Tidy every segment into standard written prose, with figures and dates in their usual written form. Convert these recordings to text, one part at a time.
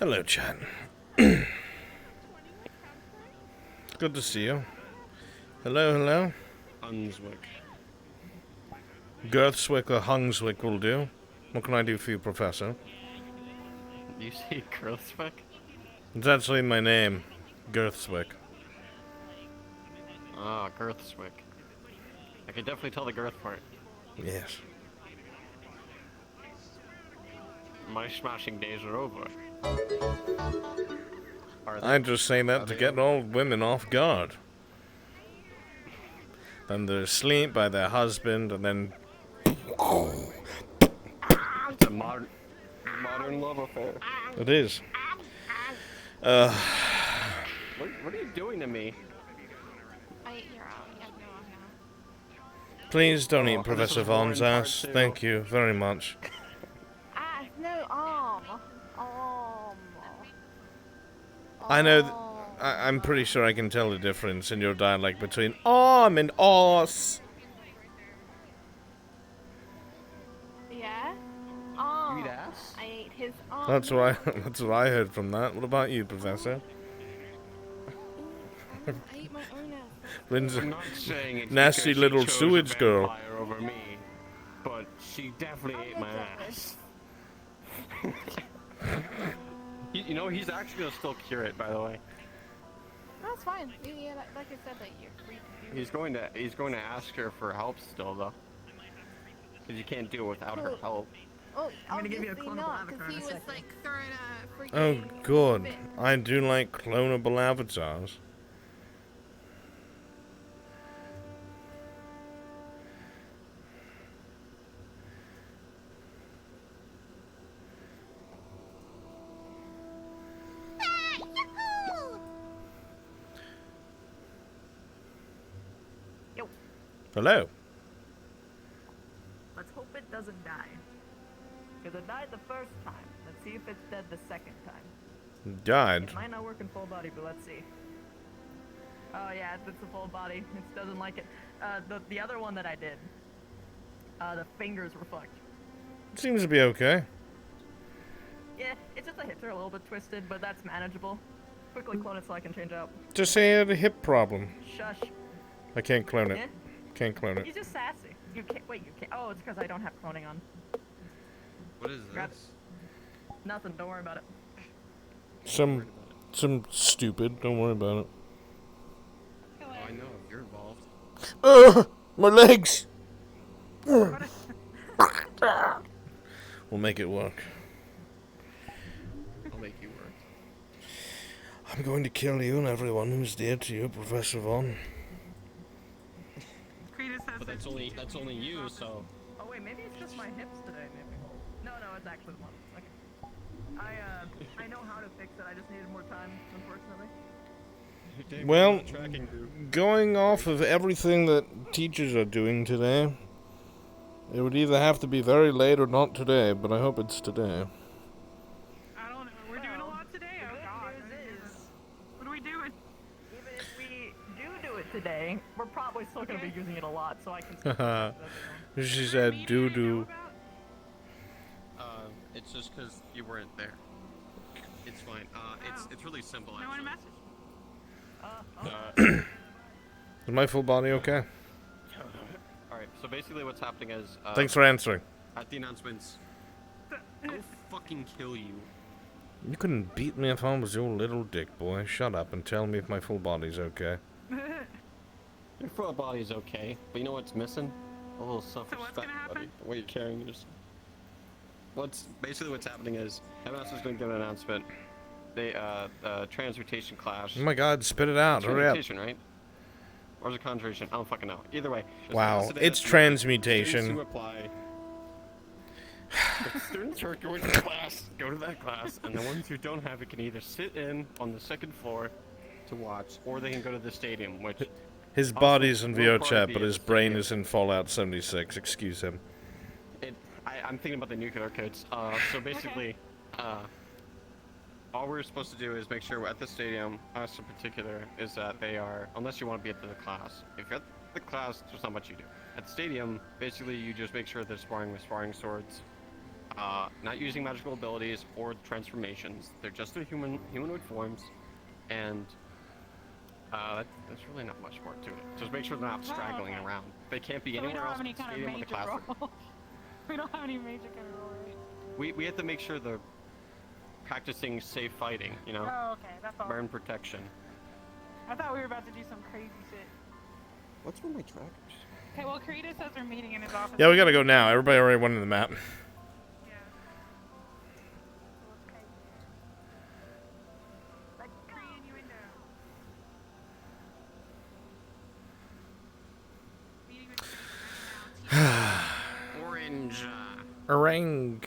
Hello, chat. Good to see you. Hello, hello. Brunswick. Girthswick or Hungswick will do. What can I do for you, Professor? You say Girthswick? It's actually my name, Girthswick. Ah, Girthswick. I can definitely tell the girth part. Yes. My smashing days are over. I just say that to get old women off guard. Then they're asleep by their husband, and then... It's a modern love affair. It is. What are you doing to me? I ate your no, Please don't eat this Professor is Warren Vaughn's part ass. 2. Thank you very much. no, I know... I'm pretty sure I can tell the difference in your dialect between arm and arse. Yeah? You eat ass? I ate his arm. That's what I heard from that. What about you, Professor? I ate my own ass. Lindsay, I'm not saying it's nasty because little she chose sewage a girl. vampire over me, but she definitely ate my ass. You know, he's actually gonna still cure it, by the way. That's fine. Yeah, like I said, that you're free to do. He's going to ask her for help still, though, because you can't do it without her help. Oh, I'm gonna give you a obviously clonable not, avatar because in he a was second. like throwing a freaking. Oh, good. fit. I do like clonable avatars. Yo, Hello. let's hope it doesn't die. Because it died the first time. Let's see if it's dead the second time. Died. It might not work in full body, but let's see. Oh yeah, it's a full body. It doesn't like it. The other one that I did, the fingers were fucked. Seems to be okay. Yeah, it's just the hips are a little bit twisted, but that's manageable. Quickly clone it so I can change out. Just say he had a hip problem. Shush. I can't clone it. Yeah? Can't clone it. He's just sassy. You can't. Wait, you can't. Oh, it's because I don't have cloning on. What is Grab it. Nothing. Don't worry about it. Some stupid. Don't worry about it. Oh, I know. You're involved. My legs. We'll make it work. I'll make you work. I'm going to kill you and everyone who's dear to you, Professor Vaughn. But that's only you, so. Oh wait, maybe it's just my hips today. Maybe. No, it's actually one. Okay. I know how to fix it. I just needed more time, unfortunately. Well, going off of everything that teachers are doing today, it would either have to be very late or not today, but I hope it's today. I don't know. We're doing a lot today. Oh god. What are we doing? Even if we do it today, we're probably still gonna be using it a lot, so I can. Haha. Still She said Meeting I doo know doo. about? It's just because you weren't there. It's fine. It's really simple. No one Actually. messaged. Is my full body okay? All right. So basically, what's happening is. Thanks for answering. At the announcements, I'll fucking kill you. You couldn't beat me if I was your little dick, boy. Shut up and tell me if my full body's okay. Your full body is okay, but you know what's missing? A little self-respect, gonna happen? buddy. The way you're carrying yourself. What's happening is MS is going to give an announcement. They transmutation class. Oh my god, spit it out. Hurry up. Transmutation, right? Or is it concentration? I don't fucking know. Either way. just Wow, listen to it's this. transmutation. Students who apply. The students who are going to class, go to that class, and the ones who don't have it can either sit in on the second floor to watch, or they can go to the stadium, which... His body's in will probably VRChat, be but at his the brain stadium. is in Fallout 76. Excuse him. I'm thinking about the nuclear codes. So basically, all we're supposed to do is make sure we're at the stadium, us in particular, is that they are, unless you want to be at the class. If you're at the class, there's not much you do. At the stadium, basically you just make sure they're sparring with sparring swords. not using magical abilities or transformations. They're just their humanoid forms, and there's really not much more to it. Just make sure they're not straggling okay. around. They can't be So we anywhere don't else have any but the kind of stadium or the major classroom. role. We don't have any major kind of role, right? We have to make sure they're practicing safe fighting, you know? Oh, okay, that's all. Burn protection. I thought we were about to do some crazy shit. What's with my trackers? Okay, well, Karita says we're meeting in his office. Yeah, we gotta go now. Everybody already went to the map. Yeah. Okay. Like, pre-innuendo. Meeting with Karita right now. Orange. Orang.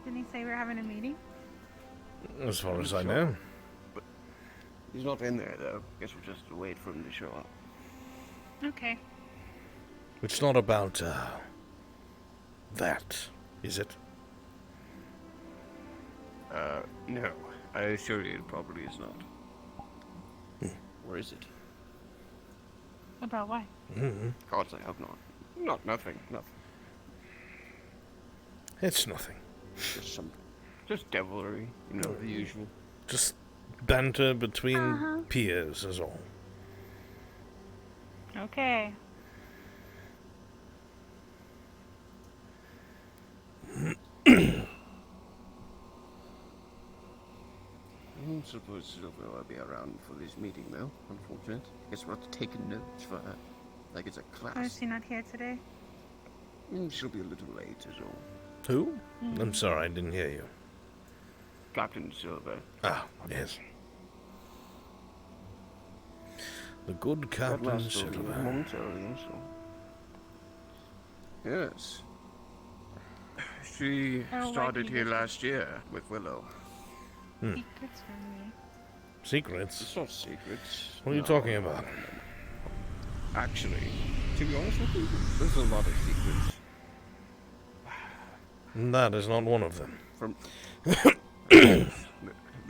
Didn't he say we were having a meeting? As far as I know. He's not in there, though. Guess we'll just wait for him to show up. Okay. It's not about, that, is it? No. I assure you it probably is not. Or is it? About what? Mm-hmm. Gods, I hope not. Nothing. It's nothing. Just something. Just devilry, you know, the usual. Just banter between peers is all. Okay. I suppose Silver will be around for this meeting, though, unfortunately. Guess we'll have to take notes for her. Like it's a class. Why is she not here today? She'll be a little late, is all. Who? I'm sorry, I didn't hear you. Captain Silver. Ah, yes. The good Captain Silver. Momentarily, so. Yes. She started here last year with Willow. Secrets from me. Secrets? It's not secrets. What are you talking about? No. Actually, to be honest with you, there's a lot of secrets. That is not one of them. From there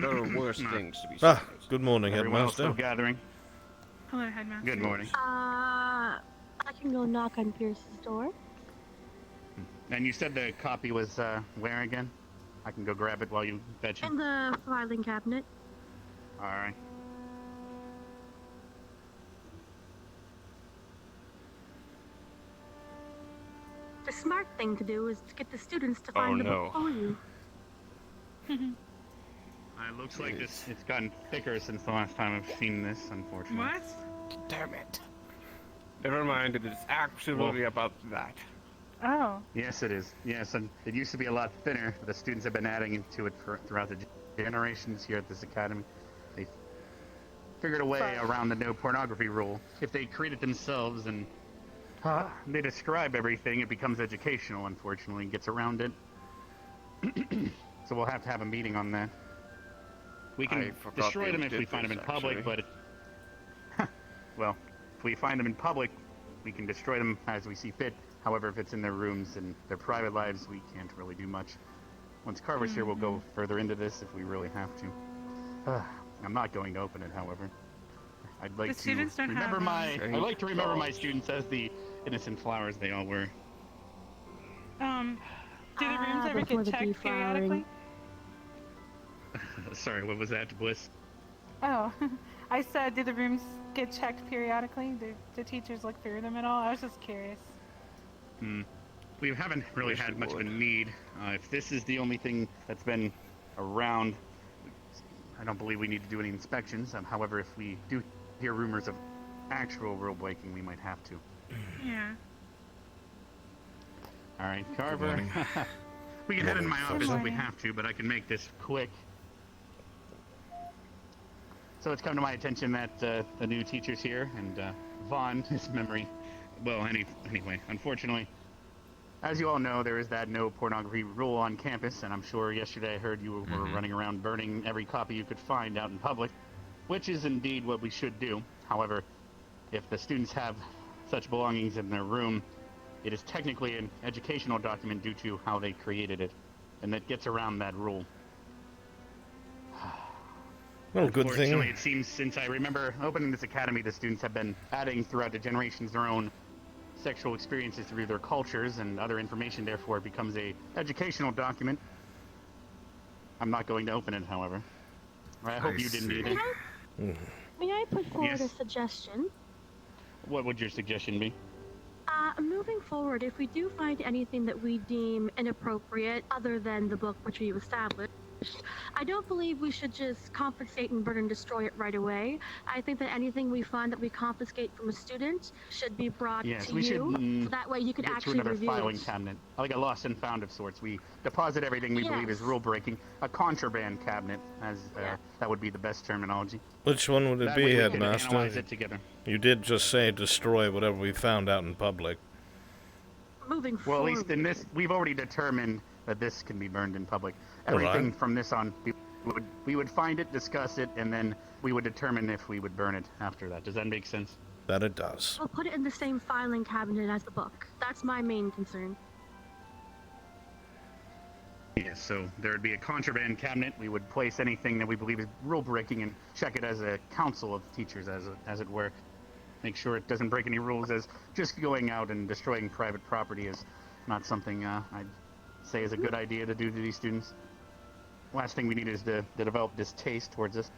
are worse things to be secrets. Ah, good morning, Everyone else Headmaster. still gathering. Hello, Headmaster. Good morning. I can go knock on Pierce's door. And you said the copy was where again? I can go grab it while you fetch it. In the filing cabinet. All right. The smart thing to do is to get the students to find the book for you. It looks like it's gotten thicker since the last time I've seen this, unfortunately. What? Damn it. Never mind, it is absolutely about that. Oh. Yes, it is. Yes, and it used to be a lot thinner. The students have been adding into it throughout the generations here at this academy. They figured a way around the no pornography rule. If they create it themselves and they describe everything, it becomes educational, unfortunately, and gets around it. So we'll have to have a meeting on that. We can destroy them if we find them in public, but well, if we find them in public, we can destroy them as we see fit. However, if it's in their rooms and their private lives, we can't really do much. Once Carver's here, we'll go further into this if we really have to. I'm not going to open it, however. I'd like to remember I'd like to remember my students as the innocent flowers they all were. Do the rooms ever get checked periodically? Sorry, what was that, Bliss? Oh, I said, do the rooms get checked periodically? Do teachers look through them at all? I was just curious. We haven't really had much of a need. If this is the only thing that's been around, I don't believe we need to do any inspections. However, if we do hear rumors of actual rule breaking, we might have to. Yeah. All right, Carver. We can head in my office if we have to, but I can make this quick. So it's come to my attention that the new teacher's here, and Vaughn, his memory. Well, anyway, unfortunately, as you all know, there is that no pornography rule on campus, and I'm sure yesterday I heard you were running around burning every copy you could find out in public, which is indeed what we should do. However, if the students have such belongings in their room, it is technically an educational document due to how they created it, and that gets around that rule. Well, good Unfortunately, thing. it seems since I remember opening this academy, the students have been adding throughout the generations their own sexual experiences through their cultures and other information, therefore it becomes a educational document. I'm not going to open it, however. I hope you didn't either. May I put forward a Yes. suggestion? What would your suggestion be? Moving forward, if we do find anything that we deem inappropriate other than the book which we've established, I don't believe we should just confiscate and burn and destroy it right away. I think that anything we find that we confiscate from a student should be brought Yes, to we you, should so that way you could get to actually another review filing it. cabinet, like a lost and found of sorts. We deposit everything we believe is Yes. rule breaking, a contraband cabinet, as that would be the best terminology. Which one would it That be, way we can Headmaster? analyze it together. You did just say destroy whatever we found out in public. Moving Well, forward. at least in this, we've already determined that this can be burned in public. All right. Everything from this on, we would find it, discuss it, and then we would determine if we would burn it after that. Does that make sense? That it does. We'll put it in the same filing cabinet as the book. That's my main concern. Yes, so there would be a contraband cabinet. We would place anything that we believe is rule breaking and check it as a council of teachers, as it were. Make sure it doesn't break any rules, as just going out and destroying private property is not something I'd say is a good idea to do to these students. Last thing we need is to develop distaste towards this.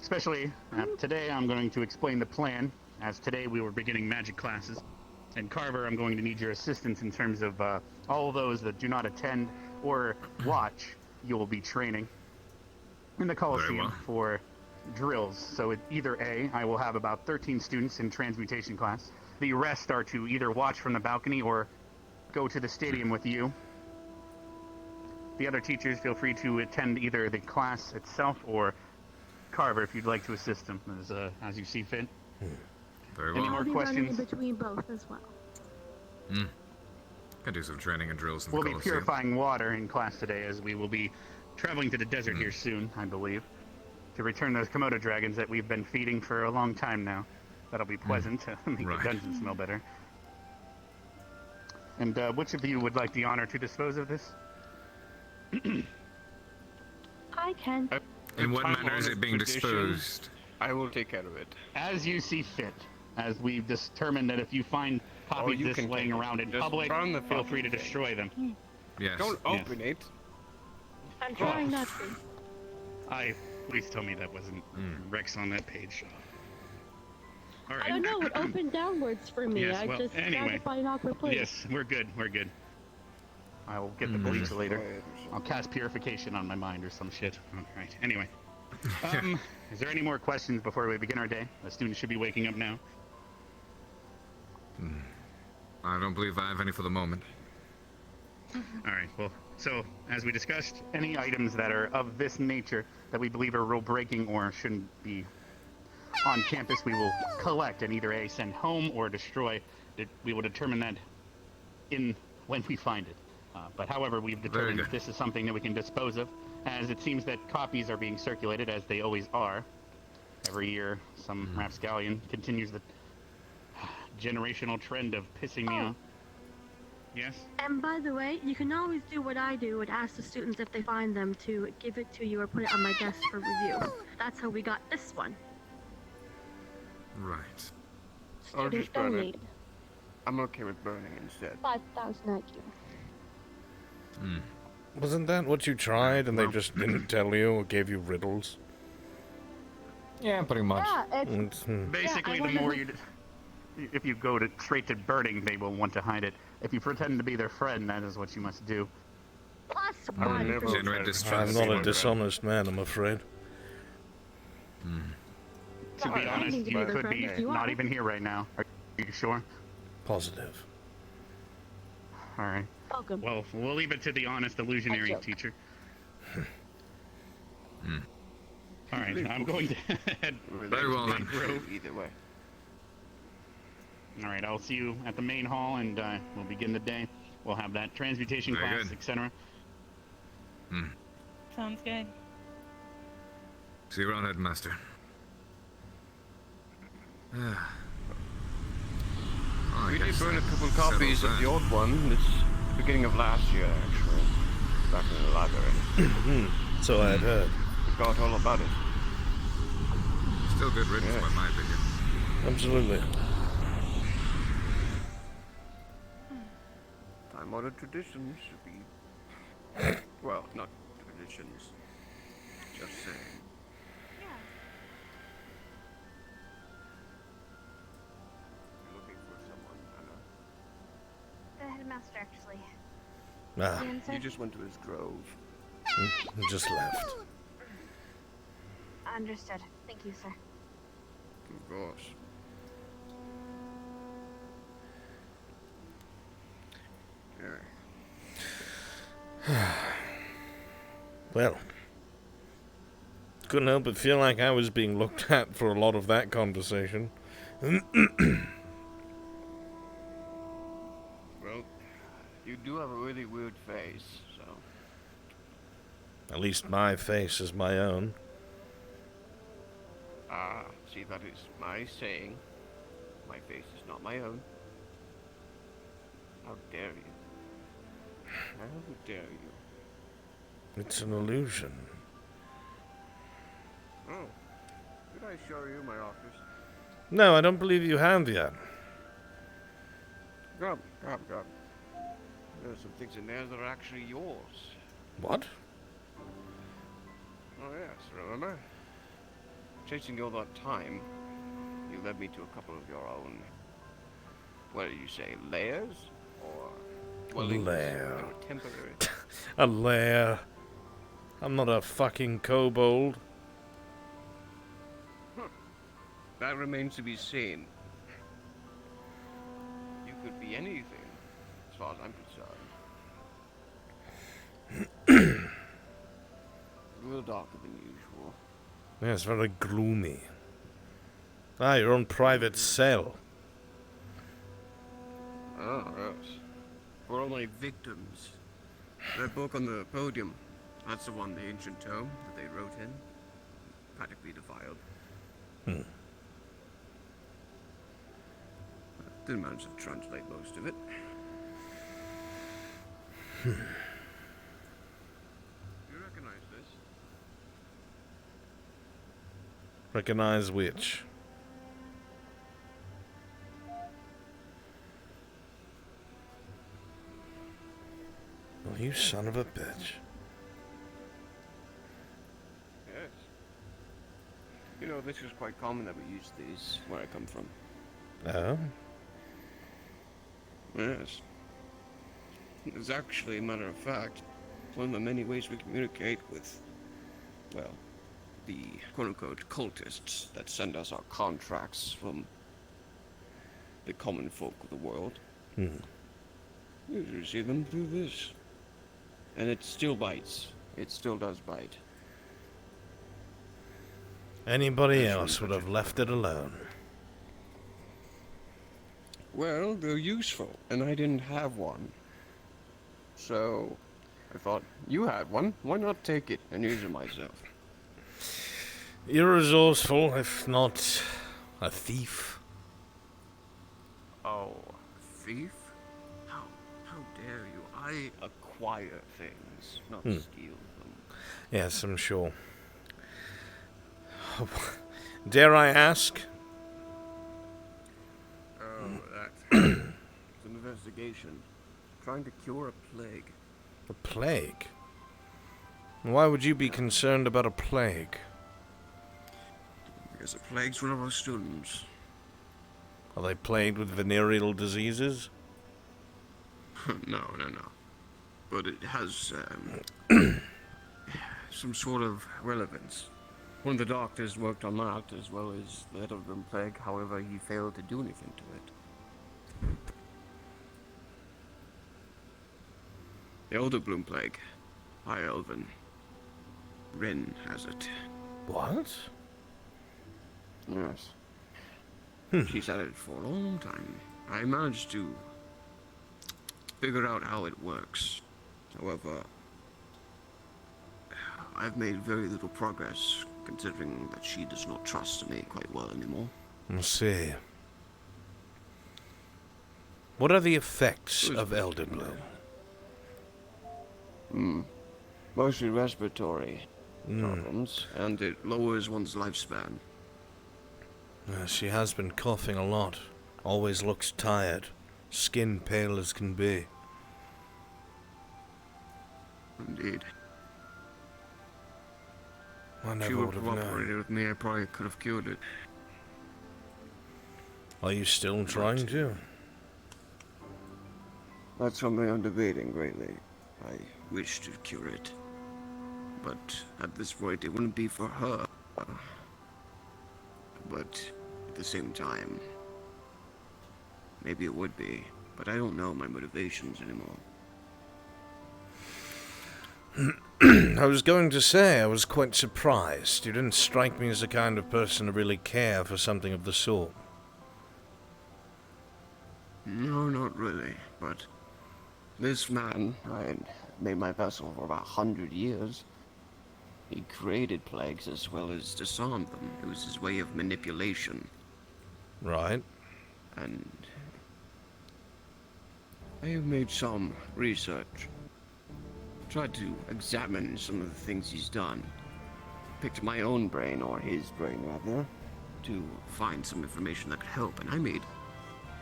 Especially today, I'm going to explain the plan, as today we were beginning magic classes. And Carver, I'm going to need your assistance in terms of all those that do not attend or watch. You will be training in the Coliseum for drills. So either A, I will have about 13 students in transmutation class. The rest are to either watch from the balcony or go to the stadium with you. The other teachers feel free to attend either the class itself or Carver if you'd like to assist them as you see fit. Very Any well. more I'll be questions? running in between both as well. Can do some training and drills in the We'll be Coliseum. purifying water in class today, as we will be traveling to the desert here soon, I believe, to return those Komodo dragons that we've been feeding for a long time now. That'll be pleasant to make Right. the dungeon smell better. And which of you would like the honor to dispose of this? I can. In what Time manner is it honored being tradition, disposed? I will take care of it. As you see fit, as we've determined that if you find copies you of this can laying take it. around in Just public, burn the feel free to fucking thing. destroy them. Yes. Don't open it. I'm trying not to. Please tell me that wasn't Rex on that page. All right. I don't know, it opened downwards for me. Yes, I well, just tried anyway. to find an awkward place. Yes, we're good. I will get the bleach later. I'll cast purification on my mind or some shit. All right. Anyway. Is there any more questions before we begin our day? The students should be waking up now. I don't believe I have any for the moment. All right. Well, so as we discussed, any items that are of this nature that we believe are rule breaking or shouldn't be on campus, we will collect and either A, send home or destroy. We will determine that when we find it. But however, we've determined that this is something that we can dispose of, as it seems that copies are being circulated, as they always are. Every year, some rapscallion continues the generational trend of pissing me off. Yes? And by the way, you can always do what I do and ask the students if they find them to give it to you or put it on my desk for review. That's how we got this one. Right. I'll Student just burn it. donated. I'm okay with burning instead. 5,000 IQ. Wasn't that what you tried and they just didn't tell you or gave you riddles? Yeah, pretty much. Yeah, it's Basically, I the more if you go straight to burning, they will want to hide it. If you pretend to be their friend, that is what you must do. plus I would one. never Generate try to distrust. I'm not a dishonest man, I'm afraid. To be I honest, think you you're could their be friend. You not are. even here right now. Are you sure? Positive. All right. Welcome. Well, we'll leave it to the honest illusionary joke. teacher. All right, I'm going to head Very well then. Either way. All right, I'll see you at the main hall, and we'll begin the day. We'll have that transmutation Very class, good. etc. Sounds good. See you around, Headmaster. Oh, We did burn a couple copies of the old one this beginning of last year, actually. Back in the library. So I'd heard. Forgot all about it. Still good riddance, Yeah. by my opinion. Absolutely. Time-honored traditions should be... well, not traditions. Just saying. Yeah. You're looking for someone, Anna. The headmaster, actually. Ah, And He just went to his grove. just left. Understood. Thank you, sir. Of course. Yeah. Well, couldn't help but feel like I was being looked at for a lot of that conversation. Well, you do have a really weird face, so... At least my face is my own. Ah, see, that is my saying. My face is not my own. How dare you? How dare you? It's an illusion. Oh, did I show you my office? No, I don't believe you have yet. Come. There are some things in there that are actually yours. What? Oh yes, remember? Chasing you all that time, you led me to a couple of your own, what did you say, lairs? Or dwellings? Lair. They were temporary. A lair. I'm not a fucking kobold. That remains to be seen. You could be anything, as far as I'm concerned. A little darker than usual. Yes, very gloomy. Ah, your own private cell. Oh, yes. For all my victims. That book on the podium, that's the one, the ancient tome that they wrote in. Practically defiled. Didn't manage to translate most of it. You recognize this? Recognize which? Well, you son of a bitch. Yes. You know, this is quite common that we use these where I come from. Oh? Yes. It's actually, a matter of fact, one of the many ways we communicate with, well, the quote-unquote cultists that send us our contracts from the common folk of the world. We receive them through this. And it still bites. It still does bite. Anybody else would have left it alone. Well, they're useful, and I didn't have one. So, I thought, you had one, why not take it and use it myself? You're resourceful, if not a thief. Oh, thief? How dare you? I acquire things, not steal them. Yes, I'm sure. Dare I ask? Oh, that's... it's an investigation. Trying to cure a plague. A plague? Why would you be concerned about a plague? Because it plagues one of our students. Are they plagued with venereal diseases? No. But it has, some sort of relevance. One of the doctors worked on that as well as the Elven plague, however, he failed to do anything to it. The Elder Bloom plague. High Elven. Rin has it. What? Yes. She's had it for a long time. I managed to figure out how it works. However, I've made very little progress, considering that she does not trust me quite well anymore. I see. What are the effects of Elder Bloom? Mostly respiratory problems, and it lowers one's lifespan. She has been coughing a lot. Always looks tired. Skin pale as can be. Indeed. I If she never would would have have known. cooperated with me, I probably could have cured it. Are you still trying to? That's something I'm debating greatly. I wish to cure it. But at this point, it wouldn't be for her. But at the same time, maybe it would be. But I don't know my motivations anymore. I was going to say, I was quite surprised. You didn't strike me as the kind of person to really care for something of the sort. No, not really. But this man, I had made my vessel for about 100 years. He created plagues as well as disarmed them. It was his way of manipulation. Right. And I have made some research. Tried to examine some of the things he's done. Picked my own brain, or his brain rather, to find some information that could help, and I made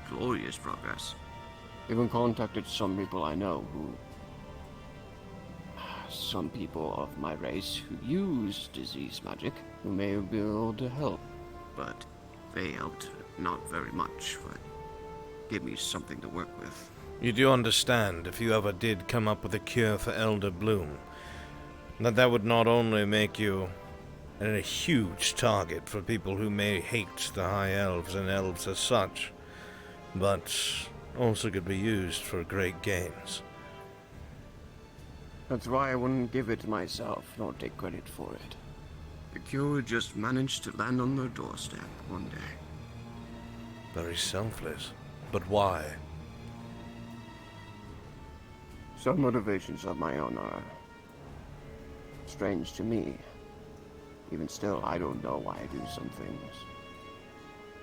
glorious progress. Even contacted some people I know some people of my race who use disease magic, who may be able to help. But they helped not very much, but gave me something to work with. You do understand, if you ever did come up with a cure for Elder Bloom, that would not only make you a huge target for people who may hate the High Elves and elves as such, but also could be used for great gains. That's why I wouldn't give it to myself, nor take credit for it. The cure just managed to land on their doorstep one day. Very selfless. But why? Some motivations of my own are strange to me. Even still, I don't know why I do some things.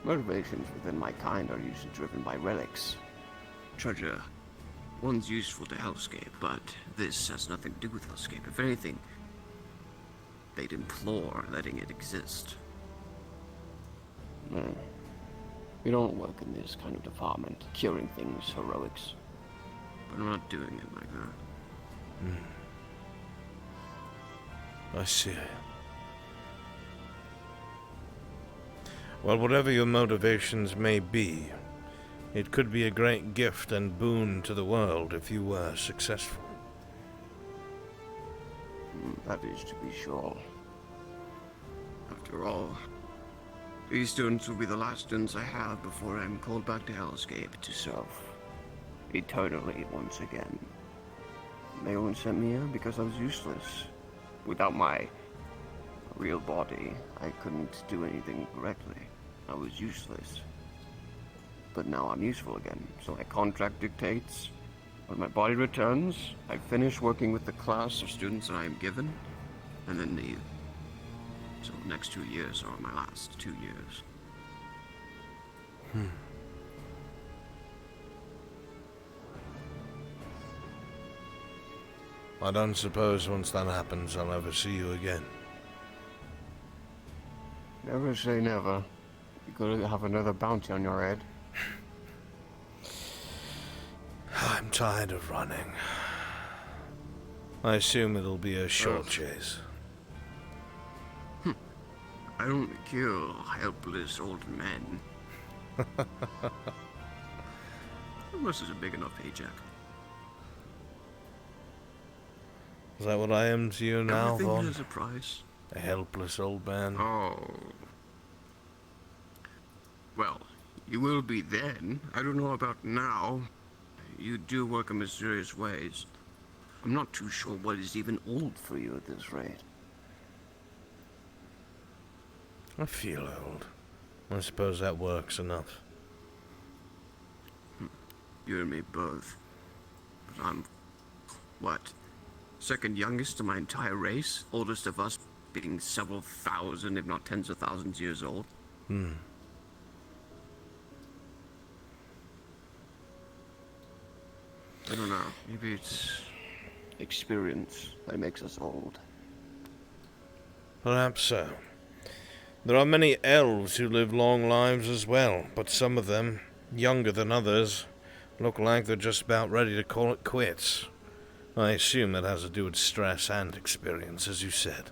Motivations within my kind are usually driven by relics. Treasure. One's useful to Hellscape, but this has nothing to do with Hellscape. If anything, they'd implore letting it exist. We don't work in this kind of department, curing things heroics. But I'm not doing it like that. I see. Well, whatever your motivations may be, it could be a great gift and boon to the world if you were successful. That is to be sure. After all, these students will be the last students I have before I'm called back to Hellscape to serve eternally once again. They only sent me here because I was useless. Without my real body, I couldn't do anything correctly. I was useless. But now I'm useful again, so my contract dictates when my body returns, I finish working with the class of students that I am given, and then leave. So the next 2 years are my last 2 years. I don't suppose once that happens I'll ever see you again. Never say never. You could have another bounty on your head. I'm tired of running. I assume it'll be a short chase. I don't kill helpless old men. Unless it's a big enough paycheck. Is that what I am to you now, Everything Vaughn? has a price. A helpless old man? Oh. Well, you will be then. I don't know about now. You do work in mysterious ways. I'm not too sure what is even old for you at this rate. I feel old. I suppose that works enough. You and me both. But I'm, what, second youngest to my entire race? Oldest of us being several thousand, if not tens of thousands years old. Hmm. I don't know. Maybe it's experience that makes us old. Perhaps so. There are many elves who live long lives as well, but some of them, younger than others, look like they're just about ready to call it quits. I assume that has to do with stress and experience, as you said.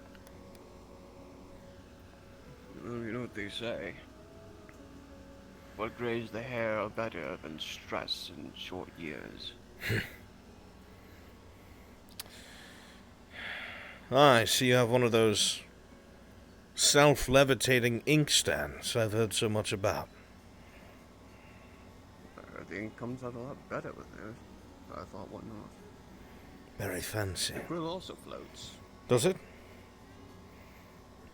Well, you know what they say. What grays the hair are better than stress in short years. I see you have one of those self-levitating inkstands I've heard so much about. The ink comes out a lot better with it. I thought, why not? Very fancy. The grill also floats. Does it?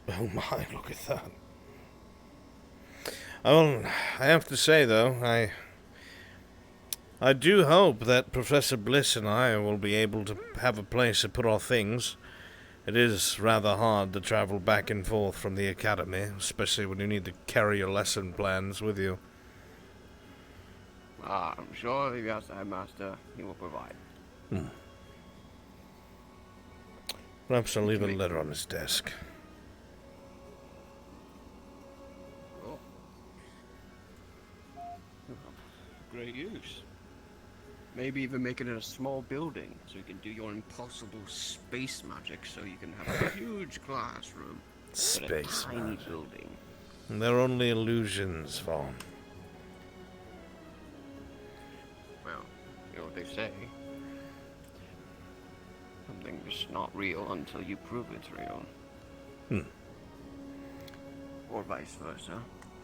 Oh my, look at that. Well, I have to say though, I do hope that Professor Bliss and I will be able to have a place to put our things. It is rather hard to travel back and forth from the academy, especially when you need to carry your lesson plans with you. I'm sure if you ask the headmaster, he will provide. Perhaps I'll leave a letter on his desk. Oh. Great use. Maybe even make it in a small building, so you can do your impossible space magic, so you can have a huge classroom. Space but a tiny magic. building. They're only illusions, Vaughn. Well, you know what they say. Something's not real until you prove it's real. Or vice versa.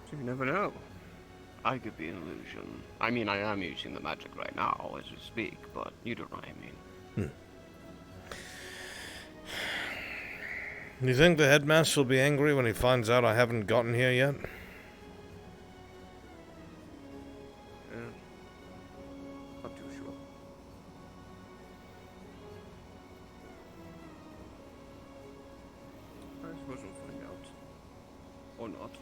So you never know. I could be an illusion. I mean, I am using the magic right now as we speak, but you don't know what I mean. You think the headmaster will be angry when he finds out I haven't gotten here yet? Not too sure. I suppose we'll find out. Or not.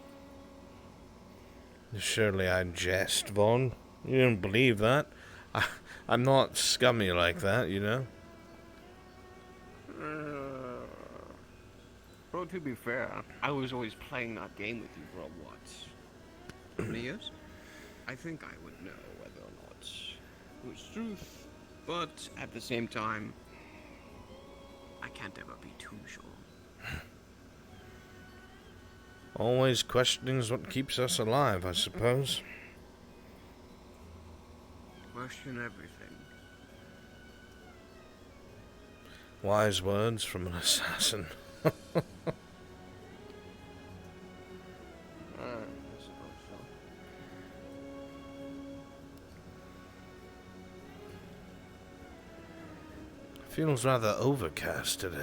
Surely I jest, Vaughn. You don't believe that. I'm not scummy like that, you know? Bro, to be fair, I was always playing that game with you for what? How many years? I think I would know whether or not it was truth, but at the same time, I can't ever be too sure. Always questioning's what keeps us alive, I suppose. Question everything. Wise words from an assassin. I suppose so. Feels rather overcast today.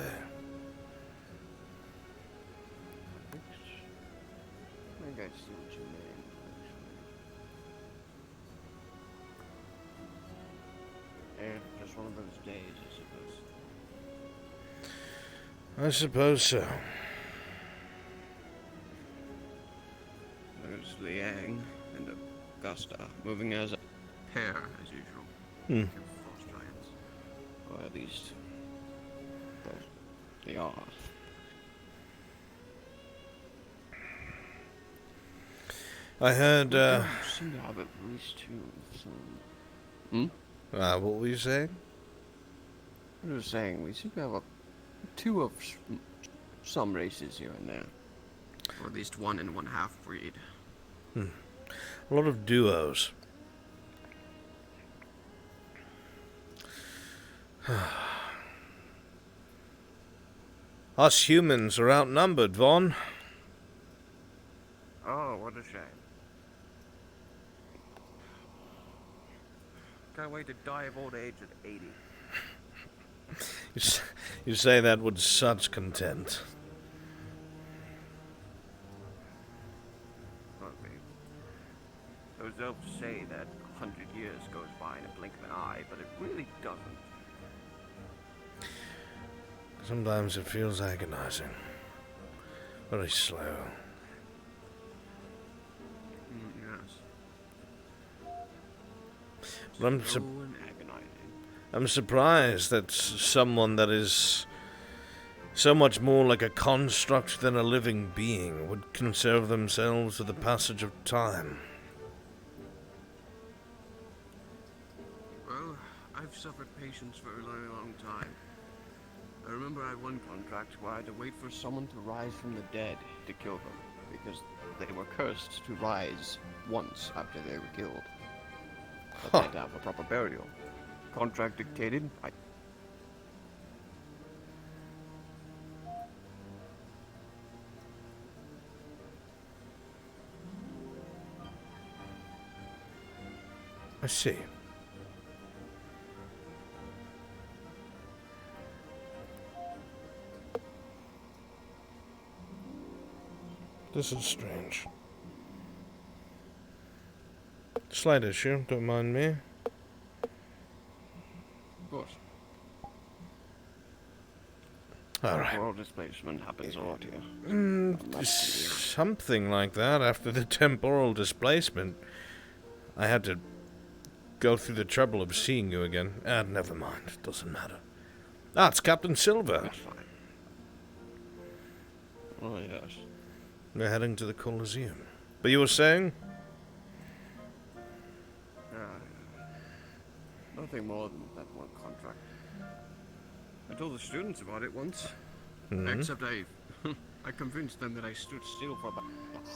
I think I see what you mean, actually. And just one of those days, I suppose. I suppose so. There's Liang and Augusta moving as a pair, as usual. Two frost giants. Or at least, well, they are. I heard, You seem to have at least two of some. what were you saying? I was saying, we seem to have two of some races here and there. Or at least one and one half breed. A lot of duos. Us humans are outnumbered, Vaughn. Oh, what a shame. Can't wait to die of old age at 80. You say that with such content. Okay. deserve to say that 100 years goes by in a blink of an eye, but it really doesn't. Sometimes it feels agonizing. Very slow. Yes. But Slow and agonizing. I'm surprised that someone that is so much more like a construct than a living being would conserve themselves with the passage of time. Well, I've suffered patience for a very long time. I remember I had one contract where I had to wait for someone to rise from the dead to kill them, because they were cursed to rise once after they were killed. But they had to have a proper burial. Contract dictated, I see. This is strange. Slight issue, don't mind me. Of course. Alright. Temporal displacement happens a lot here. Something like that. After the temporal displacement, I had to go through the trouble of seeing you again. Never mind. Doesn't matter. Ah, it's Captain Silver. That's fine. Oh, yes. We're heading to the Colosseum. But you were saying? Nothing more than that one contract. I told the students about it once. Mm-hmm. Except I convinced them that I stood still for about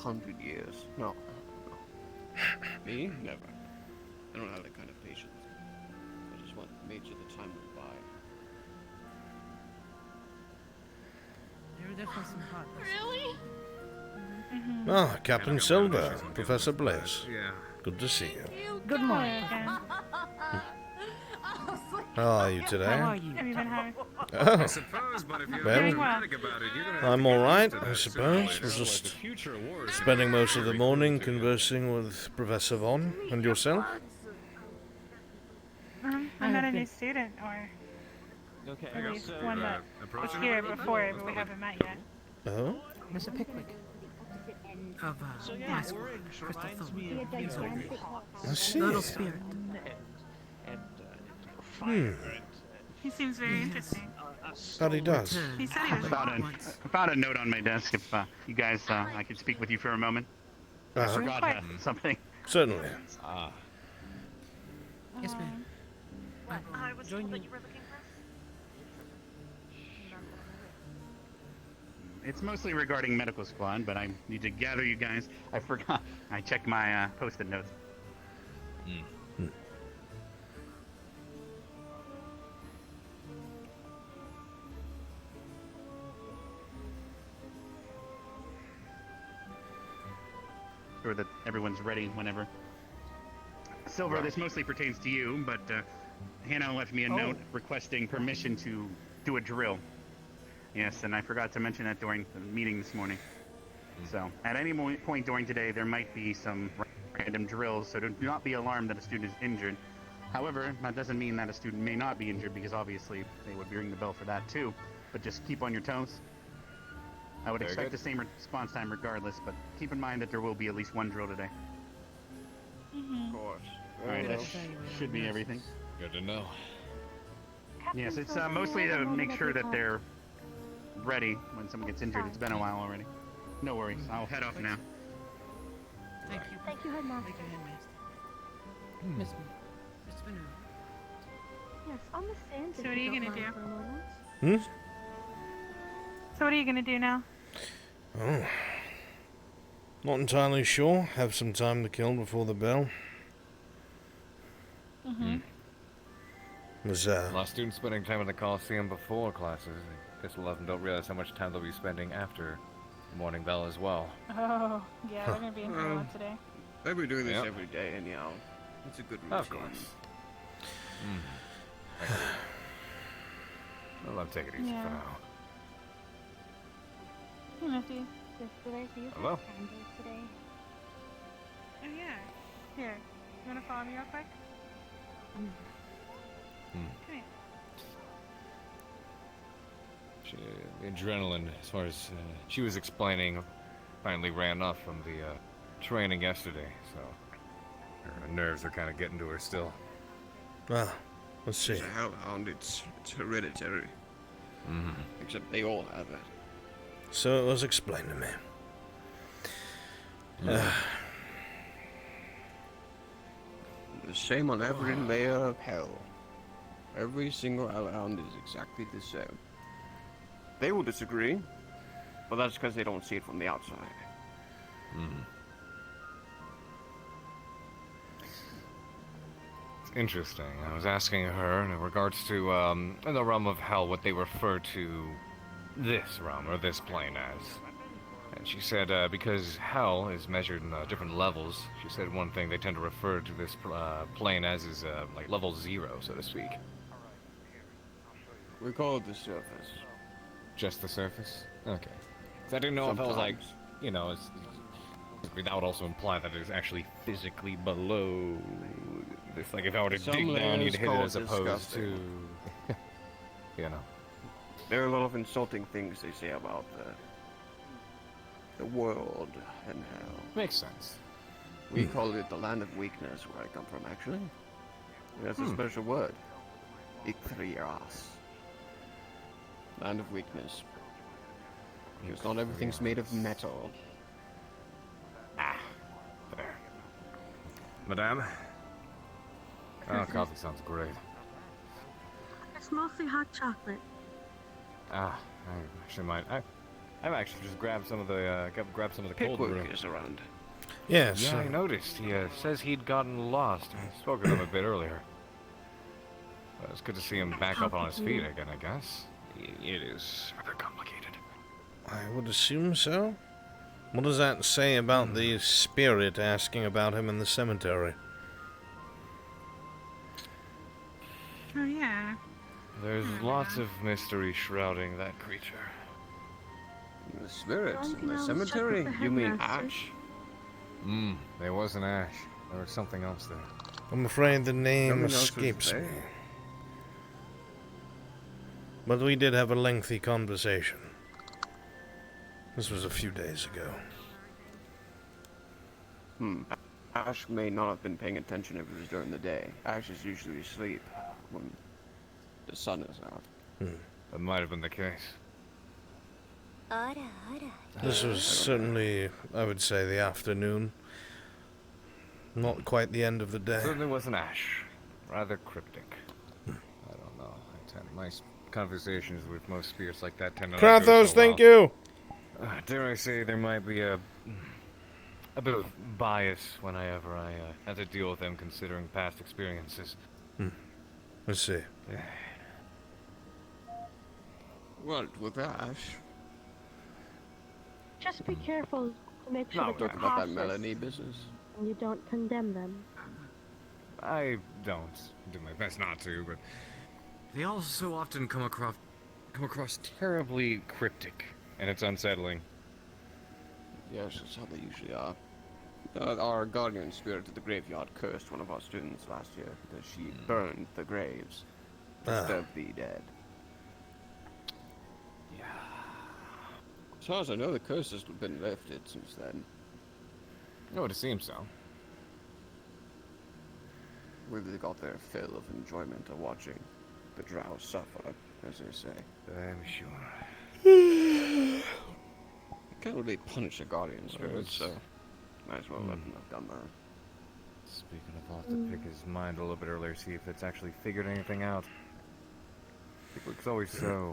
100 years. No. Me? Never. I don't have that kind of patience. I just want to make sure the time went by. There were definitely some hot. Really? Ah, Captain Silver. Professor Bliss. Yeah. Good to see you. Good morning. How are you today? How are you? Have you been hired? Oh, I suppose, but if you're Well, dramatic about it, you're gonna have I'm to get alright, used to I that suppose. sooner or Was later. just Future wars spending most of the morning together. conversing with Professor Von. And yourself? I'm not a new student, or Okay, at least one that was approaching here the before, but we haven't met yet. Oh? Mr. Pickwick. Of my school, Crystal Thorn. I see. Little spirit. He seems very interesting. But he does. He said he was I found a note on my desk if you guys, I could speak with you for a moment. I forgot something. Certainly. Yes, ma'am. I was told that you were looking for us. It's mostly regarding medical squad, but I need to gather you guys. I forgot. I checked my post-it notes. Sure that everyone's ready whenever. Silver, this mostly pertains to you, but Hannah left me a note requesting permission to do a drill. Yes, and I forgot to mention that during the meeting this morning. So, at any point during today, there might be some random drills, so do not be alarmed that a student is injured. However, that doesn't mean that a student may not be injured, because obviously they would ring the bell for that too. But just keep on your toes. I would expect the same response time regardless, but keep in mind that there will be at least one drill today. Of course. Alright, that should be everything. Good to know. Yes, it's mostly to make sure that they're ready when someone gets injured. It's been a while already. No worries, I'll head off now. Thank you. Thank you, Headmaster. Thank you, Headmaster. Mr. Spinner. Yes, on the stand. So what are you gonna do? For a moment. Hmm? So what are you gonna do now? Oh. Not entirely sure. Have some time to kill before the bell. Was, A lot of students spending time in the Coliseum before classes. I guess a lot of them don't realize how much time they'll be spending after the morning bell as well. Oh, yeah, they're gonna be in for a lot today. They'll be doing this Yep. every day anyhow. It's a good routine. Of course. Well, I'll take it easy Yeah. for now. Hey, Nifty. Yes, did I see you Hello? have candles today? Oh, yeah. Here, you wanna follow me real quick? Come here. The adrenaline, as far as she was explaining, finally ran off from the training yesterday, so her nerves are kind of getting to her still. Well, let's see. She's a hellhound. It's hereditary. Except they all have it. So it was explained to me. The same on every layer of hell. Every single hellhound is exactly the same. They will disagree, but that's because they don't see it from the outside. It's interesting. I was asking her in regards to, in the realm of hell, what they refer to this realm, or this plane as. And she said, because hell is measured in different levels, she said one thing they tend to refer to this plane as is, like, level 0, so to speak. We call it the surface. Just the surface? Okay. So I didn't know if it was like, you know, that would also imply that it's actually physically below this. Like if I were to dig down, you'd hit it as opposed to, you know. There are a lot of insulting things they say about the world and hell. Makes sense. We call it the land of weakness, where I come from, actually. That's a special word. Ikthrias. Land of weakness. Because not everything's made of metal. There. Madame? Oh, coffee sounds great. It's mostly hot chocolate. I actually might. I've actually just grabbed some of the cold brew. Pickwick is around. Yes. Yeah, I noticed. He says he'd gotten lost. I spoke with him a bit earlier. Well, it's good to see him back up on his feet again, I guess. It is rather complicated. I would assume so. What does that say about the spirit asking about him in the cemetery? Oh yeah. There's lots of mystery shrouding that creature. The spirits in Anything the else? cemetery? Check with the You mean headmaster. Ash? There was an ash. There was something else there. I'm afraid the name Something else was escapes me. there. But we did have a lengthy conversation. This was a few days ago. Ash may not have been paying attention if it was during the day. Ash is usually asleep when the sun is out. That might have been the case. This was certainly, I would say, the afternoon. Not quite the end of the day. Certainly was an ash. Rather cryptic. I don't know. My conversations with most spirits like that tend to not go Krathos, so thank well. you! Dare I say there might be a bit of bias whenever I have to deal with them considering past experiences. Let's see. What, with Ash? Just be careful to make sure Not that you're talking about that cautious Melanie business. and you don't condemn them. I don't do my best not to, but they all so often come across terribly cryptic, and it's unsettling. Yes, that's how they usually are. Our guardian spirit of the graveyard cursed one of our students last year because she burned the graves. Disturb the dead. Yeah. As far as I know, the curse has been lifted since then. Oh, it seems so. We've got their fill of enjoyment of watching the drow suffer, as they say. I'm sure. Can't really punish the guardian spirits, so might as well let them have done that. Speaking of, I'll have to pick his mind a little bit earlier, see if it's actually figured anything out. He looks always so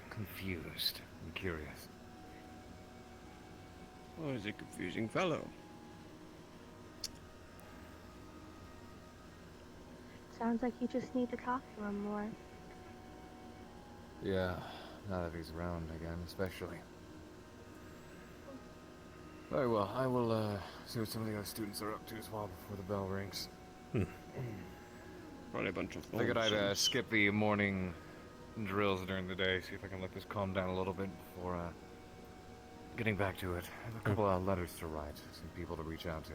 confused and curious. Oh, he's a confusing fellow. Sounds like you just need to talk to him more. Yeah, now that he's around again, especially. Very well, I will see what some of the other students are up to as well before the bell rings. Probably a bunch of Figured I'd nonsense. skip the morning drills during the day, see if I can let this calm down a little bit before getting back to it. I have a couple of letters to write, some people to reach out to.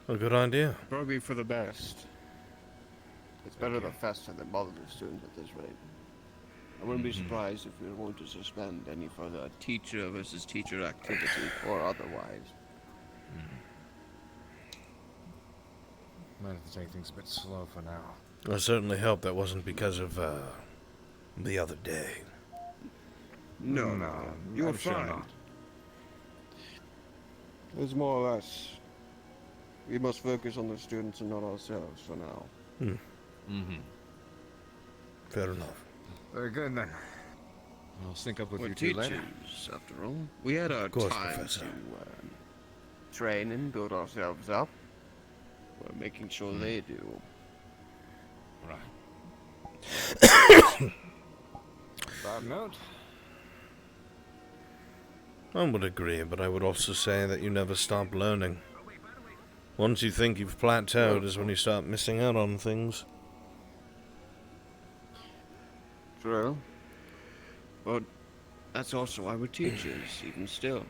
A good idea. Probably for the best. It's better the faster than bother the students at this rate. I wouldn't be surprised if we were going to suspend any further teacher versus teacher activity or otherwise. Might have to take things a bit slow for now. I certainly hope that wasn't because of, the other day. No, you're I'm sure fine. not. It's more or less. We must focus on the students and not ourselves for now. Fair enough. Very good then. I'll sync up with We're you two later. teachers, after all. We had our course, time Professor. to train and build ourselves up. We're making sure they do. Right. Bad note. I would agree, but I would also say that you never stop learning. Once you think you've plateaued is when you start missing out on things. True. But that's also why we're teachers, even still.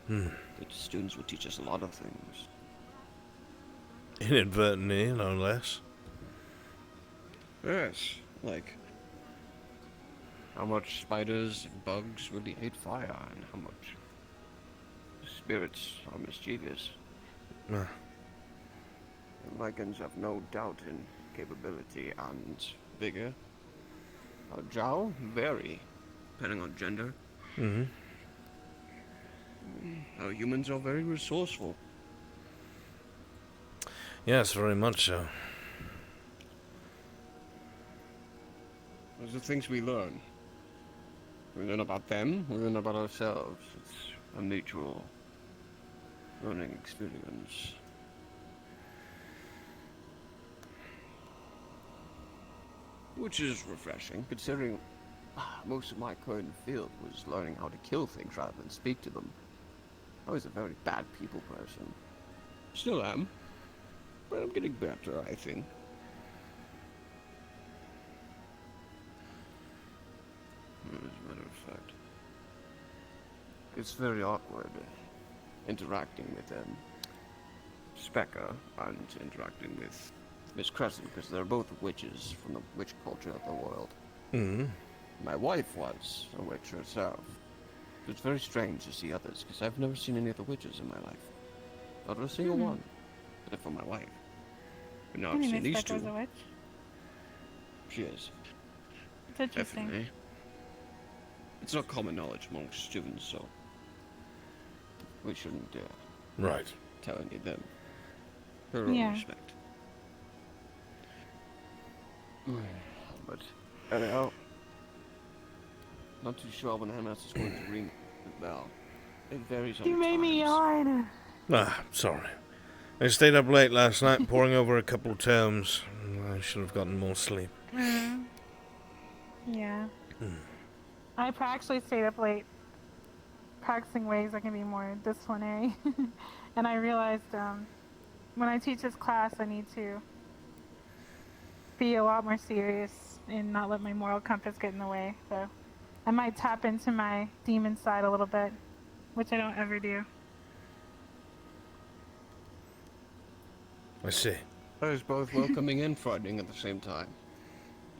The students will teach us a lot of things. Inadvertently, no less. Yes, like how much spiders and bugs really hate fire, and how much spirits are mischievous. Ah. And Lycans have no doubt in capability and vigor. Jowl vary, depending on gender. Humans are very resourceful. Yes, very much so. Those are things we learn. We learn about them, we learn about ourselves. It's a mutual learning experience. Which is refreshing, considering most of my current field was learning how to kill things rather than speak to them. I was a very bad people person. Still am, but I'm getting better, I think. As a matter of fact, it's very awkward interacting with Specker and interacting with Miss Crescent, because they're both witches from the witch culture of the world. My wife was a witch herself. It's very strange to see others, because I've never seen any of the witches in my life. Not a single one, except for my wife. But now I've seen these two. Was a witch? She is. It's interesting. Definitely. It's not common knowledge amongst students, so we shouldn't Right. tell any of them. Her own Yeah. respect. But anyhow, not too sure when Hannah's is going to ring the bell. It varies on You made me yawn. Ah, sorry. I stayed up late last night poring over a couple tomes. I should have gotten more sleep. Yeah. I actually stayed up late practicing ways I can be more disciplinary. And I realized when I teach this class, I need to be a lot more serious and not let my moral compass get in the way. So I might tap into my demon side a little bit, which I don't ever do. I see. I was both welcoming and frightening at the same time.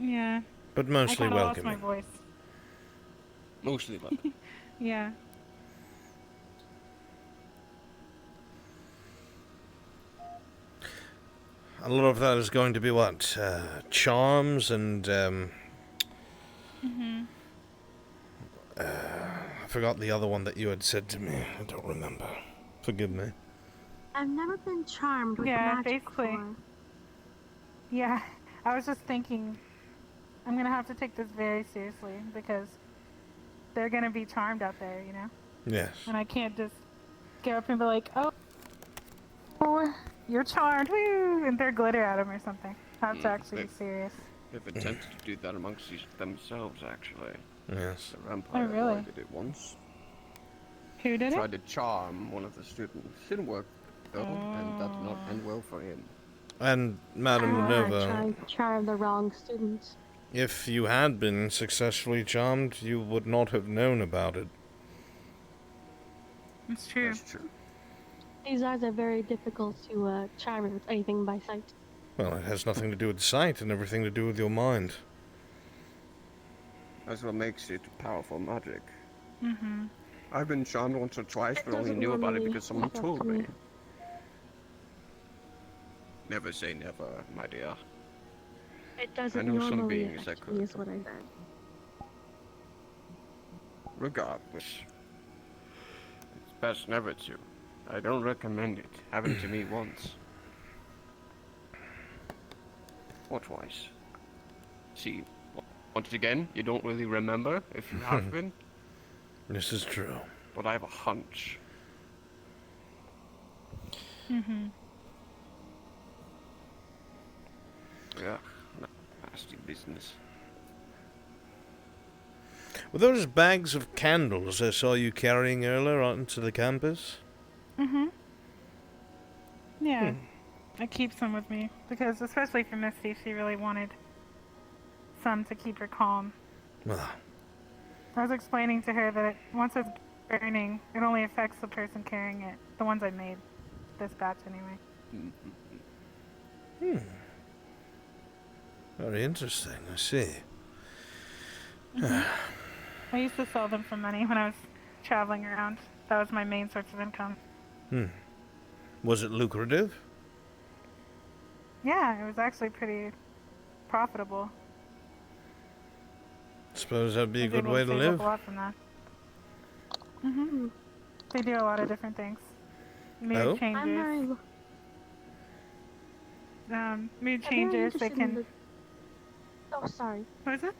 Yeah. But I mostly kind of lost my welcoming. voice. Mostly welcoming. Yeah. A lot of that is going to be what? Charms and, I forgot the other one that you had said to me. I don't remember. Forgive me. I've never been charmed with Yeah, magic basically. before. Yeah. I was just thinking, I'm going to have to take this very seriously because they're going to be charmed out there, you know? Yes. And I can't just get up and be like, oh, you're charmed, woo, and throw glitter at them or something. I have to actually be serious. They've attempted to do that amongst themselves, actually. Yes. The Empire Oh, really? did it once. Who did it? Tried to charm one of the students. Didn't work, though, and that did not end well for him. And, Madam Minerva, Trying to charm the wrong students. if you had been successfully charmed, you would not have known about it. It's true. That's true. These eyes are very difficult to charm with anything by sight. Well, it has nothing to do with sight and everything to do with your mind. That's what makes it powerful magic. Mm-hmm. I've been charmed once or twice, It but only doesn't knew about it normally because someone affect told me. me. Never say never, my dear. It doesn't know some normally beings that affect me, could. is what I said. Regardless, it's best never to. I don't recommend it. Happened to me once. Or twice. See, once again, you don't really remember if you have been, This is true. but I have a hunch. Mm-hmm. Yeah, nasty business. Were those bags of candles I saw you carrying earlier onto the campus? Mm-hmm. Yeah. I keep some with me because, especially for Misty, she really wanted some to keep her calm. Well, I was explaining to her that once it's burning, it only affects the person carrying it. The ones I made. This batch, anyway. very interesting, I see. I used to sell them for money when I was traveling around. That was my main source of income. Was it lucrative? Yeah, it was actually pretty profitable. Suppose that'd be I a was good able way to save up live. a lot from that. Mm-hmm. They do a lot of different things. Mood Oh? I'm changes. very, Mood I'm very changes. They interested in can. the... Oh, sorry. What is it?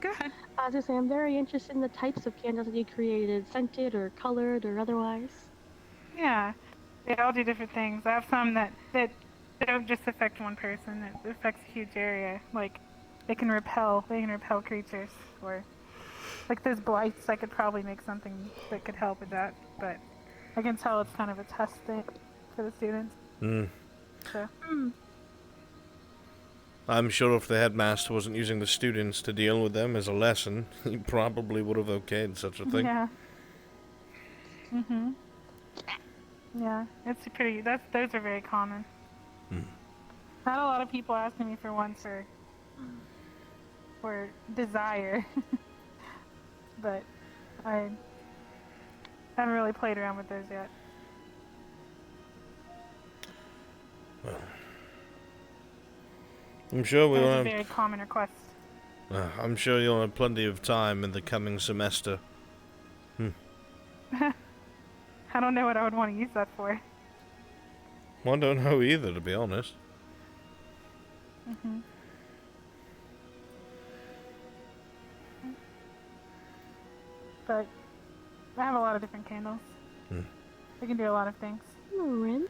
Go ahead. I was gonna say, I'm very interested in the types of candles that you created, scented or colored or otherwise. Yeah, they all do different things. I have some that don't just affect one person. It affects a huge area. Like they can repel creatures, or like those blights. I could probably make something that could help with that, but I can tell it's kind of a test thing for the students. So I'm sure if the headmaster wasn't using the students to deal with them as a lesson, he probably would have okayed such a thing. yeah. Mhm. Yeah, it's pretty. Those are very common. Not a lot of people asking me for one for desire, but I haven't really played around with those yet. Well, I'm sure Those we'll are have. very common requests. I'm sure you'll have plenty of time in the coming semester. I don't know what I would want to use that for. Well, I don't know either, to be honest. Mhm. But I have a lot of different candles. They can do a lot of things. Marin?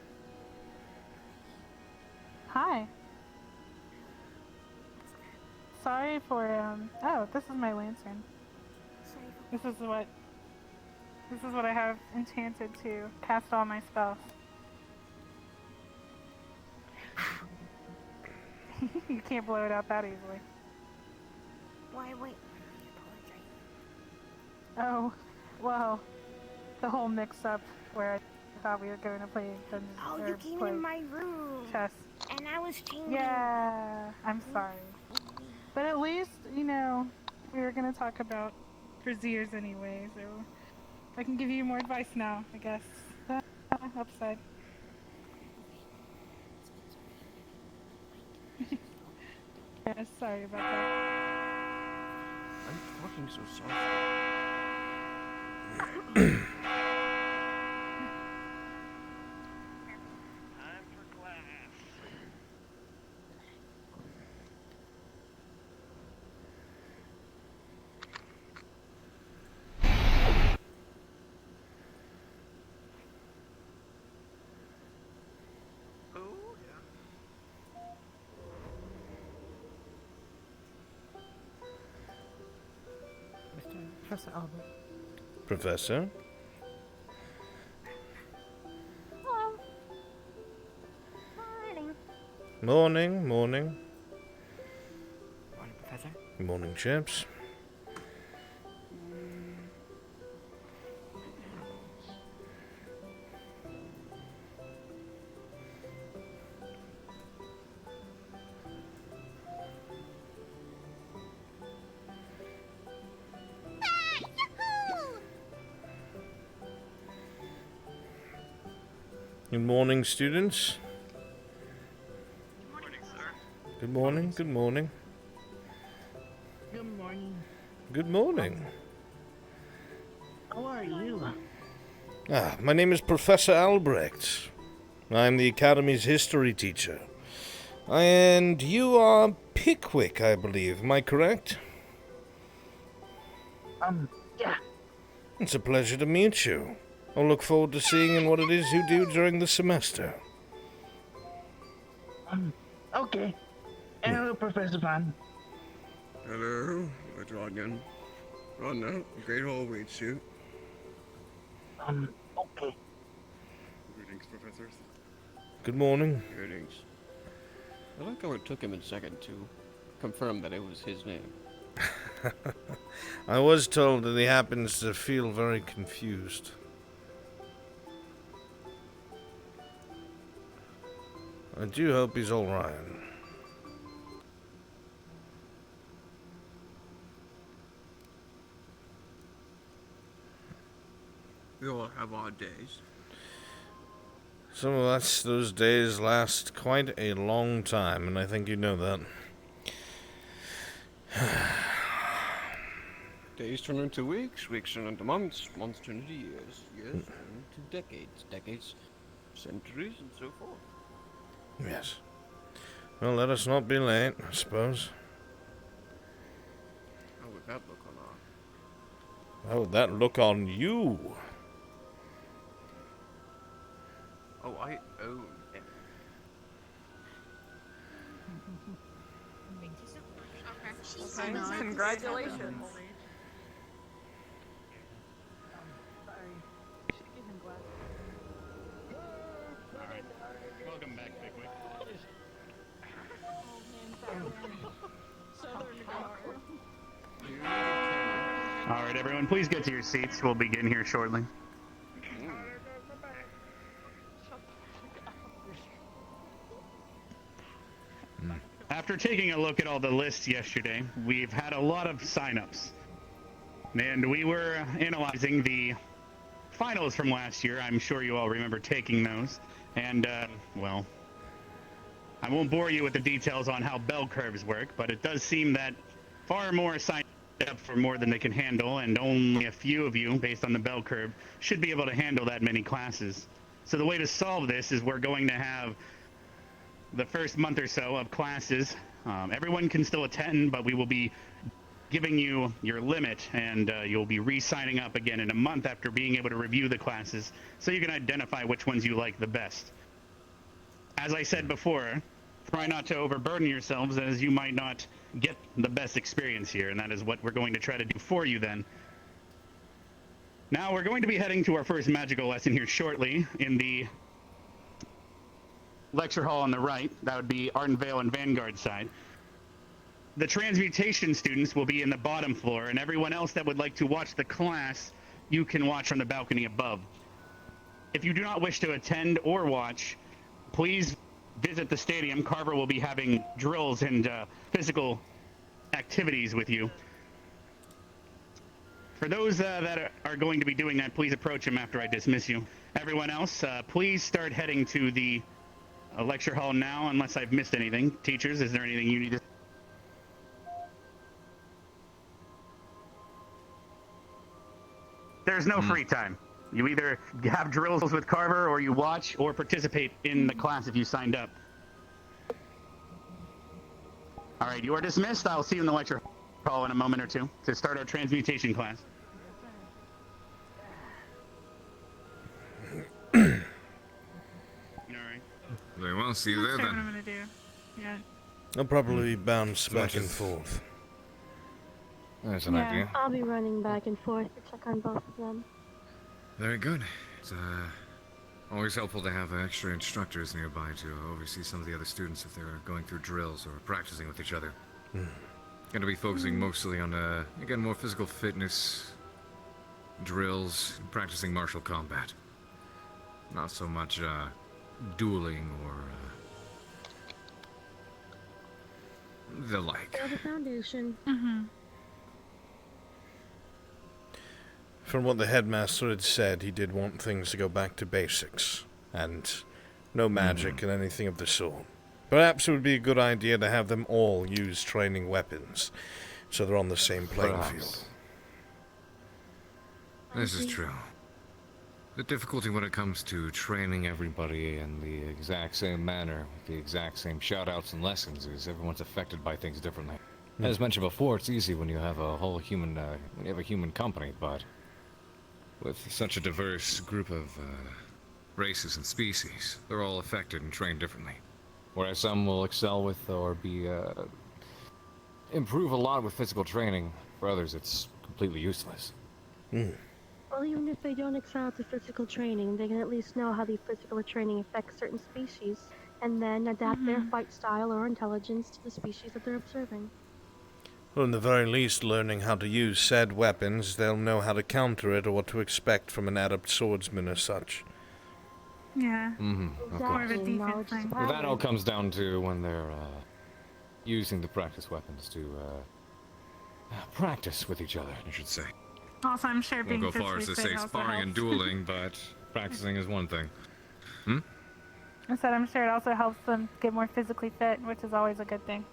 Hi. Sorry for oh, this is my lantern. This is what I have enchanted to cast all my spells. You can't blow it out that easily. Why, wait. Oh, well, the whole mix-up where I thought we were going to play Dungeons Oh, or you came play in my room. chess. And I was changing. Yeah, I'm sorry. But at least, you know, we were going to talk about Braziers anyway, so I can give you more advice now, I guess. Upside. Yeah, sorry about that. I'm talking so soft. Time for class. Oh, yeah. Professor Albert. Professor? Hello. Morning. Morning. Morning, Professor. Morning, chaps. Good morning, students. Good morning, sir. Good morning, good morning. Good morning. Good morning. How are you? My name is Professor Albrecht. I'm the Academy's history teacher. And you are Pickwick, I believe. Am I correct? Yeah. It's a pleasure to meet you. I'll look forward to seeing what it is you do during the semester. Okay. Hello, Professor Van. Hello, it's Rodgan. Rodna, Great Hall waits you. Okay. Greetings, professors. Good morning. Greetings. I like how it took him a second to confirm that it was his name. I was told that he happens to feel very confused. I do hope he's alright. We all have our days. Some of us, those days last quite a long time, and I think you know that. Days turn into weeks, weeks turn into months, months turn into years, years turn into decades, decades, centuries, and so forth. Yes. Well, let us not be late, I suppose. How would that look on our... How would that look on you? Oh, I own it. Congratulations. Alright. Welcome back, Pickwick. Alright, everyone, please get to your seats. We'll begin here shortly. After taking a look at all the lists yesterday, we've had a lot of signups. And we were analyzing the finals from last year. I'm sure you all remember taking those. And, well, I won't bore you with the details on how bell curves work, but it does seem that far more signed up for more than they can handle, and only a few of you, based on the bell curve, should be able to handle that many classes. So the way to solve this is we're going to have the first month or so of classes. Everyone can still attend, but we will be giving you your limit, and you'll be re-signing up again in a month after being able to review the classes, so you can identify which ones you like the best. As I said before, try not to overburden yourselves, as you might not get the best experience here, and that is what we're going to try to do for you then. Now, we're going to be heading to our first magical lesson here shortly in the lecture hall on the right. That would be Ardenvale and Vanguard side. The transmutation students will be in the bottom floor, and everyone else that would like to watch the class, you can watch from the balcony above. If you do not wish to attend or watch, please visit the stadium. Carver will be having drills and physical activities with you. For those that are going to be doing that, please approach him after I dismiss you. Everyone else, please start heading to the lecture hall now, unless I've missed anything. Teachers, is there anything you need to... There's no free time. You either have drills with Carver, or you watch, or participate in the class if you signed up. Alright, you are dismissed. I'll see you in the lecture hall in a moment or two to start our transmutation class. Alright. Very well, see you Not there sure what then. I'm gonna do. Yeah. I'll probably bounce So back and just- forth. There's an Yeah. idea. I'll be running back and forth to check on both of them. Very good. It's always helpful to have extra instructors nearby to oversee some of the other students if they're going through drills or practicing with each other. Going to be focusing mostly on, again, more physical fitness, drills, practicing martial combat. Not so much dueling or the like. For the foundation. Mm-hmm. From what the headmaster had said, he did want things to go back to basics. and no magic and anything of the sort. Perhaps it would be a good idea to have them all use training weapons, so they're on the same playing field. This is true. The difficulty when it comes to training everybody in the exact same manner, with the exact same shoutouts and lessons, is everyone's affected by things differently. As mentioned before, it's easy when you have a whole human, when you have a human company, but with such a diverse group of races and species, they're all affected and trained differently. Whereas some will excel with or be improve a lot with physical training, for others it's completely useless. Well, even if they don't excel at the physical training, they can at least know how the physical training affects certain species, and then adapt their fight style or intelligence to the species that they're observing. Well, in the very least, learning how to use said weapons, they'll know how to counter it or what to expect from an adept swordsman or such. Yeah. Of More of course. a defense thing. Well, that all comes down to when they're using the practice weapons to practice with each other, I should say. Also, I'm sure being Won't go far as physically to fit say also sparring and helps. dueling, but practicing is one thing. I said I'm sure it also helps them get more physically fit, which is always a good thing.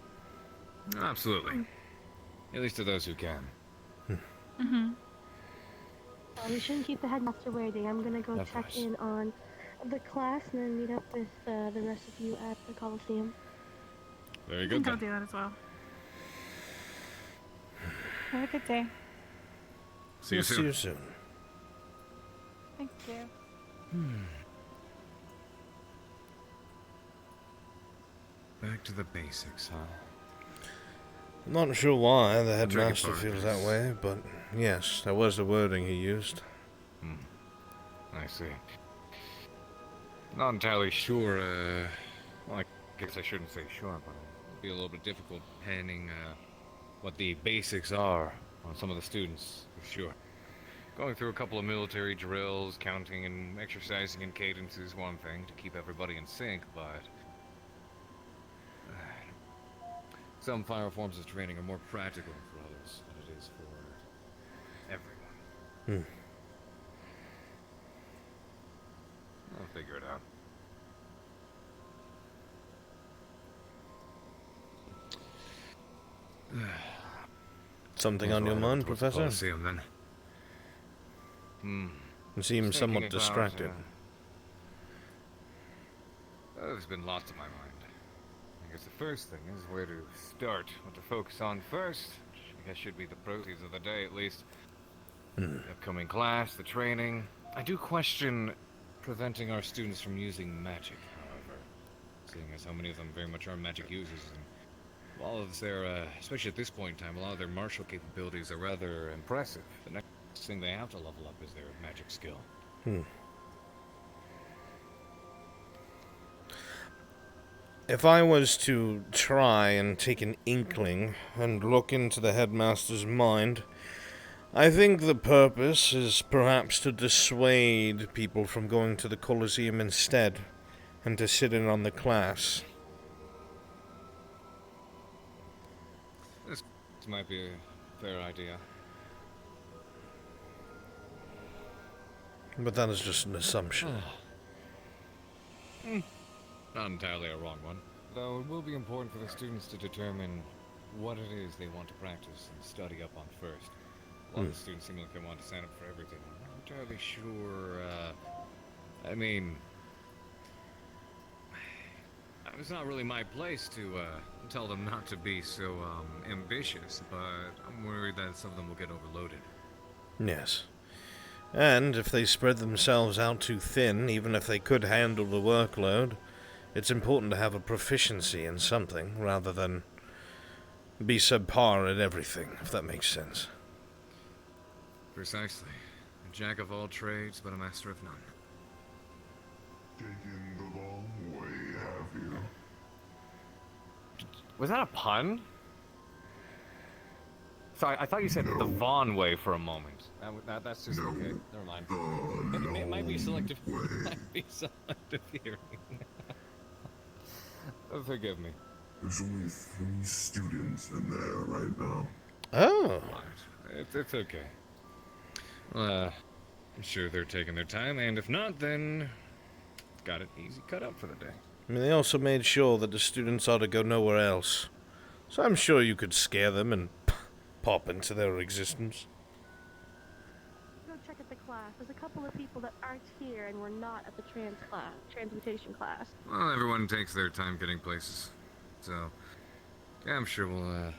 Absolutely. At least to those who can. We shouldn't keep the headmaster waiting. I'm gonna go check in on the class and then meet up with the rest of you at the Coliseum. Very I good think I'll then. do that as well. Have a good day. See you We'll soon. See you soon. Thank you. Back to the basics, huh? I'm not sure why the tricky headmaster part feels is- that way, but yes, that was the wording he used. I see. Not entirely sure, well, I guess I shouldn't say sure, but it'll be a little bit difficult penning, what the basics are on some of the students, for sure. Going through a couple of military drills, counting and exercising in cadence is one thing to keep everybody in sync, but some fire forms of training are more practical for others than it is for everyone. I'll figure it out. Something on your mind, Professor? Coliseum, then. You seem Just somewhat thinking about, distracted. There's been lots on my mind. I guess the first thing is where to start, what to focus on first, which I guess should be the proceeds of the day at least. The upcoming class, the training. I do question preventing our students from using magic, however, seeing as how many of them very much are magic users, and all of their, especially at this point in time, a lot of their martial capabilities are rather impressive. The next thing they have to level up is their magic skill. If I was to try and take an inkling and look into the headmaster's mind, I think the purpose is perhaps to dissuade people from going to the Coliseum instead, and to sit in on the class. This might be a fair idea. But that is just an assumption. Not entirely a wrong one. Though it will be important for the students to determine what it is they want to practice and study up on first. A lot of the students seem like they want to sign up for everything. I'm not entirely sure, I mean, it's not really my place to, tell them not to be so, ambitious, but I'm worried that some of them will get overloaded. Yes. And if they spread themselves out too thin, even if they could handle the workload, it's important to have a proficiency in something, rather than be subpar at everything, if that makes sense. Precisely. A jack of all trades, but a master of none. Taken the long way, have you? Was that a pun? Sorry, I thought you said the Vaughn way for a moment. That's just okay. Never mind. It might be selective. Might be selective hearing. Forgive me. There's only 3 students in there right now. Oh. It's okay. I'm sure they're taking their time, and if not, then got it easy cut out for the day. I mean, they also made sure that the students ought to go nowhere else. So I'm sure you could scare them and pop into their existence. Go check at the class. There's a couple of people that aren't here and were not at the transmutation class. Well, everyone takes their time getting places. So, yeah, I'm sure we'll,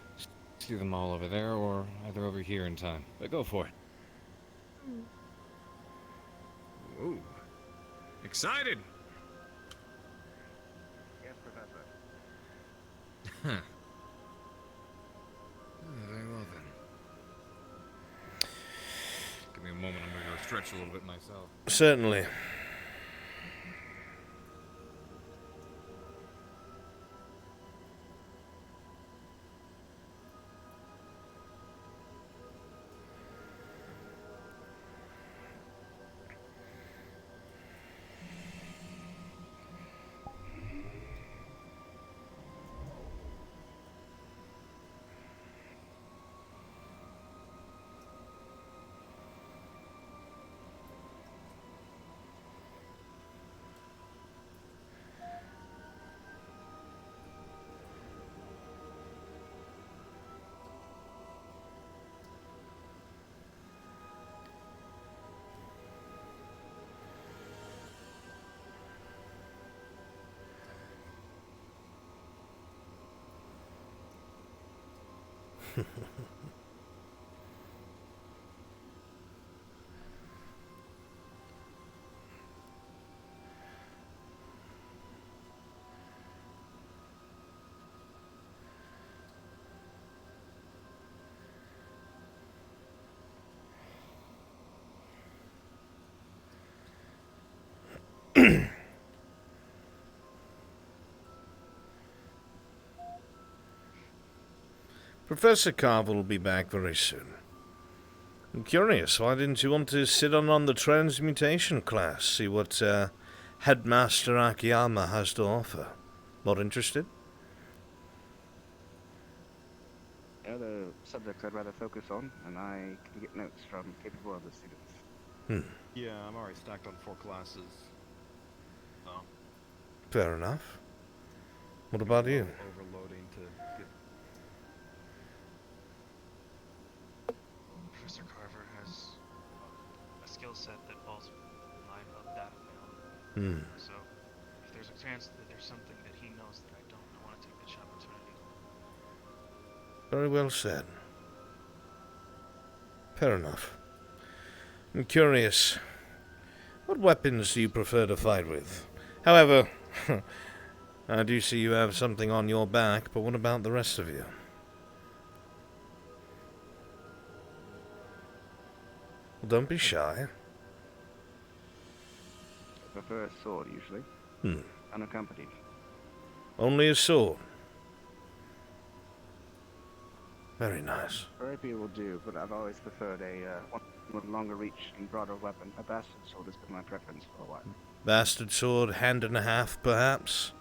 See them all over there, or either over here in time. But go for it. Ooh. Excited! Yes, Professor. Huh. Very well then. Give me a moment, I'm gonna go stretch a little bit myself. Certainly. Professor Carver will be back very soon. I'm curious, why didn't you want to sit on the transmutation class, see what Headmaster Akiyama has to offer? More interested? The subjects I'd rather focus on, and I can get notes from capable other students. Yeah, I'm already stacked on 4 classes. So. Fair enough. What about you? Overloading to get... Professor Carver has a skill set that falls in line of that of my own. So, if there's a chance that there's something that he knows that I don't, I want to take the opportunity. Very well said. Fair enough. I'm curious, what weapons do you prefer to fight with? However, I do see you have something on your back, but what about the rest of you? Well, don't be shy. I prefer a sword, usually. Unaccompanied. Only a sword. Very nice. RP will do, but I've always preferred a one with longer reach and broader weapon. A bastard sword has been my preference for a while. Bastard sword, hand and a half, perhaps?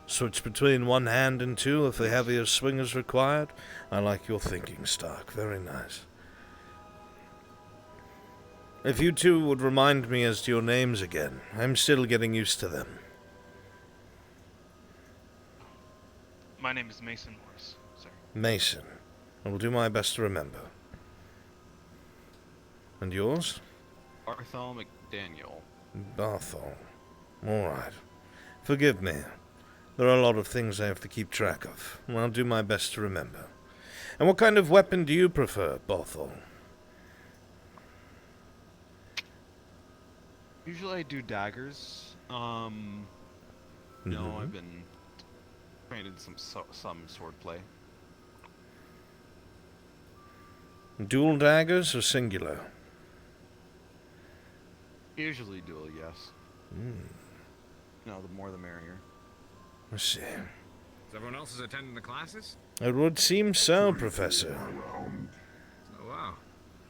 Switch between one hand and two if the heavier swing is required? I like your thinking, Stark. Very nice. If you two would remind me as to your names again. I'm still getting used to them. My name is Mason Morris, sir. Mason. I will do my best to remember. And yours? Barthol McDaniel. Barthol. All right. Forgive me. There are a lot of things I have to keep track of. I'll do my best to remember. And what kind of weapon do you prefer, Barthol? Usually I do daggers. No, I've been trained in some swordplay. Dual daggers or singular? Usually dual, yes. No, the more the merrier. I see. So everyone else is attending the classes? It would seem so, Professor. Oh, wow.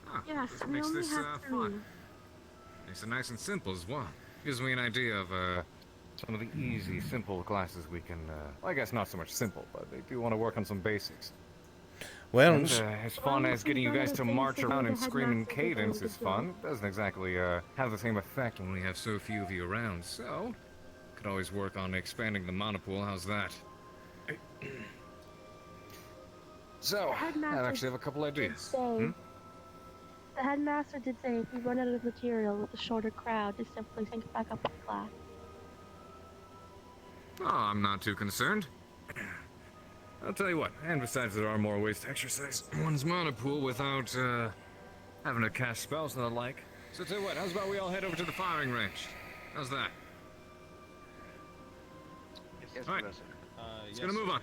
Huh. Yes, This we makes only this have 3. fun. Makes it nice and simple as well. Gives me an idea of Some of the easy, simple classes we can, well, I guess not so much simple, but they do want to work on some basics. Well, and, as fun as getting you guys to march around and scream in cadence is fun, it doesn't exactly have the same effect when we have so few of you around, so Could always work on expanding the mana pool. How's that? So, I actually have a couple ideas. The headmaster did say if we run out of material with a shorter crowd, to simply sync back up with class. Oh, I'm not too concerned. I'll tell you what, and besides there are more ways to exercise one's mana pool without, having to cast spells and the like. So tell you what, how's about we all head over to the firing range? How's that? Yes, Alright, Professor. it's gonna move on.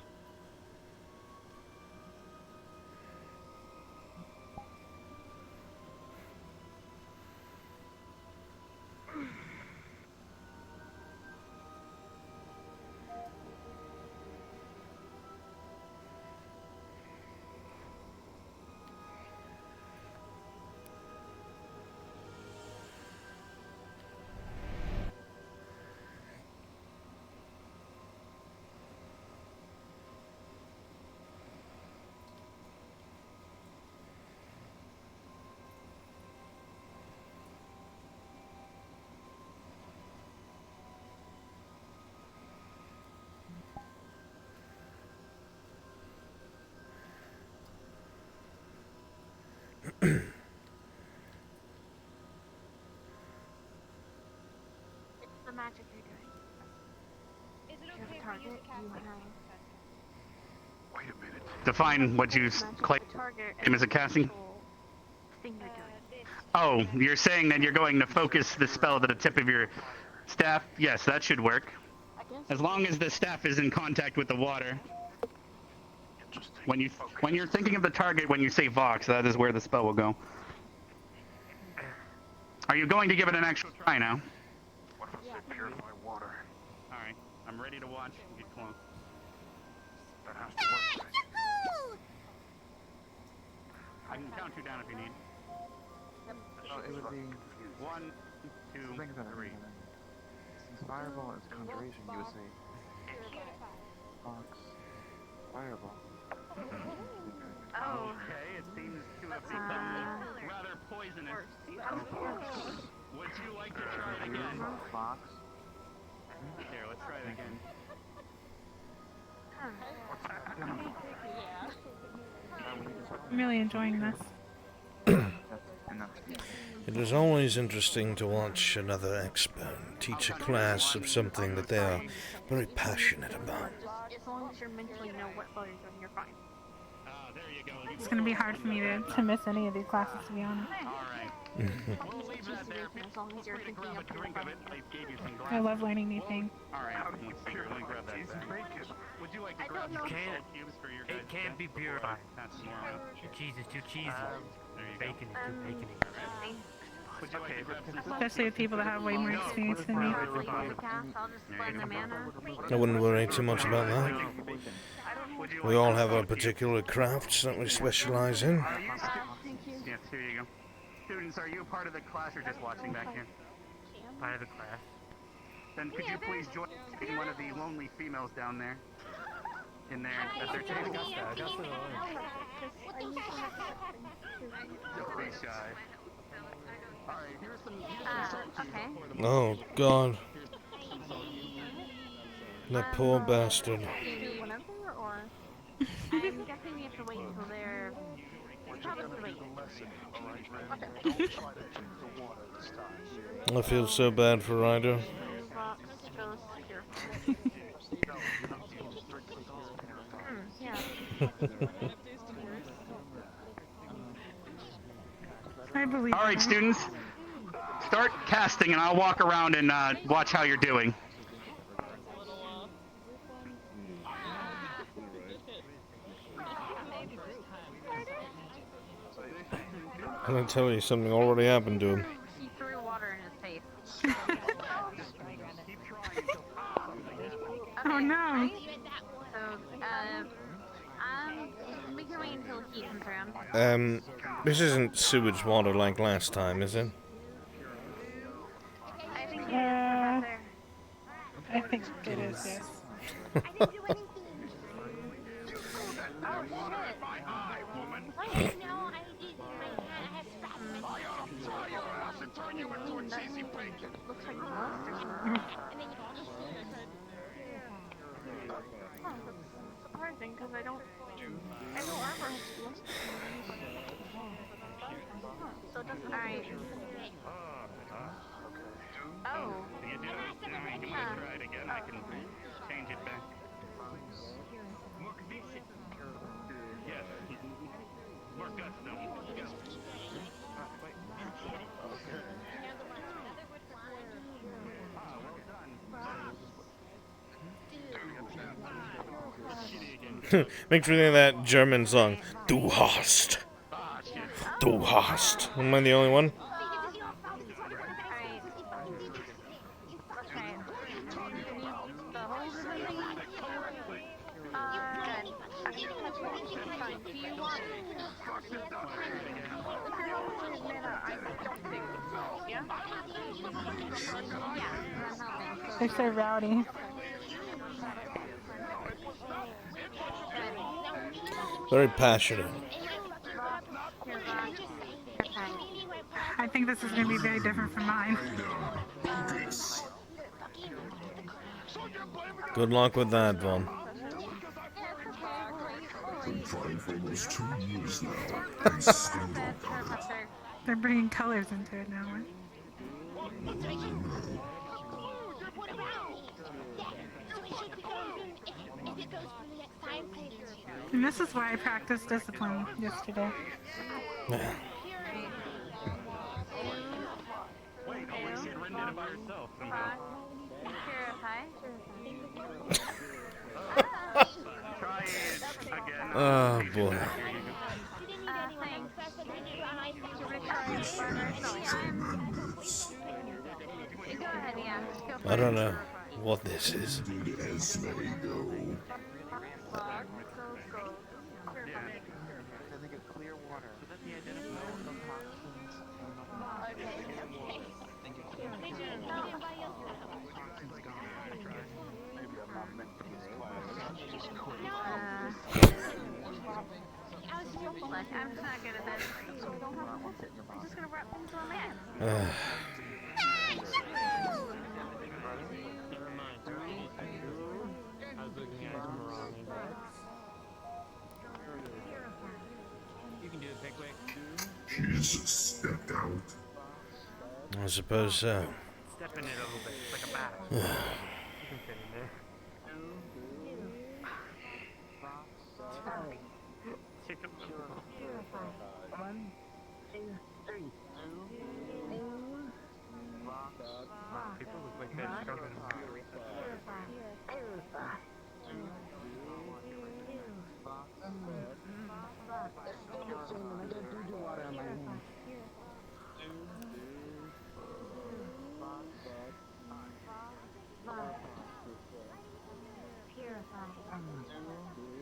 The magic you're doing. Is it okay if we use a casting? Wait a minute. Define what you claim as a casting. Thing you're doing. Oh, you're saying that you're going to focus the spell to the tip of your staff? Yes, that should work. As long as the staff is in contact with the water. When you're thinking of the target when you say Vox, that is where the spell will go. Are you going to give it an actual try now? What if I say purify water? Alright, I'm ready to watch. Get close. That has to work. I can count you down if you need. It would be 1, 2, 3. Since fireball is conjuration, you would say Fox, fireball. Oh. Okay, it seems to have become rather poisonous. Would you like to try it again? Fox. Here, let's try it again. I'm really enjoying this. It is always interesting to watch another expert teach a class of something that they are very passionate about. As long as you mentally know what spell you're doing, you're fine. It's going to be hard for me to miss any of these classes, to be honest. We'll leave that there. As long as you're thinking Grab a of drink of it. I gave you some I love learning new things. Alright, let me grab that back. Would you like to grab some salt cubes for your guys? It can't be purified. That's normal. Cheese is too cheesy. There you Bacon is too bacony. Would you like to grab some Especially with people that have way more experience than me. I'll just spend the mana. I wouldn't worry too much about that. We all have our particular crafts that we specialize in. Yes, here you go. Students, are you part of the class or just watching back here? Part of the class. Then could you please join one of the lonely females down there? In there, at their table. Don't be shy. Alright, here's some Okay. Oh, God. That poor bastard. Do whenever, or I'm guessing we have to wait until they're. Probably wait. I feel so bad for Ryder. Yeah. I believe. Alright, students. Start casting and I'll walk around and watch how you're doing. I'm gonna tell you something already happened to him. He threw water in his face. Oh no. So, we can wait until he comes around. This isn't sewage water like last time, is it? I think he is, Professor. I think it is, yes. I didn't do anything. Oh, shit. I didn't know I did. I had stopped. Looks like rust or something. And then you Surprising, because I know armor. So it doesn't. Alright. Oh. You do it. I mean, you want to try it again? I can change it back. More conviction. Yes. More guts, though. Makes me think of that German song, Du hast. Du hast. Am I the only one? They're so rowdy. Very passionate. I think this is going to be very different from mine. Good luck with that, Von. Been trying for almost 2 years now. I still don't got it. They're bringing colors into it now. And this is why I practiced discipline yesterday. Oh boy. I don't know what this is. I'm just not good at this. I'm just gonna wrap things on that. You can do it, Pickwick. Jesus stepped out. I suppose so. Step in it a little bit, it's like a bat. You can fit in there. One, two, three. People look like they're struggling.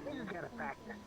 We just gotta practice.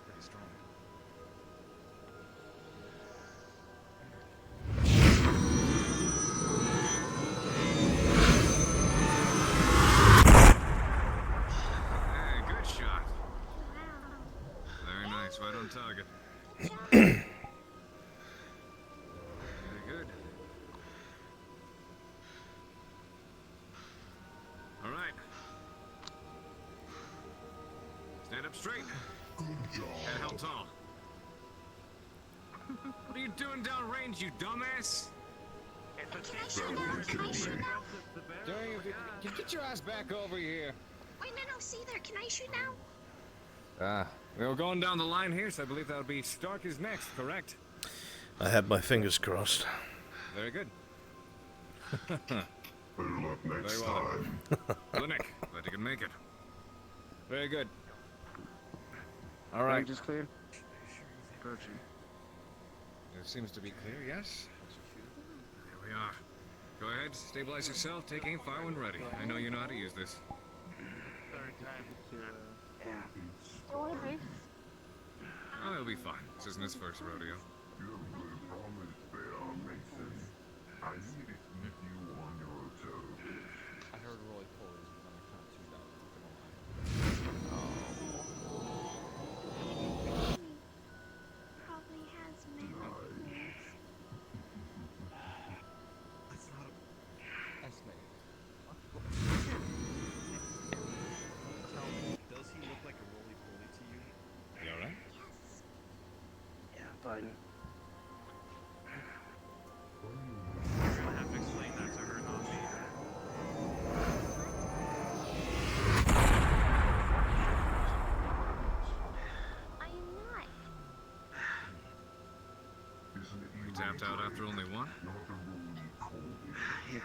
Pretty strong. Hey, good shot. Very nice, right on target. Very good. All right. Stand up straight. Head held tall. What are you doing downrange, you dumbass? Can you get your ass back over here? Wait, no, see there. Can I shoot now? We were going down the line here, so I believe that would be Stark is next, correct? I had my fingers crossed. Very good. Better luck next Very well time. Clinic, glad you can make it. Very good. All right. Range is clear. Approaching. It seems to be clear, yes? Here we are. Go ahead, stabilize yourself, take aim, fire when ready. I know you know how to use this. Third time. Do you want a brace? Oh, he'll be fine. This isn't his first rodeo. You have promised there, Mason. I need to keep you on your toes. I heard roly polies, but then I kind of tuned out. Not gonna lie. Probably has many. That's not a... Esme. Tell me, does he look like a roly poly to you? You alright? Yes. Yeah, fine. You're gonna have to explain that to her, not me. I am not. You tapped out after only one? Yeah.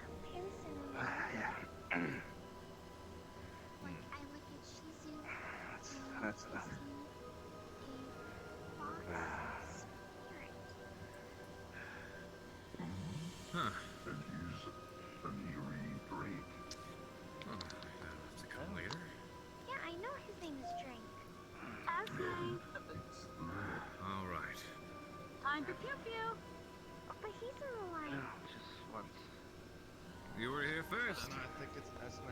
Comparison. Yeah. Like, I look at Shizu. That's enough. Huh. And he's an eerie Drake. Oh, that's a call later. Yeah, I know his name is Drake. Alright. Time for pew pew. But he's in the line. No, just once. You were here first. No, I think it's Esme.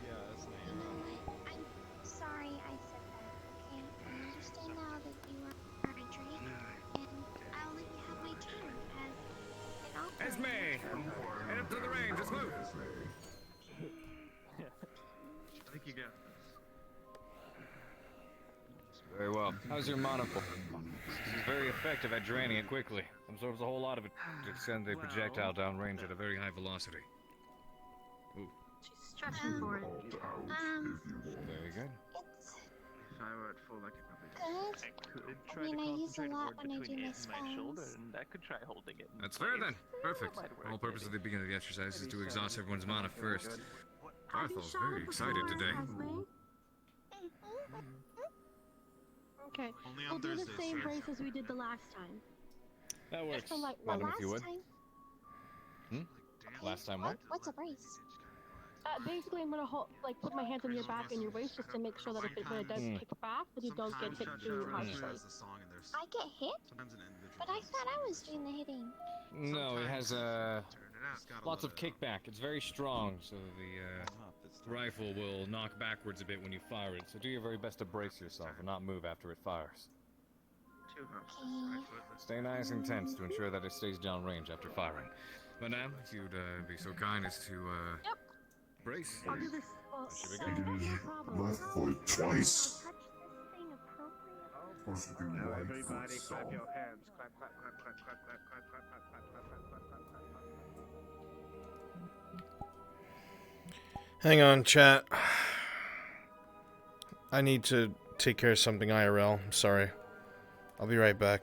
Yeah, Esme, You you're know right. what? I'm sorry I said that, okay? I understand now that you are a Drake, and I'll let you have my turn as an operator. Esme! Head up to the range, let's move! I think you got this. Very well. How's your monocle? This is very effective at draining it quickly. Absorbs a whole lot of it to send the projectile downrange at a very high velocity. Ooh. She's stretching for it. Very good. It's If I were at full, I could probably good. I could I try mean, to I use a concentrate lot word when I between do my it and my shoulder, spells. and I could try holding it. That's fair then. Perfect. The whole purpose of the beginning of the exercise is to exhaust everyone's mana first. Arthel's very excited today. Okay. Only We'll on do the Thursdays, same sir. brace as we did the last time. That works. Just for like Madam, last if you would. time. Last time what? What's a brace? Basically, I'm gonna put my hands on your back and your waist just to make sure that when it does kick back, that you don't get hit too harshly. I get hit? But I thought I was doing the hitting. No, it has lots of kickback. It's very strong, so the rifle will knock backwards a bit when you fire it. So do your very best to brace yourself and not move after it fires. Okay. Stay nice and tense to ensure that it stays downrange after firing. But now, if you'd be so kind as to brace. I'll do this. Well, That should be good. no problem. Left foot twice. Touch this thing appropriately. Supposed to do Now right everybody foot clap song. your hands. Clap, clap, clap, clap, clap, clap, clap, clap, clap, clap, clap, clap, clap, clap, clap. Hang on, chat. I need to take care of something IRL. I'm sorry. I'll be right back.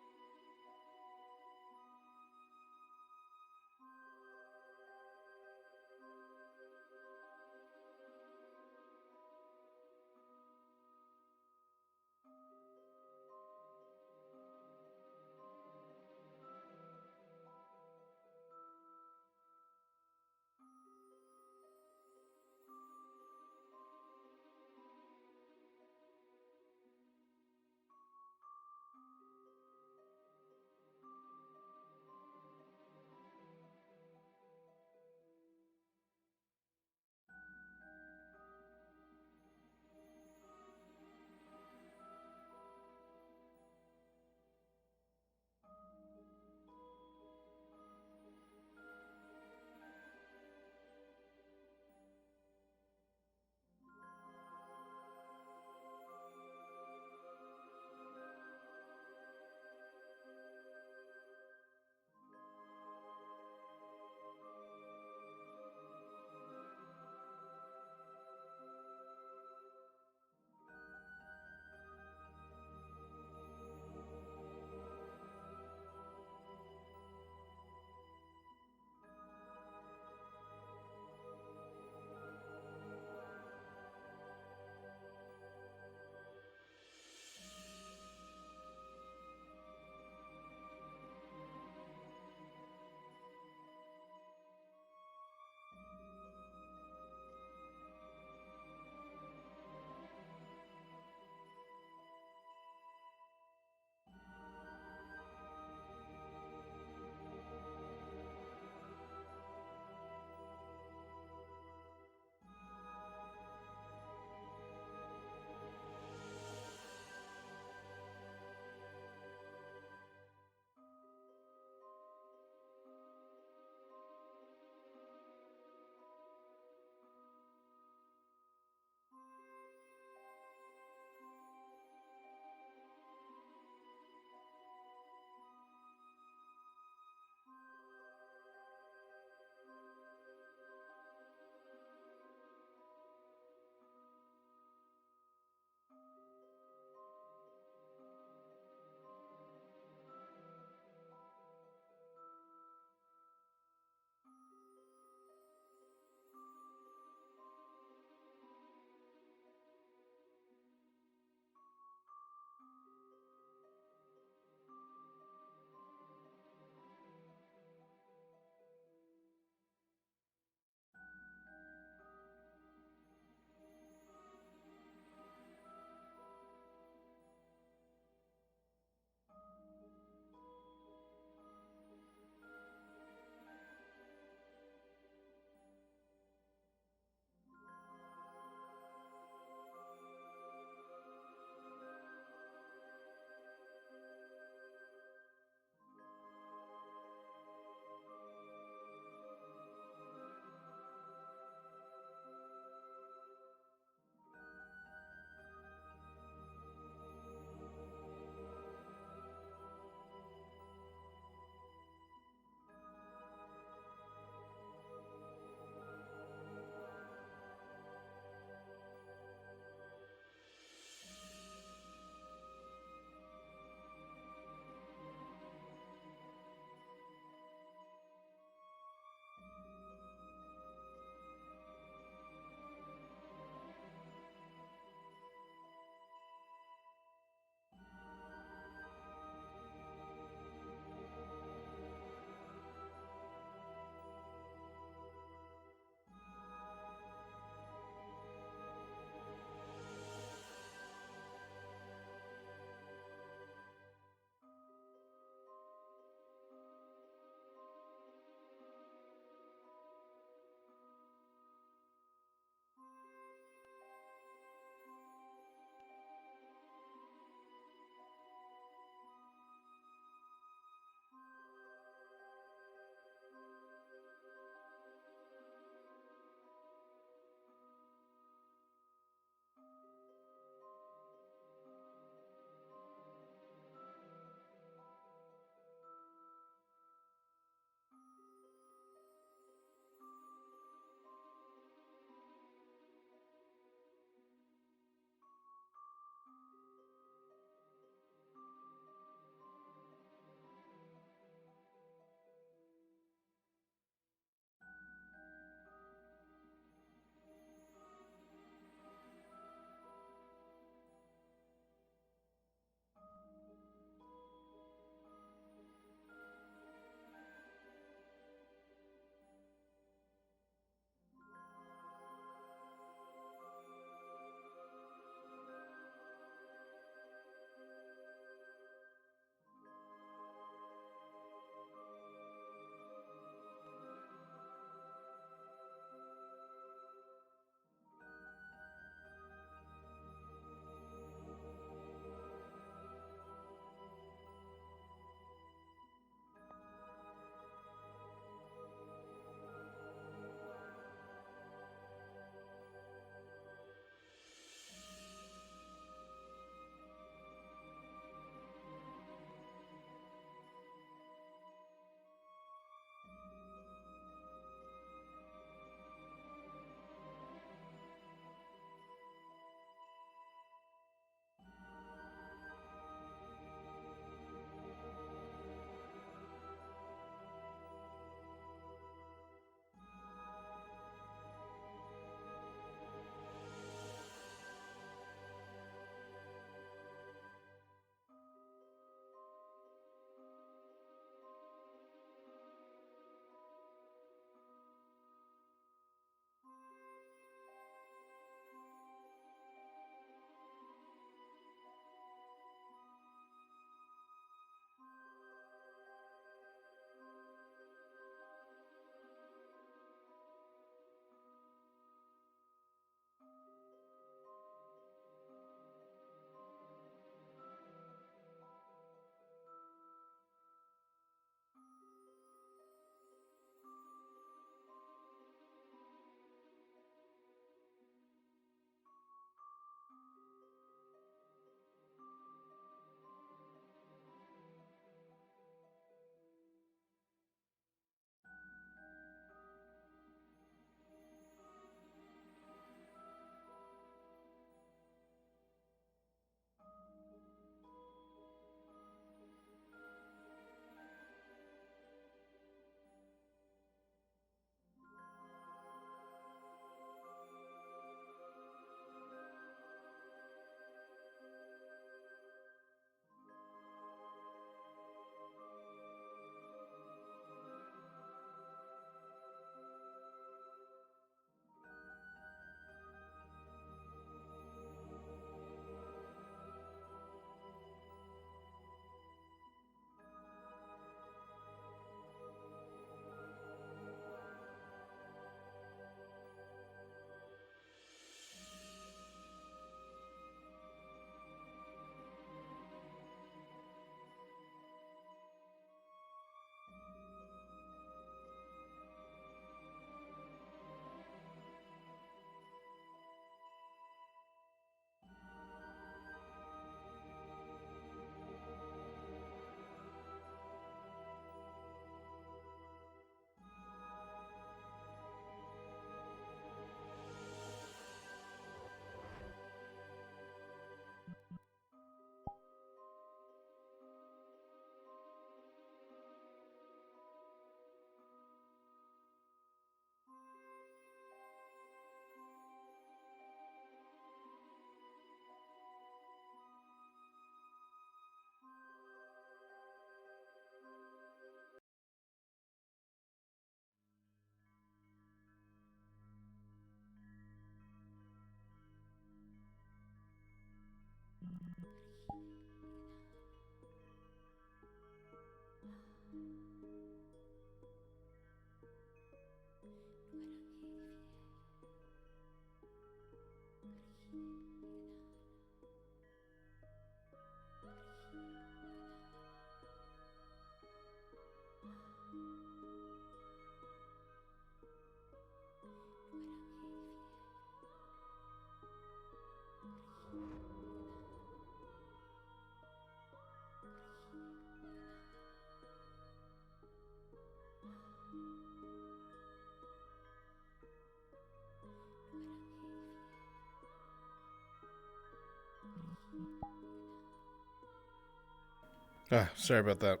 Sorry about that.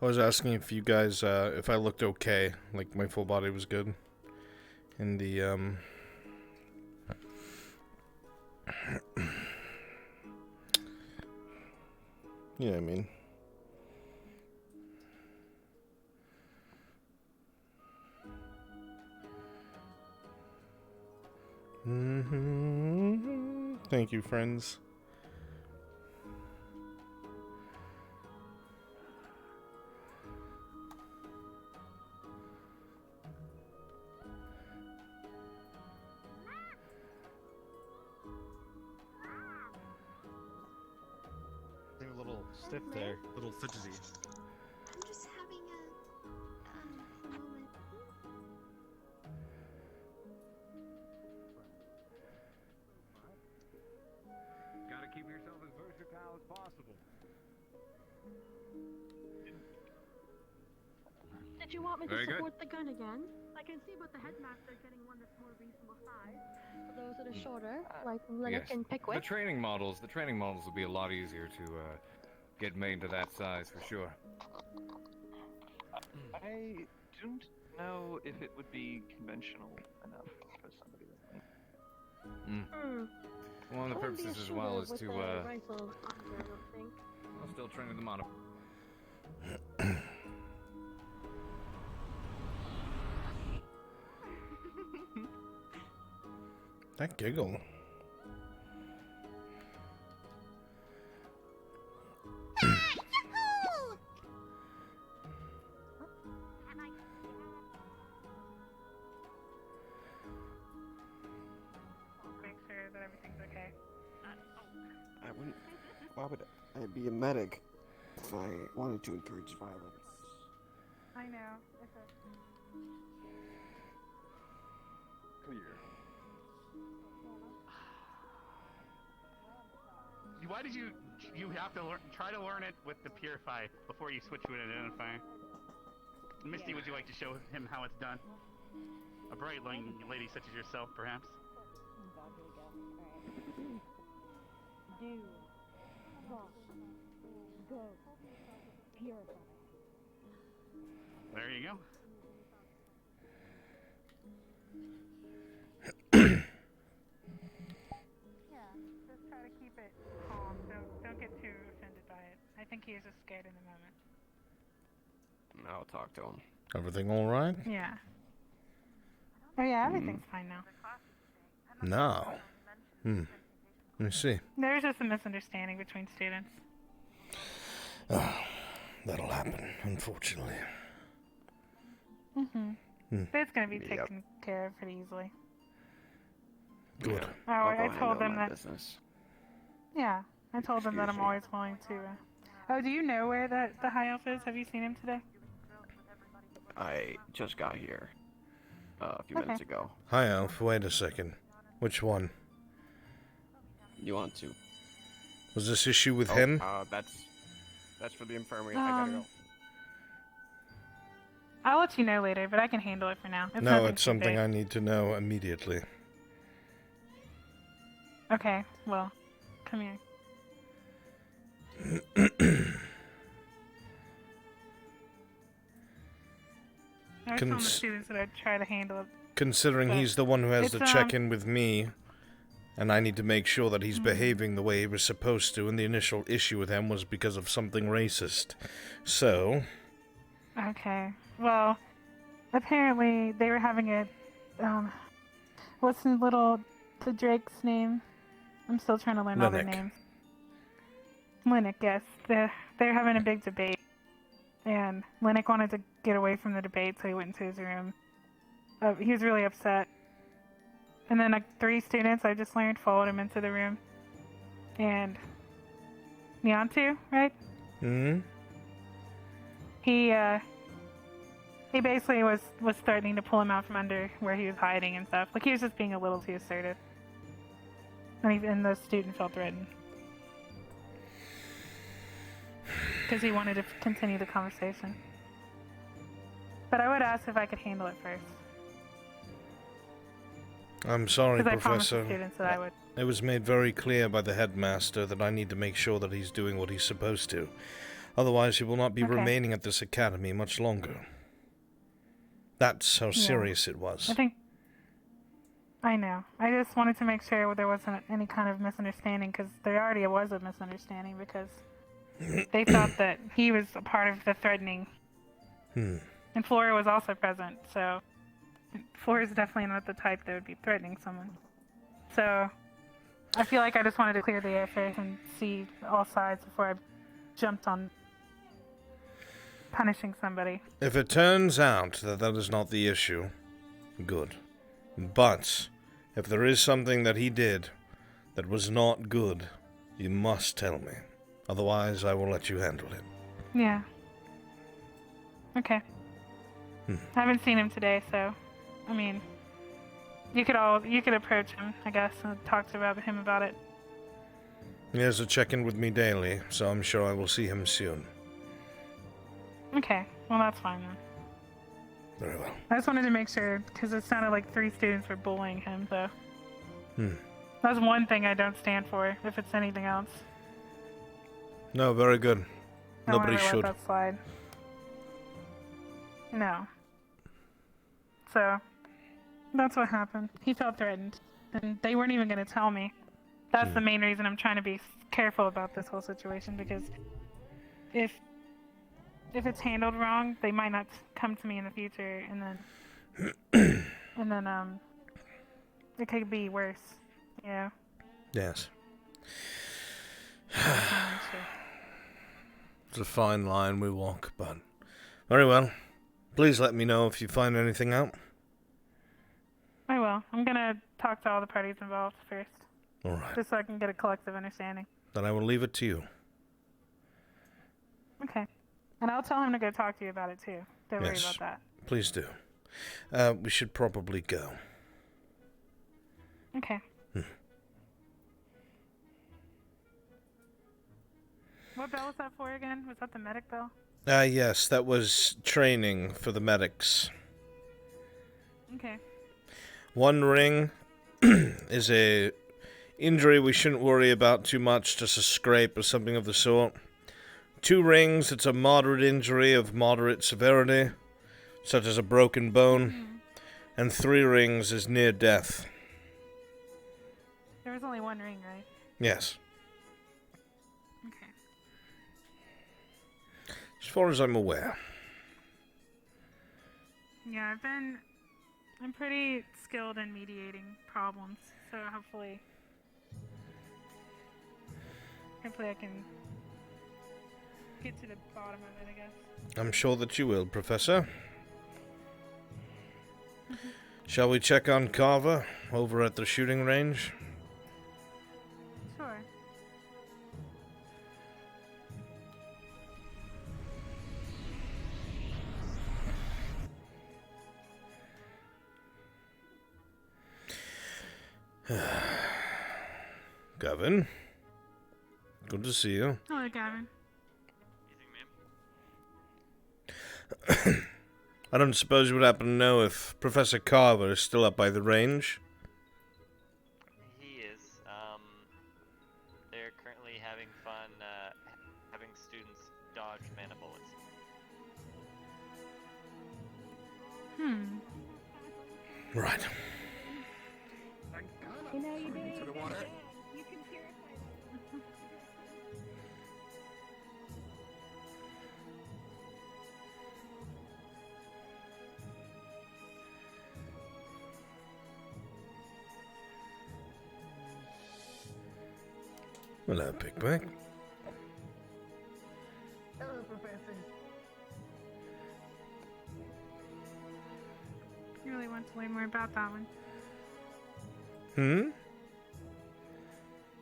I was asking if you guys, if I looked okay, like my full body was good. In the, yeah, I mean. Thank you, friends. They're a little stiff there, a little fidgety. I'm just having a moment. Gotta keep yourself as versatile as possible. Did you want me to Very good. support the gun again? I can see with the headmaster getting one that's more reasonable size. For those that are shorter, like Linux Yes. and Pickwick. The training models will be a lot easier to get made to that size for sure. I don't know if it would be conventional enough for somebody with me. One of the I wouldn't be purposes a as well shooter is with to a rifle under, I don't think. I'm still training them on That giggle. Make sure that everything's okay. I wouldn't. Why would I be a medic if I wanted to encourage violence? I know. It's a... Clear. Why did you have to try to learn it with the Purify before you switch to an identifier? Misty, would you like to show him how it's done? A bright young lady such as yourself, perhaps? Do. Go. Purify. There you go. Yeah, just try to keep it calm. Don't get too offended by it. I think he was just scared in the moment. I'll talk to him. Everything all right? Yeah. Oh yeah, everything's fine now. No. Let me see. There's just a misunderstanding between students. That'll happen, unfortunately. It's gonna be taken care of pretty easily. Good. Oh, I told them that. Yeah, I told them that I'm always willing to. Oh, do you know where the high elf is? Have you seen him today? I just got here a few minutes ago. Hi, Elf. Wait a second. Which one? You want to? Was this issue with him? That's for the infirmary. I gotta go. I'll let you know later, but I can handle it for now. No, it's something I need to know immediately. Okay, well, come here. I was telling the students that I'd try to handle it. Considering he's the one who has to it's, check in with me, and I need to make sure that he's behaving the way he was supposed to, and the initial issue with him was because of something racist. So... Okay, well, apparently they were having a, what's the Drake's name? I'm still trying to learn all their names. Linux, yes. They're having a big debate. And Linux wanted to get away from the debate, so he went into his room. He was really upset. And then 3 students, I just learned, followed him into the room. And Niantu, right? Hmm? He basically was threatening to pull him out from under where he was hiding and stuff. Like, he was just being a little too assertive. And the student felt threatened. Because he wanted to continue the conversation. But I would ask if I could handle it first. I'm sorry, Because I promised the Professor. students that I would. It was made very clear by the headmaster that I need to make sure that he's doing what he's supposed to. Otherwise, he will not be Okay. remaining at this academy much longer. That's how serious it was. I know. I just wanted to make sure there wasn't any kind of misunderstanding, because there already was a misunderstanding, because they thought that he was a part of the threatening. And Flora was also present, so Flora's definitely not the type that would be threatening someone. So I feel like I just wanted to clear the air first and see all sides before I jumped on punishing somebody. If it turns out that that is not the issue, good. But if there is something that he did that was not good, you must tell me. Otherwise, I will let you handle it. Yeah. Okay. I haven't seen him today, so I mean, you could approach him, I guess, and talk to him about it. He has to check in with me daily, so I'm sure I will see him soon. Okay. Well, that's fine then. Very well. I just wanted to make sure, because it sounded like 3 students were bullying him, so that's one thing I don't stand for, if it's anything else. No, very good. I Nobody wanted to should. let that slide. No. So, that's what happened. He felt threatened, and they weren't even going to tell me. That's the main reason I'm trying to be careful about this whole situation, because if it's handled wrong, they might not come to me in the future, and then it could be worse. Yeah. Yes. It's a fine line we walk, but very well. Please let me know if you find anything out. I will. I'm gonna talk to all the parties involved first. All right. Just so I can get a collective understanding. Then I will leave it to you. Okay. And I'll tell him to go talk to you about it too. Don't worry about that. Please do. We should probably go. Okay. What bell was that for again? Was that the medic bell? Yes, that was training for the medics. Okay. 1 ring is a injury we shouldn't worry about too much, just a scrape or something of the sort. 2 rings, it's a moderate injury of moderate severity, such as a broken bone. And 3 rings is near death. There was only 1 ring, right? Yes. Okay. As far as I'm aware. Yeah, I'm pretty skilled in mediating problems, so hopefully I can get to the bottom of it, I guess. I'm sure that you will, Professor. Shall we check on Carver over at the shooting range? Sure. Gavin. Good to see you. Hello, Gavin. I don't suppose you would happen to know if Professor Carver is still up by the range? He is. They're currently having fun having students dodge mana bullets. Right. You know you did. To the water. You can purify. Hello, Pickback. really want to learn more about that one. Hmm?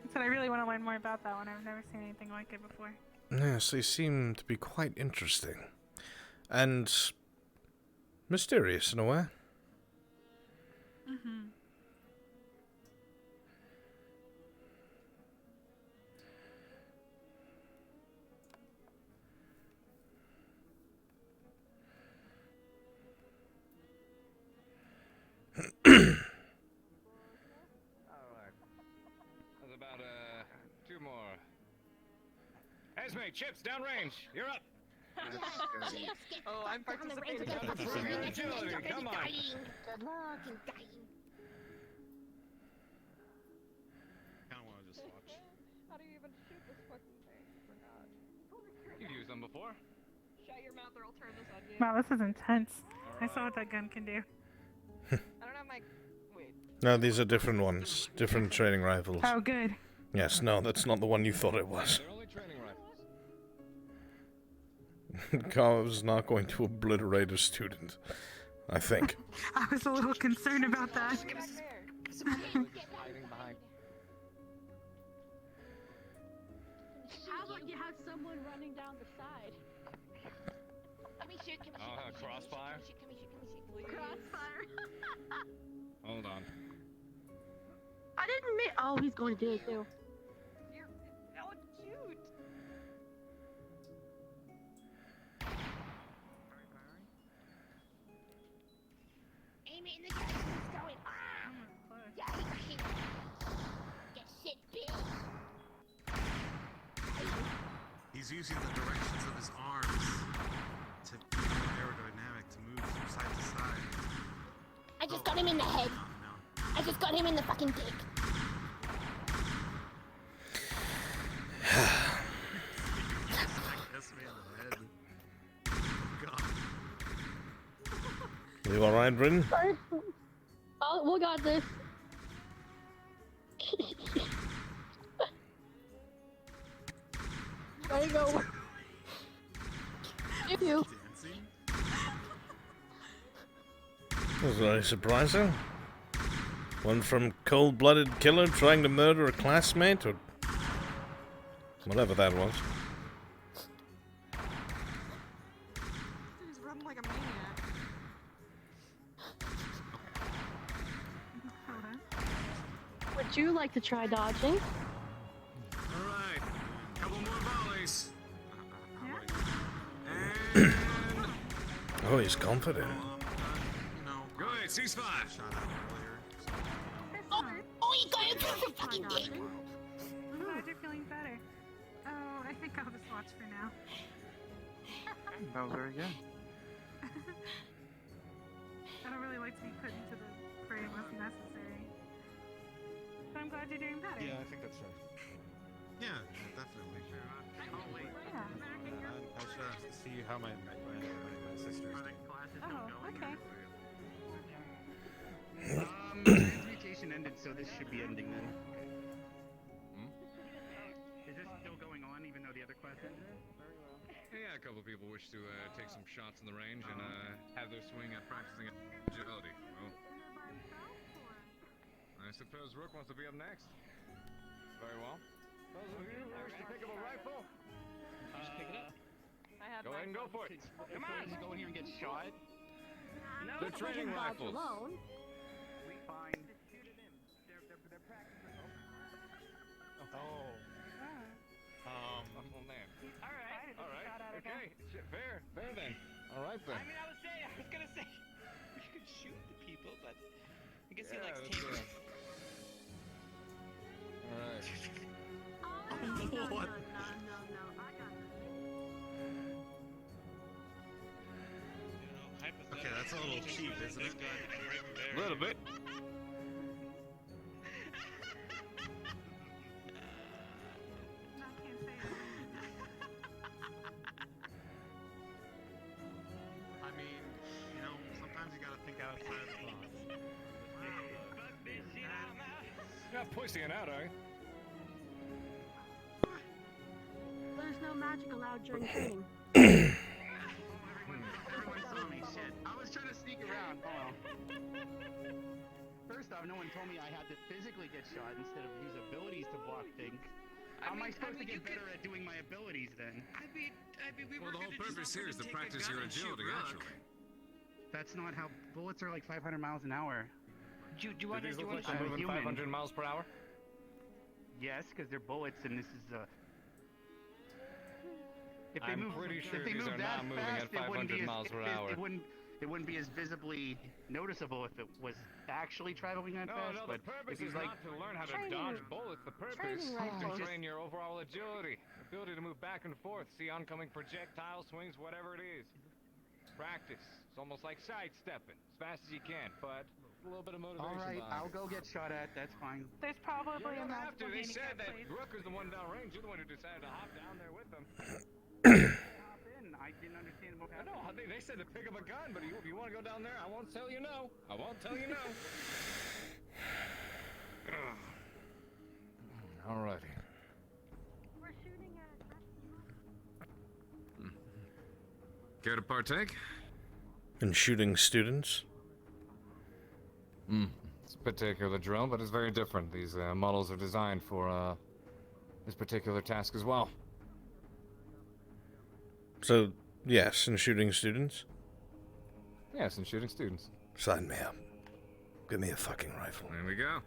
I said I really want to learn more about that one. I've never seen anything like it before. Yes, they seem to be quite interesting. And mysterious in a way. Mm-hmm. Alright. There's about, 2 more. Esme, Chips, downrange. You're up. Oh, I'm participating. Come on. Good luck and dying. Kinda wanna just watch. How do you even shoot this fucking thing? Forgot. You've used them before. Shut your mouth or I'll turn this on you. Wow, this is intense. I saw what that gun can do. I don't have my... Wait. No, these are different ones. Different training rifles. Oh, good. Yes, no, that's not the one you thought it was. They're only training rifles. Carl's not going to obliterate a student. I think. I was a little concerned about that. Hiding behind. How about you have someone running down the side? Come here, shoot, come here, Oh, shoot, crossfire? come here, shoot. Crossfire. Hold on. I didn't mean. Oh, he's going to do it too. Oh, shoot! Aim it in the direction he's going. Ah! Yeah, he got hit. Get shit, bitch. He's using the directions of his arms to be more aerodynamic, to move from side to side. I just got him in the head. No. I just got him in the fucking dick. You alright, Bryn? Oh, we got this. There you go. If you. That was very surprising. One from cold-blooded killer trying to murder a classmate, or whatever that was. He's running like a maniac. Would you like to try dodging? Alright, couple more volleys. Oh, he's confident. Go ahead, ceasefire. Oh, you got him in the fucking dick. I'm glad you're feeling better. Oh, I think I'll just watch for now. That was very good. I don't really like to be put into the fray unless necessary. But I'm glad you're doing better. Yeah, I think that's right. Yeah, definitely. Yeah. I should see how my sister's doing. Oh, okay. Transmutation ended, so this should be ending then. Is this still going on, even though the other class ended? Yeah, a couple people wish to take some shots in the range and have their swing at practicing agility. Well, I suppose Rook wants to be up next. Very well. Those of you who wish to pick up a rifle, Just pick it up. I had go ahead and go for it. Come on! Just go in here and get shot. No, They're training rifles. Alone. We find. They're practicing. Oh. Oh man. Alright. Alright. Okay. Fair. Fair then. Alright then. I mean, I was gonna say, we could shoot the people, but I guess he Yeah, likes that's taking. Alright. No, I got this. Okay, that's a little cheap, isn't it? A little bit. I mean, you know, sometimes you gotta think outside the box. You're not pushing it out, are you? There's no magic allowed during training. Everyone saw me, shit. I was trying to sneak around. Hold on. First off, no one told me I had to physically get shot instead of use abilities to block things. How am I supposed to get better at doing my abilities then? I mean, we Well, were the whole gonna just purpose offer here is to take a practice gun your and shoot agility, Rook. actually. That's not how bullets are like 500 miles an hour. Do you want to These look like I'm they're a moving human. 500 miles per hour? Yes, because they're bullets, and this is If they I'm move, pretty sure if they these move are that not moving fast, at 500 miles per hour. It wouldn't be as visibly noticeable if it was actually traveling that fast. No, but the purpose if he's is like, not to learn how to Training- dodge bullets. The purpose training is rifles. to train your overall agility, ability to move back and forth, see oncoming projectile swings, whatever it is. Practice. It's almost like sidestepping, as fast as you can, but a little bit of motivation. all right, behind I'll it. go get shot at. That's fine. There's probably You a don't have to. multiple They said handicap that place. Rooker's the one downrange. You're the one who decided to hop down there with them. Hop in. I didn't understand what happened. No, they said to pick up a gun, but if you want to go down there, I won't tell you no. I won't tell you no. Alrighty. We're shooting at. Care to partake? In shooting students? It's a particular drill, but it's very different. These models are designed for this particular task as well. So, yes, in shooting students? Yes, and shooting students. Sign me up. Give me a fucking rifle. There we go.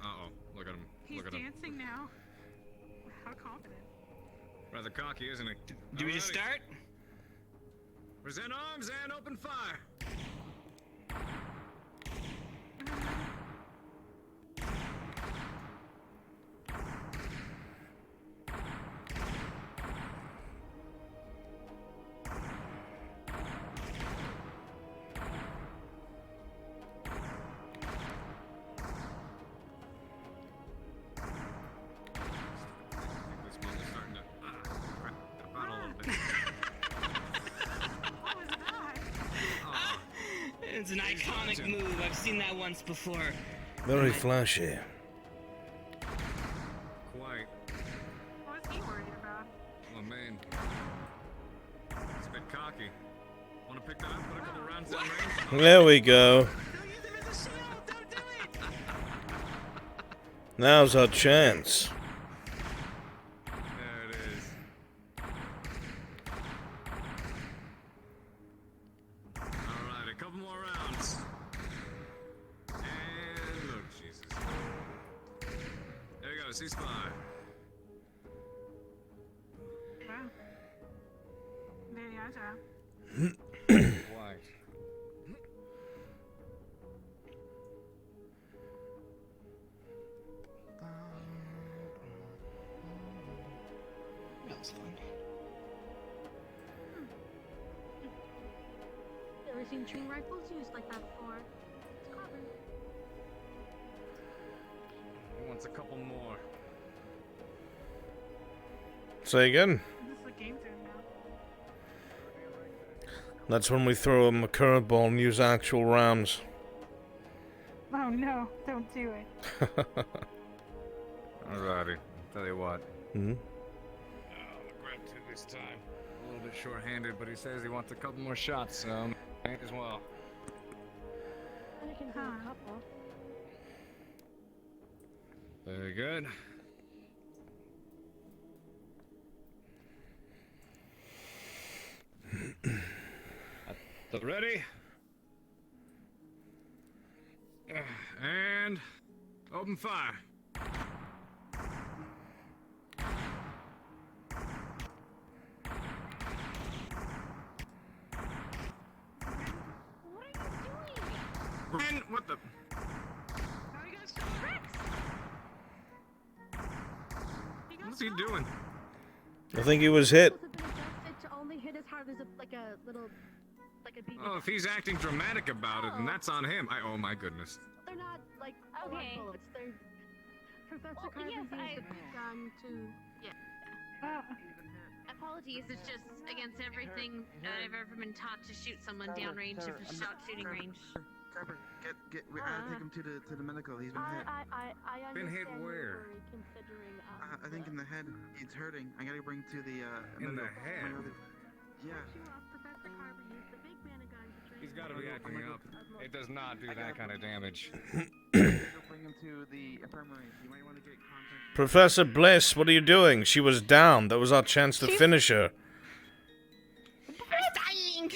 Uh-oh. Look at him. He's Look at him. dancing now. How confident. Rather cocky, isn't he? Do we just Alrighty. start? Present arms and open fire. This model's starting to crap out a little bit. What was that? Oh, It's an iconic dodging. move. I've seen that once before. Very flashy. quite. What was he worried about? Oh, man. It's a bit cocky. Want to pick that up? Put a couple rounds down range? There we go. Don't use him as a shield. Don't do it. Now's our chance. There it is. Alright, a couple more rounds. And look, Jesus. There we go, ceasefire. Wow. Very agile. Why? That was fun. Never seen shooting rifles used like that before. It's clever. He wants a couple more. Say again. This is what games are now. That's when we throw him a curveball and use actual rounds. Oh no, don't do it. Alrighty, tell you what. Hmm? Grab two this time. A little bit short-handed, but he says he wants a couple more shots, so might as well. I can do a couple. Very good. Ready? And open fire. And what the? What's he doing? I think he was hit. Supposed to have been adjusted to only hit as hard as a little BB. Oh, if he's acting dramatic about it, then that's on him. Oh my goodness. They're not like Okay. bullets. They're Professor Well, Carver's yes, used I- a big gun to. Ah. Apologies, it's just against everything I've ever been taught to shoot someone downrange if it's shot shooting range. Carver, take him to the medical. He's been hit. I Been hit understand your where? worry considering. I think in the head. It's hurting. I gotta bring to the. In the medical. head? Yeah. Professor Carver used the big man gun gotta be acting up. It does not do that kind of damage. Bring him to the infirmary. You might want to get contact. Professor Bliss, what are you doing? She was down. That was our chance to finish her. I'm dying!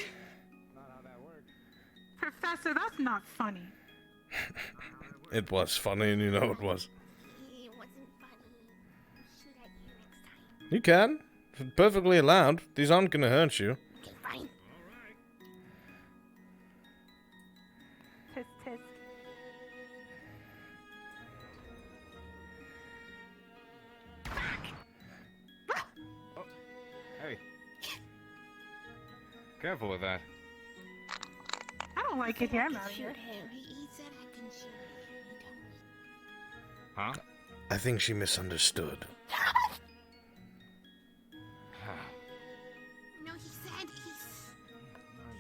Professor, that's not funny. It was funny, and you know it was. It wasn't funny. Shoot at you next time. You can. It's perfectly allowed. These aren't gonna hurt you. Okay, fine. Tisk, tisk. Hey. Careful with that. I don't like it here. I'm out of here. Shoot him. He said I can shoot him. He told me. Huh? I think she misunderstood. No, he said he's...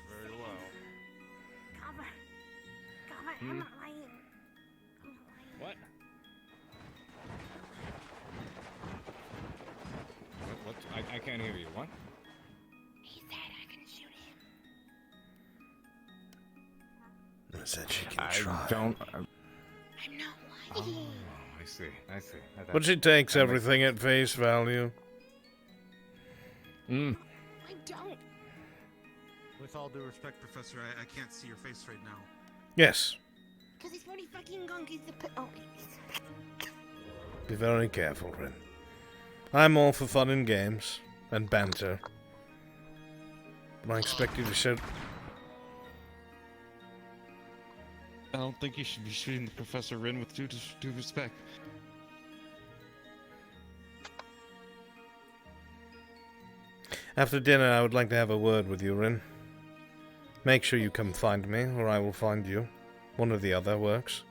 Very well. Cover. Cover. I'm not lying. I'm not lying. What? What? I can't hear you. What? He said I can shoot him. I said she can try. Don't. I'm not lying. Oh, I see. I see. But she takes everything at face value. I don't. With all due respect, Professor, I can't see your face right now. Yes. Because he's already fucking gone. He's the... Oh, Be very careful, Rin. I'm all for fun and games. And banter. But I expect you to show... I don't think you should be shooting Professor Rin with due respect. After dinner, I would like to have a word with you, Rin. Make sure you come find me, or I will find you. One or the other works.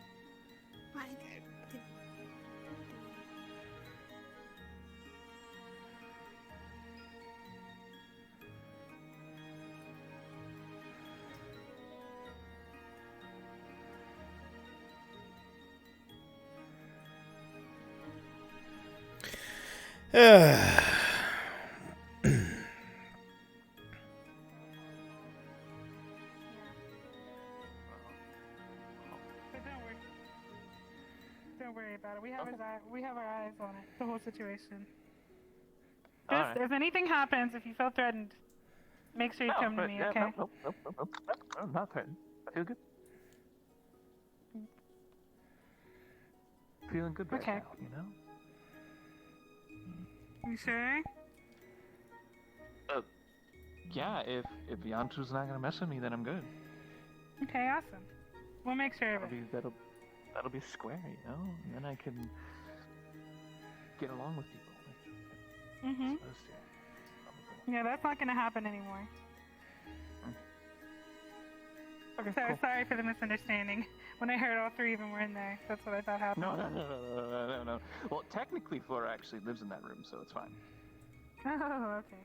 Don't worry about it. We have our eyes on it. The whole situation. Alright. If anything happens, if you feel threatened, make sure you come to me, okay? Nope. I'm not threatened. I feel good. Feeling good right now, you know? You sure? Yeah, if Yantu's not gonna mess with me, then I'm good. Okay, awesome. We'll make sure of it. That'll be square, you know? And then I can get along with people. Like, Mm-hmm. supposed to. Yeah, that's not gonna happen anymore. Okay, So, sorry for the misunderstanding. When I heard all three of them were in there, that's what I thought happened. No. Well, technically, Flora actually lives in that room, so it's fine. Oh, okay.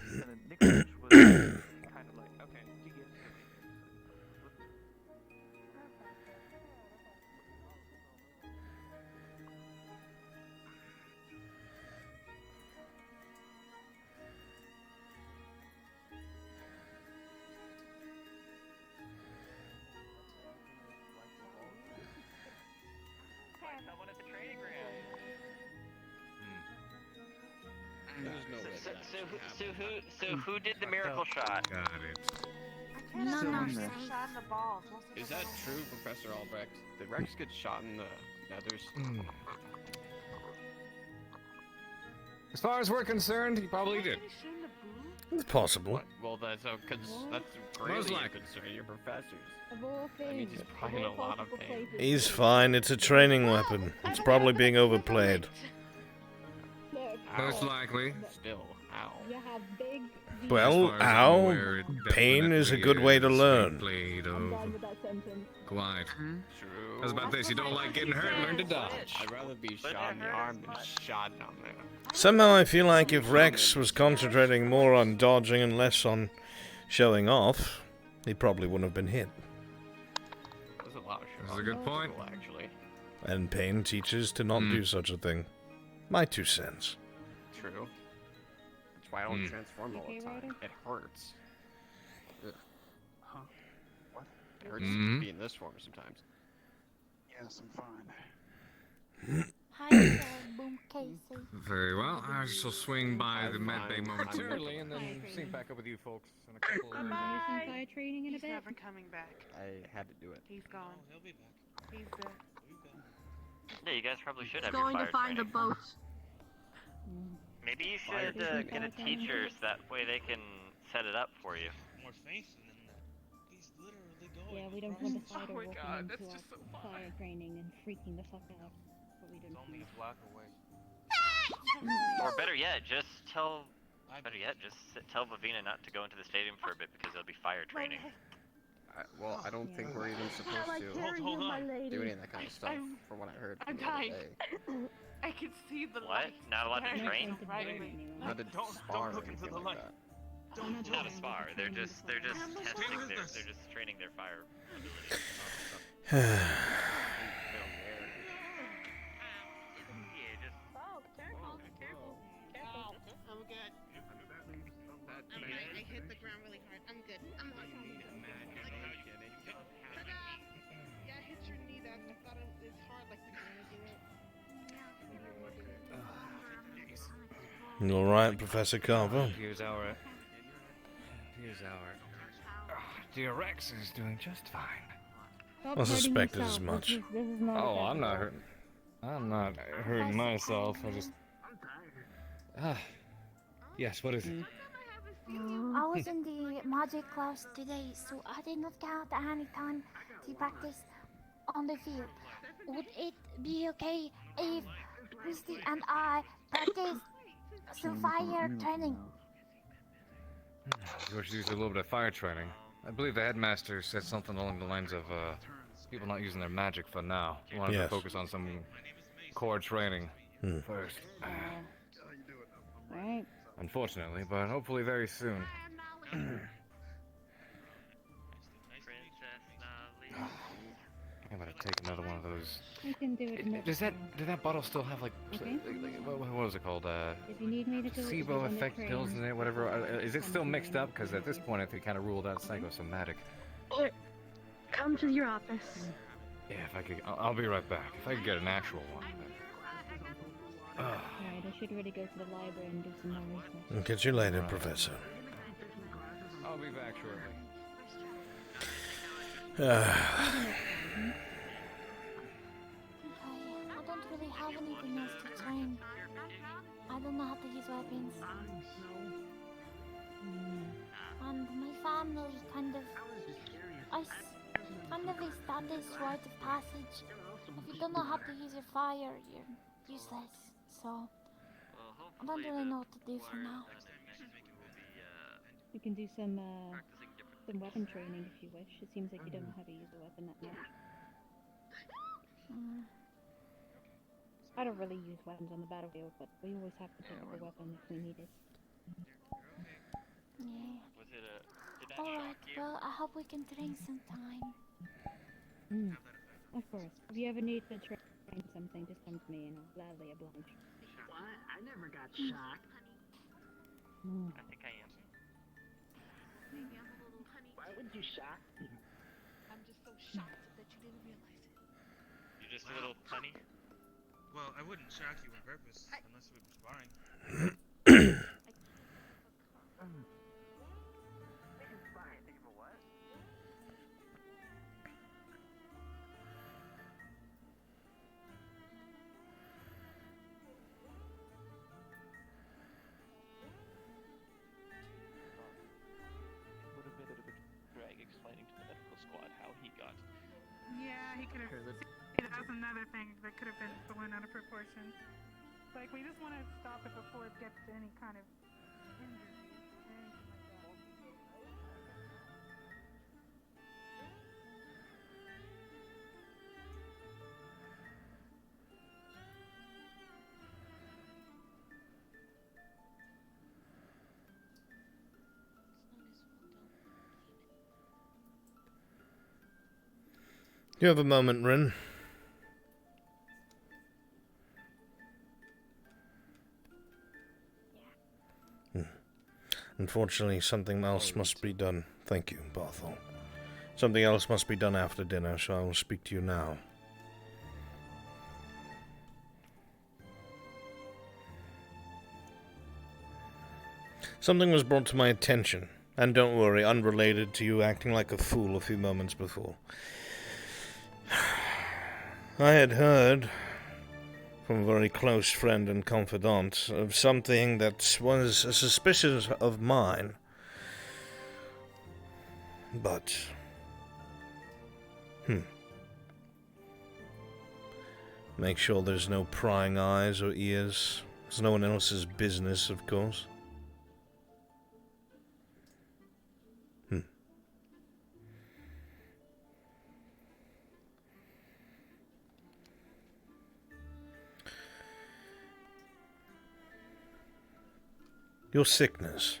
And then Nicholas was kind of like, okay, you get it. Someone at the training ground. There's no way that actually happened. So who did the miracle shot? Got it. No, Shot in the balls. Is that true, Professor Albrecht? Did Rex get shot in the nethers? As far as we're concerned, he probably did. It's possible. Well, that's greatly Most your likely. concern. Your professors. Of all That means things, he's probably in a lot of pain. He's fine. It's a training weapon. It's probably being overplayed. Look, Most likely. Still, ow. you have big. Well, As far as I'm ow. aware, it Pain is a definitely good way to is learn. played I'm over. done with that sentence. Quite. True. I was about to say, you don't like getting hurt, learn to dodge. I'd rather be shot in the arm than shot down there. Somehow I feel like if Rex was concentrating more on dodging and less on showing off, he probably wouldn't have been hit. There's a lot of shit. That's a good point. Actually. And pain teaches to not do such a thing. My 2 cents. True. That's why I don't transform all the time. It hurts. hurts to be in this form sometimes. Yes, I'm fine. Hi there, Boom Casey. Very well. I shall swing by the med bay momentarily, momentarily. and then sync back up with you folks in a couple of minutes. Some fire training in a He's bit. never coming back. I had to do it. He's gone. Oh, he'll be back. He's dead. Yeah, you guys probably should have Going your to fire find training. the boat. Maybe you Fire should training. get a teacher so that way they can set it up for you. More faith in that. He's literally going. Yeah, we don't across want the fighter my walking God, into that's our just so fire training and freaking the fuck out. But we It's don't. only a block away. Or better yet, just tell Vavina not to go into the stadium for a bit because there'll be fire training. Well, I don't think we're even supposed to Hold on. do any of that kind of stuff, from what I heard. I'm the other dying. day. I can see the What? light. Not allowed to Behind train? me, right of me. Not to spar or look into anything the like light. that. Not a spar. They're just testing their. They're just training their fire. Oh, careful, careful, careful. I'm good. I hit the ground really hard. I'm good. I'm good. Yeah, hit your knee. That I thought it was hard, like you were gonna do it. You alright, Professor Carver? Here's our dear Rex is doing just fine. Stop I hurting suspected yourself. as much. This is not Oh, I'm not acceptable. hurting. I'm not hurting myself. I just. Yes. What is it? I was in the magic class today, so I did not get any time to practice on the field. Would it be okay if Christy and I practice some fire training? You should use a little bit of fire training. I believe the headmaster said something along the lines of people not using their magic for now. We wanted to Yes. focus on some core training first. Right. Unfortunately, but hopefully very soon. I'm gonna take another one of those. We can do it next Did time. that bottle still have like, Okay. what was it called? If you need me to do it, Placebo on the effect train. pills in it, whatever. Is it still mixed up? Because at this point, I think kind of ruled out psychosomatic. Come to your office. Yeah, if I could, I'll be right back. If I could get an actual one. Alright, I should really go to the library and do some more research. I'll catch you later, Professor. I'll be back shortly. I don't really have anything else to train. I don't know how to use weapons. And my family kind of established rite of passage. If you don't know how to use your fire, you're useless. So I don't really know what to do for now. We can do some weapon training if you wish. It seems like you don't know how to use a weapon that much. I don't really use weapons on the battlefield, but we always have to pick up a weapon if we need it. Yeah. Was it a? Did that Alright, shock you? well, I hope we can train sometime. Of course. If you ever need to train something, just come to me and I'll gladly oblige. What? I never got shocked. I think I am. Why would you shock me? I'm just so shocked that you didn't realize it. You're just a little punny. Well, I wouldn't shock you on purpose unless we were sparring. Would have been a bit of a drag explaining to the medical squad how he got. Yeah, he could have. Here, let's- That was another thing that could have been blown out of proportion. Like, we just want to stop it before it gets to any kind of injury or anything like that. You have a moment, Rin. Unfortunately, something else must be done. Thank you, Barthol. Something else must be done after dinner, so I will speak to you now. Something was brought to my attention, and don't worry, unrelated to you acting like a fool a few moments before. I had heard from a very close friend and confidant of something that was a suspicion of mine, but... Make sure there's no prying eyes or ears. It's no one else's business, of course. Your sickness.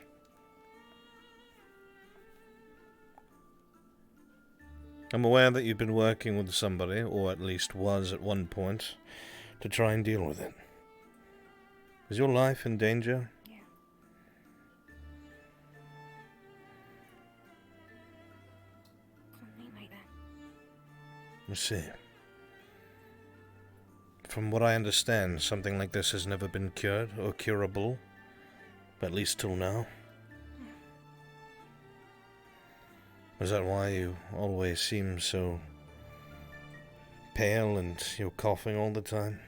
I'm aware that you've been working with somebody, or at least was at one point, to try and deal with it. Is your life in danger? Yeah. Something like that. I see. From what I understand, something like this has never been cured or curable, at least till now. Is that why you always seem so pale and you're coughing all the time?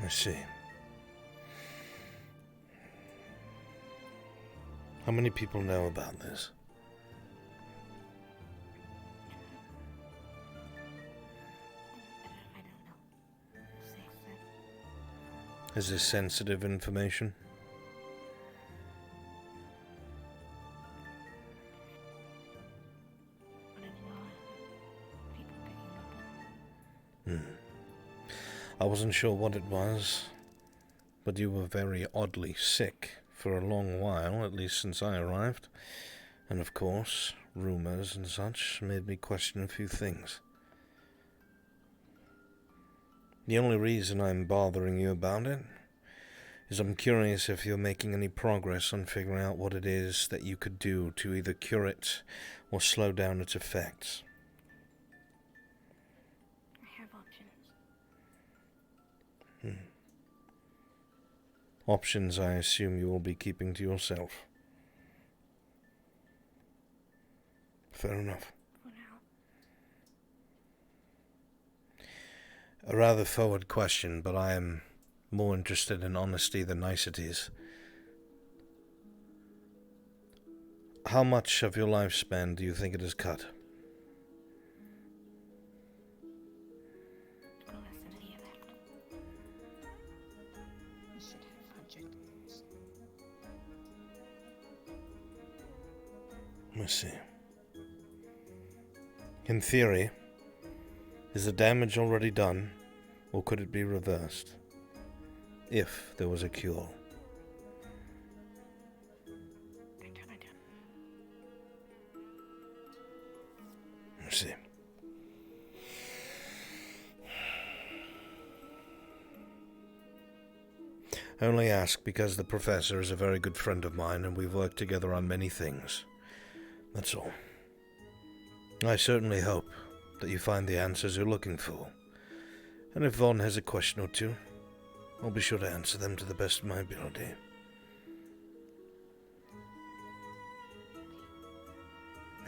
I see. How many people know about this? I don't know. Is this sensitive information? I wasn't sure what it was, but you were very oddly sick for a long while, at least since I arrived. And of course, rumors and such made me question a few things. The only reason I'm bothering you about it is I'm curious if you're making any progress on figuring out what it is that you could do to either cure it or slow down its effects. I have options. Options I assume you will be keeping to yourself. Fair enough. For now. A rather forward question, but I am more interested in honesty than niceties. How much of your lifespan do you think it has cut? Less than a year left. You should have 100. Let's see. In theory, is the damage already done, or could it be reversed? If there was a cure. Let's see. I only ask because the professor is a very good friend of mine and we've worked together on many things. That's all. I certainly hope that you find the answers you're looking for. And if Vaughn has a question or two, I'll be sure to answer them to the best of my ability.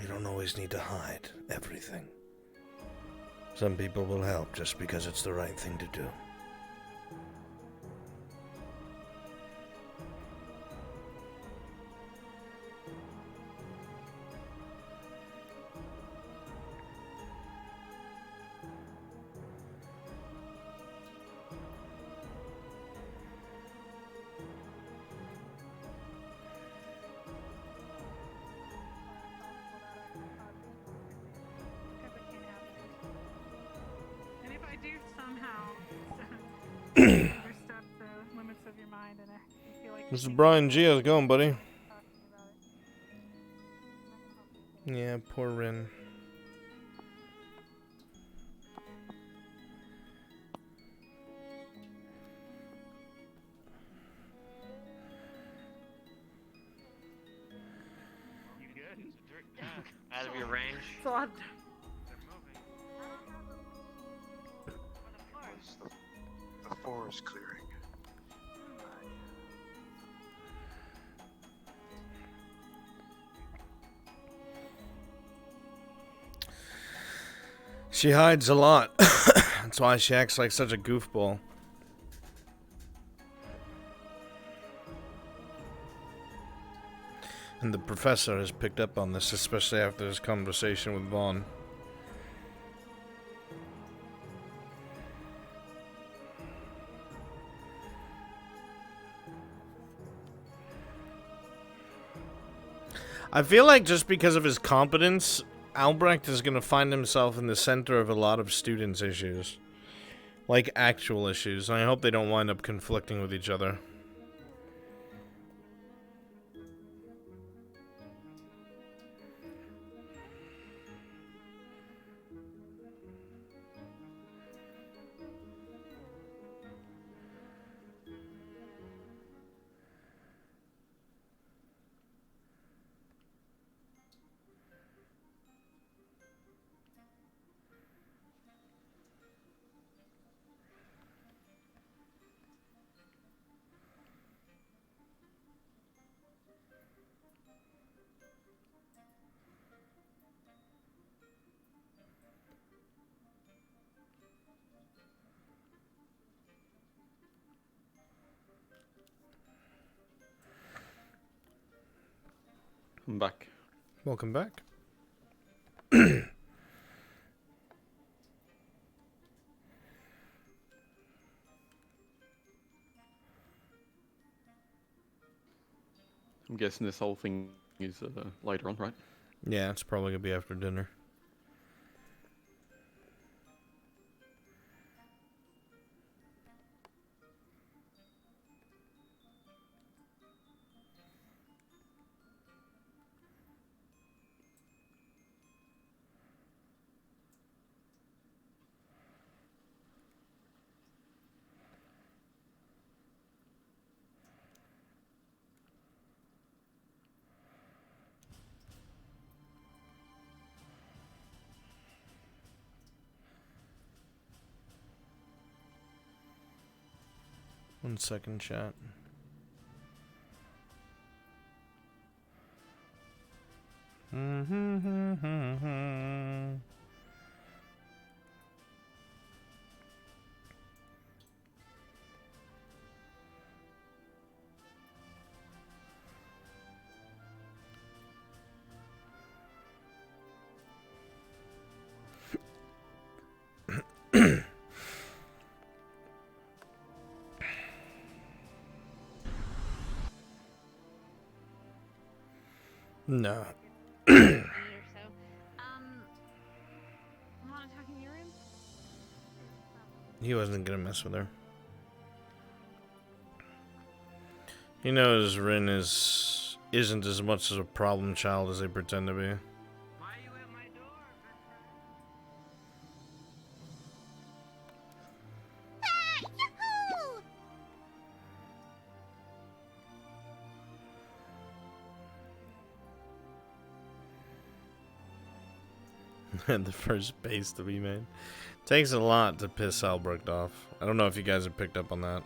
You don't always need to hide everything. Some people will help just because it's the right thing to do. And if I do somehow overstep the limits of your mind and I feel like... Mr. Brian G, how's it going, buddy? Yeah, poor Rin. have your range? So I. It's the forest clearing. She hides a lot. That's why she acts like such a goofball. And the professor has picked up on this, especially after his conversation with Vaughn. I feel like just because of his competence, Albrecht is going to find himself in the center of a lot of students' issues. Like actual issues. And I hope they don't wind up conflicting with each other. I'm back. Welcome back. I'm guessing this whole thing is later on, right? Yeah, it's probably going to be after dinner. One second, chat. No. He wasn't gonna mess with her. He knows Rin isn't as much as a problem child as they pretend to be. And the first base to be made. Takes a lot to piss Albrecht off. I don't know if you guys have picked up on that.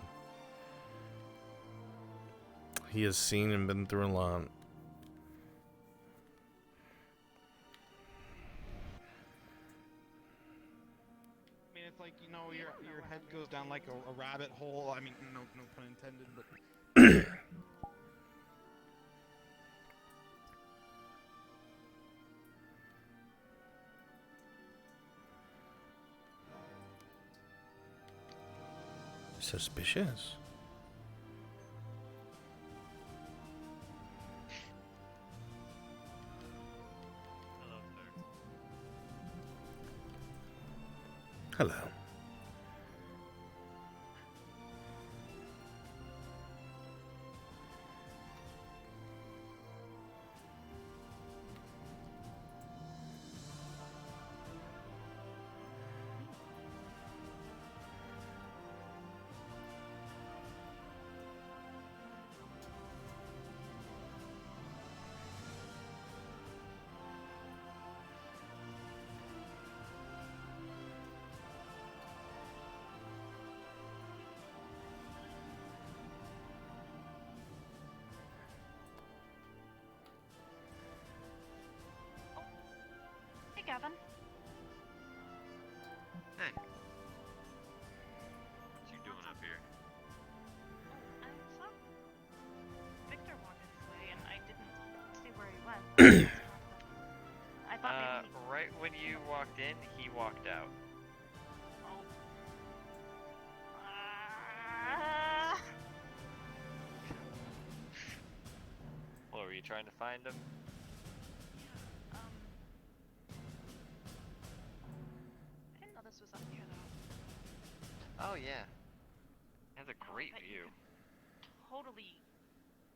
He has seen and been through a lot. I mean, it's like, you know, your head goes down like a rabbit hole. I mean, no pun intended, but. Suspicious. Hello. Gavin. Hey. What you doing up here? I saw Victor walk this way, and I didn't see where he went. I thought maybe. Right when you walked in, he walked out. Oh. Well, were you trying to find him? I didn't know this was up here though. Oh yeah. It has a great view. Totally.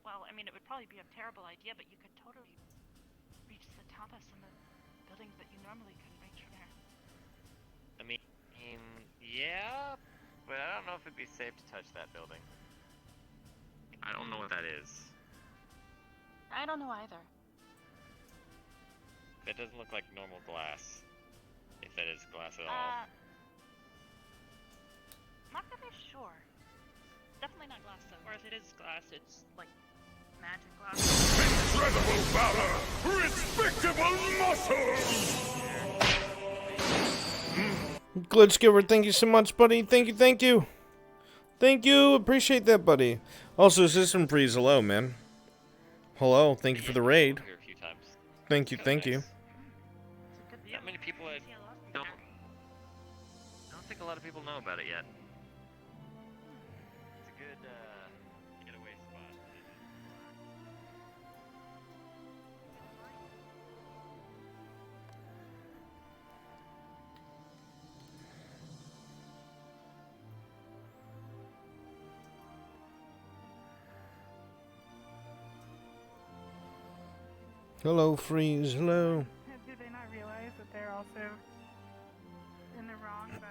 Well, I mean, it would probably be a terrible idea, but you could totally reach the top of some of the buildings that you normally couldn't reach from here. I mean, yeah, but I don't know if it'd be safe to touch that building. I don't know what that is. I don't know either. That doesn't look like normal glass. If that is glass at all. Not really sure. Definitely not glass though. Or if it is glass, it's like magic glass. Incredible valor! Respectable muscles! Glitch Giver, thank you so much, buddy. Thank you, thank you. Thank you, appreciate that, buddy. Also, System Freeze, hello, man. Hello, thank you for the raid. Here a few times. Thank you, thank you. Not many people don't. I don't think a lot of people know about it yet. It's a good getaway spot. Hello, Freeze, hello. Do they not realize that they're also in the wrong by...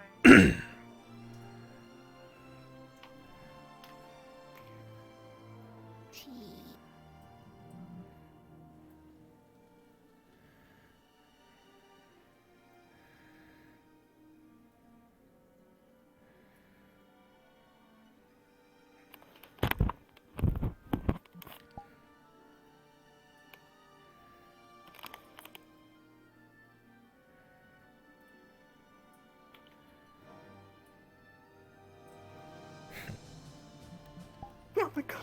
Oh my god.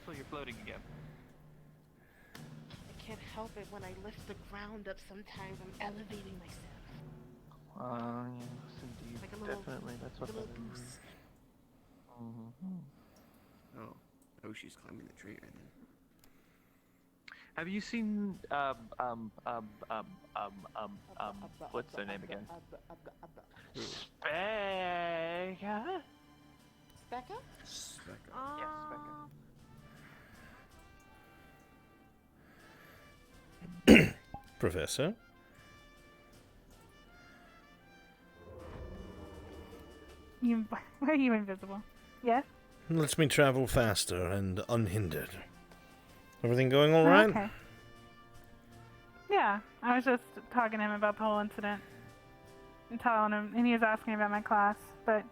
So you're floating again. I can't help it when I lift the ground up. Sometimes I'm elevating myself. Yes, indeed. Like a little, Definitely, that's what like a that little is. boost. Oh, she's climbing the tree right then. Have you seen what's their name again? Specca? Becca? Becca. Yes, Becca. Professor? Why are you invisible? Yes? Lets me travel faster and unhindered. Everything going all right? Okay. Yeah, I was just talking to him about the whole incident. And telling him, and he was asking about my class, but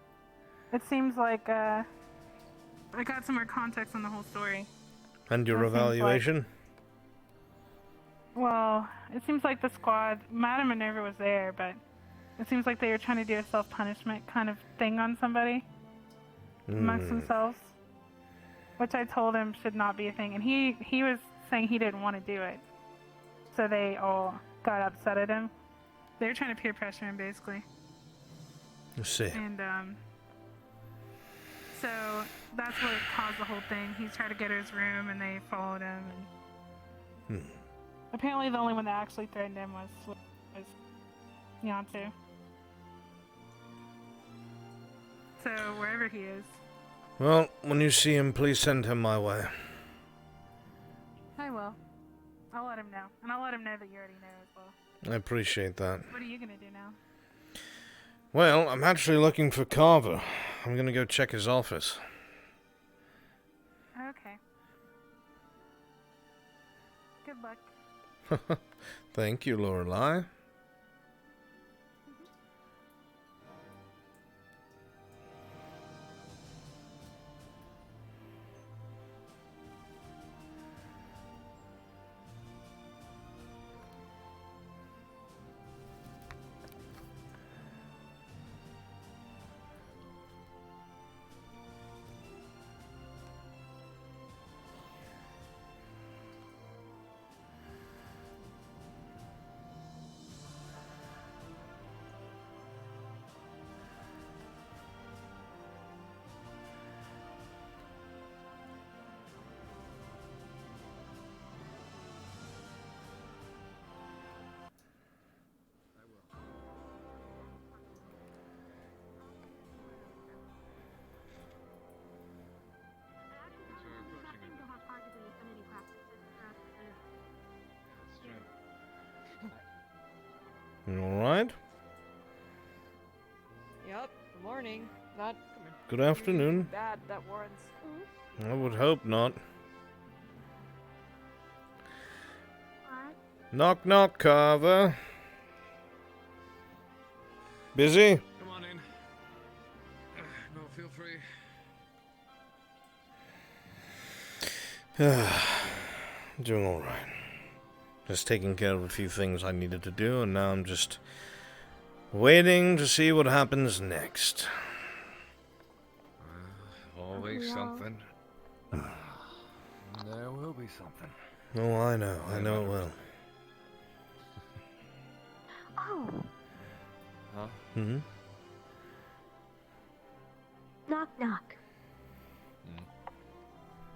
it seems like, I got some more context on the whole story. And your That seems evaluation? Well, it seems like the squad, Madame Minerva was there, but it seems like they were trying to do a self-punishment kind of thing on somebody amongst themselves, which I told him should not be a thing, and he was saying he didn't want to do it, so they all got upset at him. They were trying to peer pressure him, basically. Let's see. And so that's what caused the whole thing. He tried to get to his room, and they followed him. And apparently, the only one that actually threatened him was Yantu. So wherever he is. Well, when you see him, please send him my way. I will. I'll let him know. And I'll let him know that you already know as well. I appreciate that. What are you gonna do now? Well, I'm actually looking for Carver. I'm gonna go check his office. Okay. Good luck. Thank you, Lorelei. Alright. Yep, good morning. Not Good afternoon. bad, that warrants. I would hope not. Knock, knock, Carver. Busy? Come on in. No, feel free. Doing alright. Just taking care of a few things I needed to do, and now I'm just waiting to see what happens next. Always something. There will be something. Oh, I know it will. Oh. Huh? Mm-hmm. Knock, knock.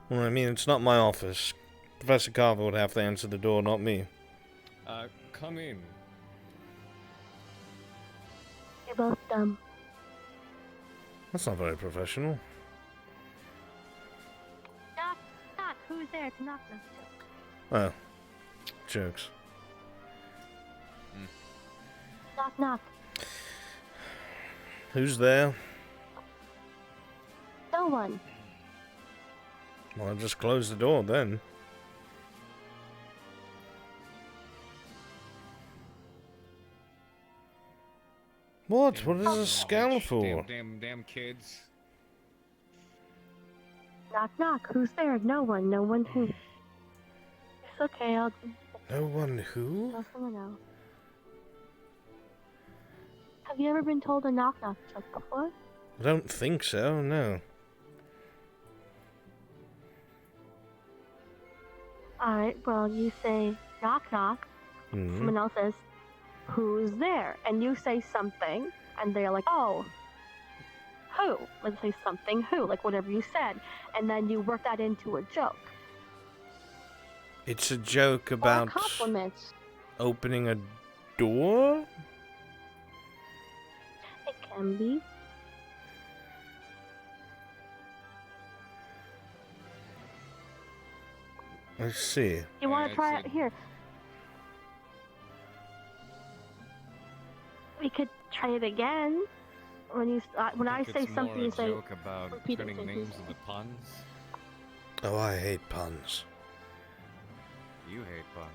Well, I mean, it's not my office. Professor Carver would have to answer the door, not me. Come in. You're both dumb. That's not very professional. Knock, knock. Who's there to knock knock? Oh. Jokes. Knock, knock. Who's there? No one. Well, I'll just close the door then. What? What is a scowl for? Damn kids. Knock, knock. Who's there? No one. No one who. It's okay. I'll. No one who? Tell someone else. Have you ever been told a knock knock joke before? I don't think so, no. Alright, well, you say knock knock. Mm-hmm. Someone else says, who's there? And you say something, and they're like, oh, who? Let's say something who, like whatever you said. And then you work that into a joke. It's a joke about compliments. opening a door? It can be. I see. You want to try it here? We could try it again. When I say something, you say. Joke about repeat it, turning please. names into puns. Oh, I hate puns. You hate puns.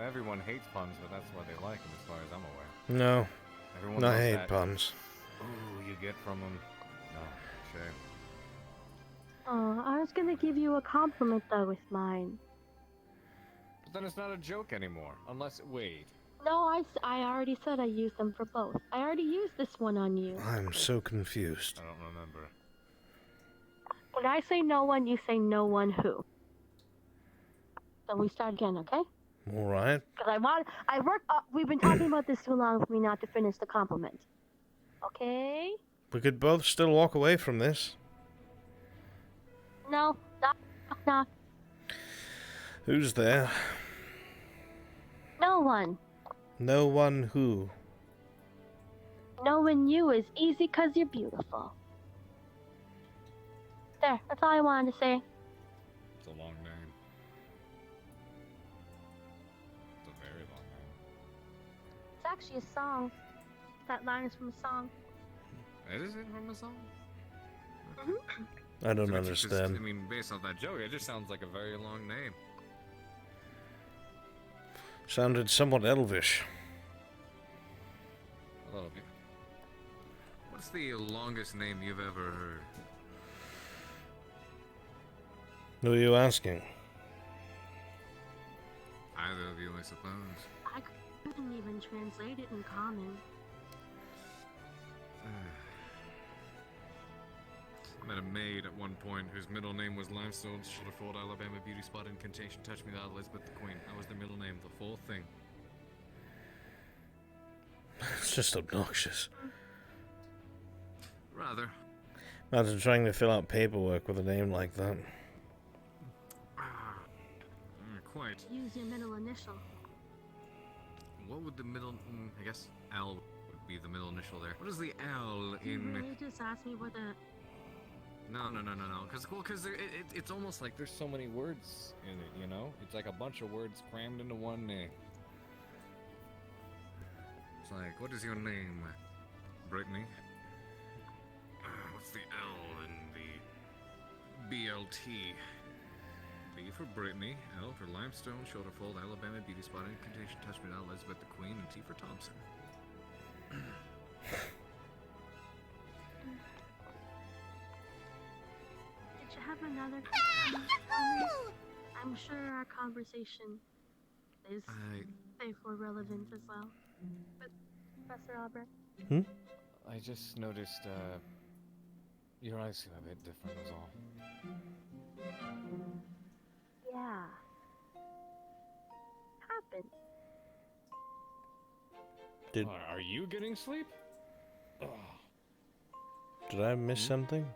Everyone hates puns, but that's why they like them, as far as I'm aware. No. Everyone I loves hate that. puns. Ooh, you get from them. No, shame. Oh, I was gonna give you a compliment though with mine. But then it's not a joke anymore. Unless, wait. No, I already said I used them for both. I already used this one on you. I'm so confused. I don't remember. When I say no one, you say no one who. So we start again, okay? All right. Because we've been talking about this too long for me not to finish the compliment. Okay? We could both still walk away from this. No, not. Who's there? No one. No one who? Knowing you is easy because you're beautiful. There, that's all I wanted to say. It's a long name. It's a very long name. It's actually a song. That line is from a song. Is it from a song? I don't So it's understand. Just, I mean, based off that joke, it just sounds like a very long name. Sounded somewhat elvish. A little bit. What's the longest name you've ever heard? Who are you asking? Either of you, I suppose. I couldn't even translate it in common. I met a maid at one point whose middle name was Limestone, Sugarfold, Alabama Beauty Spot, Incantation, Touch Me Not, Elizabeth the Queen. That was their middle name, the full thing. It's just obnoxious. Rather. Imagine trying to fill out paperwork with a name like that. Quite. Use your middle initial. What would the middle... I guess L would be the middle initial there. What is the L in... You really just asked me what the... No. Because it's almost like There's so many words in it, you know? It's like a bunch of words crammed into one name. It's like, what is your name? Brittany? What's the L in the BLT? B for Brittany, L for Limestone, Shoulderfold, Alabama Beauty Spot, Incantation, Touch Me Not, Elizabeth the Queen, and T for Thompson. Did you have another I'm sure our conversation is therefore relevant as well. But Professor Albrecht? I just noticed, your eyes seem a bit different, was all. Yeah. Happened. Are you getting sleep? Did I miss something?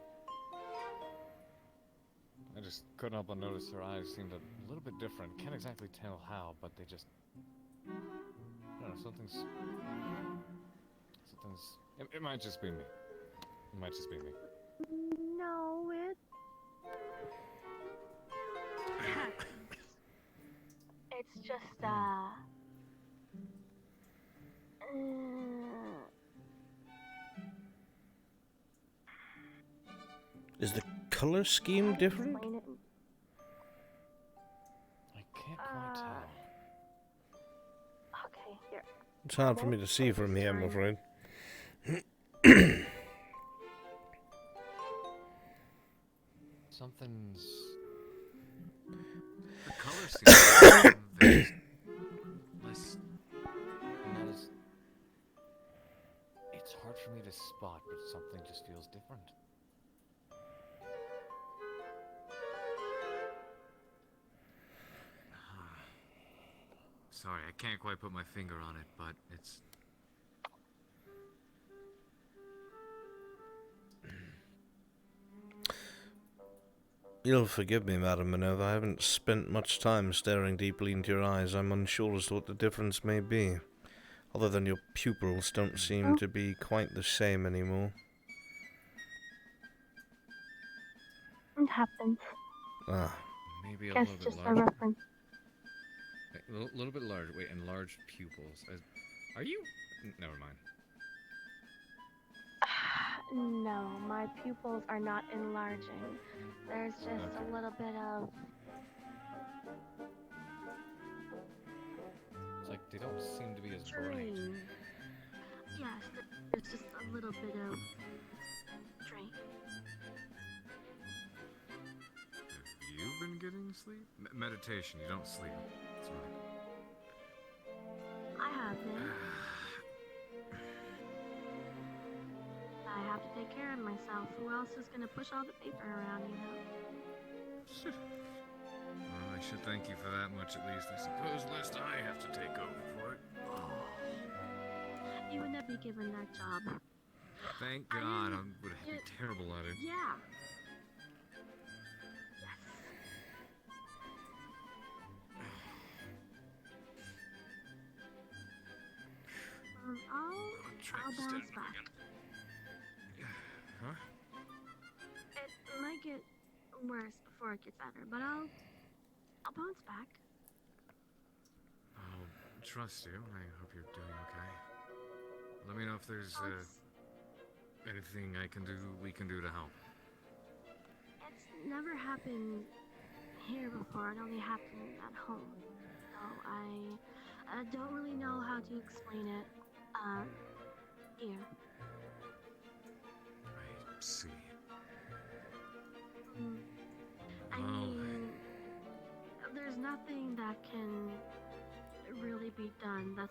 I just couldn't help but notice her eyes seemed a little bit different. Can't exactly tell how, but they just... I don't know, something's... It might just be me. It might just be me. No, it... It's just, Is the color scheme different? I can't quite tell. Okay, here. It's hard for me to see from here, I'm afraid. Something's... The color seems very less... Not as... It's hard for me to spot, but something just feels different. Sorry, I can't quite put my finger on it, but it's... You'll forgive me, Madam Minerva. I haven't spent much time staring deeply into your eyes. I'm unsure as to what the difference may be. Other than your pupils don't seem to be quite the same anymore. It happens. Ah. Maybe a Guess little bit just a larger. reference. A little bit larger. Wait, enlarged pupils. Are you... Never mind. No, my pupils are not enlarging. There's just a little bit of... It's like they don't seem to be as bright. drain. Yes, there's just a little bit of... drain. Have you been getting didn't sleep? Meditation, you don't sleep. That's right. I have been. I have to take care of myself. Who else is gonna push all the paper around, you know? Well, I should thank you for that much at least, I suppose, lest I have to take over for it. You would never be given that job. Thank God, I would be terrible at it. Yeah. I'll bounce back. Huh? It might get worse before it gets better, but I'll bounce back. I'll trust you. I hope you're doing okay. Let me know if there's anything we can do to help. It's never happened here before. It only happened at home. So I don't really know how to explain it here. I see. I mean, there's nothing that can really be done that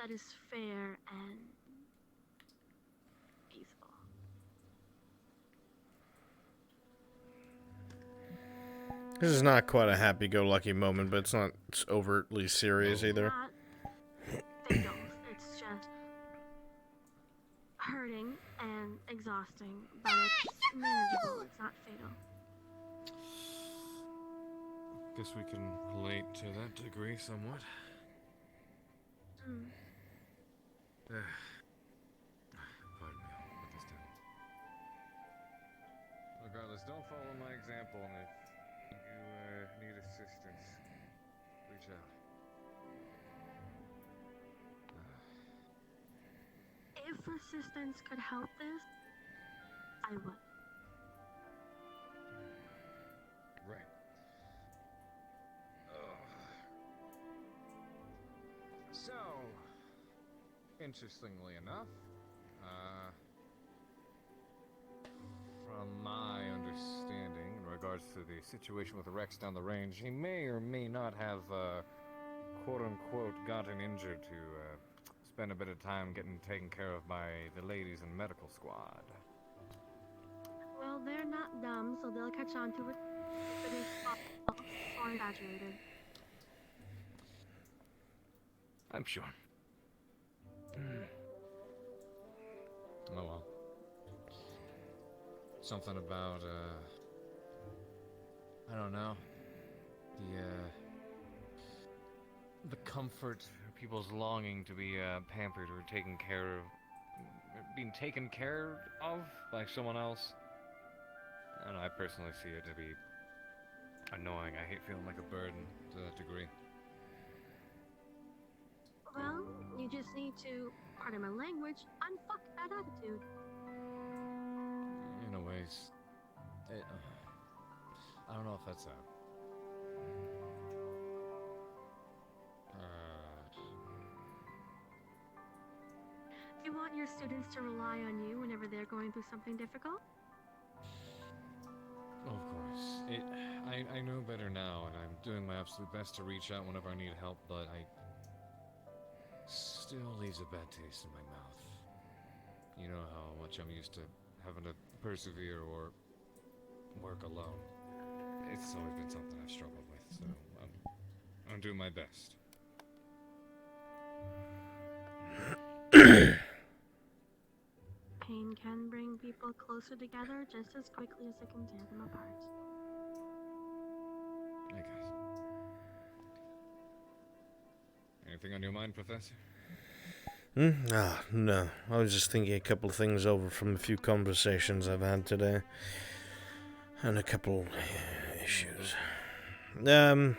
is fair and peaceful. This is not quite a happy-go-lucky moment, but it's not overtly serious either. Not fatal. It's just hurting and exhausting, but it's manageable. It's not fatal. Guess we can relate to that degree somewhat. Pardon me, I'll put this down. Regardless, don't follow my example, and if you need assistance, reach out. If assistance could help this, I would. Right. So, interestingly enough, from my understanding in regards to the situation with Rex down the range, he may or may not have, quote-unquote, gotten injured to spend a bit of time getting taken care of by the ladies in medical squad. Well, they're not dumb, so they'll catch on to it if it is false or exaggerated. I'm sure. Oh well. Something about, I don't know. The comfort, people's longing to be pampered or taken care of, being taken care of by someone else. I don't know, I personally see it to be annoying. I hate feeling like a burden to that degree. Well, you just need to, pardon my language, unfuck that attitude. In a ways, I don't know if that's Do you want your students to rely on you whenever they're going through something difficult? Of course. I know better now, and I'm doing my absolute best to reach out whenever I need help, but still leaves a bad taste in my mouth. You know how much I'm used to having to persevere or work alone. It's always been something I've struggled with, so I'm doing my best. Pain can bring people closer together just as quickly as it can tear them apart. I guess. Anything on your mind, Professor? No. I was just thinking a couple of things over from a few conversations I've had today. And a couple issues. A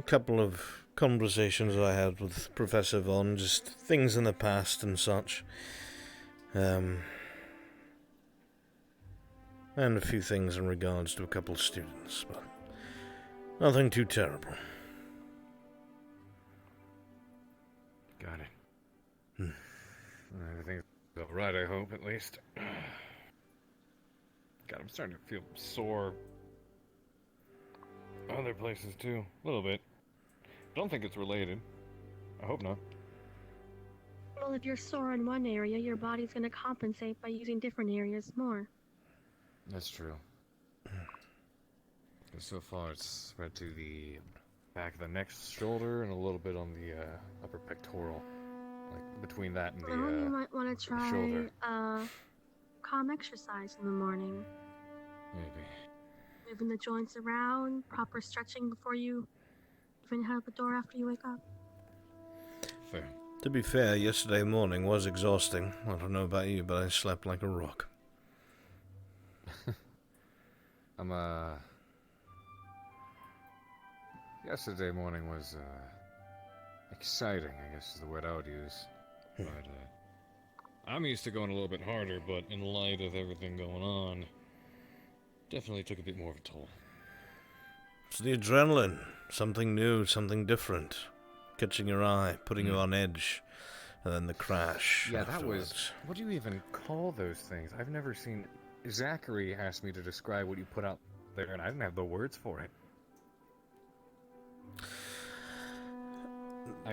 couple of conversations I had with Professor Von, just things in the past and such. And a few things in regards to a couple of students, but nothing too terrible. Got it. Everything's alright, I hope, at least. God, I'm starting to feel sore. Other places too, a little bit. Don't think it's related. I hope not. Well, if you're sore in one area, your body's going to compensate by using different areas more. That's true. So far, it's spread to the back of the next shoulder and a little bit on the upper pectoral, like between that and the Well, you might want to try shoulder. calm exercise in the morning. Maybe. Moving the joints around, proper stretching before you even head out the door after you wake up. Fair. To be fair, yesterday morning was exhausting. I don't know about you, but I slept like a rock. Yesterday morning was, exciting, I guess is the word I would use. But, I'm used to going a little bit harder, but in light of everything going on, definitely took a bit more of a toll. It's the adrenaline. Something new, something different. Catching your eye, putting you on edge, and then the crash. Yeah, afterwards. that was... What do you even call those things? I've never seen... Zachary asked me to describe what you put out there, and I didn't have the words for it.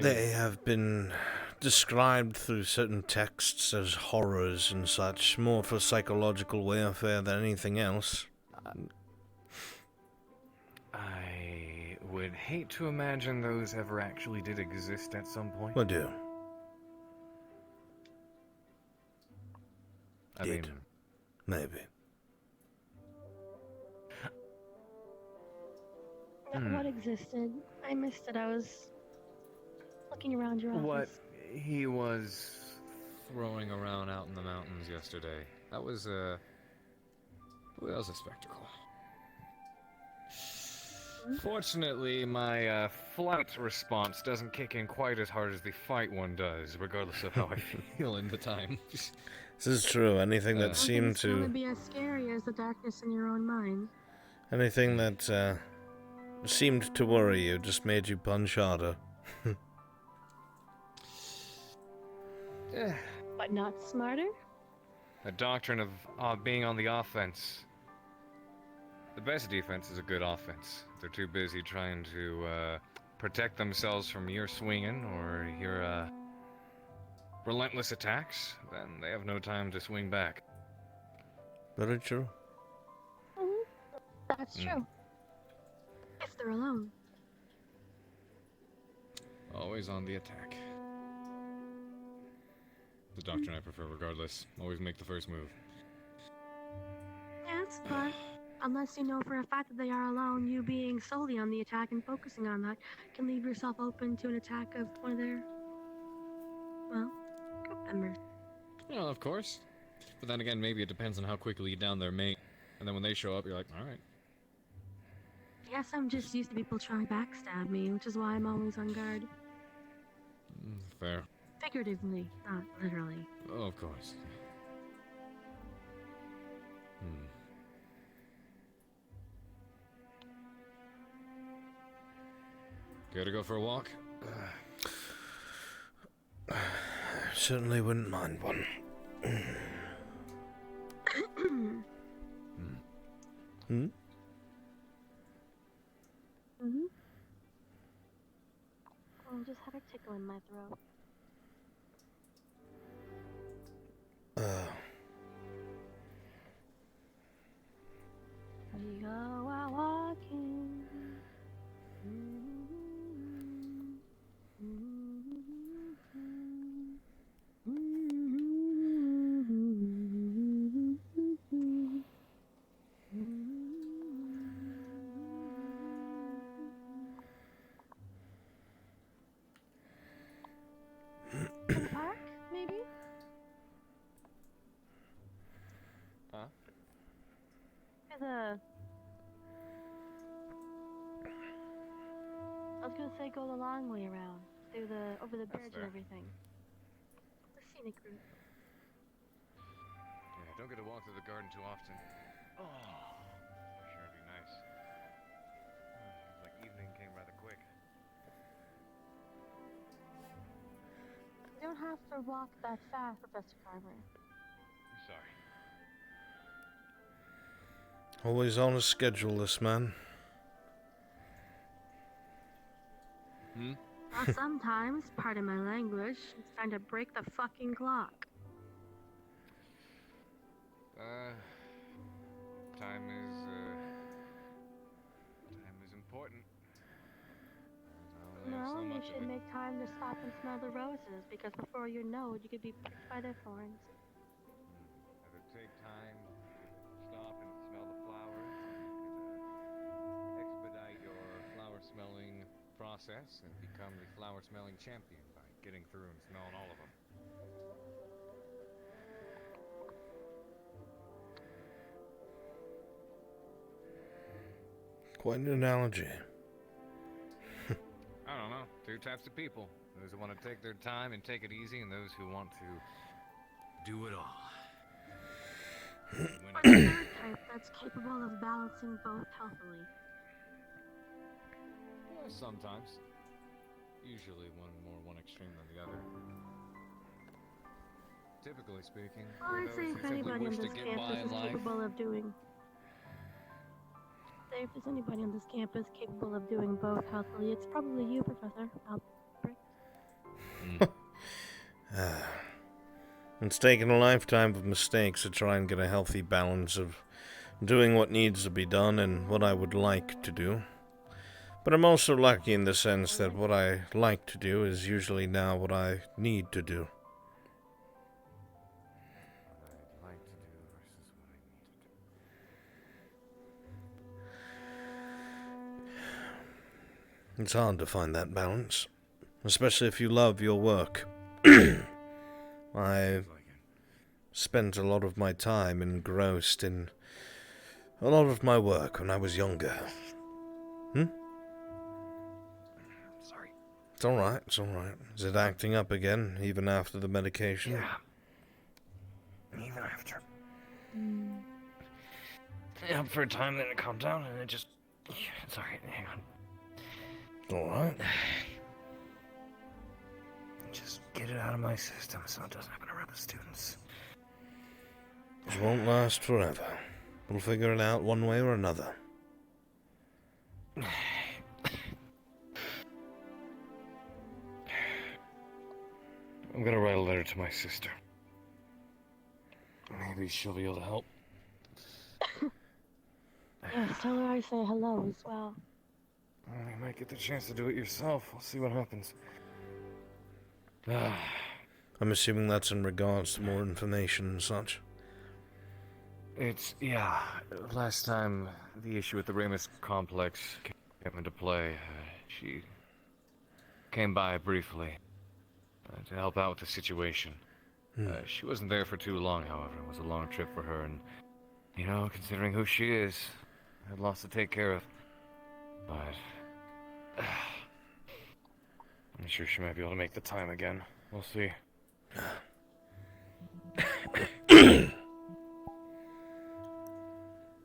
They have been described through certain texts as horrors and such, more for psychological warfare than anything else. I would hate to imagine those ever actually did exist at some point. Well, do. I mean... Maybe. What existed? I missed it. I was looking around your office. What he was throwing around out in the mountains yesterday. That was a spectacle. Fortunately, my flight response doesn't kick in quite as hard as the fight one does, regardless of how I feel in the time. This is true. Anything that seemed It's going to to... be as scary as the darkness in your own mind. Anything that seemed to worry you just made you punch harder. But not smarter? The doctrine of being on the offense. The best defense is a good offense. They're too busy trying to protect themselves from your swinging or your relentless attacks, then they have no time to swing back. Very true. That's true. If they're alone. Always on the attack. The doctrine I prefer regardless. Always make the first move. Yeah, that's smart. Unless you know for a fact that they are alone, you being solely on the attack and focusing on that can leave yourself open to an attack of one of their, well, group members. Well, of course. But then again, maybe it depends on how quickly you down their mate. And then when they show up, you're like, alright. Yes, I'm just used to people trying to backstab me, which is why I'm always on guard. Fair. Figuratively, not literally. Oh, of course. Care to go for a walk? Certainly wouldn't mind one. Hmm? I just had a tickle in my throat. We go out walking. Park, maybe? Huh? I was gonna say go the long way around, through over the bridge and everything. The scenic route. Yeah, don't get to walk through the garden too often. Oh, sure it'd be nice. Seems like evening came rather quick. You don't have to walk that fast, Professor Farmer. I'm sorry. Always on a schedule, this man. Well, sometimes, pardon my language, it's time to break the fucking clock. Time is important. There's only No, so you much of should it. make time to stop and smell the roses, because before you know it, you could be pricked by their thorns. Either take time to stop and smell the flowers, and you could expedite your flower smelling process and become the flower smelling champion by getting through and smelling all of them. Quite an analogy. I don't know. Two types of people. Those who want to take their time and take it easy, and those who want to do it all. Or the third type that's capable of balancing both healthily. Yeah, sometimes. Usually one extreme than the other. Typically speaking, Well, I'd those say who if simply anybody wish on to this get campus by in is life. capable of doing... Say, if there's anybody on this campus capable of doing both healthily, it's probably you, Professor Albrecht. It's taken a lifetime of mistakes to try and get a healthy balance of doing what needs to be done and what I would like to do. But I'm also lucky in the sense that what I like to do is usually now what I need to do. What I'd like to do versus what I need to do. It's hard to find that balance, especially if you love your work. I spent a lot of my time engrossed in a lot of my work when I was younger. Sorry. It's alright, it's alright. Is it acting up again, even after the medication? Yeah. Even after. Yeah, for a time, then it calmed down, and it just... It's alright, hang on. Alright. Just get it out of my system so it doesn't happen around the students. It won't last forever. We'll figure it out one way or another. I'm gonna write a letter to my sister. Maybe she'll be able to help. Yes, tell her I say hello as well. Well, you might get the chance to do it yourself. We'll see what happens. I'm assuming that's in regards to more information and such. Yeah. Last time the issue with the Ramus complex came into play, she came by briefly to help out with the situation. She wasn't there for too long, however. It was a long trip for her, and, you know, considering who she is, I had lots to take care of. But I'm sure she might be able to make the time again. We'll see.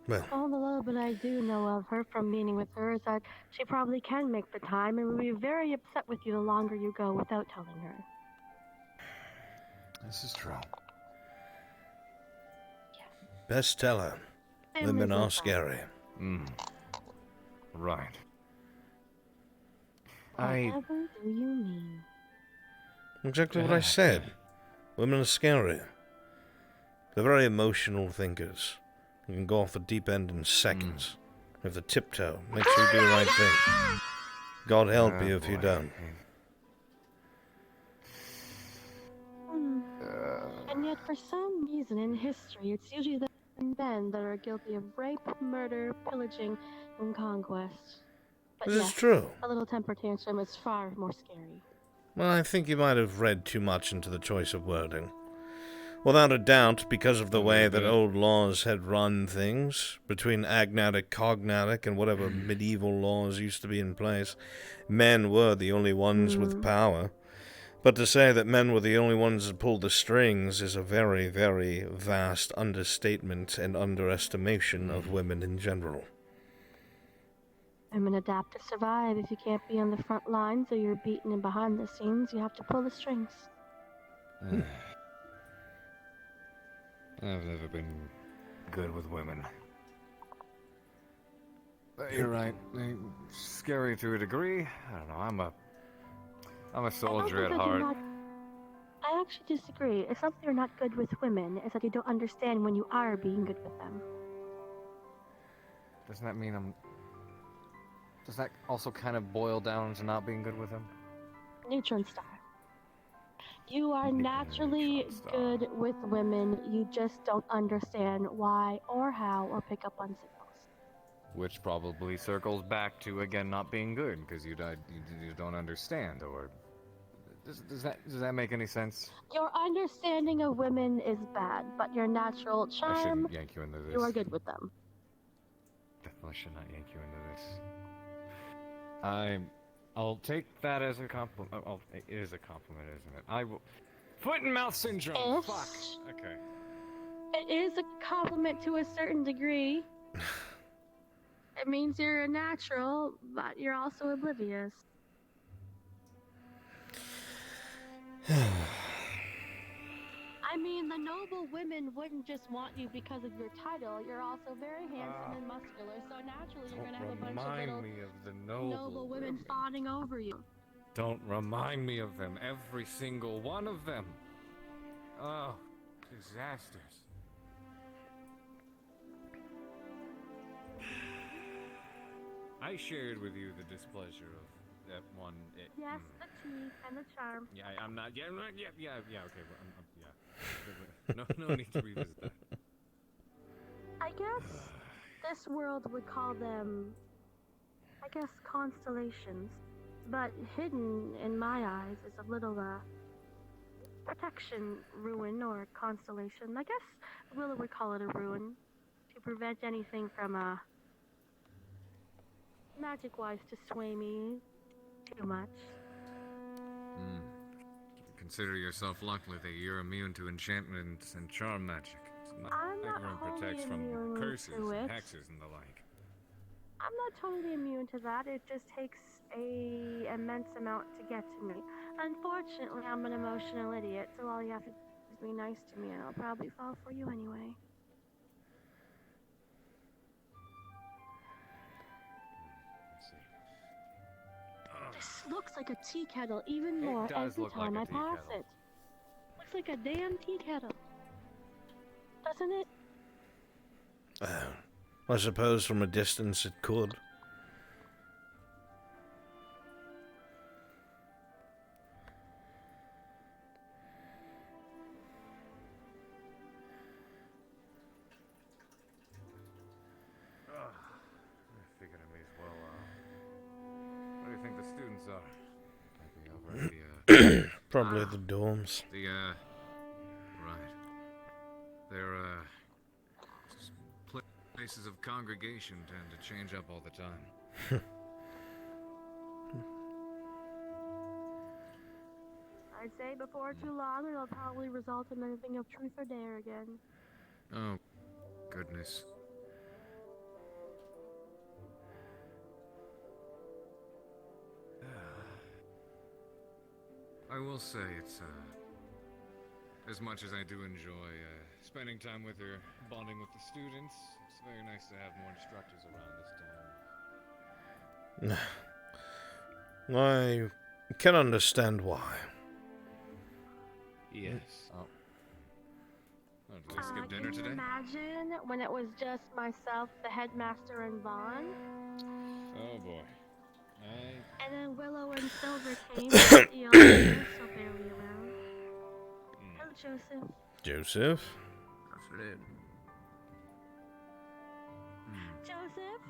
Well, all the little bit I do know of her from meeting with her is that she probably can make the time and will be very upset with you the longer you go without telling her. This is true. Best tell her. Women are scary. Right. Whatever do you mean? Exactly what I said. Women are scary. They're very emotional thinkers. You can go off the deep end in seconds. If the tiptoe makes you do the right thing. God help you if you don't. And yet, for some reason in history, it's usually the men that are guilty of rape, murder, pillaging, and conquest. But This yes, is true. a little temper tantrum is far more scary. Well, I think you might have read too much into the choice of wording. Without a doubt, because of the way that old laws had run things, between agnatic, cognatic, and whatever medieval laws used to be in place, men were the only ones with power. But to say that men were the only ones that pulled the strings is a very, very vast understatement and underestimation of women in general. Women adapt to survive. If you can't be on the front lines or you're beaten and behind the scenes, you have to pull the strings. I've never been good with women. You're right. Scary to a degree. I don't know. I'm a soldier at heart. I actually disagree. It's not that you're not good with women, it's that you don't understand when you are being good with them. Doesn't that mean I'm... Does that also kind of boil down to not being good with him? Neutron Star. You are naturally good with women, you just don't understand why or how or pick up on signals. Which probably circles back to, again, not being good, because you don't understand, or... Does that make any sense? Your understanding of women is bad, but your natural charm, I shouldn't yank you into this. you are good with them. Definitely should not yank you into this. I'll take that as a compliment. It is a compliment, isn't it? I will... Foot and mouth syndrome! Fuck! Okay. It is a compliment to a certain degree. It means you're a natural, but you're also oblivious. I mean, the noble women wouldn't just want you because of your title. You're also very handsome and muscular, so naturally you're gonna have a bunch of little me of the noble women fawning over you. Don't remind me of them. Every single one of them. Oh, disasters. I shared with you the displeasure of that one. Yes, the teeth and the charm. Yeah, I'm not. Yeah, okay. Well, no need to revisit that. I guess this world would call them, constellations. But hidden, in my eyes, is a little, protection ruin or constellation. I guess Willow would call it a ruin. To prevent anything from, magic-wise to sway me too much. Consider yourself lucky that you're immune to enchantments and charm magic. It's I'm not everyone wholly protects from immune curses to and it. hexes and the like. I'm not totally immune to that. It just takes a immense amount to get to me. Unfortunately, I'm an emotional idiot, so all you have to do is be nice to me and I'll probably fall for you anyway. This looks like a tea kettle even more every time I pass it. Looks like a damn tea kettle. Doesn't it? I suppose from a distance it could. I figured I may as well, what do you think the students are? Maybe over at the, Probably the dorms. Right. They're, places of congregation tend to change up all the time. I'd say before too long it'll probably result in anything of truth or dare again. Oh, goodness. I will say it's, as much as I do enjoy, spending time with her, bonding with the students, it's very nice to have more instructors around this time. I can understand why. Yes. Oh, did they skip dinner Can you today? imagine when it was just myself, the headmaster, and Vaughn? Oh boy. And then Willow and Silver came, but the others so barely around. Hello, Joseph. Joseph? Afternoon. Joseph?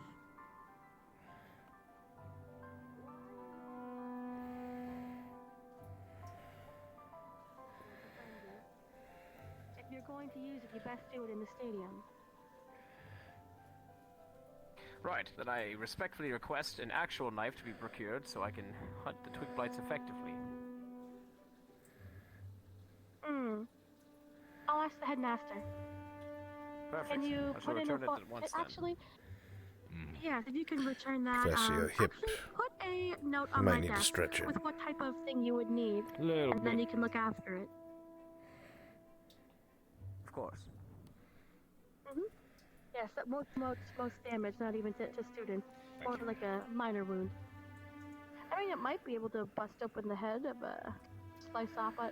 If you're going to use it, you best do it in the stadium. Right, then I respectfully request an actual knife to be procured so I can hunt the twig blights effectively. I'll ask the headmaster. Perfect. Can you I shall put in return a it at once then. actually, yes, if you can return that. Bless your hip. Actually, put a note You on might my need to desk stretch it. with what type of thing you would need, Little and then bit. you can look after it. Of course. Yes, most damage, not even to students. More like a minor wound. I mean, it might be able to bust open the head of a slice off, but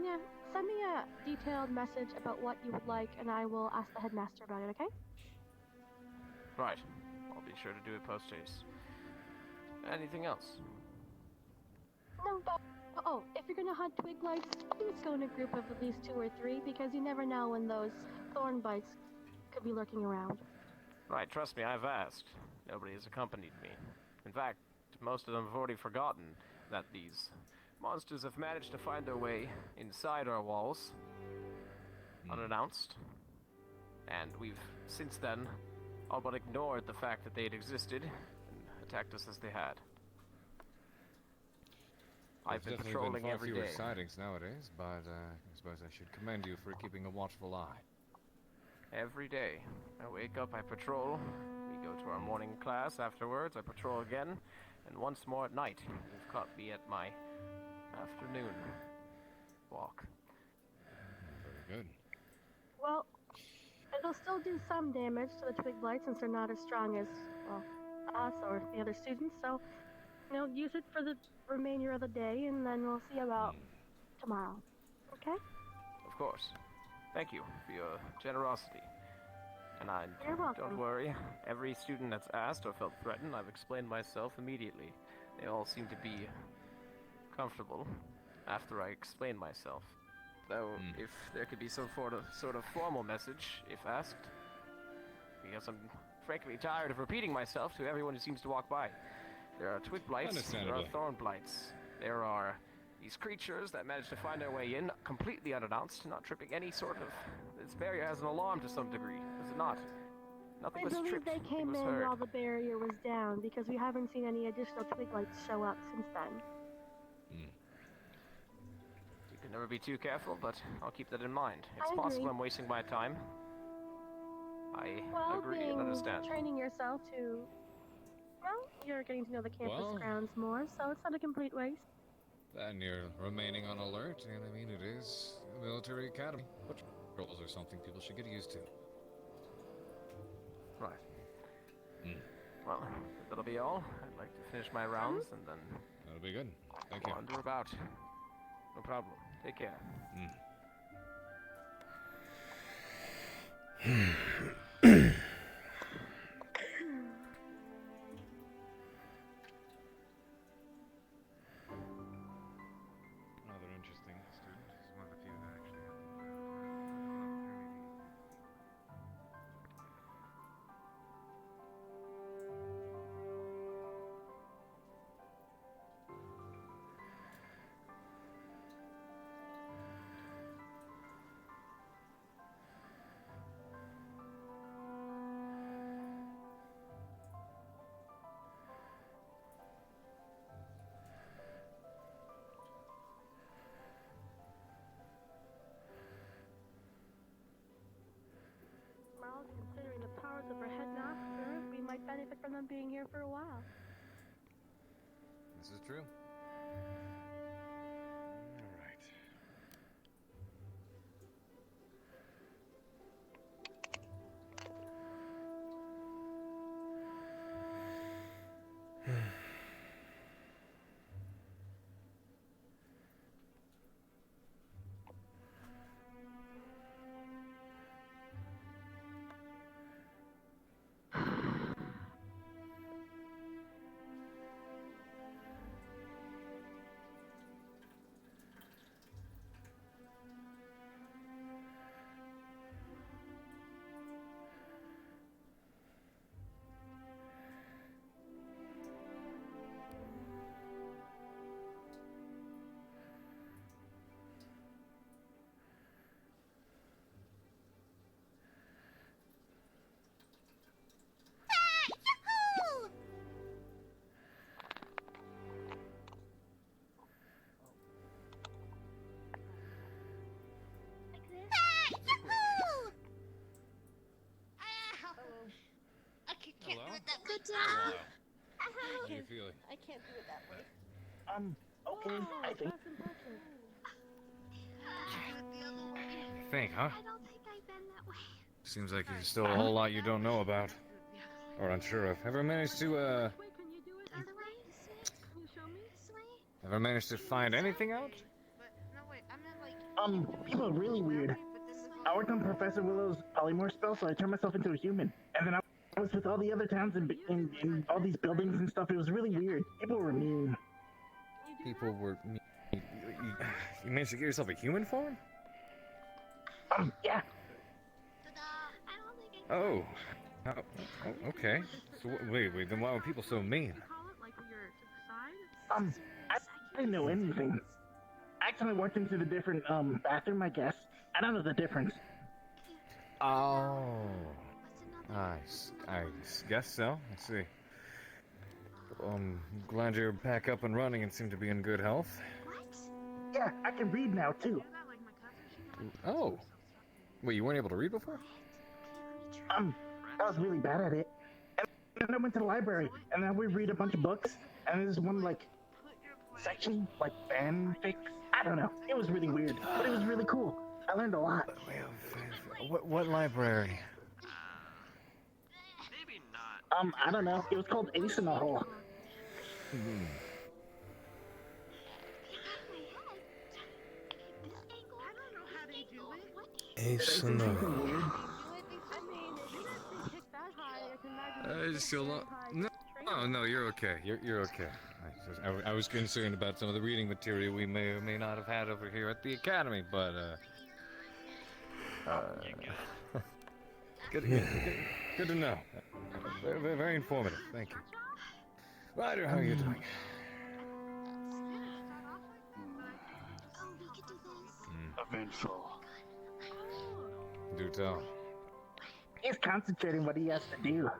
yeah, send me a detailed message about what you would like, and I will ask the headmaster about it. Okay? Right. I'll be sure to do it post haste. Anything else? No, but if you're gonna hunt twig lights, please go in a group of at least 2 or 3, because you never know when those thorn bites could be lurking around. Right, trust me, I've asked. Nobody has accompanied me. In fact, most of them have already forgotten that these monsters have managed to find their way inside our walls, unannounced. And we've, since then, all but ignored the fact that they had existed and attacked us as they had. I've been There's patrolling definitely been far every fewer day. sightings nowadays, but I suppose I should commend you for keeping a watchful eye. Every day. I wake up, I patrol. We go to our morning class afterwards, I patrol again. And once more at night. You've caught me at my afternoon walk. Very good. Well, it'll still do some damage to the twig blight since they're not as strong as, well, us or the other students, so, use it for the remainder of the day, and then we'll see about tomorrow. Okay? Of course. Thank you for your generosity. And You're welcome. don't worry, every student that's asked or felt threatened, I've explained myself immediately. They all seem to be comfortable after I explain myself. Though, if there could be some sort of formal message, if asked, because I'm frankly tired of repeating myself to everyone who seems to walk by. There are twig blights, there are thorn blights, there are these creatures that manage to find their way in completely unannounced, not tripping any sort of... This barrier has an alarm to some degree, does it not? Nothing I was believe tripped, they nothing came was in heard. while the barrier was down, because we haven't seen any additional twig lights show up since then. You can never be too careful, but I'll keep that in mind. It's I possible agree. I'm wasting my time. I Well, agree and understand. training yourself to... Well, you're getting to know the campus grounds more, so it's not a complete waste. Then you're remaining on alert, and I mean, it is a military academy. Patrols are something people should get used to. Right. Well, that'll be all. I'd like to finish my rounds and then... That'll be good. Thank you. Wander about. No problem. Take care. Another interesting student. He's one of the few that actually Well, considering the powers of our headmaster, we might benefit from them being here for a while. This is true. Alright. Good Wow. job. How are you feeling? I can't do it that way. Okay, I think. Think, huh? I don't think I've been that way. Seems like there's still a whole lot you don't know about. Or unsure of. Ever managed to find anything out? People are really weird. I worked on Professor Willow's polymorph spell, so I turned myself into a human. And then I was with all the other towns in all these buildings and stuff. It was really weird. People were mean. People were mean. You managed to get yourself a human form? Yeah. Oh. Okay. So wait, then why were people so mean? I didn't know anything. I actually walked into the different bathroom, I guess. I don't know the difference. Oh. I guess so. Let's see. I'm glad you're back up and running and seem to be in good health. Yeah, I can read now too. Oh. Wait, you weren't able to read before? I was really bad at it. And then I went to the library, and then we read a bunch of books, and there's one, like, section, like, fanfics. I don't know. It was really weird, but it was really cool. I learned a lot. What library? I don't know. It was called Ace in the Hole. Ace in the Hole. I just feel no, you're okay. You're okay. I was concerned about some of the reading material we may or may not have had over here at the academy, but good to know. Very, very informative. Thank you. Ryder, how are you doing? Eventful. Do tell. He's concentrating what he has to do.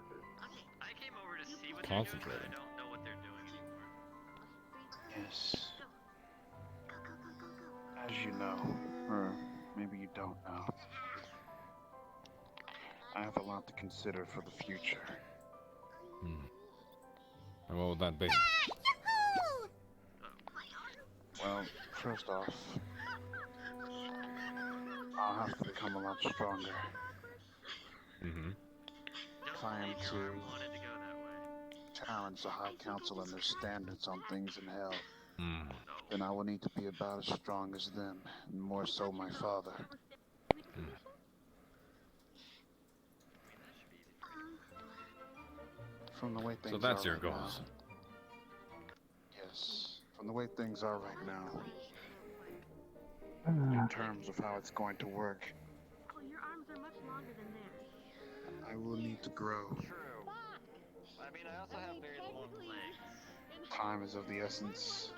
Concentrating. Yes. As you know, or maybe you don't know, I have a lot to consider for the future. And what would that be? Well, first off, I'll have to become a lot stronger. If I am to challenge the High Council and their standards on things in hell, then I will need to be about as strong as them, and more so my father. From the way things So that's are your right goals. now, yes, from the way things are right now, in terms of how it's going to work, Your arms are much longer than theirs. I will need to grow. True. I mean, I also have very long legs. Time is of the essence.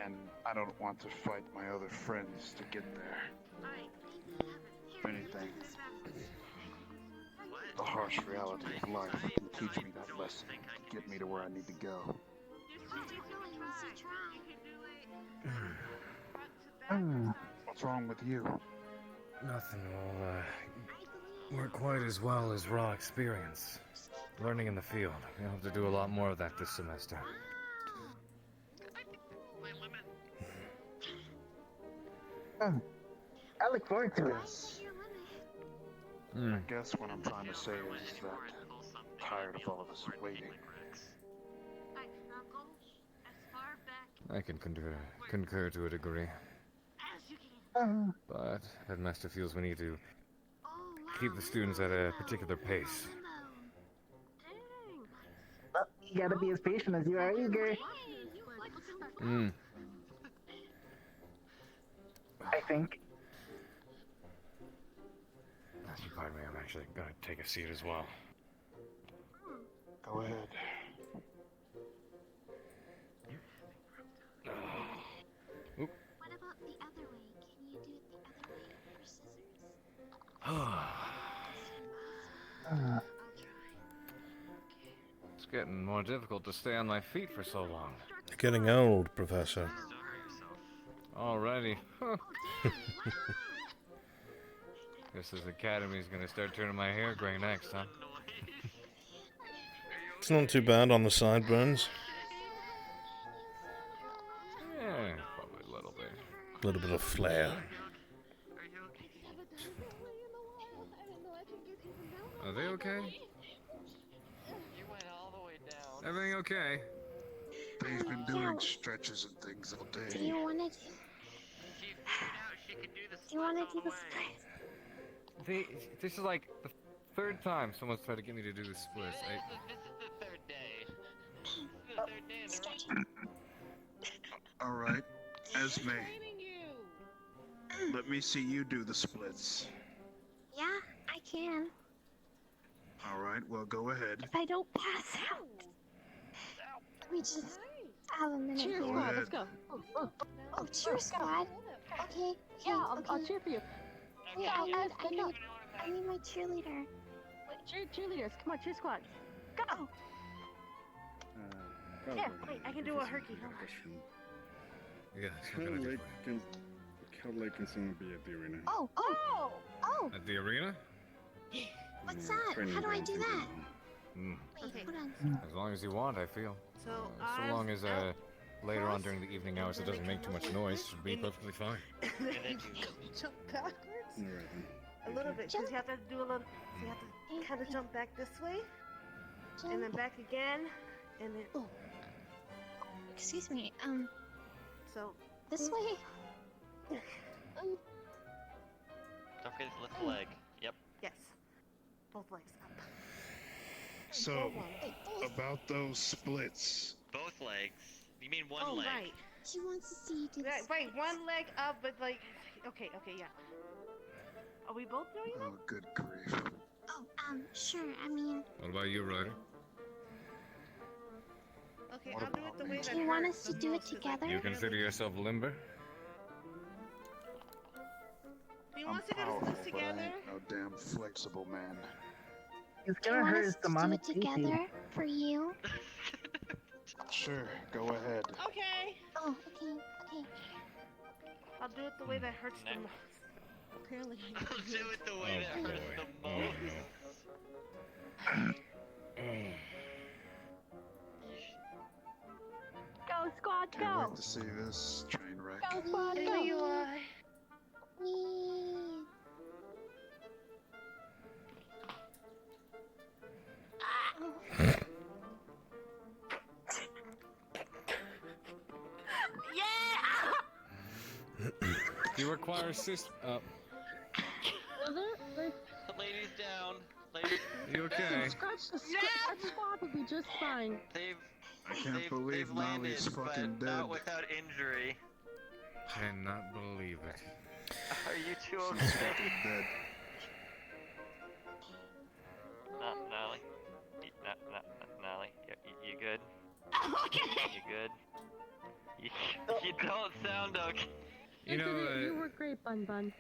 And I don't want to fight my other friends to get there. If anything, the harsh reality of life can teach me that lesson, get me to where I need to go. What's wrong with you? Nothing will work quite as well as raw experience. Learning in the field. You'll have to do a lot more of that this semester. I look forward to it. I guess what I'm trying to say is that I'm tired of all of us waiting. I can concur to a degree. But Headmaster feels we need to keep the students at a particular pace. Well, you gotta be as patient as you are eager. I think. Pardon me, I'm actually gonna take a seat as well. Go ahead. Oop. What about the other way? Can you do it the other way for scissors? It's getting more difficult to stay on my feet for so long. You're getting old, Professor. Alrighty. Guess this academy's gonna start turning my hair gray next, huh? It's not too bad on the sideburns. Yeah, probably a little bit. A little bit of flair. Are they okay? You went all the way down. Everything okay? They've been doing stretches and things all day. Do you want to? She figured out she could do the Do you want to do the This is like the third time someone's tried to get me to do the splits. This is the third day. This is the third day in a row. Alright, Esme. Let me see you do the splits. Yeah, I can. Alright, well, go ahead. If I don't pass out. Let me just have a minute Cheer here. squad, let's go. Oh, cheer squad. Okay. Yeah, I'll cheer for you. Wait, I need my cheerleader. Wait, cheerleaders, come on, cheer squad. Go! Here, wait, I can do a herky. Hold on. Yes, what can I do for you? How late can someone be at the arena? Oh! At the arena? What's that? How do I do that? Mm. Wait, hold on. As long as you want, I feel. So, So long as later on during the evening hours it doesn't make too much noise, should be perfectly fine. Jump backwards? Alright then. A little bit, because you have to do a little. So you have to kind of jump back this way, and then back again, and then. Oh. Excuse me. So. This way. Don't forget to lift the leg. Yep. Yes. Both legs up. So, about those splits. Both legs. You mean one Oh, leg? right. She wants to see you do this. Right, one leg up, but like. Okay, yeah. Are we both doing that? Oh, good grief. Oh, sure. I mean, What about you, Ryder? Okay, I'll do it the way that do you want us hurts to the do it most, 'cause I together? You consider yourself limber? Do you I'm want us to do powerful, this but I together? ain't no damn flexible man. It's do you gonna want hurt us his to do demonic it together for you? Sure, go ahead. Okay. Oh, okay. I'll do it the way that hurts the most. Apparently. I'll do it the way that hurts the most. Go, squad, Can't go! wait to see this train wreck. Go, squad, There go! you are. Whee! You require assist. Ladies down. Ladies. You okay? Scratch the squad will be just fine. I can't believe Molly's fucking but dead. not without injury. Cannot believe it. Are you two She's okay? fucking dead. Nolly. Nolly. You good? Okay. You good? You don't sound okay. You know, You were great, Bun Bun.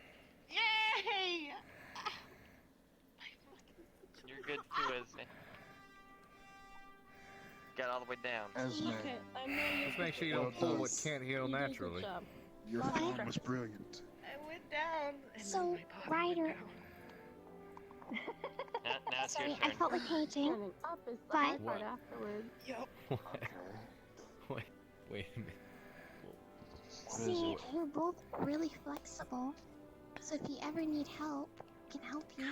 Yay! You're good too, Esme. Got all the way down. Esme, Okay, I know you're just make sure you don't pull what can't heal naturally. your form was brilliant. I went down. And So, then my body Ryder. went down. Now it's Sorry, your I turn. felt like hating. Standing up is the But- hard part afterwards. Yup. Wait a minute. See, we're both really flexible. So if you ever need help, I can help you.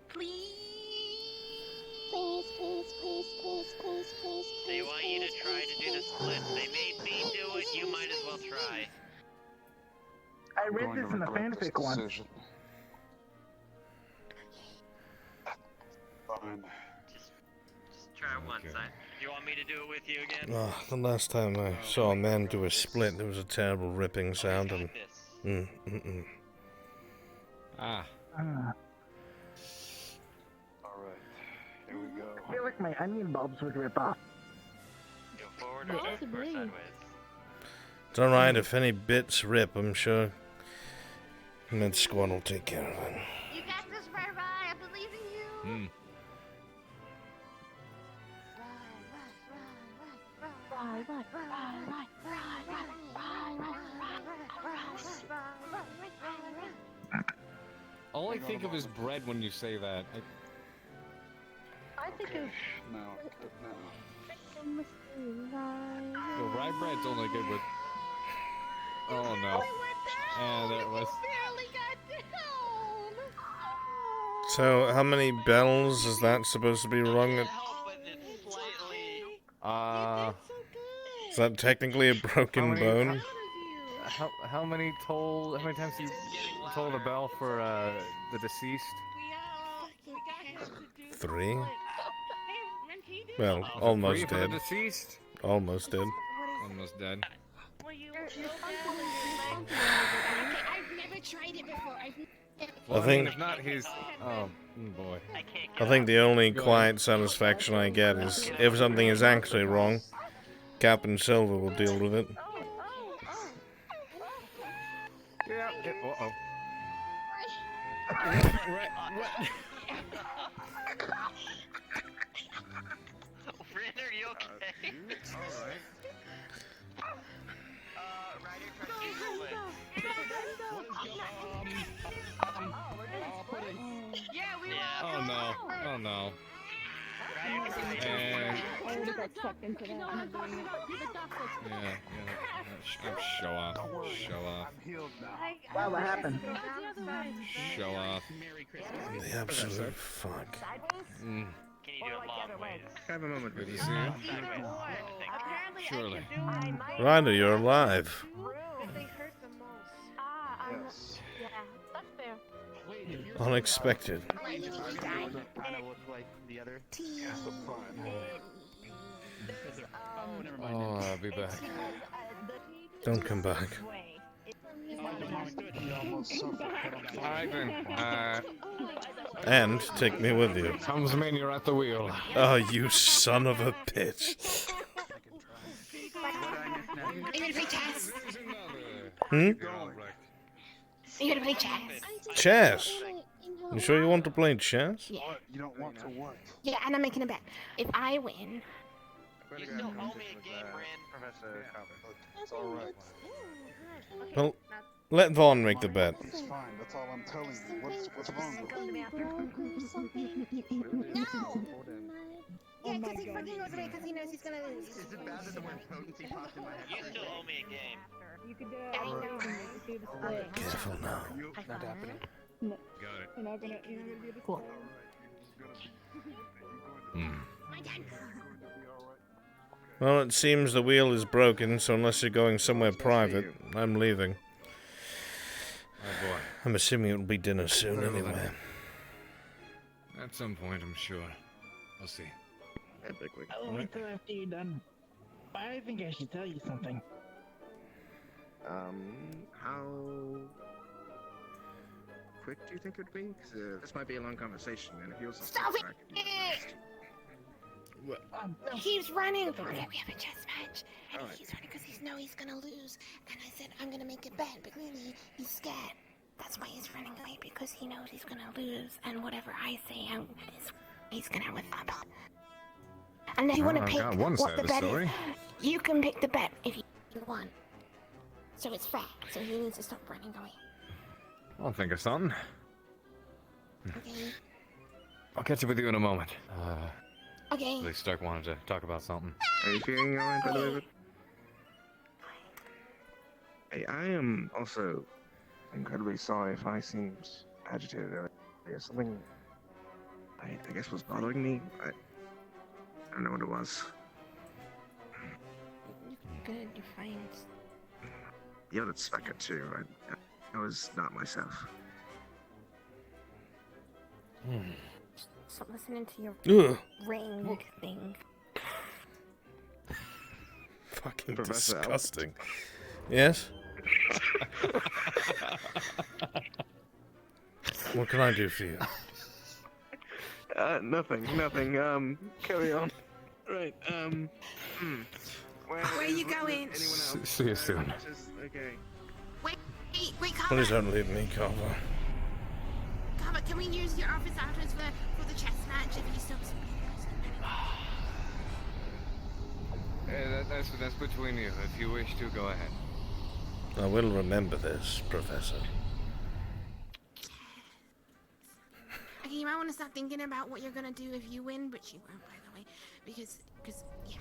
Please. They want you to try to do the split. They made me do it. You might as well try. I read this in a fanfic once. Fine. Just try it once. Do you want me to do it with you again? The last time I saw a man do a split, there was a terrible ripping sound and... Alright, here we go. I feel like my onion bulbs would rip off. Go forward or sideways? It's alright, if any bits rip, I'm sure Med Squad will take care of it. You got this, Rai. I believe in you. All I think of is bread when you say that. I think of No. freaking mystery. My bread's only good with. Oh no. And there it was. So, how many bells is that supposed to be rung at? Is that technically a broken bone? How many times you tolled a bell for the deceased? 3? Well, almost 3 for the dead. deceased? Almost dead. Almost dead. I've never tried it before. I think. If not, he's. Oh boy. I think the only quiet satisfaction I get is if something is actually wrong, Captain Silver will deal with it. Yeah. Uh-oh. Right. What? Rin, are you okay? Alright. Ryder, try to get Oh no. Oh no. And I already got sucked into that. I'm doing it. show off. Show off. Wow, what happened? Show off. The absolute fuck. Can you do it long ways? Have a moment, Good to please. see you. Surely. Ryder, you're alive. They hurt the most. Yes. Yeah, that's fair. Unexpected. Kind of look like the other. Oh, I'll be back. Don't come back. Alright then. And take me with you. Comes mean you're at the wheel. Oh, you son of a bitch. Are you gonna play chess? Hmm? Are you gonna play chess? Chess? You sure you want to play chess? Yeah. You don't want to what? Yeah, and I'm making a bet. If I win, You still owe me a game, Rin. Professor It's alright. Well, let Vaughn make the bet. It's fine, that's all I'm telling you. What's wrong with it? no. Yeah, because he fucking goes away because he knows he's gonna lose. Is it bad that the word potency popped in my head? You still owe me a game. You could do it. I know. Do the split. Careful now. Not happening. No. Got it. You're not gonna do the split. Cool. Well, it seems the wheel is broken, so unless you're going somewhere private, I'm leaving. Oh boy. I'm assuming it'll be dinner soon anyway. At some point, I'm sure. I'll see. I'll wait till after you're done. But I think I should tell you something. How quick do you think it would be? Because this might be a long conversation, and if you'll Stop it! What? He keeps running. Okay, we have a chess match, and he's running because he's gonna lose. And I said I'm gonna make a bet, but really he's scared. That's why he's running away, because he knows he's gonna lose, and whatever I say, he's gonna win that bet. And if you want to pick what the bet is, you can pick the bet if you want. So it's fair. So he needs to stop running away. I'll think of something. Okay. I'll catch up with you in a moment. Okay. At least Stark wanted to talk about something. Are you feeling alright, by the way? Hey, I am also incredibly sorry if I seemed agitated earlier. Something I guess was bothering me. I don't know what it was. Good, you're fine. Yelled at Specker too. I was not myself. Stop listening to your Ugh. ring thing. Fucking Professor disgusting. Yes? What can I do for you? Nothing. Carry on. Right, Where are you going? Anyone else? See you soon. Okay. Wait, Carver. Please don't leave me, Carver. Carver, can we use your office afterwards for the chess match if you still... Hey, that's between you. If you wish to, go ahead. I will remember this, Professor. Okay, you might want to start thinking about what you're gonna do if you win, but you won't, by the way, because yeah.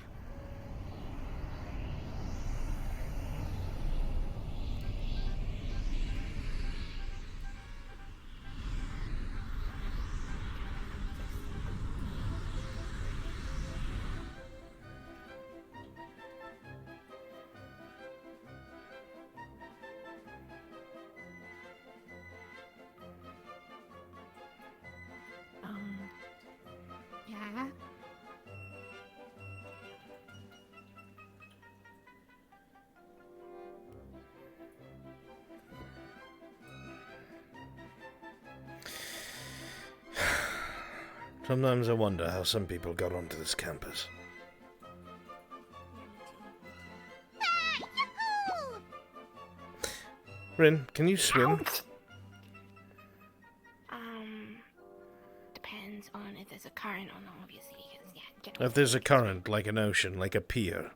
Sometimes I wonder how some people got onto this campus. Rin, can you swim? Depends on if there's a current or not, obviously. Because, yeah, If there's a current, like an ocean, like a pier.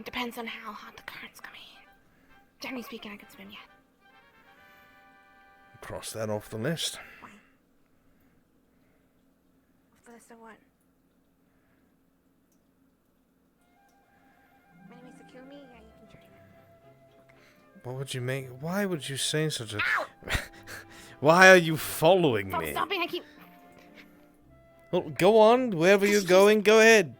Depends on how hot the current's coming. Generally speaking, I can swim, yeah. Cross that off the list. First of what? Enemies to kill me? Yeah, you can try that. What would you make? Why would you say such a... Why are you following Stop me? stopping, I keep... Well, go on. Wherever you're going, go ahead.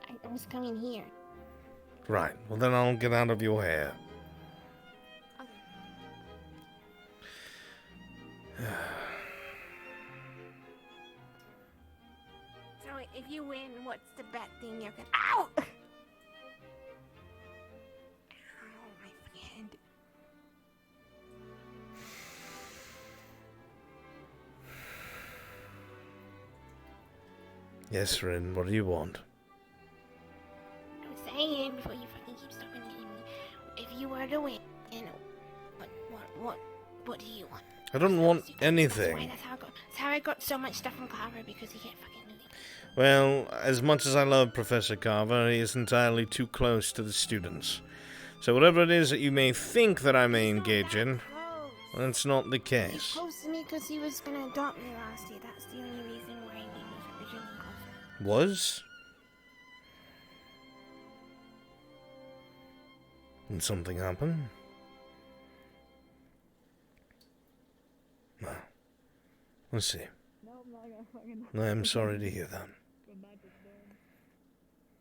I was coming here. Right. Well, then I'll get out of your hair. So if you win, what's the bad thing you're gonna... Ow! Ow, my fucking head. Yes, Rin, what do you want? I'm saying before you fucking keep stopping hitting me. If you were to win, what do you want? I don't want anything. That's how I got so much stuff from Carver, because he can't fucking do it. Well, as much as I love Professor Carver, he is entirely too close to the students. So whatever it is that you may think that I may engage in, that's not the He's case. close to me because he was gonna adopt me last year. That's the only reason why he was originally close. Was? And something happened? Well, let's see. I am sorry to hear that.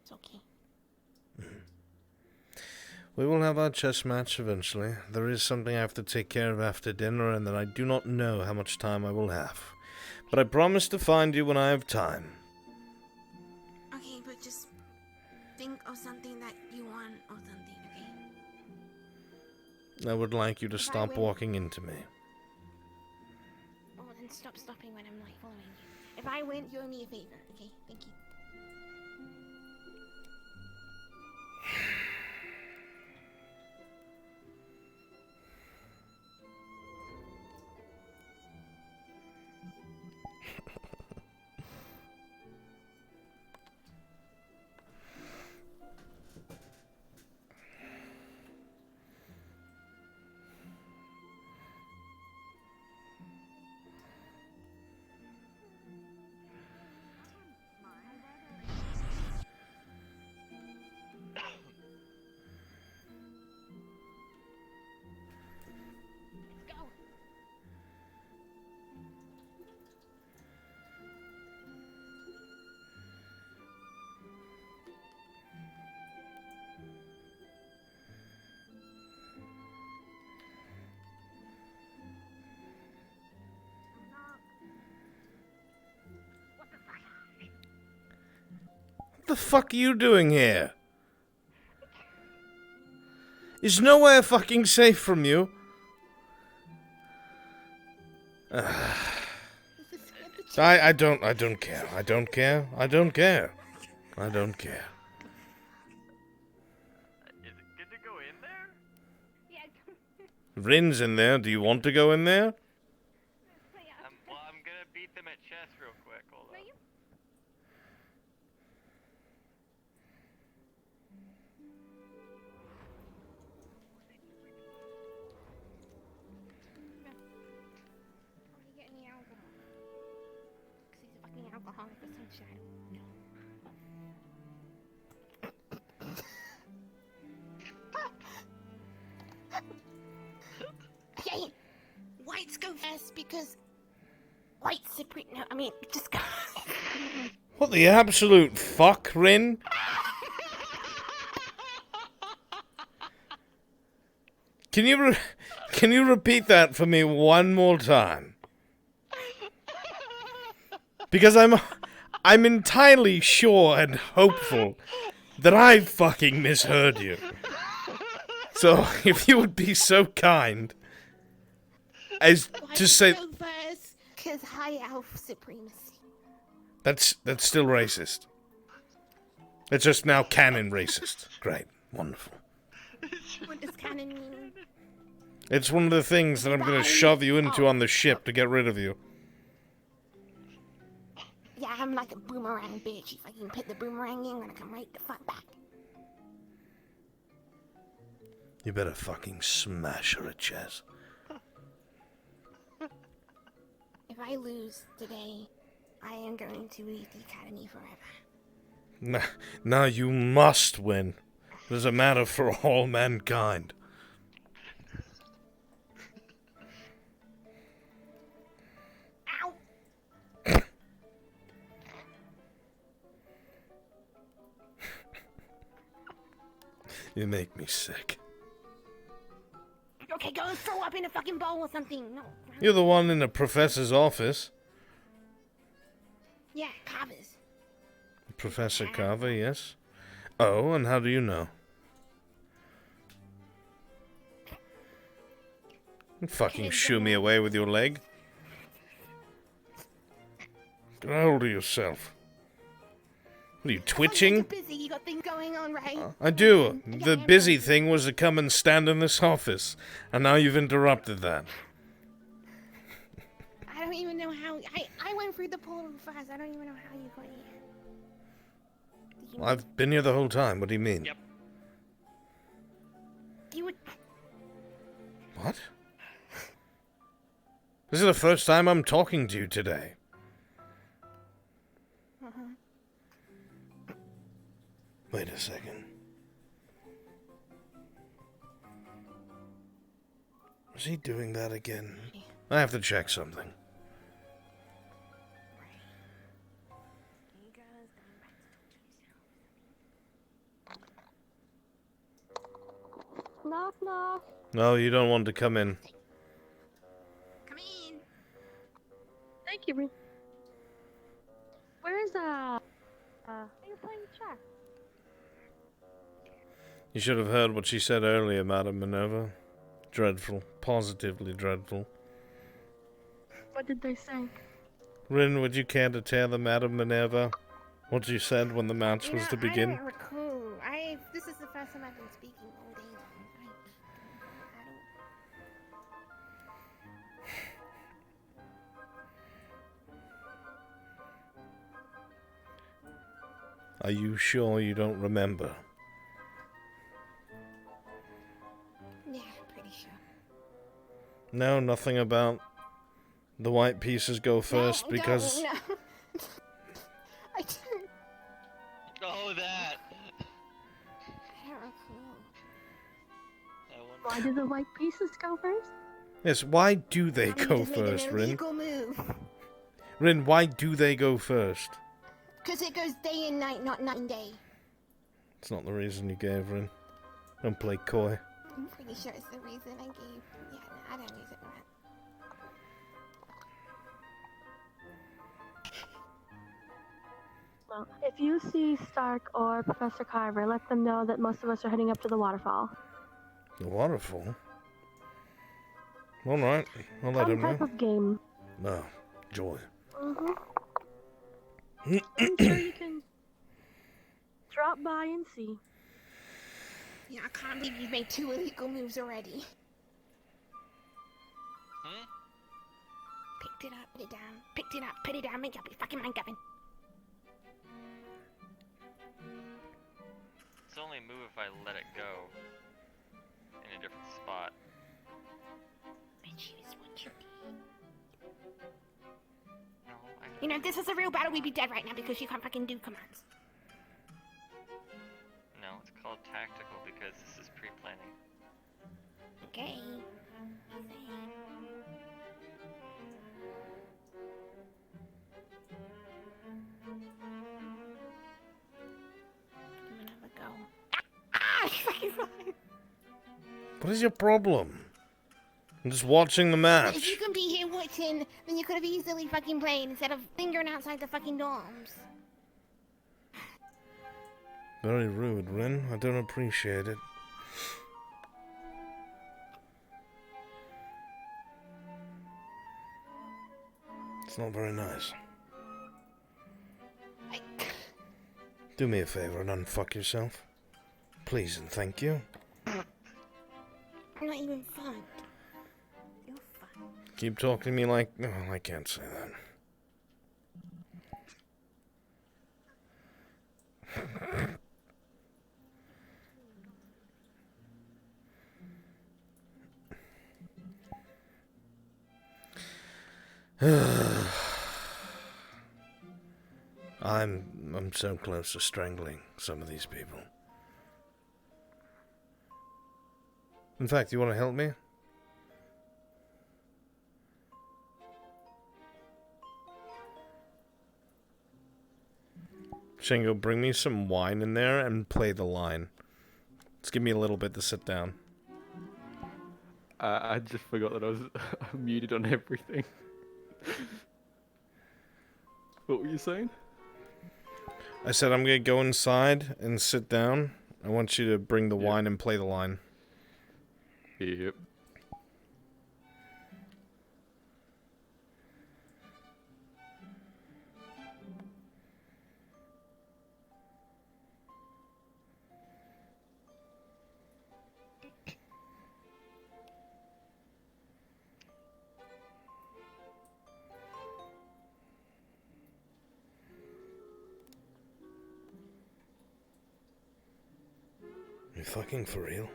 It's okay. We will have our chess match eventually. There is something I have to take care of after dinner, and that I do not know how much time I will have. But I promise to find you when I have time. Okay, but just think of something that you want or something, okay? I would like you to stop walking into me. Oh, then stop stopping when I'm like following you. If I win, you owe me a favor, okay? Thank you. What the fuck are you doing here? Is nowhere fucking safe from you? I don't care. I don't care. I don't care. I don't care. Is it good to go in there? Rin's in there. Do you want to go in there? Well, I'm gonna beat them at chess real quick. Hold on. Get any alcohol. Because he's a fucking alcoholic or some shit. No. Okay, whites go first because whites are pretty. No, I mean, just go. What the absolute fuck, Rin? Can you repeat that for me one more time? Because I'm entirely sure and hopeful that I fucking misheard you. So if you would be so kind as Why to did say you go first? Cause high elf supremacy. that's still racist. It's just now canon racist. Great, wonderful. What does canon mean? It's one of the things that I'm gonna shove you into on the ship to get rid of you. Yeah, I'm like a boomerang bitch. If I can put the boomerang in, I'm gonna come right the fuck back. You better fucking smash her at chess. If I lose today, I am going to leave the academy forever. Now you must win. It is a matter for all mankind. Ow! You make me sick. Okay, go and throw up in a fucking bowl or something. No. You're the one in the professor's office. Yeah, Carver's. Professor Carver, yes. Oh, and how do you know? You fucking shoo me away with your leg. Get a hold of yourself. What are you, twitching? You're busy. You got things going on, right? I do. The busy thing was to come and stand in this office, and now you've interrupted that. I don't even know how. I went through the portal first. I don't even know how you got here. Well, I've been here the whole time. What do you mean? Yep. You would. What? This is the first time I'm talking to you today. Wait a second. Was he doing that again? I have to check something. Knock, knock. No, you don't want to come in. Come in. Thank you. Where's are you playing check? You should have heard what she said earlier, Madam Minerva. Dreadful. Positively dreadful. What did they say? Rin, would you care to tell the Madam Minerva what you said when the match was to I begin? don't recall. This is the first time I've been speaking all day long. Are you sure you don't remember? Yeah, pretty sure. No, nothing about the white pieces go first because... No. I don't. Oh, that. I don't recall. Why did the white pieces go first? Yes, why do they go Just made an first, Rin? illegal move. Rin, why do they go first? Because it goes day and night, not night and day. It's not the reason you gave, Rin. Don't play coy. I'm pretty sure it's the reason I gave. Yeah, no, I don't use it right. Well, if you see Stark or Professor Carver, let them know that most of us are heading up to the waterfall. The waterfall? Alright, I'll let him Some type know. of game. No, joy. I'm sure you can drop by and see. Yeah, I can't believe you've made 2 illegal moves already. Picked it up, put it down. Picked it up, put it down, make up your fucking mind going. It's only a move if I let it go in a different spot. You know, if this was a real battle, we'd be dead right now because you can't fucking do commands. No, it's called tactical because this is pre-planning. Okay. I'm gonna have a go. Ah! Fucking fine. What is your problem? I'm just watching the If match. you can be here watching, then you could have easily fucking played instead of lingering outside the fucking dorms. Very rude, Rin. I don't appreciate it. It's not very nice. Do me a favor and unfuck yourself. Please and thank you. I'm not even fun. You're fun. Keep talking to me like... No, I can't say that. I'm so close to strangling some of these people. In fact, you want to help me? Shingo, bring me some wine in there and play the line. Just give me a little bit to sit down. I just forgot that I was muted on everything. What were you saying? I said I'm gonna go inside and sit down. I want you to bring the wine and play the line. Yep. You fucking for real?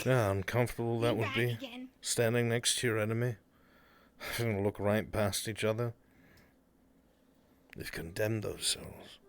Yeah, uncomfortable that would be. Standing next to your enemy. Having to look right past each other. They've condemned those souls.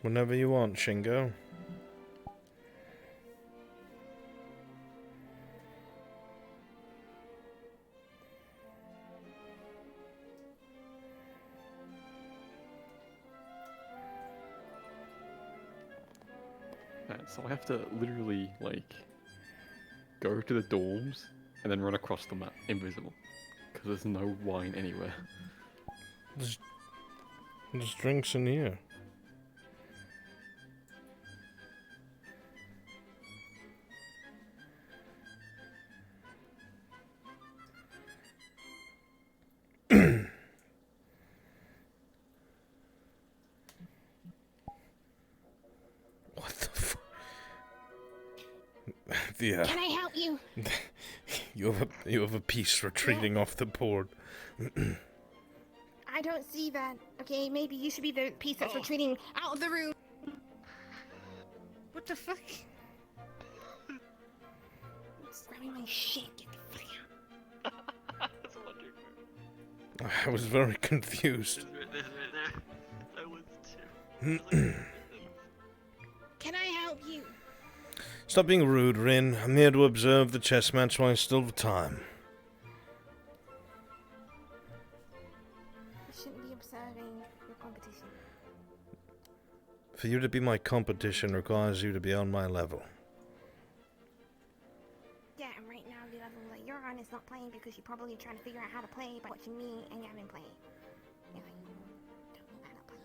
Whenever you want, Shingo. So I have to literally, like, go to the dorms and then run across the map invisible. Because there's no wine anywhere. There's drinks in here. Can I help you? You have a piece retreating off the board. I don't see that. Okay, maybe you should be the piece that's retreating out of the room. What the fuck? It's grabbing my shit. Get the fuck out. I was very confused. I was too. Can I help you? Stop being rude, Rin. I'm here to observe the chess match while I still have time. You shouldn't be observing your competition. For you to be my competition requires you to be on my level. Yeah, and right now the level that you're on is not playing because you're probably trying to figure out how to play by watching me and you haven't played. Yeah, you don't know how to play.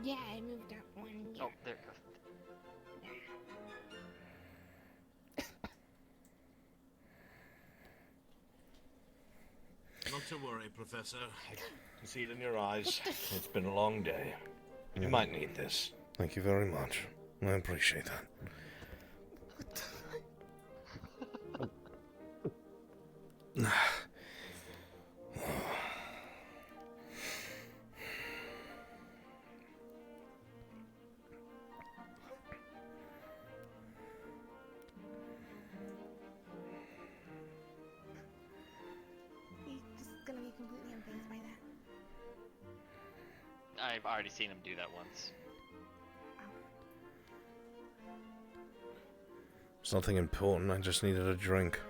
Yeah, I moved up one year. Oh, there it goes. Not to worry, Professor. I can see it in your eyes. It's been a long day. You might need this. Thank you very much. I appreciate that. He's just gonna be completely unfazed by that. I've already seen him do that once. It's nothing important. I just needed a drink.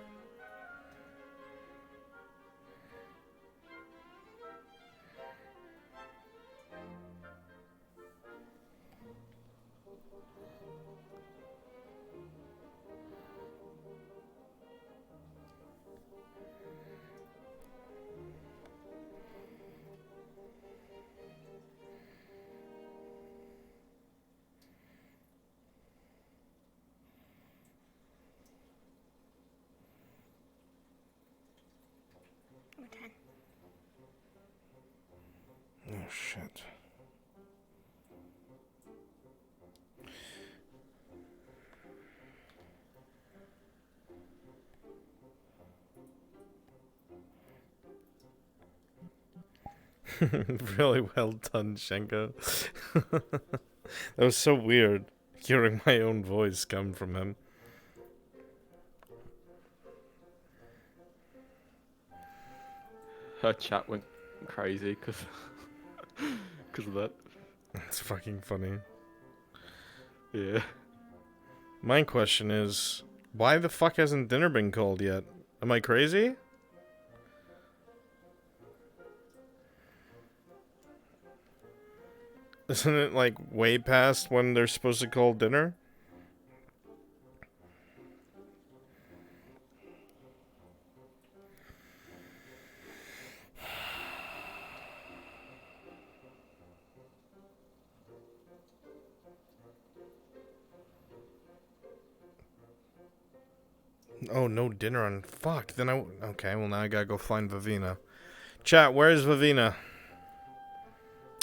Okay. Oh, shit. Really well done, Shenko. That was so weird, hearing my own voice come from him. Her chat went crazy because of that. It's fucking funny. Yeah. My question is, why the fuck hasn't dinner been called yet? Am I crazy? Isn't it like way past when they're supposed to call dinner? Oh, no dinner on... Fuck, then I... Okay, well now I gotta go find Vivina. Chat, where's Vivina?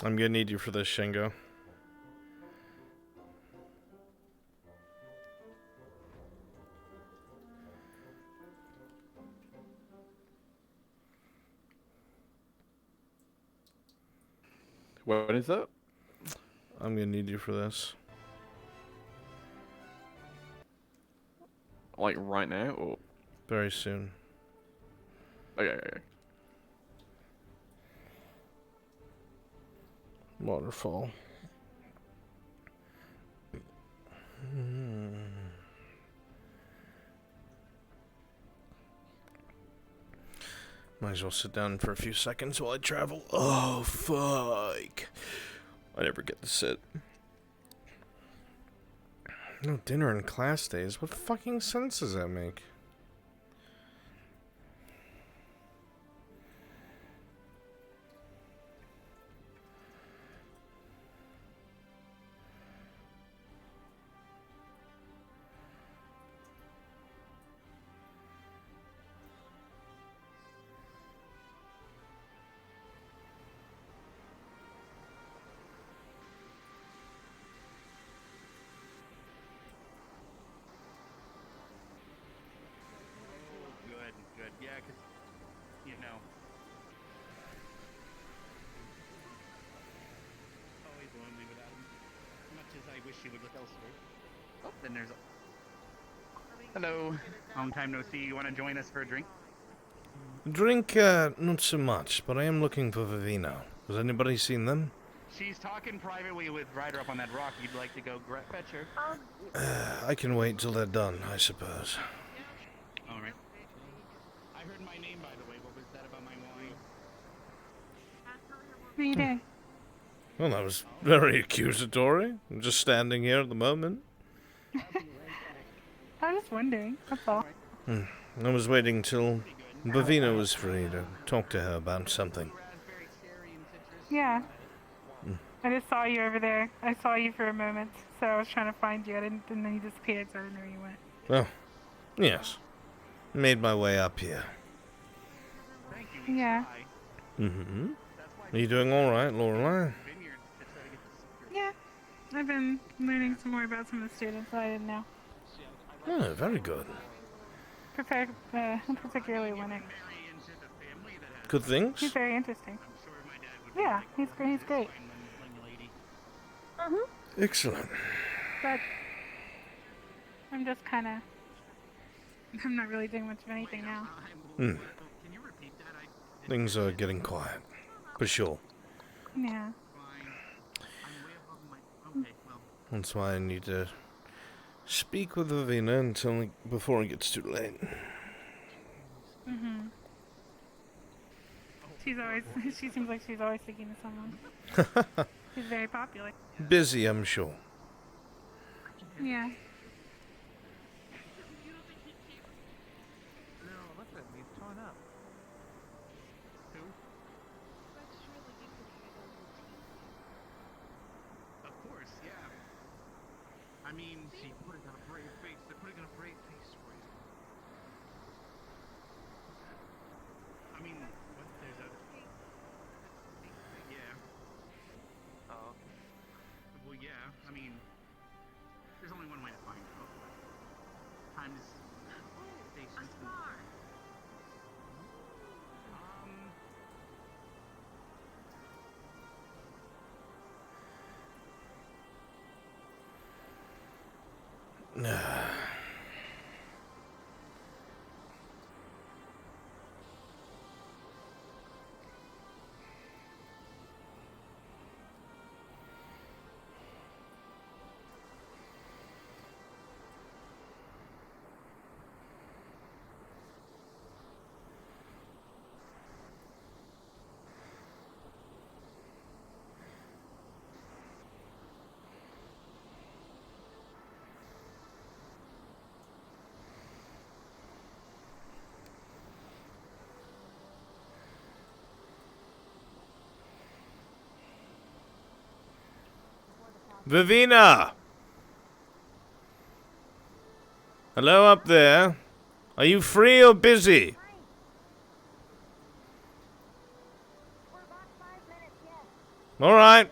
I'm gonna need you for this, Shingo. When is that? I'm gonna need you for this. Like right now, or very soon? Okay. Waterfall. Might as well sit down for a few seconds while I travel. Oh, fuck. I never get to sit. No dinner and class days. What fucking sense does that make? Good. Yeah, 'cause, you know. Always lonely without him. As much as I wish he would look elsewhere. Oh, then there's a... Hello. Long time no see. You want to join us for a drink? Drink, not so much, but I am looking for Vivina. Has anybody seen them? She's talking privately with Ryder up on that rock. You'd like to go fetch her? I can wait till they're done, I suppose. All right. I heard my name, by the way. What was that about my wine? What are you doing? Well, that was very accusatory. I'm just standing here at the moment. I was just wondering. That's all. I was waiting till Vivina was free to talk to her about something. Yeah. I just saw you over there. I saw you for a moment, so I was trying to find you. And then you disappeared, so I didn't know where you went. Oh, yes. Made my way up here. Yeah. Mm-hmm. Are you doing all right, Lorelei? Yeah. I've been learning some more about some of the students that I didn't know. Oh, very good. Particularly Winnick. Good things? He's very interesting. Yeah, he's great. He's great. Excellent. But I'm just kind of. I'm not really doing much of anything now. Things are getting quiet, for sure. Yeah. That's why I need to speak with Vivina before it gets too late. Mhm. She seems like she's always speaking to someone. She's very popular. Busy, I'm sure. Yeah. Of course, yeah. I mean, she put it on a brave face. They're putting on a brave face for you. I mean, what? There's a. Yeah. Oh. Well, yeah. I mean, there's only one way to find out. Time is. Patience. Vivina! Hello up there. Are you free or busy? Alright.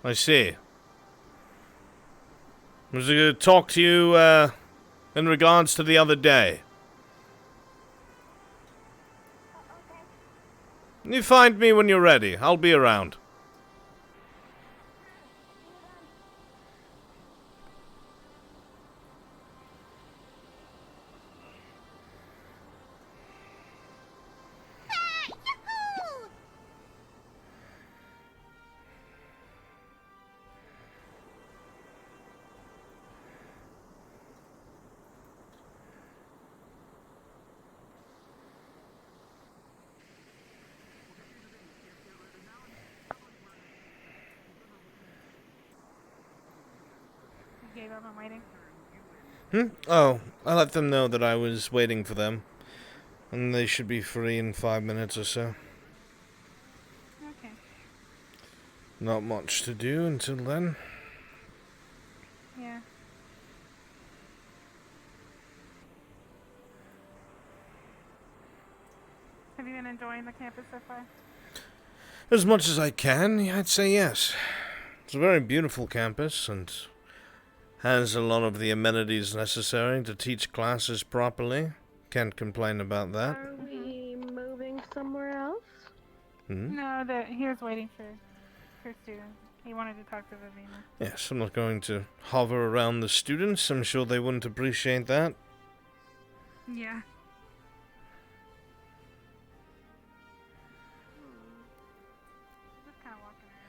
I see. I was going to talk to you in regards to the other day. You find me when you're ready. I'll be around. You gave up on waiting? Oh, I let them know that I was waiting for them. And they should be free in 5 minutes or so. Okay. Not much to do until then. Yeah. Have you been enjoying the campus so far? As much as I can, I'd say yes. It's a very beautiful campus and has a lot of the amenities necessary to teach classes properly. Can't complain about that. Are we moving somewhere else? No, he was waiting for students. He wanted to talk to Vivina. Yes, I'm not going to hover around the students. I'm sure they wouldn't appreciate that. Yeah. Just kind of walking around.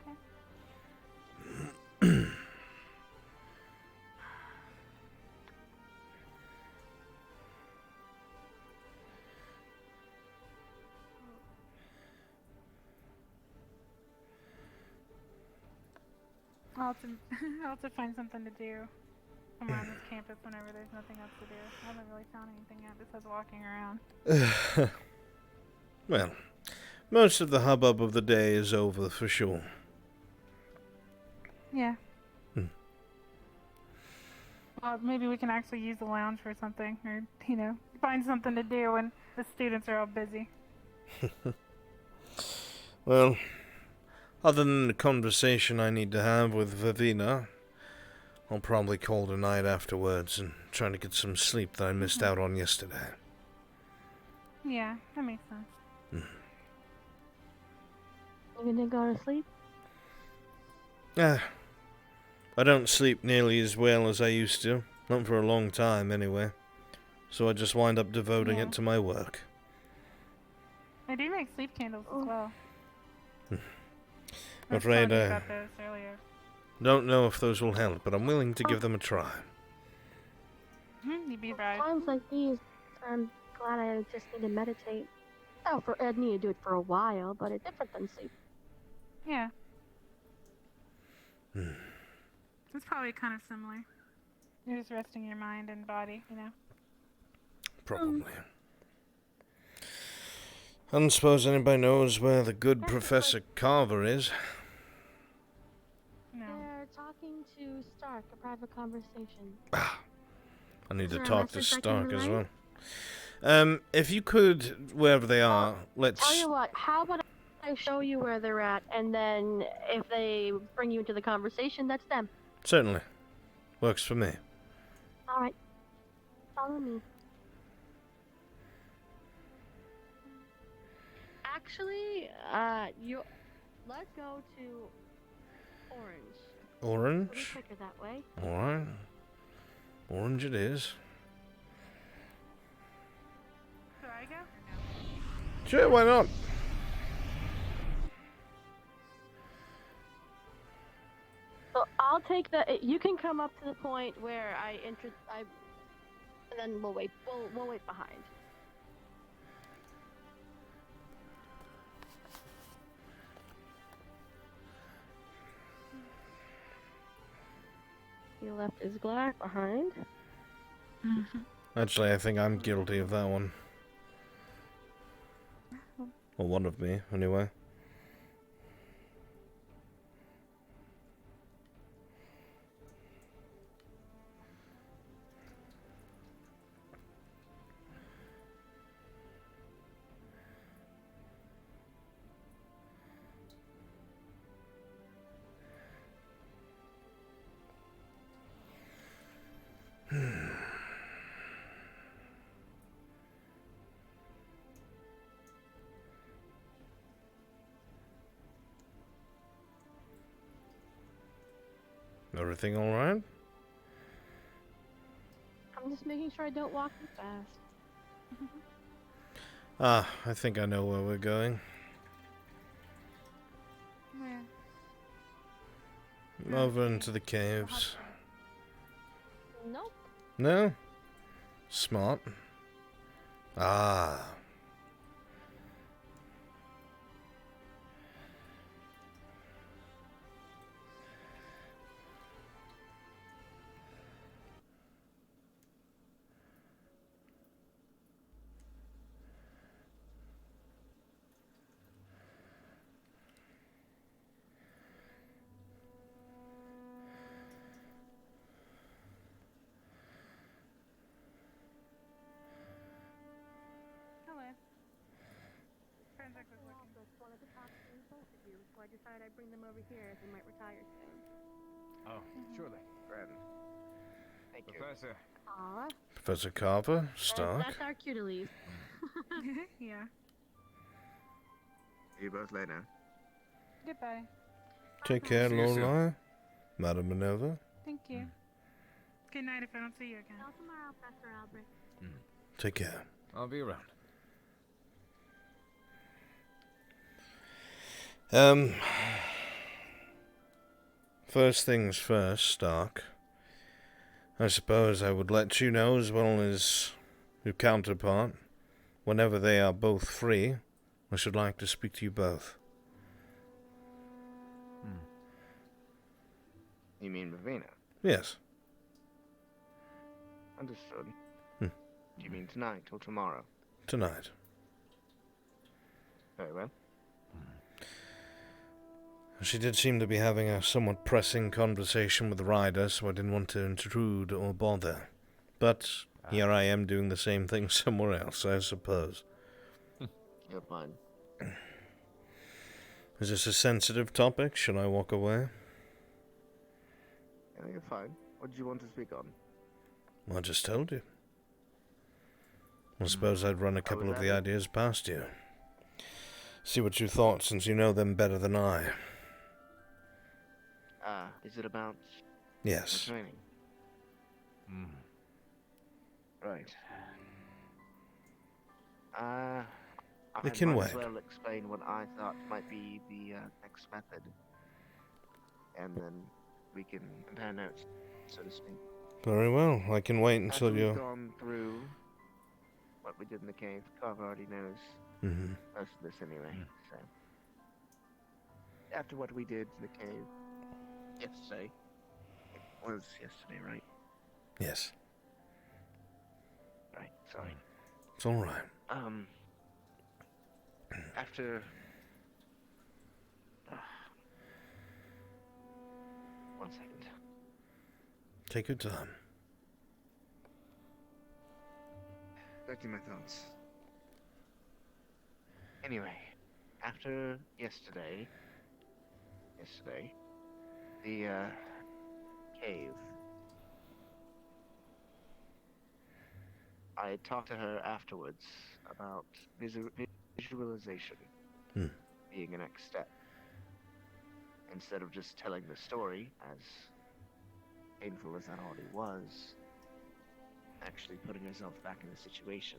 Okay. I'll have to find something to do come around this campus whenever there's nothing else to do. I haven't really found anything yet besides walking around. Well, most of the hubbub of the day is over for sure. Yeah. Well, maybe we can actually use the lounge for something, or, you know, find something to do when the students are all busy. Well, other than the conversation I need to have with Vivina, I'll probably call tonight afterwards and try to get some sleep that I missed out on yesterday. Yeah, that makes sense. You gonna go to sleep? I don't sleep nearly as well as I used to. Not for a long time, anyway. So I just wind up devoting it to my work. I do make sleep candles as well. I'm afraid I I got those earlier. don't know if those will help, but I'm willing to give them a try. You'd be right. Times like these, I'm glad I just need to meditate. Oh, I'd need to do it for a while, but it's different than sleep. Yeah. It's probably kind of similar. You're just resting your mind and body, you know? Probably. I don't suppose anybody knows where the good Professor Carver is. No. They're talking to Stark, a private conversation. I need to Is there a talk to message I can Stark as relay? well. If you could, wherever they are, let's... Tell you what, how about I show you where they're at, and then if they bring you into the conversation, that's them. Certainly. Works for me. Alright. Follow me. Actually, let's go to Orange. Orange? It'll be quicker that way. Alright. Orange it is. Should I go? Sure, why not? So I'll take you can come up to the point where and then we'll wait. We'll wait behind. He left his glass behind. Actually, I think I'm guilty of that one. Or one of me, anyway. Everything alright? I'm just making sure I don't walk too fast. I think I know where we're going. Where? Over into the caves. Nope. No? Smart. Ah. Wanted to talk to both of you, so I decided I'd bring them over here as they might retire soon. Oh, surely. Friend. Thank you. Professor. Aw. Professor Carver? Stark? That's our cue to leave. Yeah. You both lay now. Goodbye. Take care, See you soon. Lorelei. Madam Minerva. Thank you. Good night if I don't see you again. Till tomorrow, Professor Albrecht. Take care. I'll be around. First things first, Stark. I suppose I would let you know, as well as your counterpart, whenever they are both free. I should like to speak to you both. You mean Ravina? Yes. Understood. Hmm. Do you mean tonight or tomorrow? Tonight. Very well. She did seem to be having a somewhat pressing conversation with Ryder, so I didn't want to intrude or bother. But here I am doing the same thing somewhere else, I suppose. You're fine. Is this a sensitive topic? Should I walk away? Yeah, you're fine. What did you want to speak on? I just told you. I suppose I'd run a couple of the ideas past you. See what you thought, since you know them better than I. Is it about Yes. the training? Right. I It can might as wait. well explain what I thought might be the next method. And then we can compare notes, so to speak. Very well. I can wait until After you're... we've gone through what we did in the cave, Carver already knows most of this anyway, so... After what we did in the cave yesterday, it was yesterday, right? Yes. Right, sorry. It's alright. After... one second. Take your time. Collecting my thoughts. Anyway, after yesterday, the cave, I talked to her afterwards about visualization being a next step. Instead of just telling the story, as painful as that already was, actually putting herself back in the situation.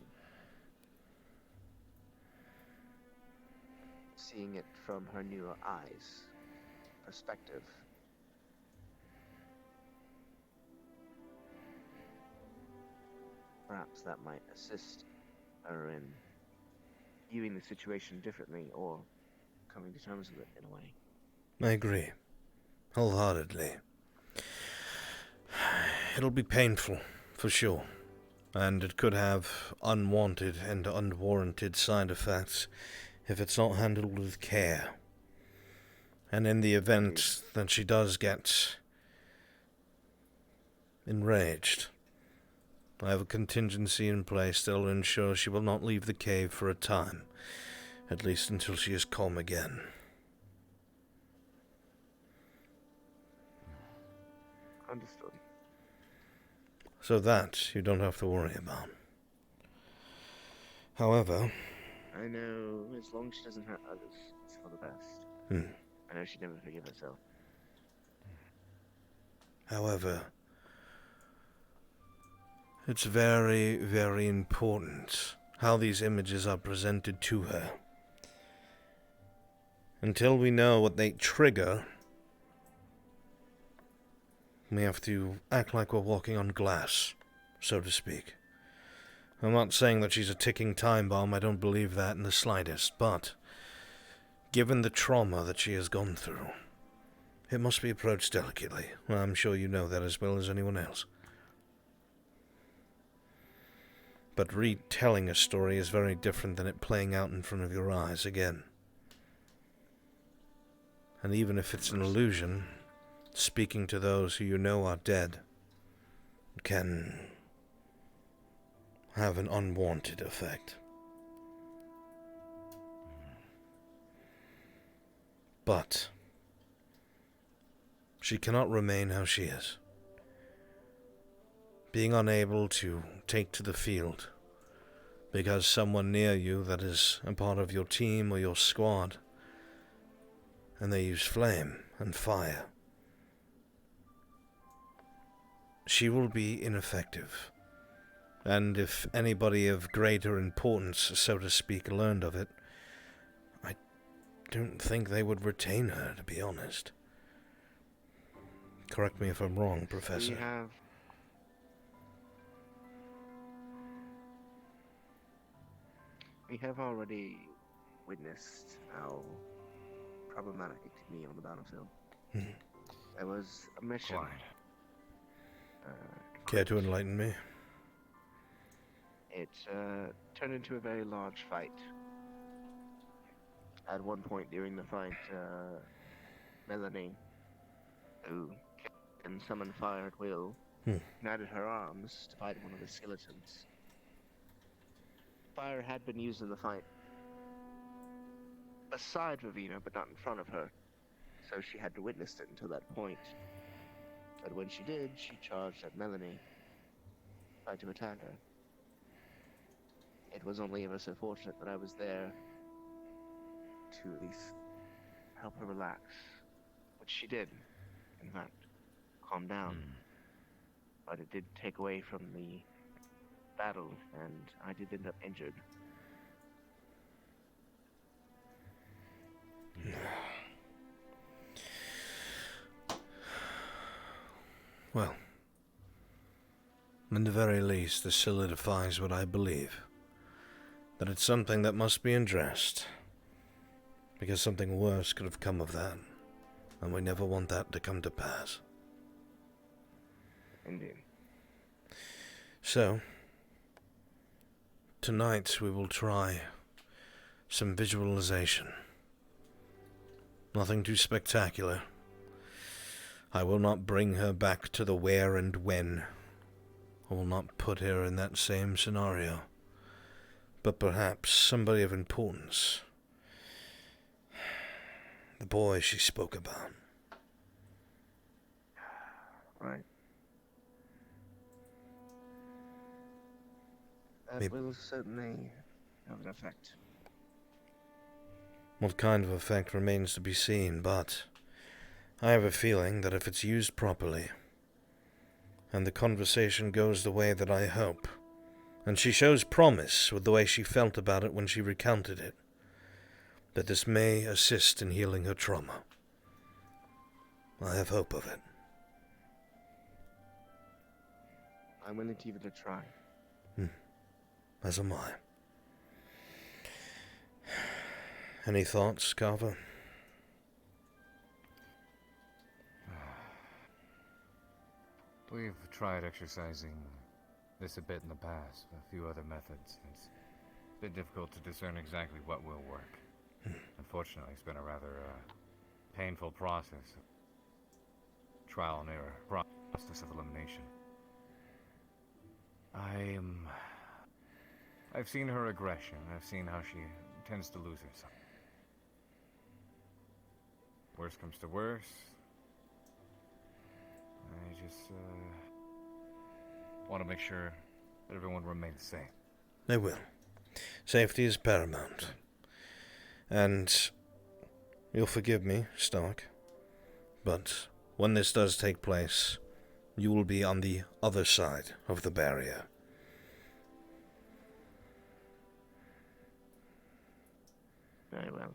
Seeing it from her newer eyes, perspective. Perhaps that might assist her in viewing the situation differently or coming to terms with it in a way. I agree. Wholeheartedly. It'll be painful, for sure. And it could have unwanted and unwarranted side effects if it's not handled with care. And in the event that she does get enraged, I have a contingency in place that'll ensure she will not leave the cave for a time, at least until she is calm again. Understood. So that you don't have to worry about. However... I know, as long as she doesn't hurt others, it's for the best. I know she'd never forgive herself. However, it's very, very important how these images are presented to her. Until we know what they trigger, we have to act like we're walking on glass, so to speak. I'm not saying that she's a ticking time bomb, I don't believe that in the slightest, but given the trauma that she has gone through, it must be approached delicately. Well, I'm sure you know that as well as anyone else. But retelling a story is very different than it playing out in front of your eyes again. And even if it's an illusion, speaking to those who you know are dead can have an unwanted effect. But she cannot remain how she is. Being unable to take to the field because someone near you that is a part of your team or your squad, and they use flame and fire, she will be ineffective. And if anybody of greater importance, so to speak, learned of it, I don't think they would retain her, to be honest. Correct me if I'm wrong, Professor. We have already witnessed how problematic it can be on the battlefield. There was a mission. Care to enlighten me? It turned into a very large fight. At one point during the fight, Melanie, who can summon fire at will, united her arms to fight one of the skeletons. Fire had been used in the fight beside Ravina, but not in front of her, so she had to witness it until that point. But when she did, she charged at Melanie, tried to attack her. It was only ever so fortunate that I was there to at least help her relax, which she did, in fact, calm down. But it did take away from the battle, and I did end up injured. Well, at the very least, this solidifies what I believe. That it's something that must be addressed. Because something worse could have come of that. And we never want that to come to pass. Indeed. So, tonight we will try some visualization. Nothing too spectacular. I will not bring her back to the where and when. I will not put her in that same scenario. But perhaps somebody of importance. The boy she spoke about. Right. That will certainly have an effect. What kind of effect remains to be seen, but I have a feeling that if it's used properly, and the conversation goes the way that I hope, and she shows promise with the way she felt about it when she recounted it, that this may assist in healing her trauma. I have hope of it. I'm willing to give it a try. As am I. Any thoughts, Carver? We've tried exercising this a bit in the past, a few other methods. It's been difficult to discern exactly what will work. Unfortunately, it's been a rather painful process. Trial and error, process of elimination. I've seen her aggression. I've seen how she tends to lose herself. Worst comes to worst. I just want to make sure that everyone remains safe. They will. Safety is paramount. And you'll forgive me, Stark, but when this does take place, you will be on the other side of the barrier. Very well.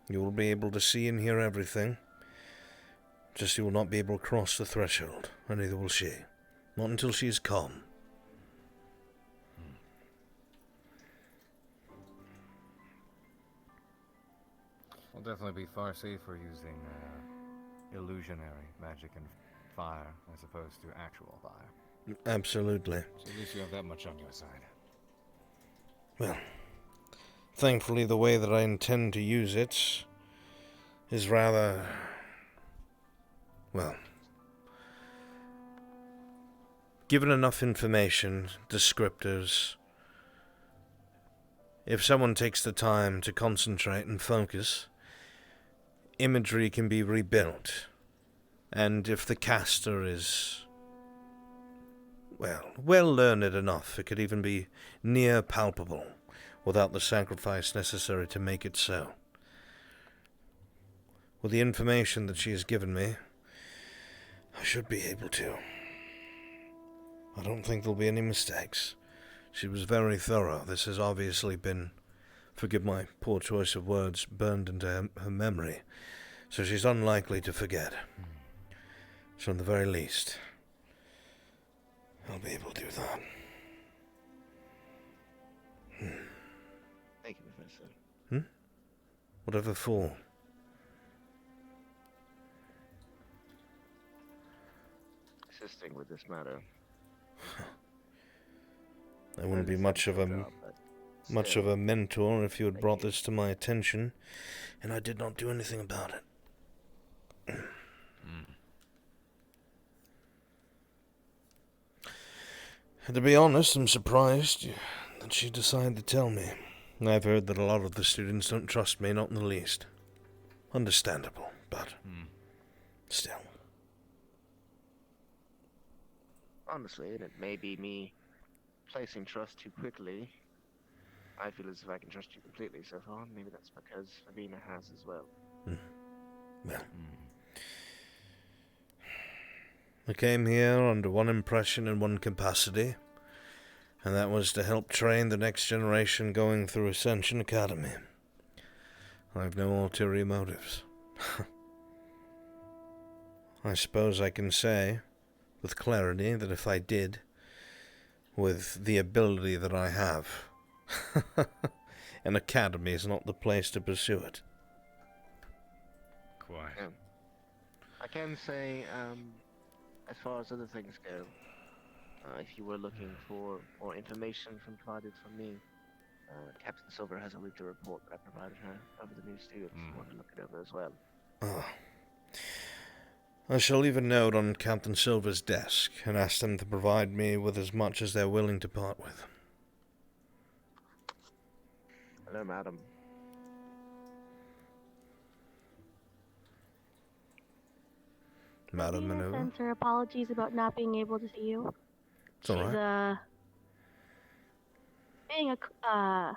You will be able to see and hear everything. Just you will not be able to cross the threshold, and neither will she. Not until she is calm. We'll definitely be far safer using illusionary magic and fire as opposed to actual fire. Absolutely. So at least you have that much on your side. Well, thankfully the way that I intend to use it is rather, well, given enough information, descriptors, if someone takes the time to concentrate and focus, imagery can be rebuilt. And if the caster is, well learned enough, it could even be near palpable without the sacrifice necessary to make it so. With the information that she has given me, I should be able to. I don't think there'll be any mistakes. She was very thorough. This has obviously been, forgive my poor choice of words, burned into her memory. So she's unlikely to forget. So at the very least, I'll be able to do that. Thank you, Professor. Whatever for. Assisting with this matter. I wouldn't be much of a mentor if you had brought this to my attention, and I did not do anything about it. And to be honest, I'm surprised that she decided to tell me. I've heard that a lot of the students don't trust me, not in the least. Understandable, but still. Honestly, and it may be me placing trust too quickly. I feel as if I can trust you completely so far. Maybe that's because Ravina has as well. Well. I came here under one impression and one capacity, and that was to help train the next generation going through Ascension Academy. I have no ulterior motives. I suppose I can say, with clarity, that if I did, with the ability that I have, an academy is not the place to pursue it. Quite. Yeah. I can say, as far as other things go, if you were looking for more information provided from me, Captain Silver has a weekly report that I provided her over the new students. If you want to look it over as well. I shall leave a note on Captain Silver's desk and ask them to provide me with as much as they're willing to part with. Hello, madam. Madam Ravina Maneuver? sends her apologies about not being able to see you. It's alright. Being a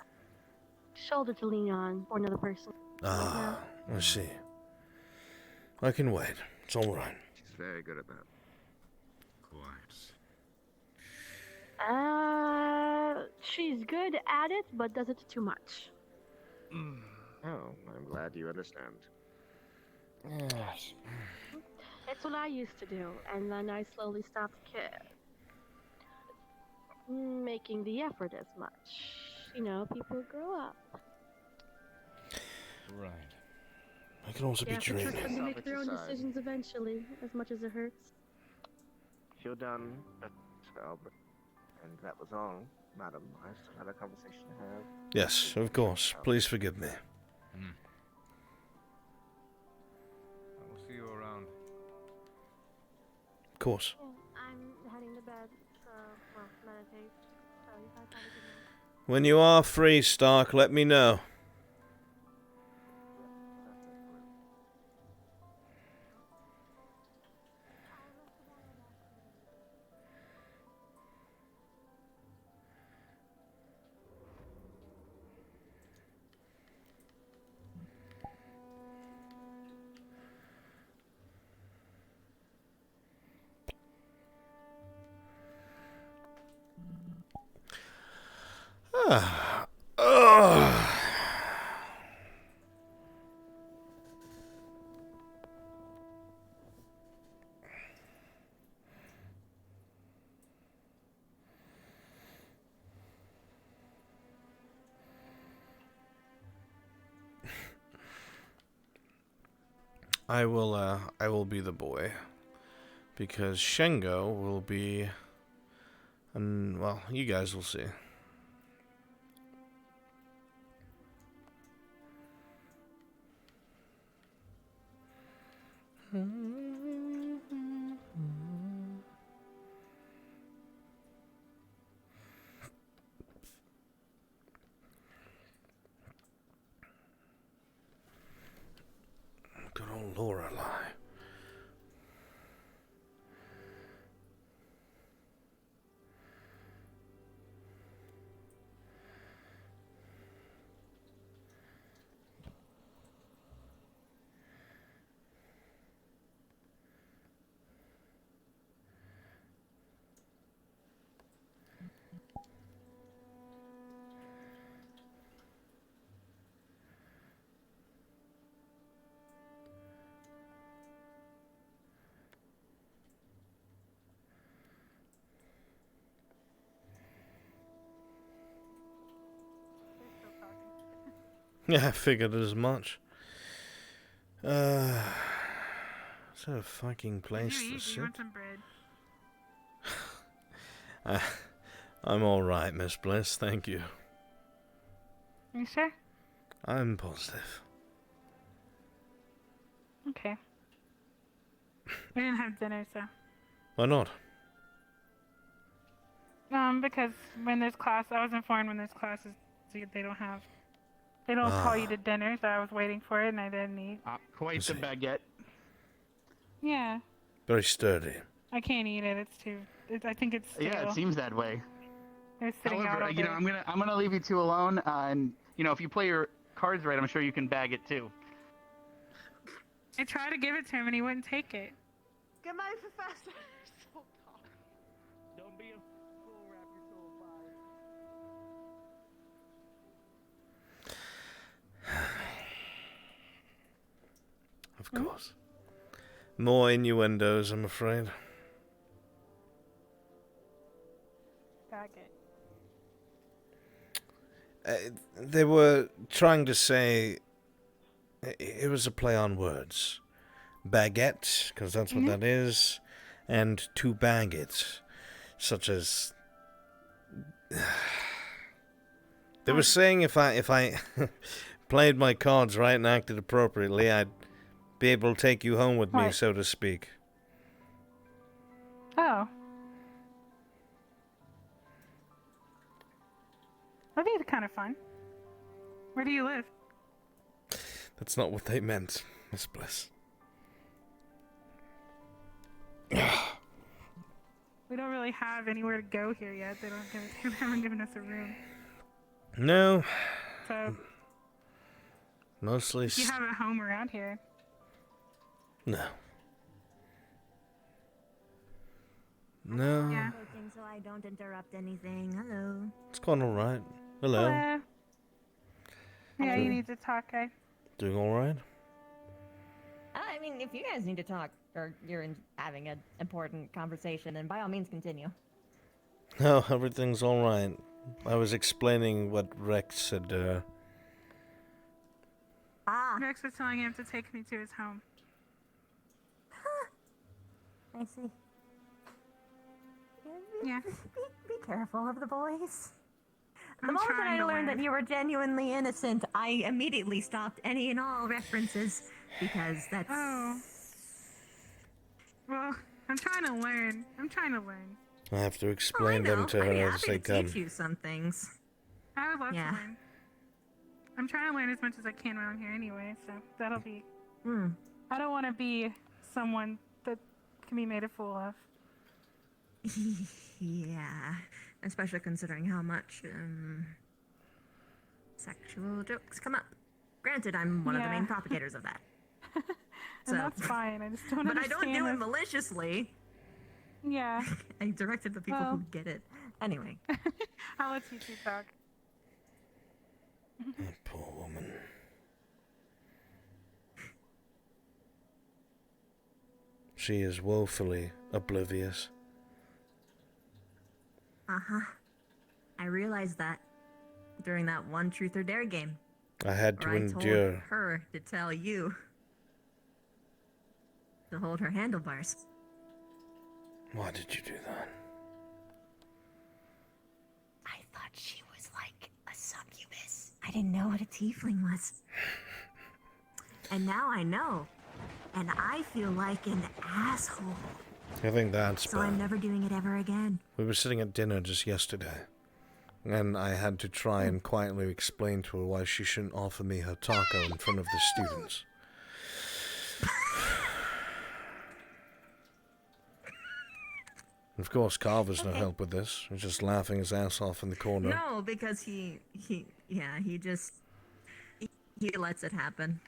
shoulder to lean on for another person. I see. I can wait. It's alright. She's very good at that. She's good at it, but does it too much. Oh, I'm glad you understand. Yes. It's what I used to do, and then I slowly stopped making the effort as much. You know, people grow up. Right. I can also be You have to trust dreaming. them to make their own decisions eventually, as much as it hurts. If you're done, Mr. Albrecht, and that was all, madam, I still had a conversation to have. Yes, of course. Please forgive me. We'll see you around. Of course. I'm heading to bed, so, meditate. So you guys have a good night. When you are free, Stark, let me know. I will be the boy, because Shengo will be, and well, you guys will see. Good old Lorelei. Yeah, I figured as much. Is that a fucking place to sit? You want some bread? I'm alright, Miss Bliss, thank you. You sure? I'm positive. Okay. We didn't have dinner, so. Why not? Because when there's class, I was informed when there's classes, they don't call you to dinner, so I was waiting for it and I didn't eat. Quite the baguette. Yeah. Very sturdy. I can't eat it. I think it's stale. Yeah, it seems that way. It's sitting out However, all you know, day. I'm gonna leave you two alone, and you know, if you play your cards right, I'm sure you can bag it too. I tried to give it to him and he wouldn't take it. Good night, Professor. Don't be a fool, wrap your soul Of course. More innuendos, I'm afraid. Bag it. They were trying to say it was a play on words. Baguette, because that's what that is, and to bag it, such as they were saying if I played my cards right and acted appropriately, I'd be able to take you home with me, so to speak. Oh. That'd be kind of fun. Where do you live? That's not what they meant, Miss Bliss. We don't really have anywhere to go here yet. They haven't given us a room. No. So. Mostly. If you have a home around here. No. No. Yeah. So I don't interrupt anything. Hello. It's going all right. Hello. Hello. Yeah, you need to talk, eh? Doing all right? I mean, if you guys need to talk, or you're having an important conversation, then by all means continue. No, everything's all right. I was explaining what Rex had. Rex was telling him to take me to his home. I see. Yeah. Be careful of the boys. The I'm moment that trying I to learned learn. that you were genuinely innocent, I immediately stopped any and all references because that's. Oh. Well, I'm trying to learn. I have to explain them to her as they come. Teach you some things. I would love Yeah. to learn. I'm trying to learn as much as I can around here anyway, so that'll be. I don't want to be someone that can be made a fool of. Yeah, especially considering how much sexual jokes come up. Granted, I'm one of the main propagators of that. And that's fine. I just don't But I understand. don't do it maliciously. Yeah. I directed the people who get it. Anyway. I'll let you two talk. Poor woman. She is woefully oblivious. Uh-huh. I realized that during that one Truth or Dare game. I had to where I endure. told her to tell you to hold her handlebars. Why did you do that? I thought she was like a succubus. I didn't know what a tiefling was. And now I know. And I feel like an asshole. I think that's So I'm bad. never doing it ever again. We were sitting at dinner just yesterday, and I had to try and quietly explain to her why she shouldn't offer me her taco in front of the students. Of course, Carver's no help with this. He's just laughing his ass off in the corner. No, because he lets it happen.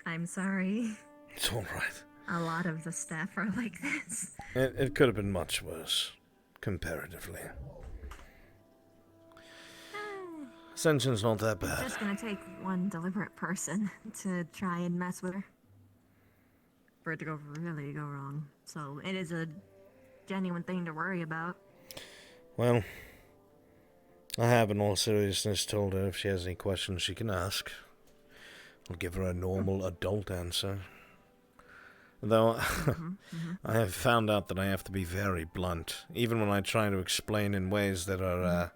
I'm sorry. It's all right. A lot of the staff are like this. It could have been much worse, comparatively. Ascension's not that It's bad. just gonna take one deliberate person to try and mess with her. For it to really go wrong. So it is a genuine thing to worry about. Well, I have in all seriousness told her if she has any questions she can ask. I'll give her a normal adult answer. Though I have found out that I have to be very blunt, even when I try to explain in ways that are,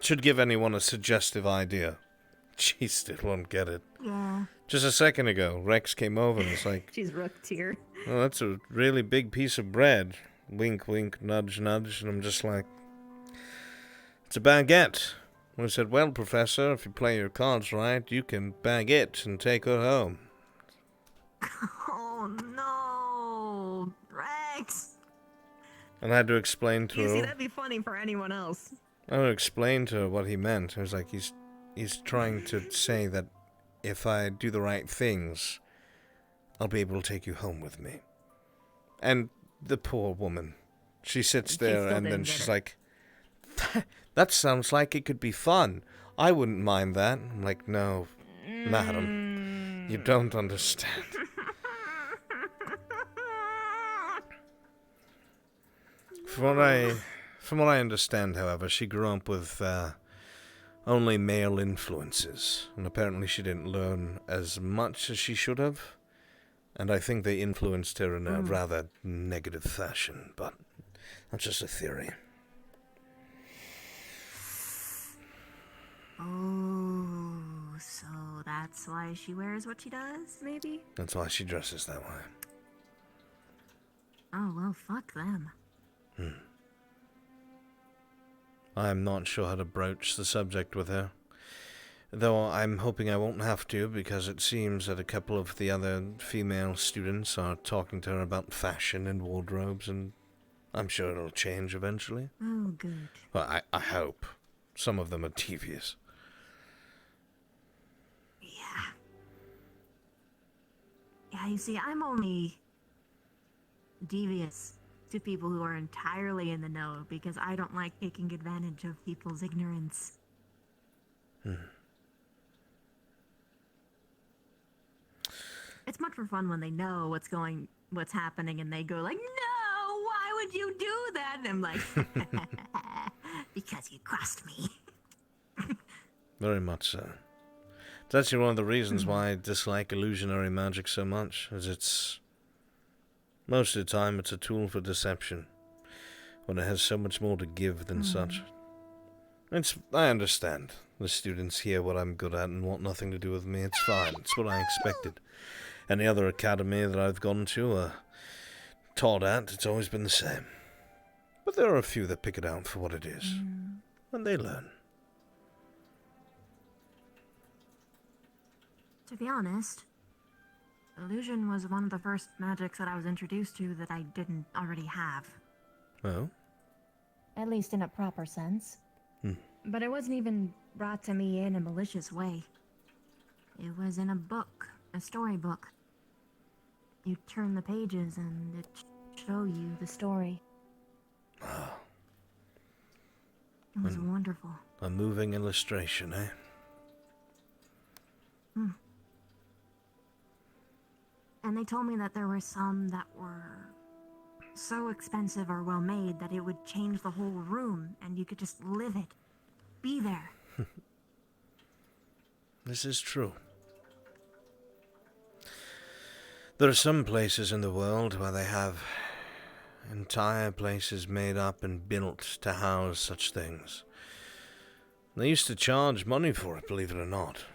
should give anyone a suggestive idea. She still won't get it. Yeah. Just a second ago, Rex came over and was like, She's rook tier. "Oh, that's a really big piece of bread." Wink, wink, nudge, nudge. And I'm just like, "It's a baguette." And I said, "Well, Professor, if you play your cards right, you can bag it and take her home." Oh no, Rex. And I had to explain to You see, her. that'd be funny for anyone else. I had to explain to her what he meant. I was like, he's trying to say that if I do the right things, I'll be able to take you home with me. And the poor woman, she sits there and then she's like, "That sounds like it could be fun. I wouldn't mind that." I'm like, "No, madam, you don't understand." From what I understand, however, she grew up with only male influences, and apparently she didn't learn as much as she should have, and I think they influenced her in a rather negative fashion, but that's just a theory. Oh, so that's why she wears what she does, maybe? That's why she dresses that way. Oh, well, fuck them. I'm not sure how to broach the subject with her, though I'm hoping I won't have to, because it seems that a couple of the other female students are talking to her about fashion and wardrobes, and I'm sure it'll change eventually. Oh, good. Well, I hope. Some of them are devious. Yeah, you see, I'm only devious to people who are entirely in the know because I don't like taking advantage of people's ignorance. It's much more fun when they know what's happening and they go like, "No, why would you do that?" And I'm like, "Because you crossed me." Very much so. It's actually one of the reasons why I dislike illusionary magic so much, as it's... most of the time it's a tool for deception, when it has so much more to give than such. I understand. The students hear what I'm good at and want nothing to do with me. It's fine. It's what I expected. Any other academy that I've gone to, taught at, it's always been the same. But there are a few that pick it out for what it is. And they learn. To be honest, illusion was one of the first magics that I was introduced to that I didn't already have. Oh? At least in a proper sense. But it wasn't even brought to me in a malicious way. It was in a book, a storybook. You turn the pages and it show you the story. It was wonderful. A moving illustration, eh? And they told me that there were some that were so expensive or well made that it would change the whole room and you could just live it. Be there. This is true. There are some places in the world where they have entire places made up and built to house such things. They used to charge money for it, believe it or not.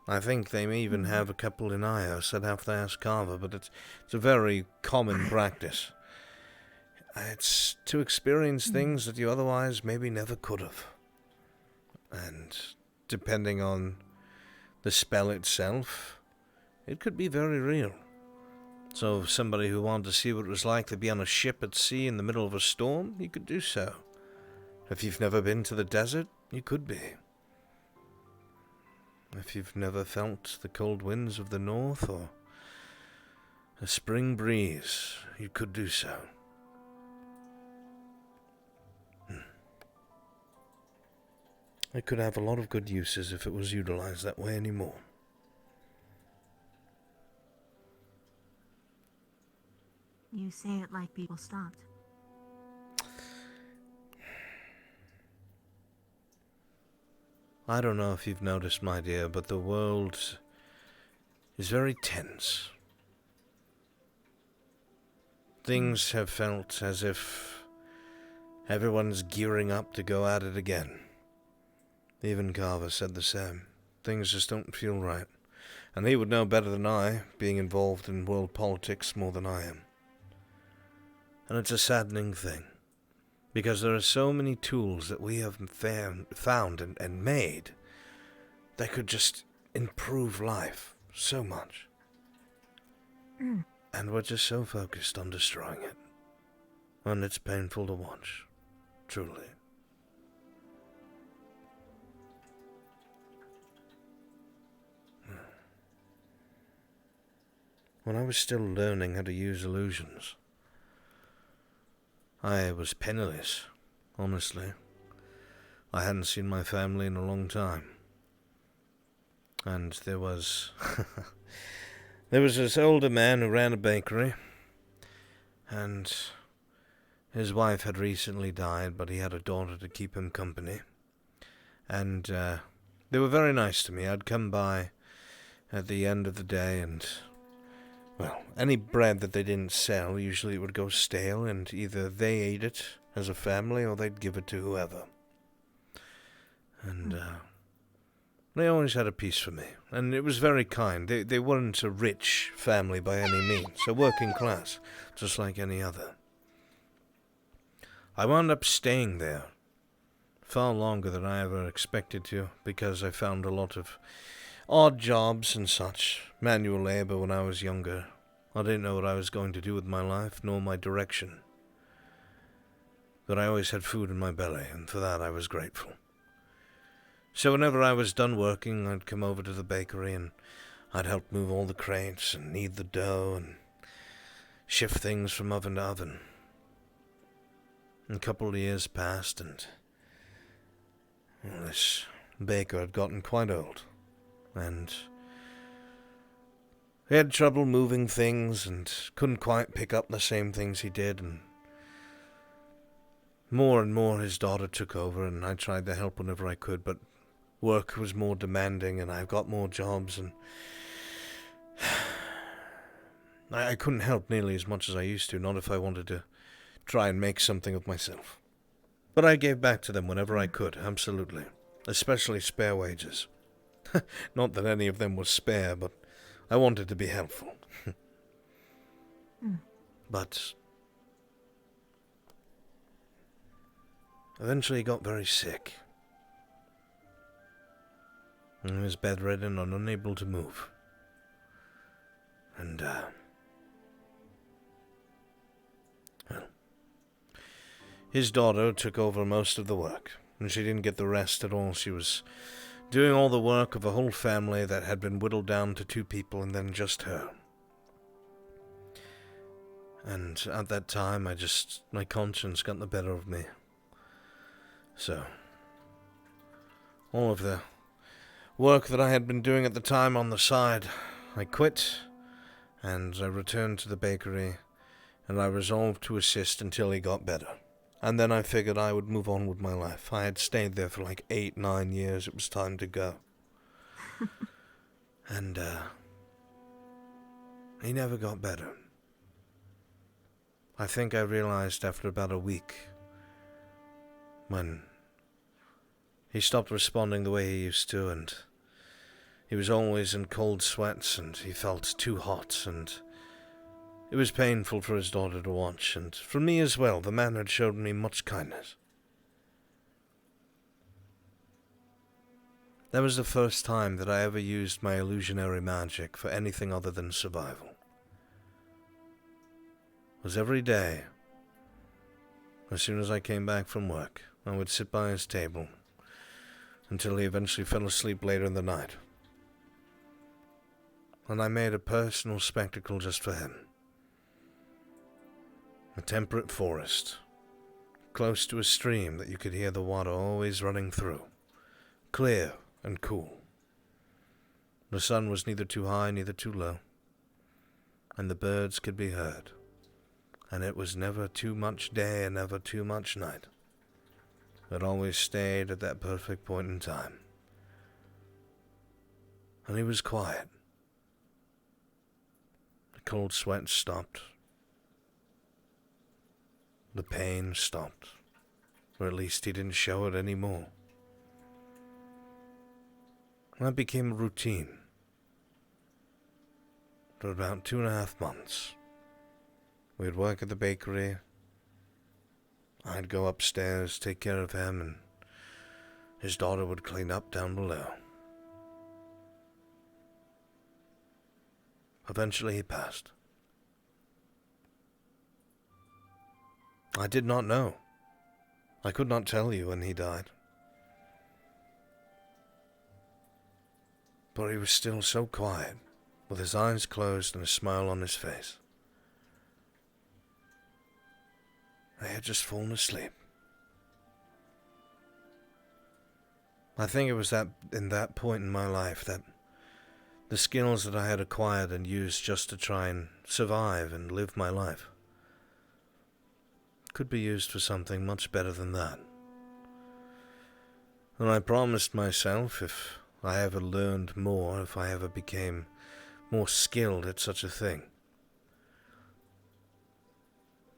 I think they may even have a couple in Ios. I'd have to ask Carver, but it's a very common practice. It's to experience things that you otherwise maybe never could have. And depending on the spell itself, it could be very real. So if somebody who wanted to see what it was like to be on a ship at sea in the middle of a storm, you could do so. If you've never been to the desert, you could be. If you've never felt the cold winds of the north or a spring breeze, you could do so. It could have a lot of good uses if it was utilized that way anymore. You say it like people stopped. I don't know if you've noticed, my dear, but the world is very tense. things have felt as if everyone's gearing up to go at it again. Even Carver said the same. Things just don't feel right. And he would know better than I, being involved in world politics more than I am. And it's a saddening thing, because there are so many tools that we have found and made that could just improve life so much. And we're just so focused on destroying it. And it's painful to watch, truly. When I was still learning how to use illusions, I was penniless, honestly. I hadn't seen my family in a long time. And there was this older man who ran a bakery, and his wife had recently died, but he had a daughter to keep him company. And they were very nice to me. I'd come by at the end of the day and, well, any bread that they didn't sell, usually it would go stale, and either they ate it as a family or they'd give it to whoever. And they always had a piece for me, and it was very kind. They weren't a rich family by any means, a working class, just like any other. I wound up staying there far longer than I ever expected to, because I found a lot of odd jobs and such, manual labor when I was younger. I didn't know what I was going to do with my life, nor my direction. But I always had food in my belly, and for that I was grateful. So whenever I was done working, I'd come over to the bakery and I'd help move all the crates and knead the dough and shift things from oven to oven. A couple of years passed, and this baker had gotten quite old, and he had trouble moving things and couldn't quite pick up the same things he did, and more his daughter took over, and I tried to help whenever I could, but work was more demanding and I got more jobs, and I couldn't help nearly as much as I used to, not if I wanted to try and make something of myself. But I gave back to them whenever I could, absolutely. Especially spare wages. Not that any of them was spare, but I wanted to be helpful. But eventually he got very sick. He was bedridden and unable to move. And, well, his daughter took over most of the work, and she didn't get the rest at all. She was doing all the work of a whole family that had been whittled down to 2 people and then just her. And at that time, my conscience got the better of me. So, all of the work that I had been doing at the time on the side, I quit, and I returned to the bakery, and I resolved to assist until he got better. And then I figured I would move on with my life. I had stayed there for like 8-9 years. It was time to go. And, he never got better. I think I realized after about a week, when he stopped responding the way he used to, and he was always in cold sweats, and he felt too hot, and it was painful for his daughter to watch, and for me as well. The man had showed me much kindness. That was the first time that I ever used my illusionary magic for anything other than survival. It was every day. As soon as I came back from work, I would sit by his table until he eventually fell asleep later in the night. And I made a personal spectacle just for him. A temperate forest, close to a stream that you could hear the water always running through, clear and cool. The sun was neither too high, neither too low, and the birds could be heard, and it was never too much day and never too much night. It always stayed at that perfect point in time. And he was quiet. The cold sweat stopped. The pain stopped, or at least he didn't show it anymore. That became a routine. For about 2.5 months, we'd work at the bakery. I'd go upstairs, take care of him, and his daughter would clean up down below. Eventually he passed. I did not know. I could not tell you when he died. But he was still so quiet, with his eyes closed and a smile on his face. I had just fallen asleep. I think it was in that point in my life that the skills that I had acquired and used just to try and survive and live my life could be used for something much better than that. And I promised myself, if I ever learned more, if I ever became more skilled at such a thing,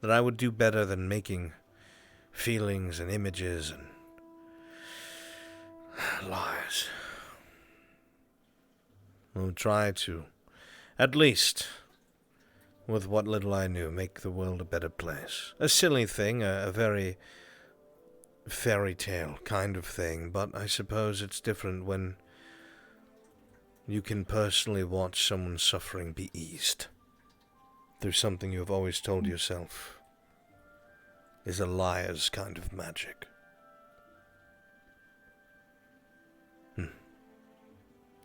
that I would do better than making feelings and images and lies. I would try to, at least, with what little I knew, make the world a better place. A silly thing, a very fairy tale kind of thing, but I suppose it's different when you can personally watch someone's suffering be eased through something you have always told yourself is a liar's kind of magic.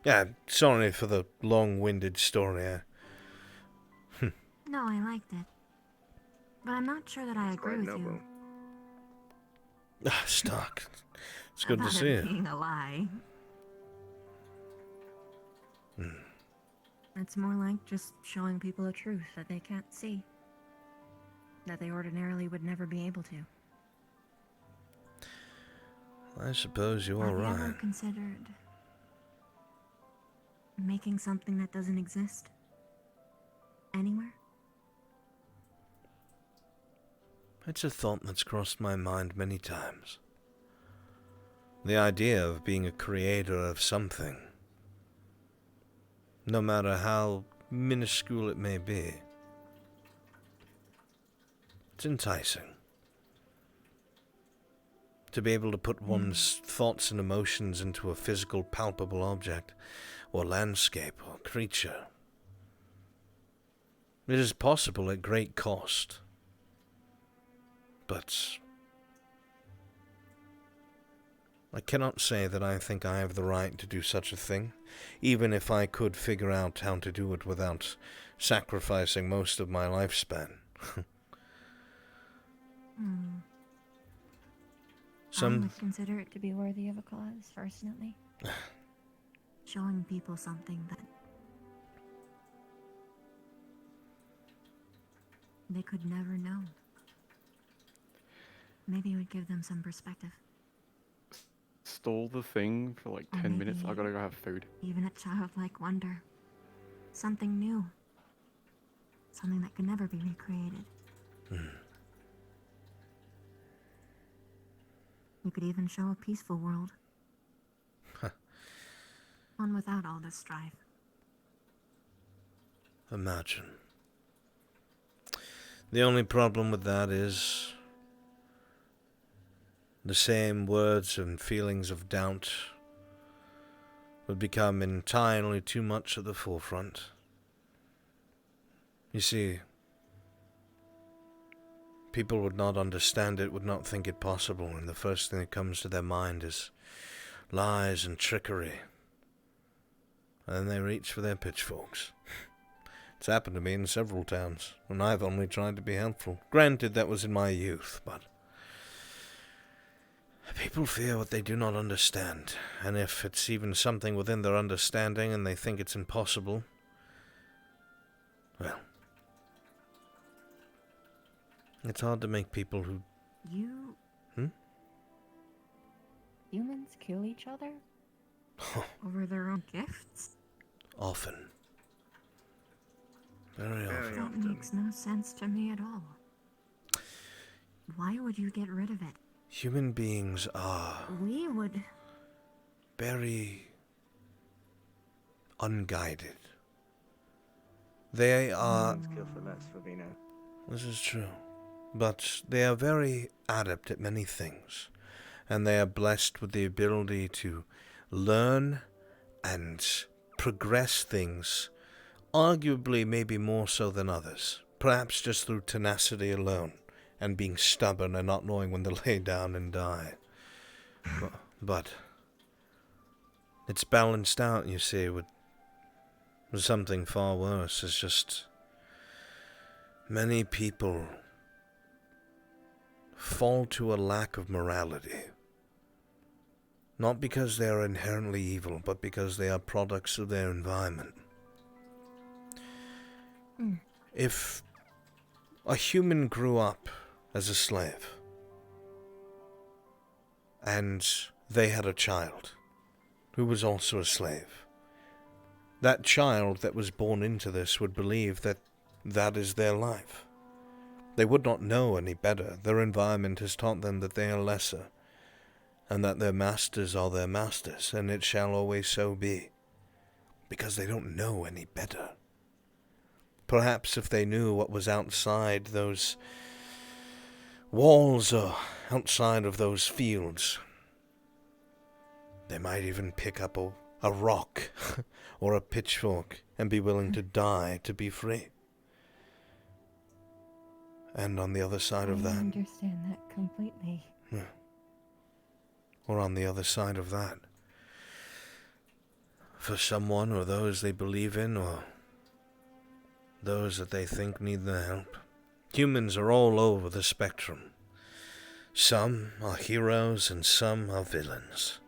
Yeah, sorry for the long-winded story. No, I liked it. But I'm not sure that I agree with you. Stark. It's good to about see it you. being a lie. It's more like just showing people a truth that they can't see. That they ordinarily would never be able to. I suppose you are Have you ever right. considered making something that doesn't exist anywhere? It's a thought that's crossed my mind many times. The idea of being a creator of something, no matter how minuscule it may be, it's enticing. To be able to put one's thoughts and emotions into a physical, palpable object, or landscape, or creature. It is possible at great cost. But I cannot say that I think I have the right to do such a thing, even if I could figure out how to do it without sacrificing most of my lifespan. I would consider it to be worthy of a cause, personally. Showing people something that they could never know. Maybe it would give them some perspective. Stole the thing for like 10 minutes. I gotta go have food. Even a childlike wonder. Something new. Something that could never be recreated. You could even show a peaceful world. One without all this strife. Imagine. The only problem with that is the same words and feelings of doubt would become entirely too much at the forefront. You see, people would not understand it, would not think it possible, and the first thing that comes to their mind is lies and trickery. And then they reach for their pitchforks. It's happened to me in several towns, and I've only tried to be helpful. Granted, that was in my youth, but people fear what they do not understand, and if it's even something within their understanding and they think it's impossible, well, it's hard to make people who... Humans kill each other? Over their own gifts? Often. Very often. That makes no sense to me at all. Why would you get rid of it? Human beings are We would... very unguided. They are... Skill for less, Fabino. This is true. But they are very adept at many things. And they are blessed with the ability to learn and progress things, arguably maybe more so than others. Perhaps just through tenacity alone, and being stubborn and not knowing when to lay down and die. But it's balanced out, you see, with something far worse. It's just many people fall to a lack of morality. Not because they are inherently evil, but because they are products of their environment. If a human grew up as a slave, and they had a child who was also a slave, that child that was born into this would believe that that is their life. They would not know any better. Their environment has taught them that they are lesser, and that their masters are their masters, and it shall always so be, because they don't know any better. Perhaps if they knew what was outside those walls or outside of those fields, they might even pick up a rock or a pitchfork and be willing to die to be free. And on the other side of that... I understand that completely. Or on the other side of that, for someone or those they believe in or those that they think need their help. Humans are all over the spectrum. Some are heroes and some are villains.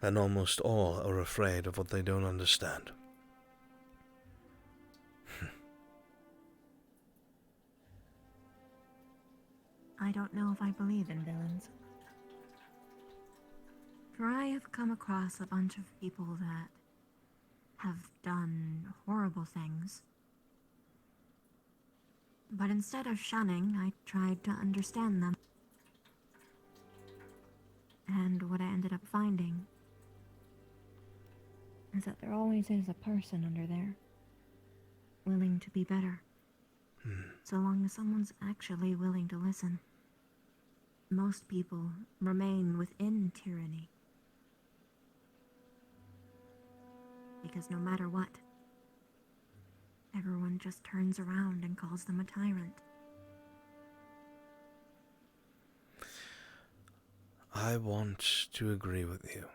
And almost all are afraid of what they don't understand. I don't know if I believe in villains. For I have come across a bunch of people that have done horrible things. But instead of shunning, I tried to understand them. And what I ended up finding is that there always is a person under there, willing to be better. So long as someone's actually willing to listen. Most people remain within tyranny. Because no matter what, everyone just turns around and calls them a tyrant. I want to agree with you.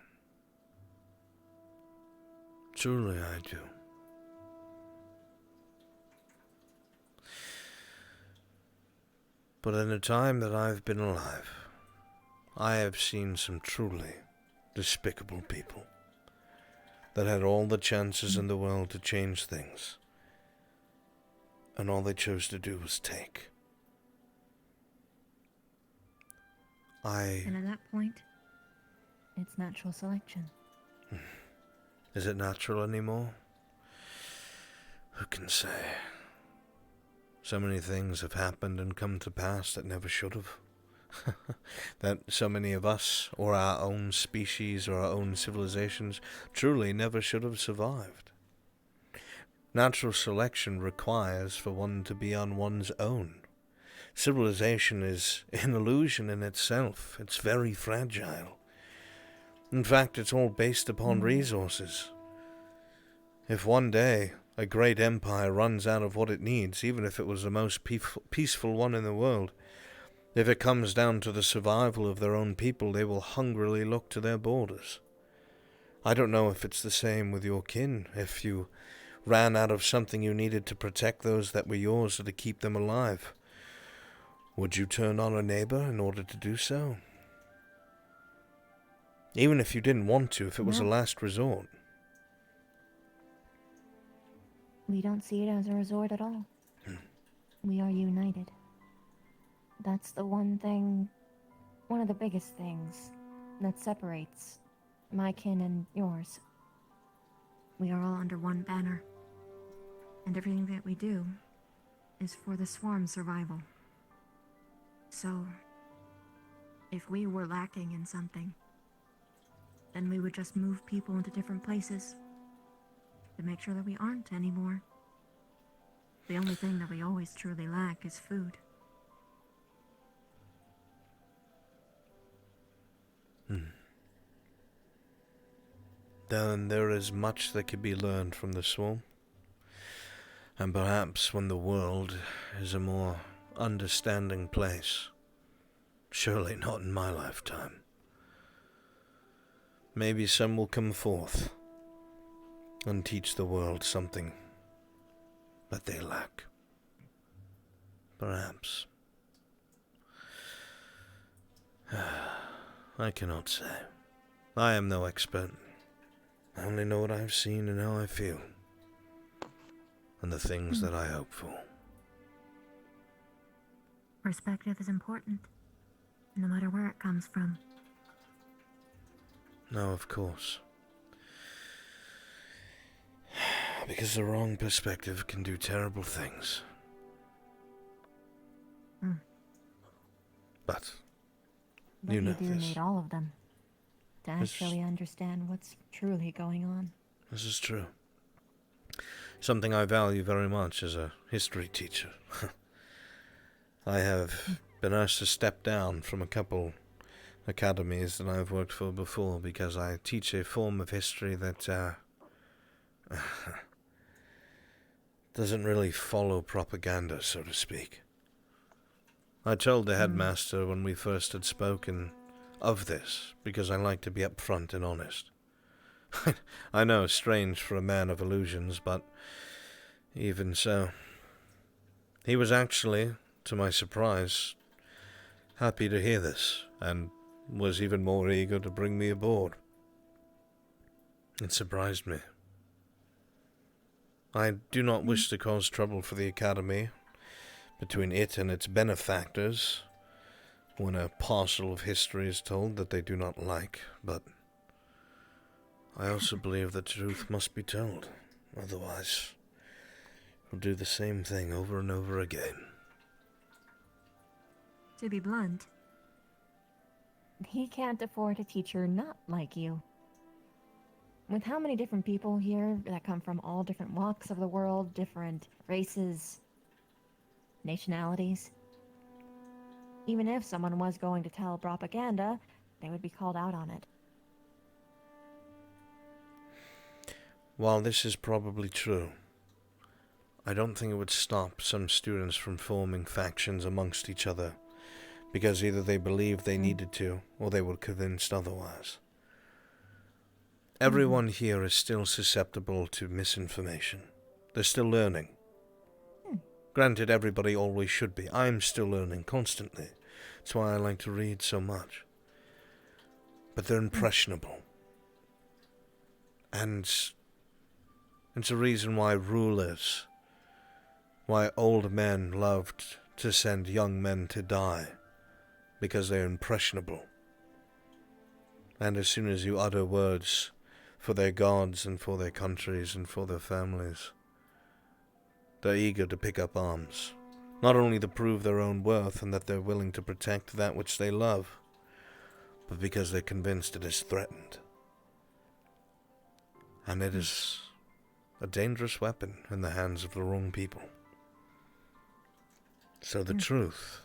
Truly I do. But in the time that I've been alive, I have seen some truly despicable people that had all the chances in the world to change things, and all they chose to do was take. And at that point, it's natural selection. Is it natural anymore? Who can say? So many things have happened and come to pass that never should have. That so many of us, or our own species, or our own civilizations, truly never should have survived. Natural selection requires for one to be on one's own. Civilization is an illusion in itself. It's very fragile. In fact, it's all based upon resources. If one day a great empire runs out of what it needs, even if it was the most peaceful one in the world, if it comes down to the survival of their own people, they will hungrily look to their borders. I don't know if it's the same with your kin. If you ran out of something you needed to protect those that were yours or to keep them alive, would you turn on a neighbor in order to do so? Even if you didn't want to, if it was a last resort. We don't see it as a resort at all. We are united. That's the one of the biggest things that separates my kin and yours. We are all under one banner, and everything that we do is for the swarm's survival. So, if we were lacking in something, then we would just move people into different places to make sure that we aren't anymore. The only thing that we always truly lack is food. Then there is much that can be learned from the swarm. And perhaps when the world is a more understanding place, surely not in my lifetime, maybe some will come forth and teach the world something that they lack. Perhaps. I cannot say. I am no expert. I only know what I've seen and how I feel, and the things that I hope for. Perspective is important, no matter where it comes from. No, of course. Because the wrong perspective can do terrible things. But you know do this. need all of them to actually understand what's truly going on. This is true. Something I value very much as a history teacher. I have been asked to step down from a couple academies that I've worked for before because I teach a form of history that doesn't really follow propaganda, so to speak. I told the headmaster when we first had spoken of this because I like to be upfront and honest. I know, strange for a man of illusions, but even so. He was actually, to my surprise, happy to hear this, and was even more eager to bring me aboard. It surprised me. I do not wish to cause trouble for the Academy between it and its benefactors when a parcel of history is told that they do not like, but I also believe the truth must be told. Otherwise, we'll do the same thing over and over again. To be blunt, he can't afford a teacher not like you. With how many different people here that come from all different walks of the world, different races, nationalities, even if someone was going to tell propaganda, they would be called out on it. While this is probably true, I don't think it would stop some students from forming factions amongst each other, because either they believed they needed to, or they were convinced otherwise. Everyone here is still susceptible to misinformation. They're still learning. Granted, everybody always should be. I'm still learning constantly. That's why I like to read so much. But they're impressionable. And it's a reason why rulers, why old men loved to send young men to die, because they're impressionable. And as soon as you utter words for their gods and for their countries and for their families, they're eager to pick up arms, not only to prove their own worth and that they're willing to protect that which they love, but because they're convinced it is threatened. And it is a dangerous weapon in the hands of the wrong people. So the truth,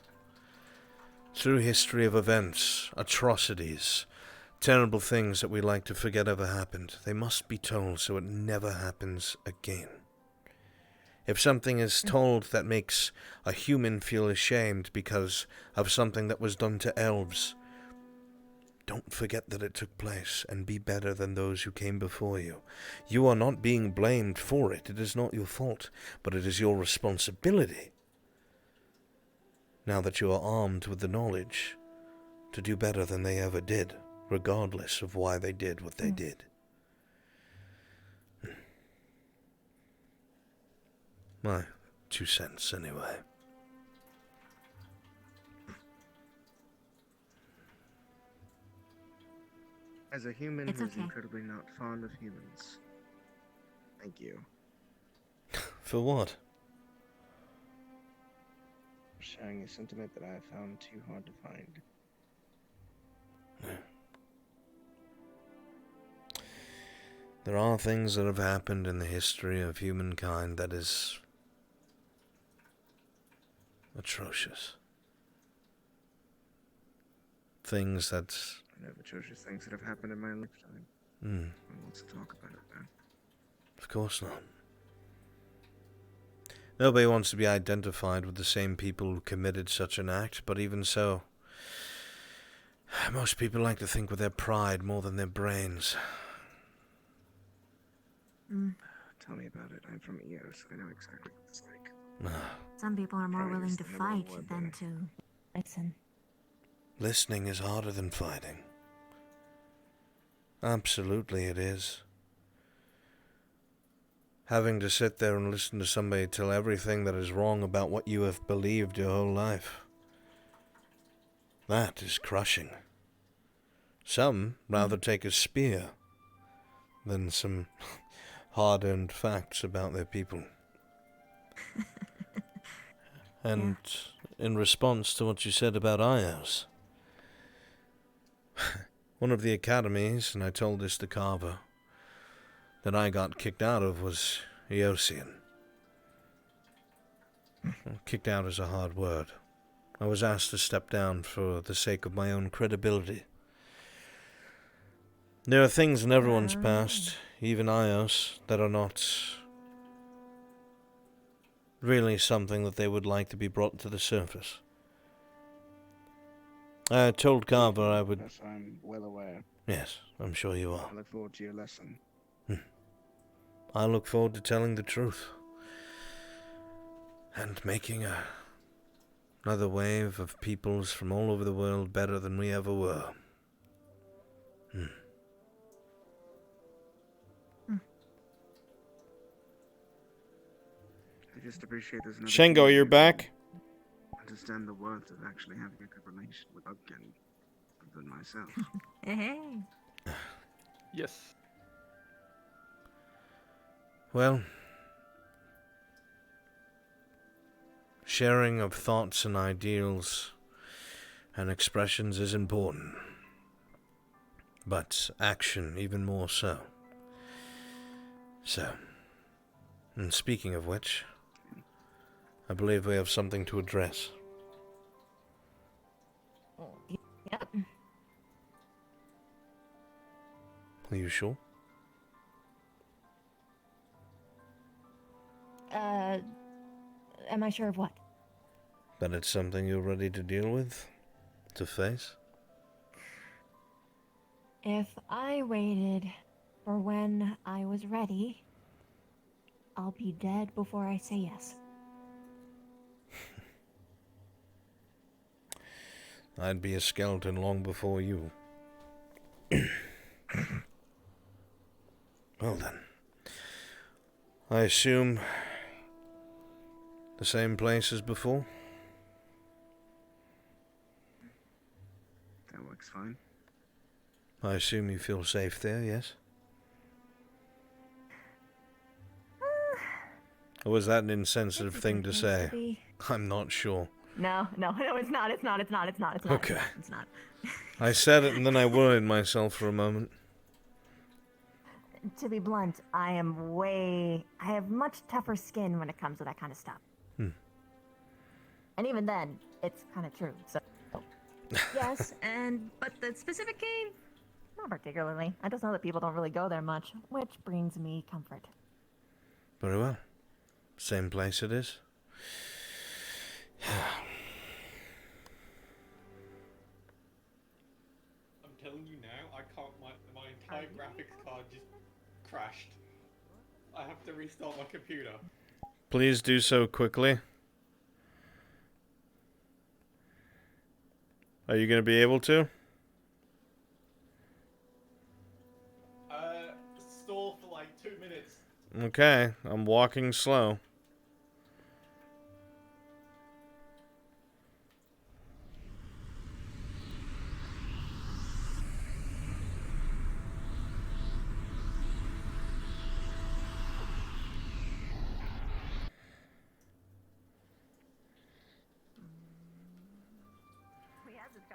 through history of events, atrocities, terrible things that we like to forget ever happened, they must be told so it never happens again. If something is told that makes a human feel ashamed because of something that was done to elves, don't forget that it took place and be better than those who came before you. You are not being blamed for it. It is not your fault, but it is your responsibility, now that you are armed with the knowledge, to do better than they ever did, regardless of why they did what they did. My 2 cents, anyway. As a human It's who's okay. incredibly not fond of humans, thank you. For what? sharing a sentiment that I have found too hard to find. There are things that have happened in the history of humankind that is atrocious. Things that... I have atrocious things that have happened in my lifetime. Let's talk about it then. Of course not. Nobody wants to be identified with the same people who committed such an act, but even so, most people like to think with their pride more than their brains. Tell me about it. I'm from EOS. I know exactly what it's like. Some people are more willing to fight than to listen. Listening is harder than fighting. Absolutely it is. Having to sit there and listen to somebody tell everything that is wrong about what you have believed your whole life. That is crushing. Some rather take a spear than some hard-earned facts about their people. And in response to what you said about IOS, one of the academies, and I told this to Carver, that I got kicked out of was Eosian. Kicked out is a hard word. I was asked to step down for the sake of my own credibility. There are things in everyone's past, even IOS, that are not really something that they would like to be brought to the surface. I told Carver I would... Yes, I'm well aware. Yes, I'm sure you are. I look forward to your lesson. I look forward to telling the truth. And making another wave of peoples from all over the world better than we ever were. I just appreciate there's another Shengo, you're back? Understand the worth of actually having a good relation with Upkin than myself. Hey. Yes. Well, sharing of thoughts and ideals and expressions is important, but action even more so. So, and speaking of which, I believe we have something to address. Yep. Are you sure? Am I sure of what? That it's something you're ready to deal with? To face? If I waited for when I was ready, I'll be dead before I say yes. I'd be a skeleton long before you. Well then. I assume the same place as before? That works fine. I assume you feel safe there, yes? Or was that an insensitive thing to say? I'm not sure. No, it's not. Okay. It's not. I said it and then I worried myself for a moment. To be blunt, I have much tougher skin when it comes to that kind of stuff. And even then, it's kind of true, so... Yes, but the specific cave, not particularly. I just know that people don't really go there much, which brings me comfort. Very well. Same place it is. I'm telling you now, I can't. My entire graphics card just crashed. I have to restart my computer. Please do so quickly. Are you going to be able to? Stall for like 2 minutes. Okay, I'm walking slow.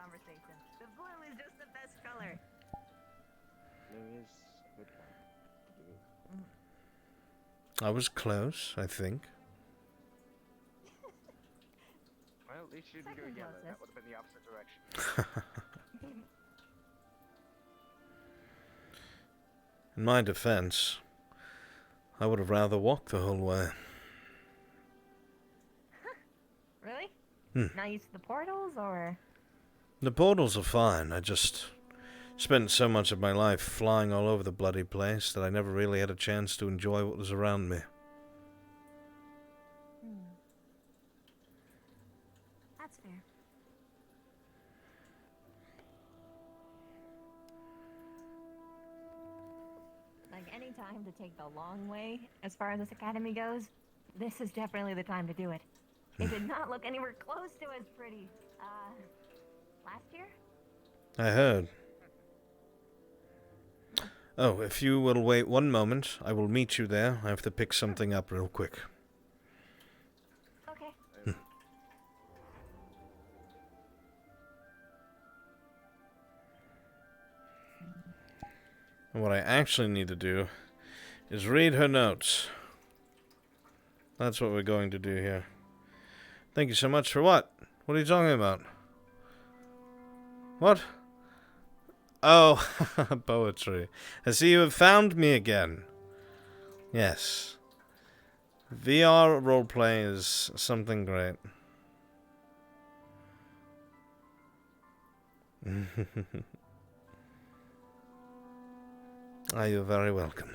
conversation. The blue is just the best color. Blue is a good color. I was close, I think. Well, at least you didn't do Second yellow. That closest. would have been the opposite direction. In my defense, I would have rather walked the whole way. Really? Hmm. Not used to the portals, or? The portals are fine. I just spent so much of my life flying all over the bloody place that I never really had a chance to enjoy what was around me. That's fair. Like, any time to take the long way, as far as this academy goes, this is definitely the time to do it. It did not look anywhere close to as pretty, last year? I heard. Oh, if you will wait one moment, I will meet you there. I have to pick something up real quick. Okay. And what I actually need to do is read her notes. That's what we're going to do here. Thank you so much for what? What are you talking about? What? Oh, poetry. I see you have found me again. Yes. VR roleplay is something great. You're very welcome.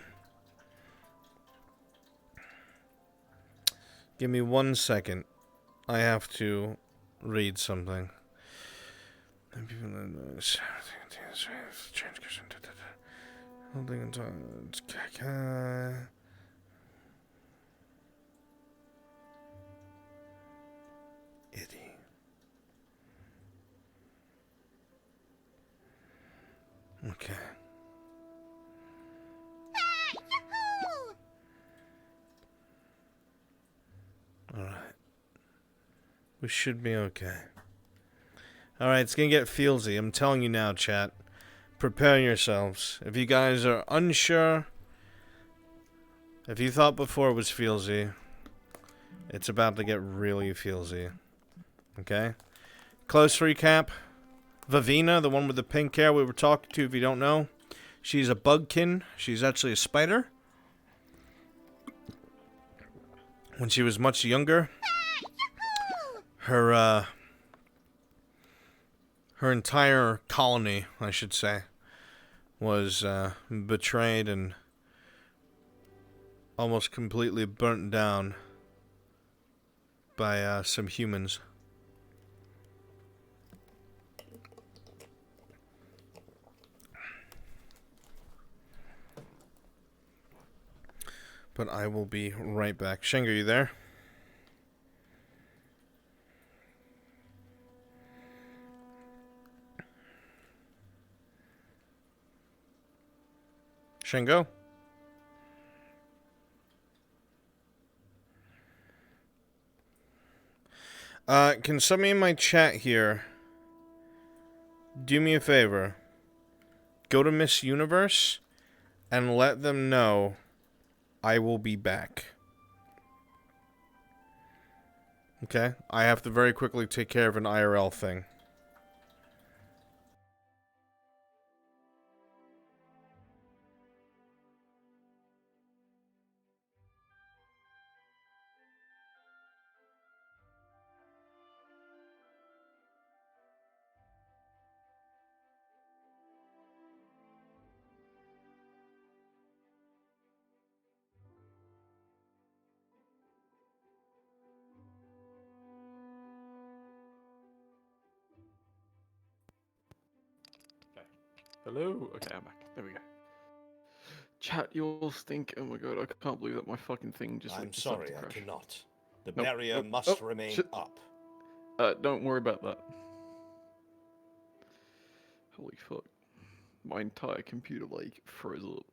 Give me 1 second. I have to read something. Holding on to Itty. Okay. Alright. We should be okay. Alright, it's gonna get feelsy. I'm telling you now, chat. Prepare yourselves. If you guys are unsure, if you thought before it was feelsy, it's about to get really feelsy. Okay? Close recap. Vavina, the one with the pink hair we were talking to, if you don't know, she's a bugkin. She's actually a spider. When she was much younger, her entire colony, I should say, was betrayed and almost completely burnt down by some humans. But I will be right back. Sheng, are you there? Shengo? Can somebody in my chat here do me a favor? Go to Miss Universe and let them know I will be back. Okay? I have to very quickly take care of an IRL thing. Hello? Okay, I'm back. There we go. Chat, you all stink. Oh my god, I can't believe that my fucking thing just I'm decided sorry, to I crash. cannot. The Nope, barrier nope, must nope, remain shit. up. Don't worry about that. Holy fuck. My entire computer, like, froze up.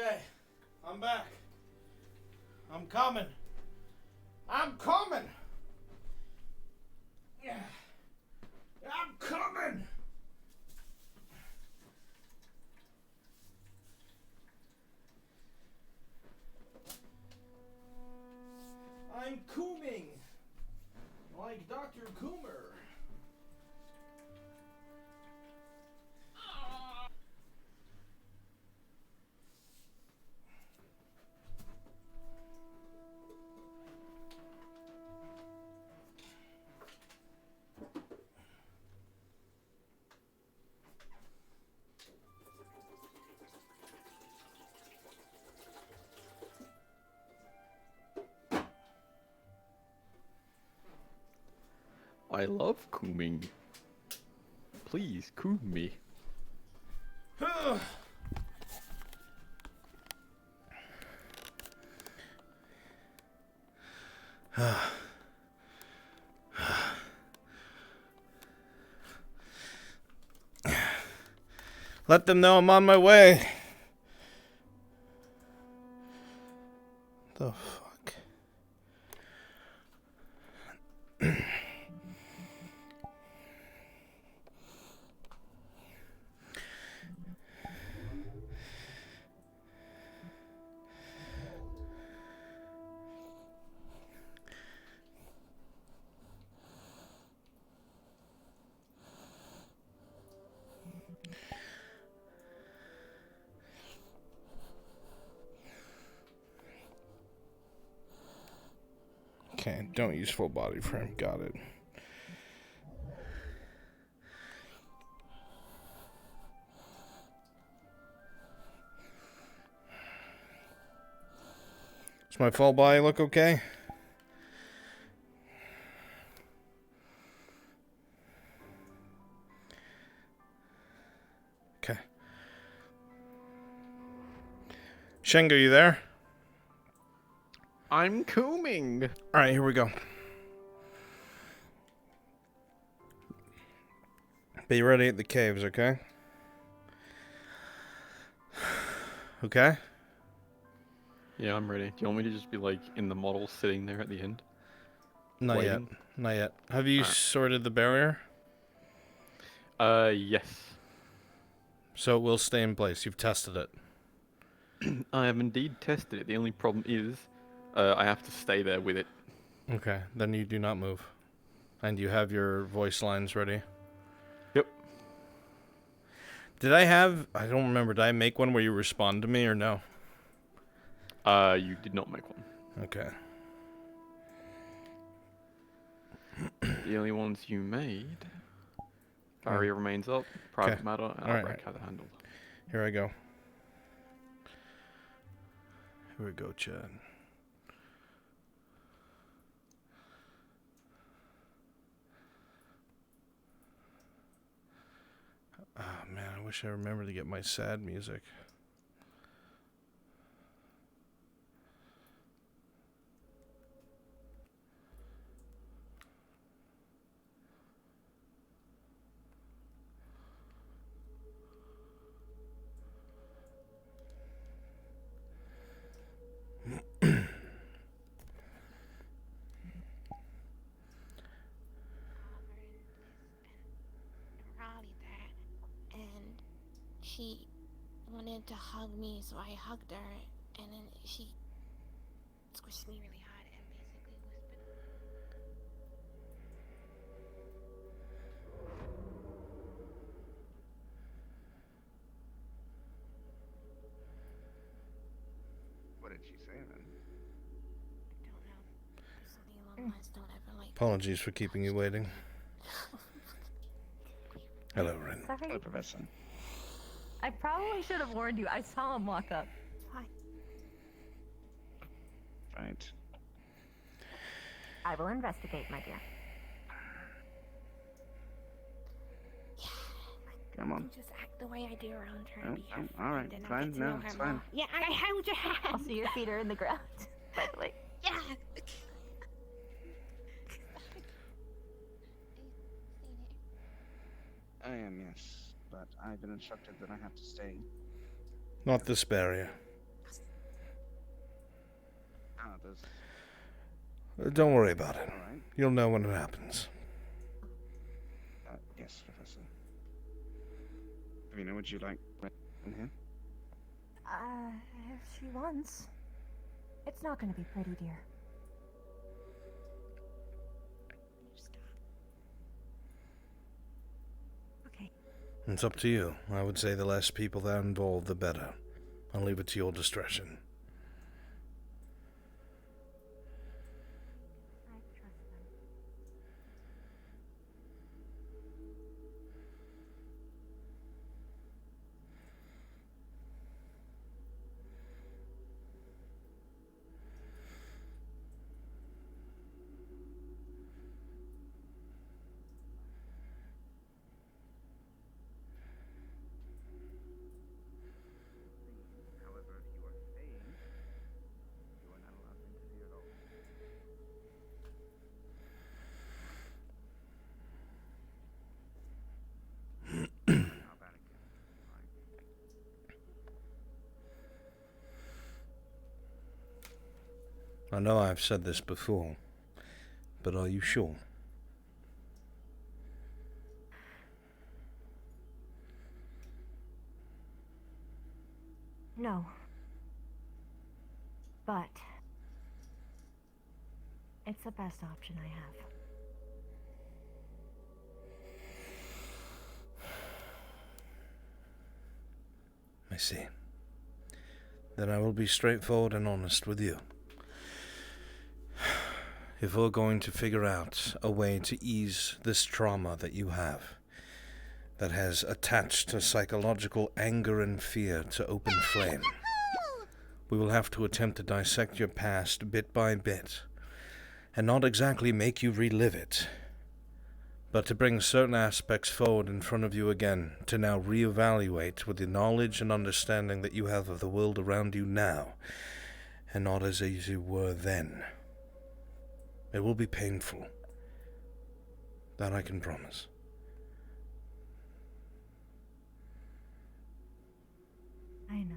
Okay, I'm back. I'm coming. I'm coming. Yeah. I'm coming. I'm cooming. Like Dr. Coomer. I love combing. Please, comb me. Let them know I'm on my way. The fuck? Okay, don't use full body frame. Got it. Does my full body look okay? Okay. Sheng, are you there? I'm combing. All right, here we go. Be ready at the caves, okay? Okay? Yeah, I'm ready. Do you want me to just be like in the model sitting there at the end? Not Waiting? yet. Not yet. Have you Alright. sorted the barrier? Yes. So it will stay in place. You've tested it. I have indeed tested it. The only problem is, I have to stay there with it. Okay, then you do not move. And you have your voice lines ready? Yep. Did I don't remember, did I make one where you respond to me or no? You did not make one. Okay. The only ones you made... Barrier remains up, private matter, and Albrecht had it handled. Here I go. Here we go, Chad. Oh man, I wish I remembered to get my sad music. Raleigh there, and she wanted to hug me, so I hugged her, and then she squished me really hard and basically whispered. What did she say then? I don't know. Something along the lines, don't ever like. Apologies for keeping you waiting. Hello, Ren. Sorry. Hello, Professor. I probably should have warned you. I saw him walk up. Right. I will investigate, my dear. Come on. Just act the way I do around her. Oh, Be her all right, friend, and I'll fine, get to no, know her it's more. fine. Yeah, I held your hand. Also, your feet are in the ground, by the way. Yeah. I am, yes. But I've been instructed that I have to stay. Not this barrier. Don't worry about it. All right. You'll know when it happens. Yes, Professor. Rena, would you like in here? If she wants. It's not gonna be pretty, dear. Okay. It's up to you. I would say the less people that are involved, the better. I'll leave it to your discretion. I know I've said this before, but are you sure? No. But it's the best option I have. I see. Then I will be straightforward and honest with you. If we're going to figure out a way to ease this trauma that you have, that has attached a psychological anger and fear to open flame, we will have to attempt to dissect your past bit by bit, and not exactly make you relive it, but to bring certain aspects forward in front of you again, to now reevaluate with the knowledge and understanding that you have of the world around you now, and not as you were then. It will be painful. That I can promise. I know.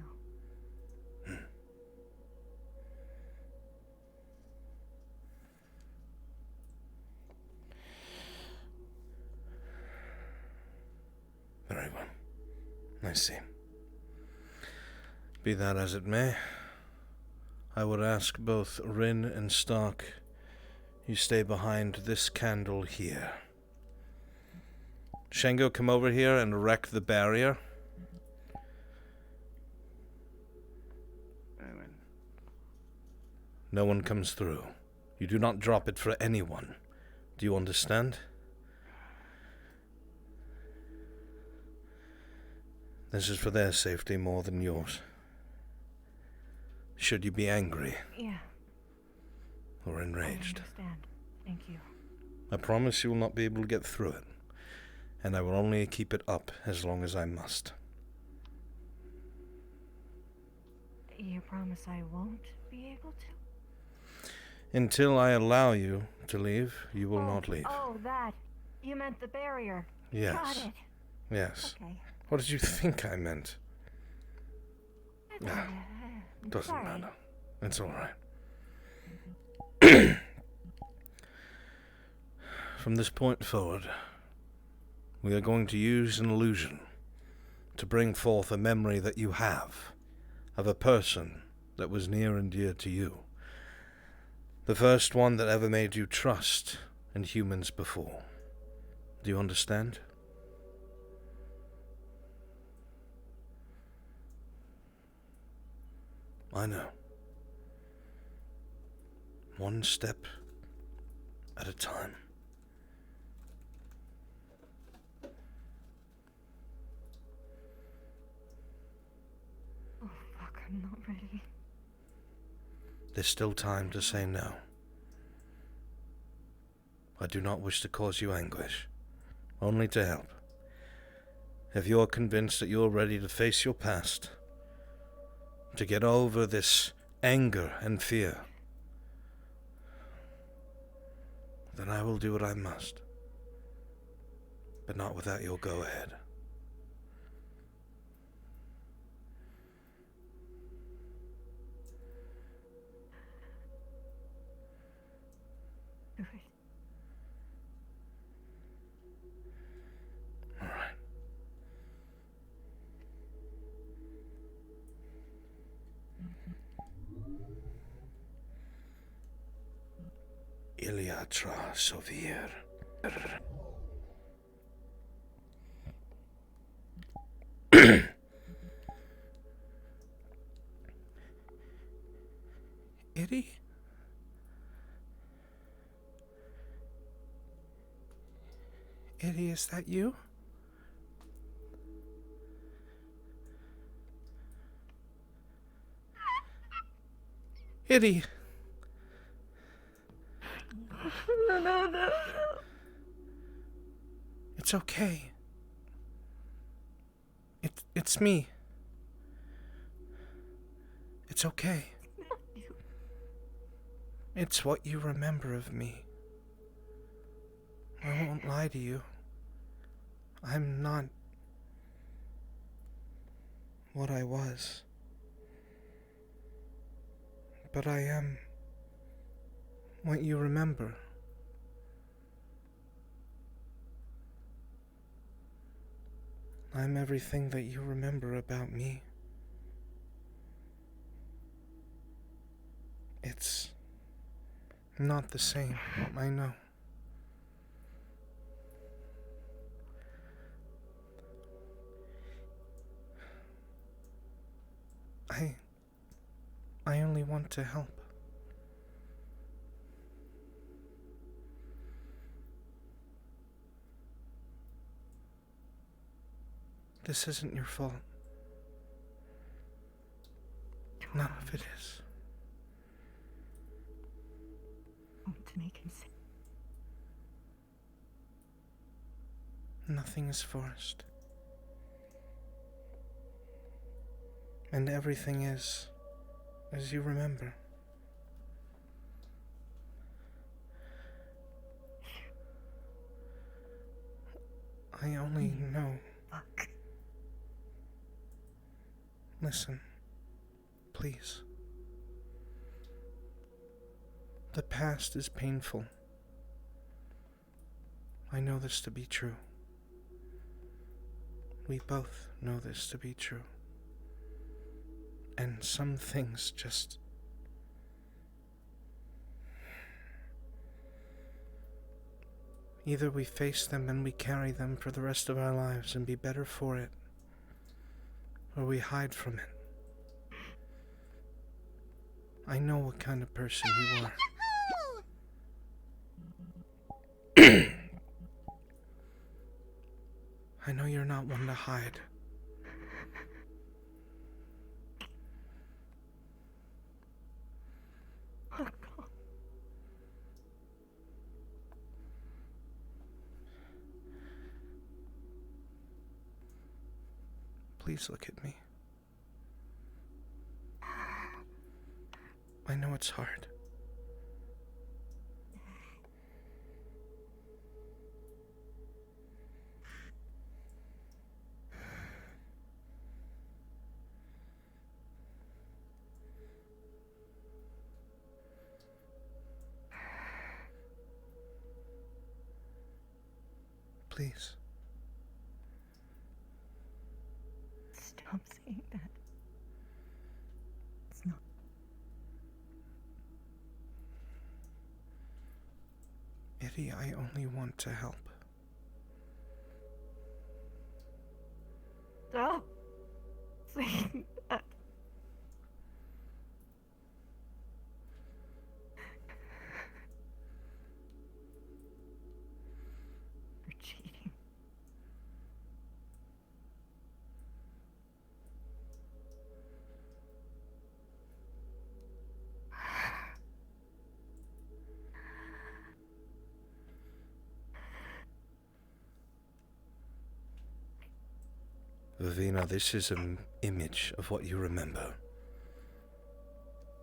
Very well. I see. Be that as it may, I would ask both Rin and Stark, you stay behind this candle here. Shango, come over here and wreck the barrier. No one comes through. You do not drop it for anyone. Do you understand? This is for their safety more than yours. Should you be angry Yeah, or enraged, I understand. Thank you. I promise you will not be able to get through it, and I will only keep it up as long as I must. You promise I won't be able to? Until I allow you to leave, you will not leave. Oh, that. You meant the barrier. Yes. Got it. Yes. Okay. What did you think I meant? Doesn't Sorry. matter. It's all right. From this point forward, we are going to use an illusion to bring forth a memory that you have of a person that was near and dear to you. The first one that ever made you trust in humans before. Do you understand? I know. One step at a time. Oh, fuck, I'm not ready. There's still time to say no. I do not wish to cause you anguish, only to help. If you are convinced that you are ready to face your past, to get over this anger and fear, then I will do what I must, but not without your go-ahead. Iliatra Sovir. Eddie? Eddie, is that you? Eddie! No. It's okay. It's me. It's okay. It's what you remember of me. I won't lie to you. I'm not what I was. But I am what you remember. I'm everything that you remember about me. It's not the same, I know. I only want to help. This isn't your fault. None of it is. To make him sick. Nothing is forced. And everything is as you remember. I only know. Listen, please. The past is painful. I know this to be true. We both know this to be true. And some things just... either we face them and we carry them for the rest of our lives and be better for it, or we hide from it. I know what kind of person you are. I know you're not one to hide. Please look at me. I know it's hard. Please. Stop saying that. It's not. Eddie, I only want to help. Stop saying that. You're cheating. Vivina, this is an image of what you remember.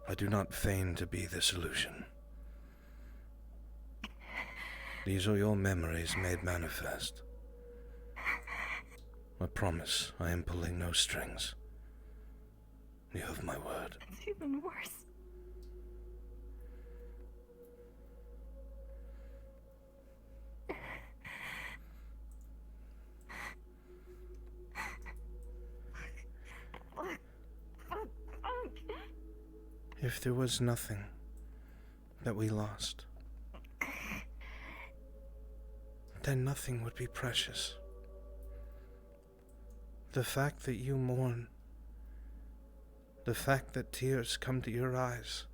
I do not feign to be the solution. These are your memories made manifest. I promise I am pulling no strings. You have my word. It's even worse. If there was nothing that we lost, then nothing would be precious. The fact that you mourn, the fact that tears come to your eyes,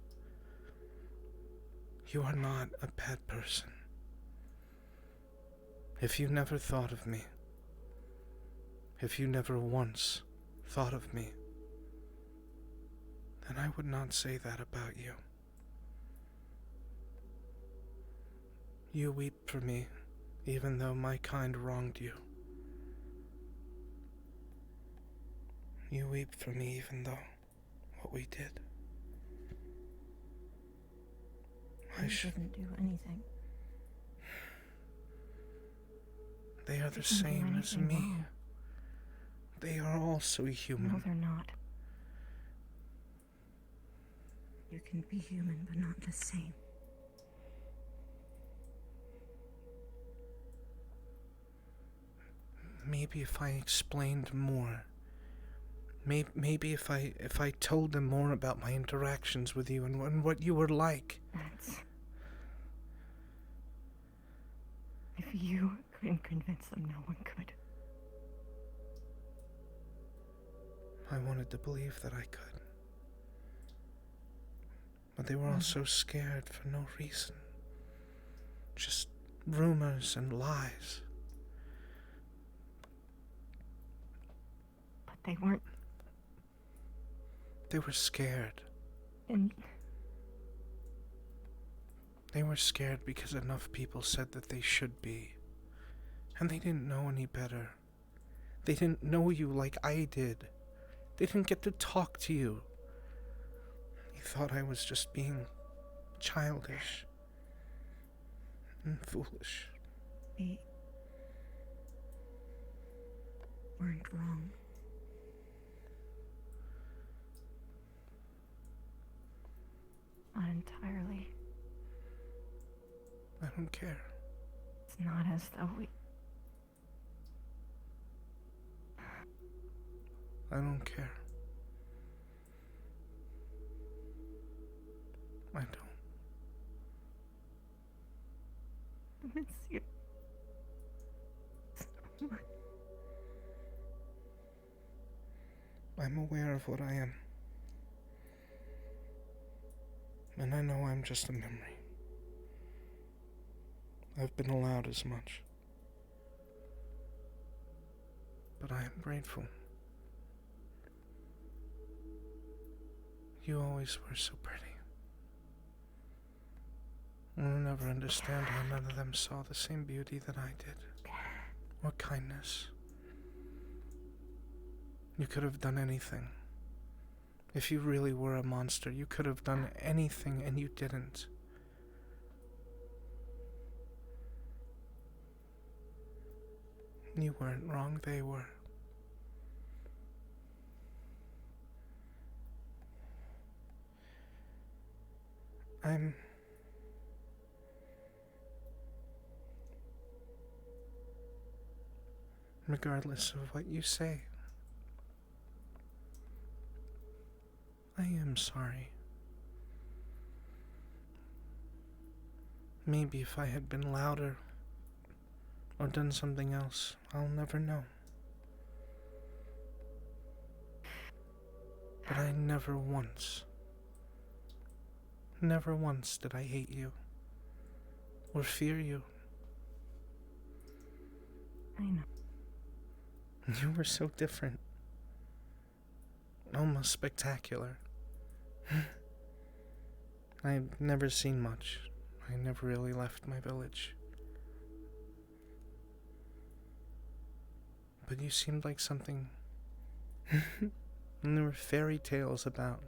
you are not a bad person. If you never thought of me, if you never once thought of me, then I would not say that about you. You weep for me, even though my kind wronged you. You weep for me even though what we did. I didn't do anything. They are the same as me. Wrong. They are also human. No, they're not. You can be human, but not the same. Maybe if I explained more. Maybe if I told them more about my interactions with you and what you were like. If you couldn't convince them, no one could. I wanted to believe that I could. But they were all so scared for no reason. Just rumors and lies. But they weren't. They were scared. And they were scared because enough people said that they should be. And they didn't know any better. They didn't know you like I did. They didn't get to talk to you. They thought I was just being childish and foolish. They weren't wrong. Not entirely. I don't care. It's not as though we... I don't care. I don't. I miss you so much. I'm aware of what I am. And I know I'm just a memory. I've been allowed as much. But I am grateful. You always were so pretty. I'll never understand how none of them saw the same beauty that I did. Or kindness. You could have done anything. If you really were a monster, you could have done anything and you didn't. You weren't wrong, they were. Regardless of what you say, I am sorry. Maybe if I had been louder or done something else, I'll never know. But I never once did I hate you or fear you. I know. You were so different. Almost spectacular. I've never seen much. I never really left my village. But you seemed like something... and there were fairy tales about.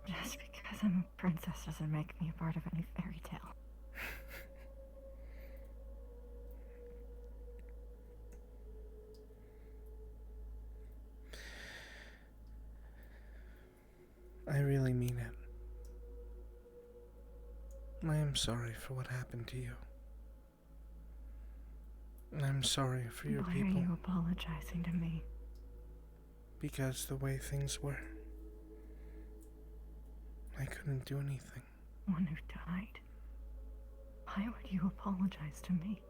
Just because I'm a princess doesn't make me a part of any fairy tale. I really mean it. I am sorry for what happened to you. I'm sorry for your people. Why are you apologizing to me? Because the way things were, I couldn't do anything. One who died. Why would you apologize to me?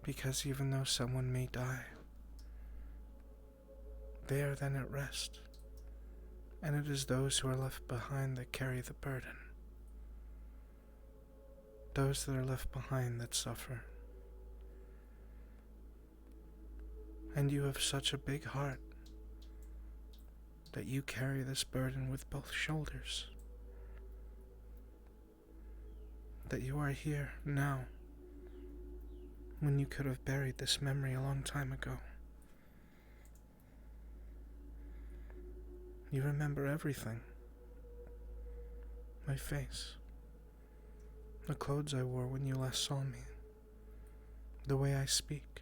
Because even though someone may die, they are then at rest, and it is those who are left behind that carry the burden. Those that are left behind that suffer. And you have such a big heart that you carry this burden with both shoulders. That you are here now when you could have buried this memory a long time ago. You remember everything. My face. The clothes I wore when you last saw me. The way I speak.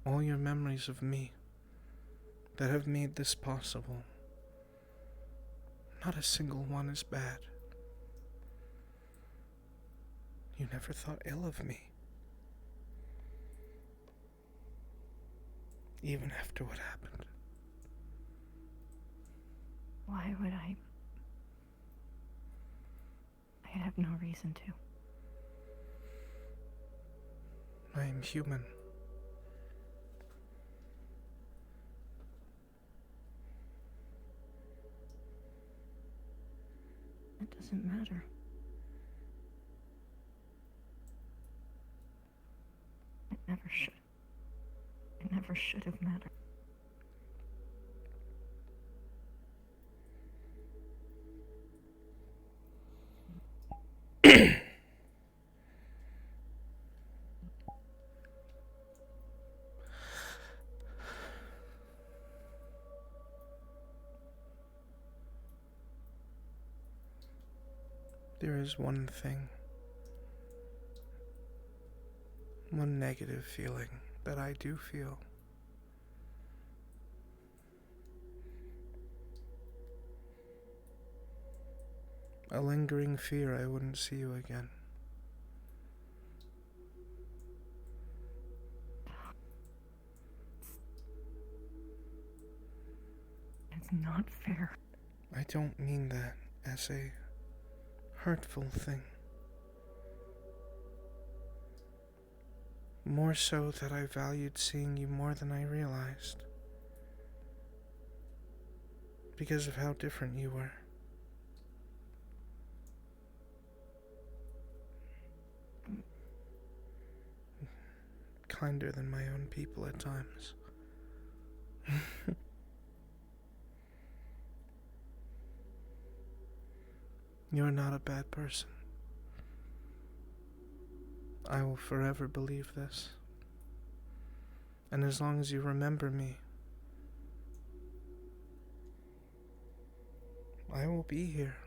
All your memories of me that have made this possible. Not a single one is bad. You never thought ill of me. Even after what happened. Why would I? I have no reason to. I am human. It doesn't matter. It never should. It never should have mattered. There is one thing, one negative feeling that I do feel. A lingering fear I wouldn't see you again. It's not fair. I don't mean that as a hurtful thing. More so that I valued seeing you more than I realized. Because of how different you were. Kinder than my own people at times. You're not a bad person. I will forever believe this. And as long as you remember me, I will be here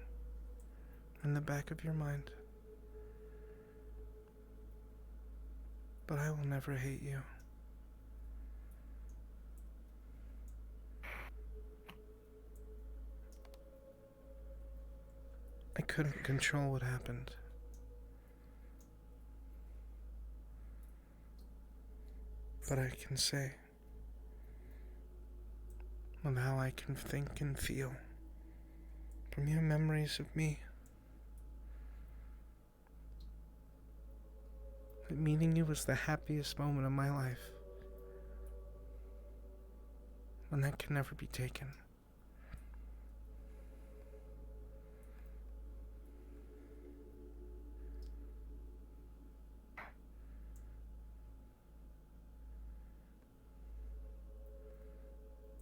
in the back of your mind. But I will never hate you. I couldn't control what happened. But I can say of how I can think and feel from your memories of me. That meeting you was the happiest moment of my life. And that can never be taken.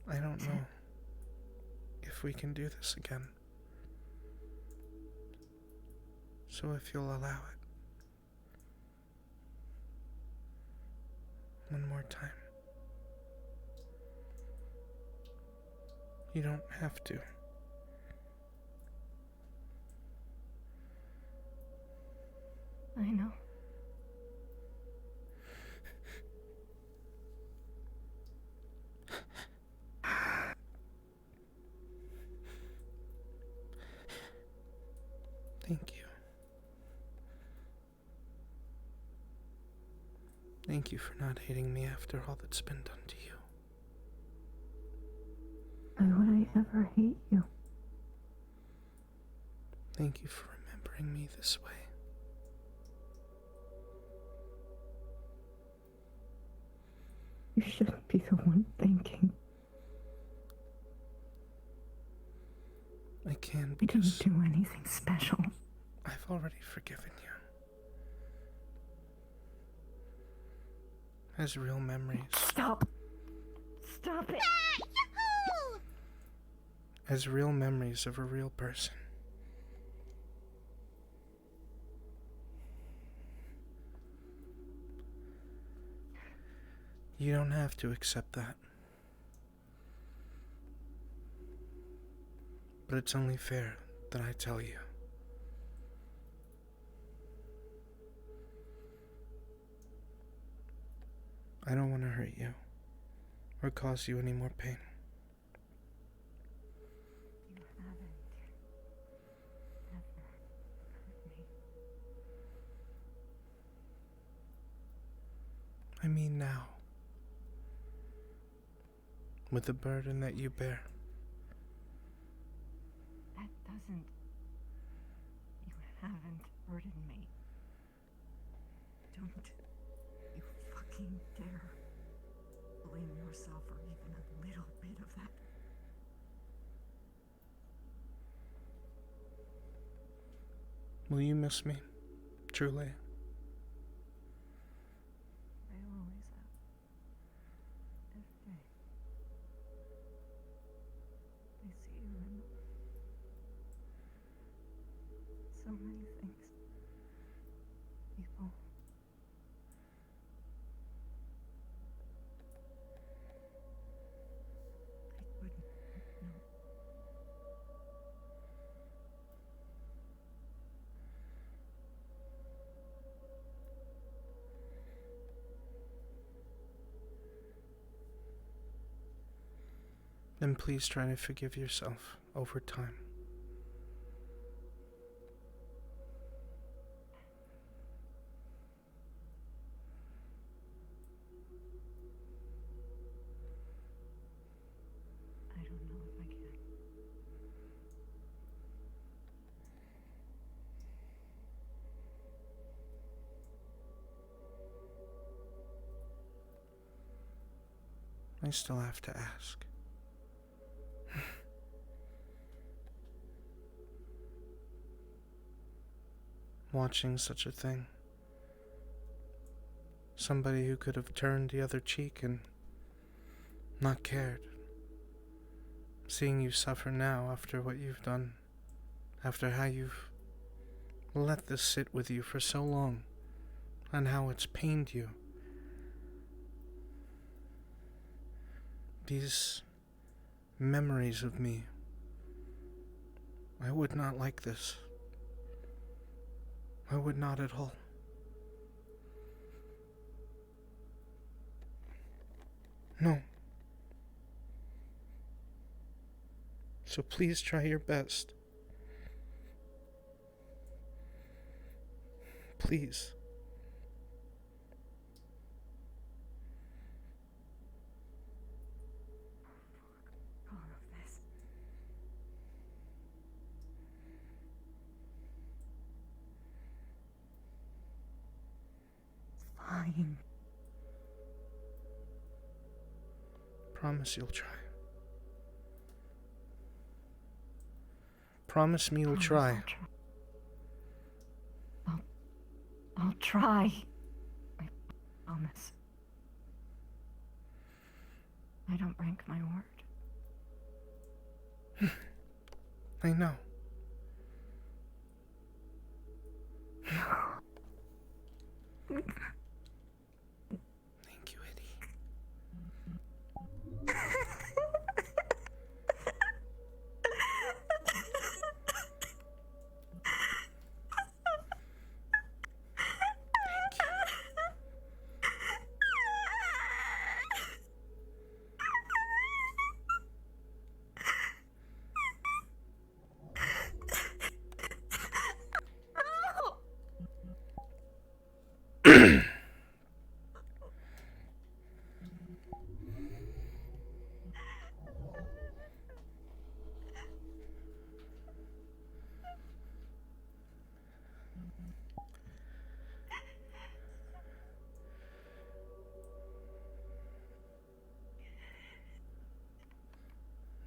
I don't know if we can do this again. So if you'll allow it. One more time. You don't have to. I know. Thank you. Thank you for not hating me after all that's been done to you. Why would I ever hate you? Thank you for remembering me this way. You shouldn't be the one thinking. I can You because didn't do anything special. I've already forgiven you. As real memories. Stop! Stop it! As real memories of a real person. You don't have to accept that. But it's only fair that I tell you. I don't want to hurt you or cause you any more pain. You haven't ever hurt me. I mean now. With the burden that you bear. That doesn't... You haven't burdened me. Don't you fucking dare blame yourself for even a little bit of that. Will you miss me? Truly. I always have. Every day. I see you in so many things. People. I wouldn't know. Then please try to forgive yourself over time. I don't know if I can. I still have to ask. Watching such a thing. Somebody who could have turned the other cheek and not cared. Seeing you suffer now after what you've done. After how you've let this sit with you for so long. And how it's pained you. These memories of me. I would not like this. I would not at all. No. So please try your best. Please. All of this. It's fine. Promise you'll try. Promise me you'll try. I'll try. I promise. I don't break my word. I know. Thank you, Eddie.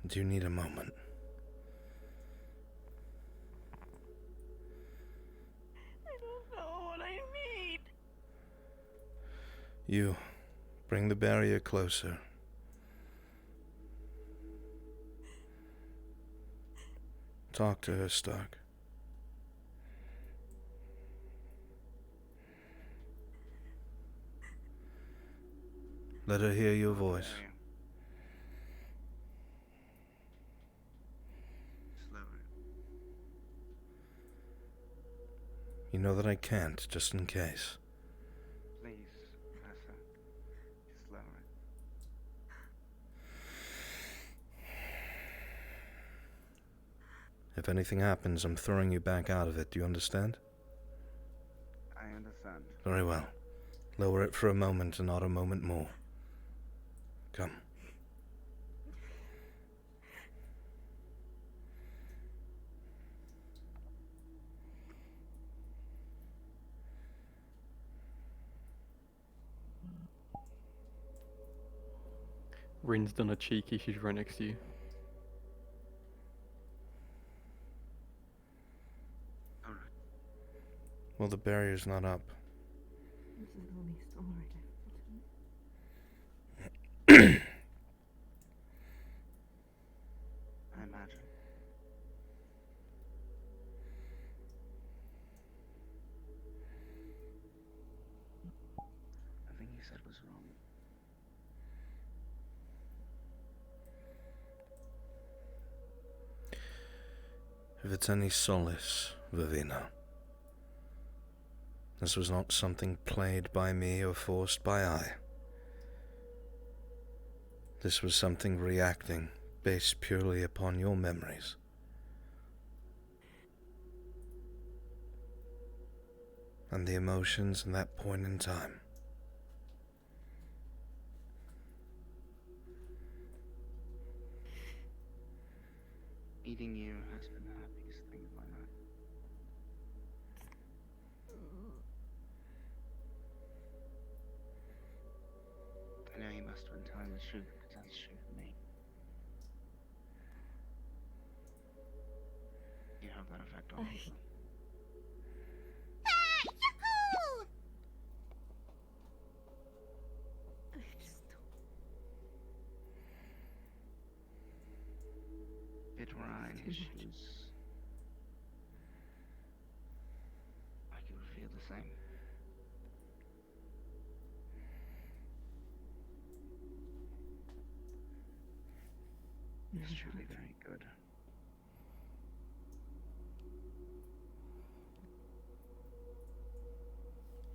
Do you need a moment? I don't know what I need. You bring the barrier closer. Talk to her, Stark. Let her hear your voice. You know that I can't, just in case. Please, Professor. Just lower it. If anything happens, I'm throwing you back out of it. Do you understand? I understand. Very well. Lower it for a moment and not a moment more. Come. Rin's done a cheeky, she's right next to you. Well, the barrier's not up. This is the least alright. I imagine. Nothing you said was wrong. If it's any solace, Vivina, this was not something played by me or forced by I. This was something reacting, based purely upon your memories. And the emotions in that point in time. Meeting you has been the happiest thing of my life. I know you must have been telling the truth, because that's true for me. You have that effect on people. If it were I in his shoes, I could feel the same. It's truly very good.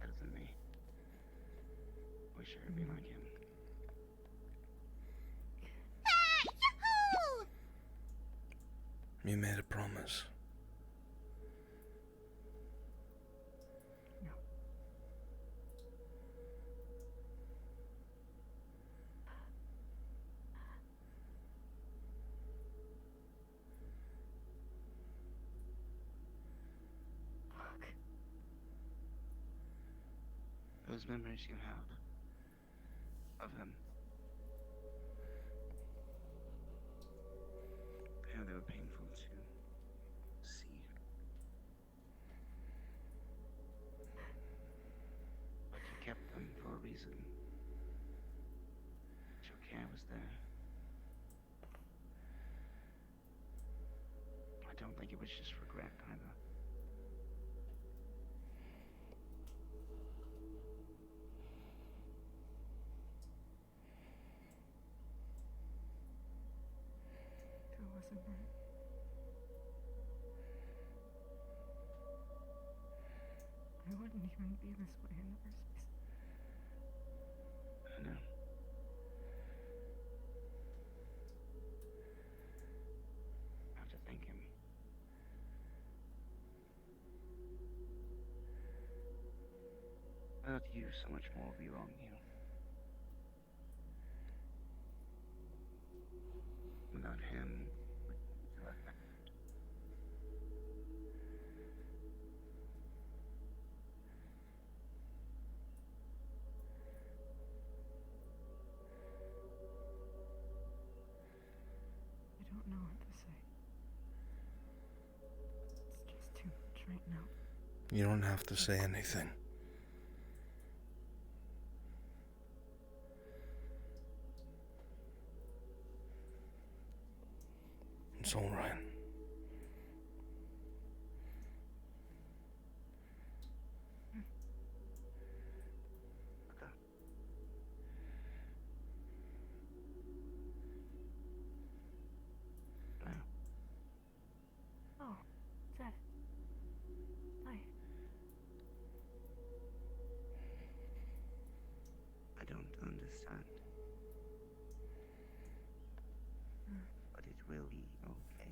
Better than me. Wish I could be like him. You made a promise. Those memories you have of him. I know they were painful to see. But you kept them for a reason. Your care was there. I don't think it was just regret either. That wasn't right. I wouldn't even be this way in the first place. I know. I have to thank him. Without you, so much more would be wrong here. Without him, we'd left that. I You don't have to say anything. It's all right. Oh, Zed. Hi. I don't understand. But it will be okay.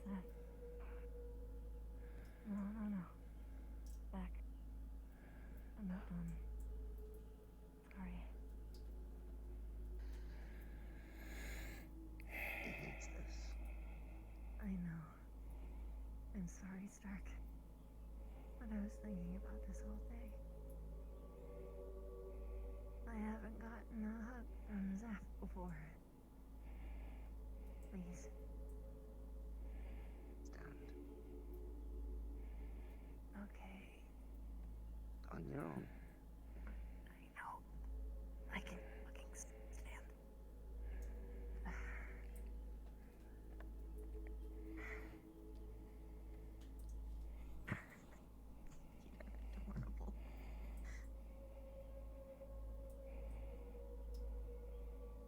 Zed. No. Back. I'm not done. Sorry. He hates this. I know. I'm sorry, Stark. But I was thinking about this all day. I haven't gotten a hug from Zach before. Please. Stand Okay. on your own. I know. I can fucking stand. Adorable.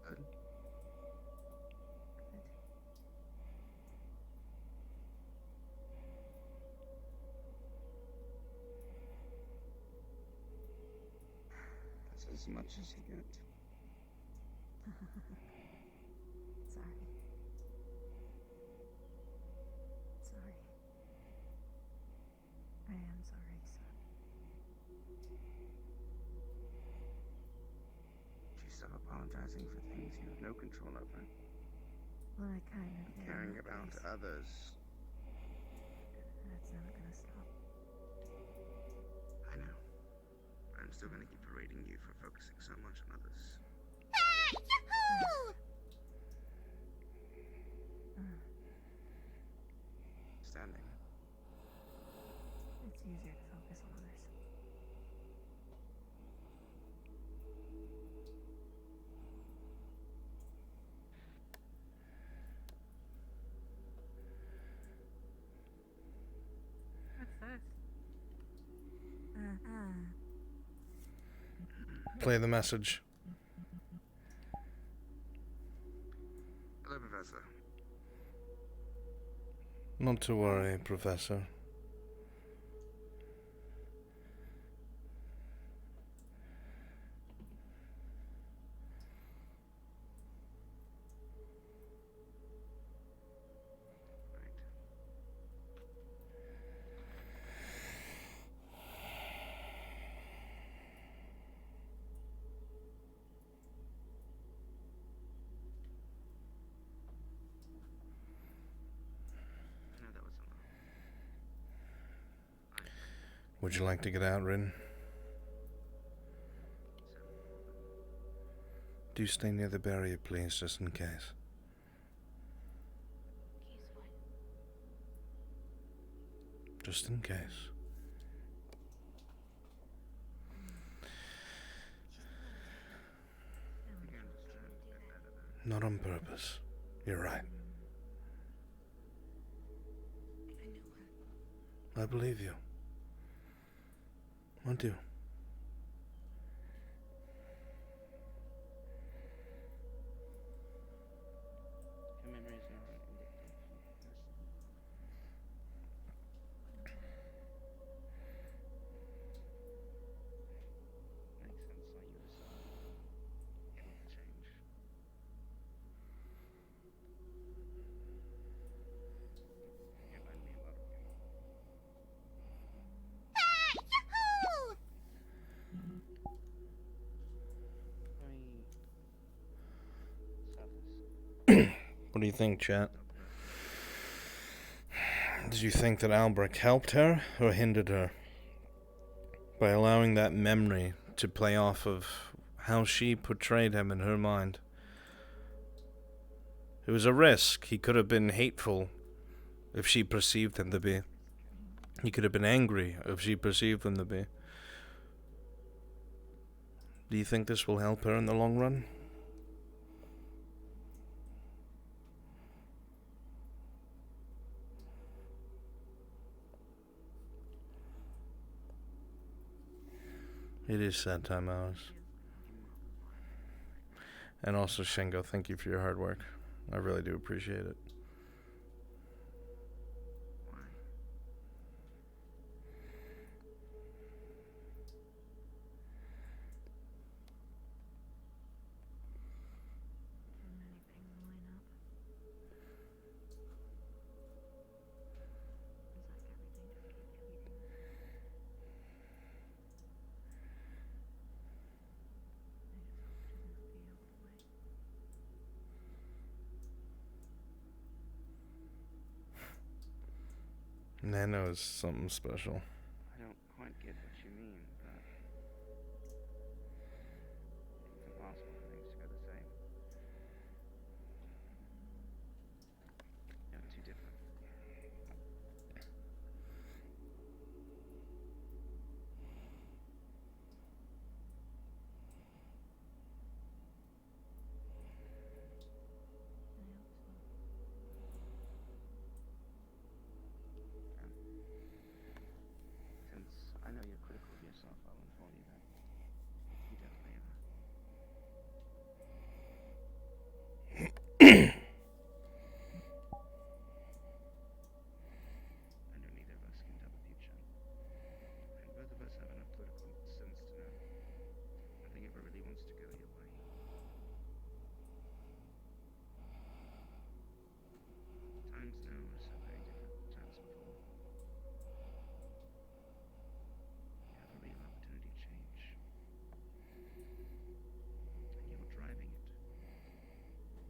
Good. That's as much as you get. Sorry. Sorry. I am sorry, son. If you stop apologizing for things you have no control over, Well, I kind of did. caring about others, That's never gonna stop. I know. But I'm still gonna keep berating you for focusing so much on others. Standing. It's easier to focus on others. What's this? Play the message. Hello, Professor. Not to worry, Professor. I know that was a lot. Would you like to get out, Rin? Do stay near the barrier, please, just in case. Just in case. Not on purpose. You're right. I believe you. I do. Your memories are addictive. Makes sense why you were so able to change. You remind me a lot of you. What do you think, chat? Did you think that Albrecht helped her or hindered her? By allowing that memory to play off of how she portrayed him in her mind. It was a risk. He could have been hateful if she perceived him to be. He could have been angry if she perceived him to be. Do you think this will help her in the long run? It is sad time hours. And also, Shingo, thank you for your hard work. I really do appreciate it. Nano is something special. I don't quite get what you mean, but it's impossible for things to go the same. Yeah, too different. Since I know you're critical of yourself, I'll inform you that you definitely are. I know neither of us can tell the future, and both of us have enough political sense to know nothing ever really wants to go your way. Times now are so very different from times before. You have a real opportunity to change, and you're driving it. So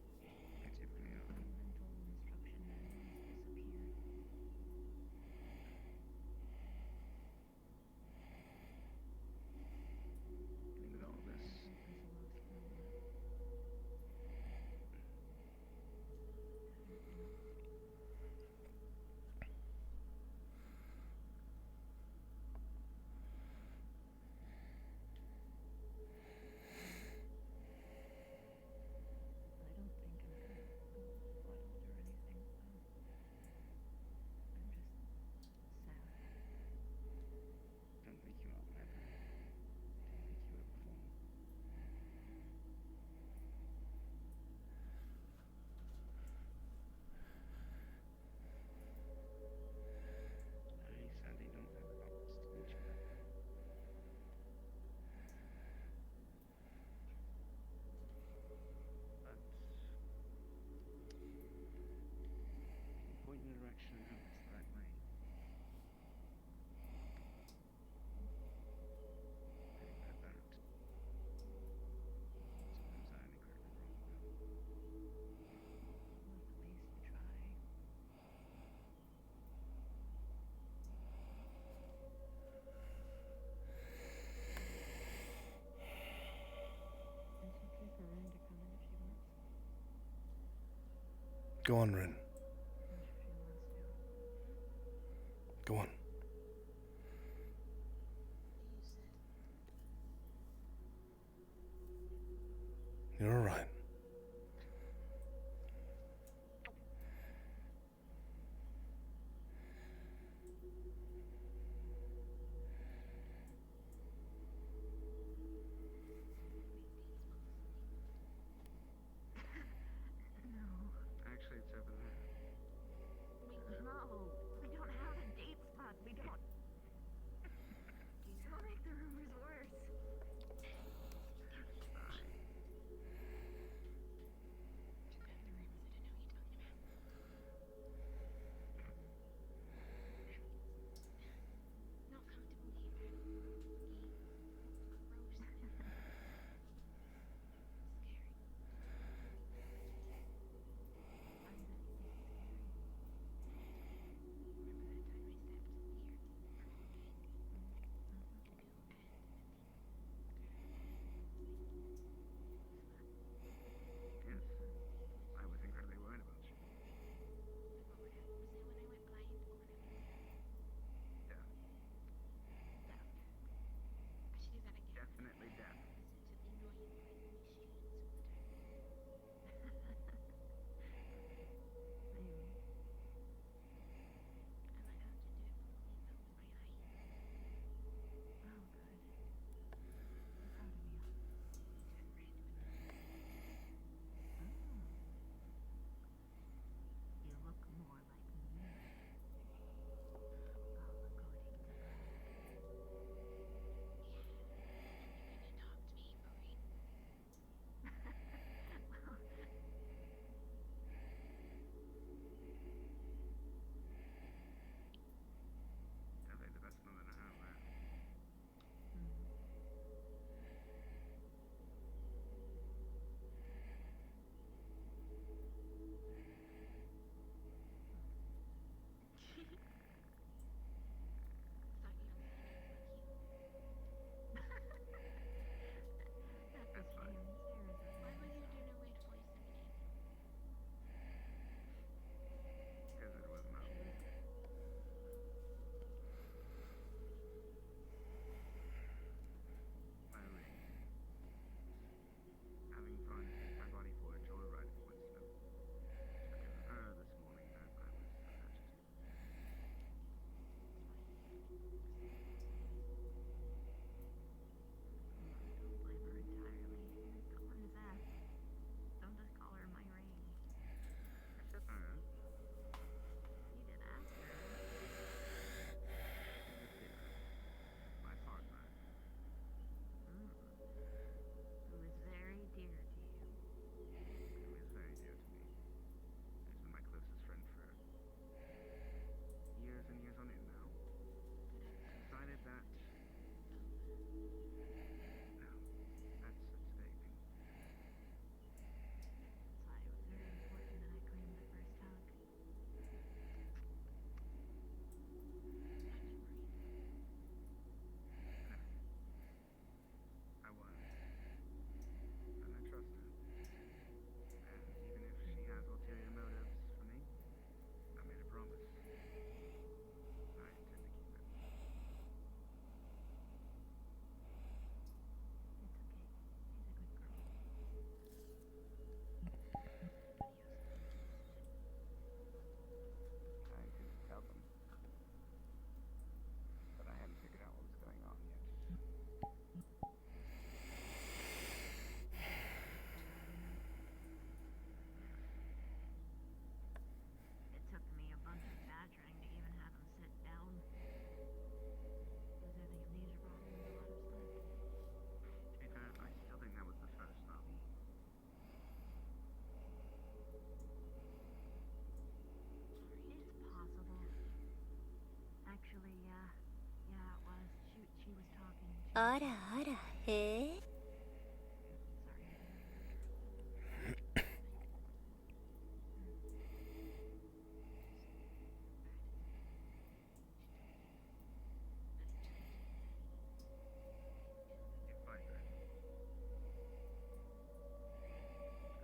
face yourself. I typically are. And with all this, don't think you are either. Don't think you ever fall. I sadly don't have thoughts to meet you that way. But I can point in a direction and hope it's the right way. Having said that, sometimes I am incredibly wrong. Go on, Rin. Go on. You're alright. Actually, it's over there. No, we don't have a date spot. We don't. Don't make the rumors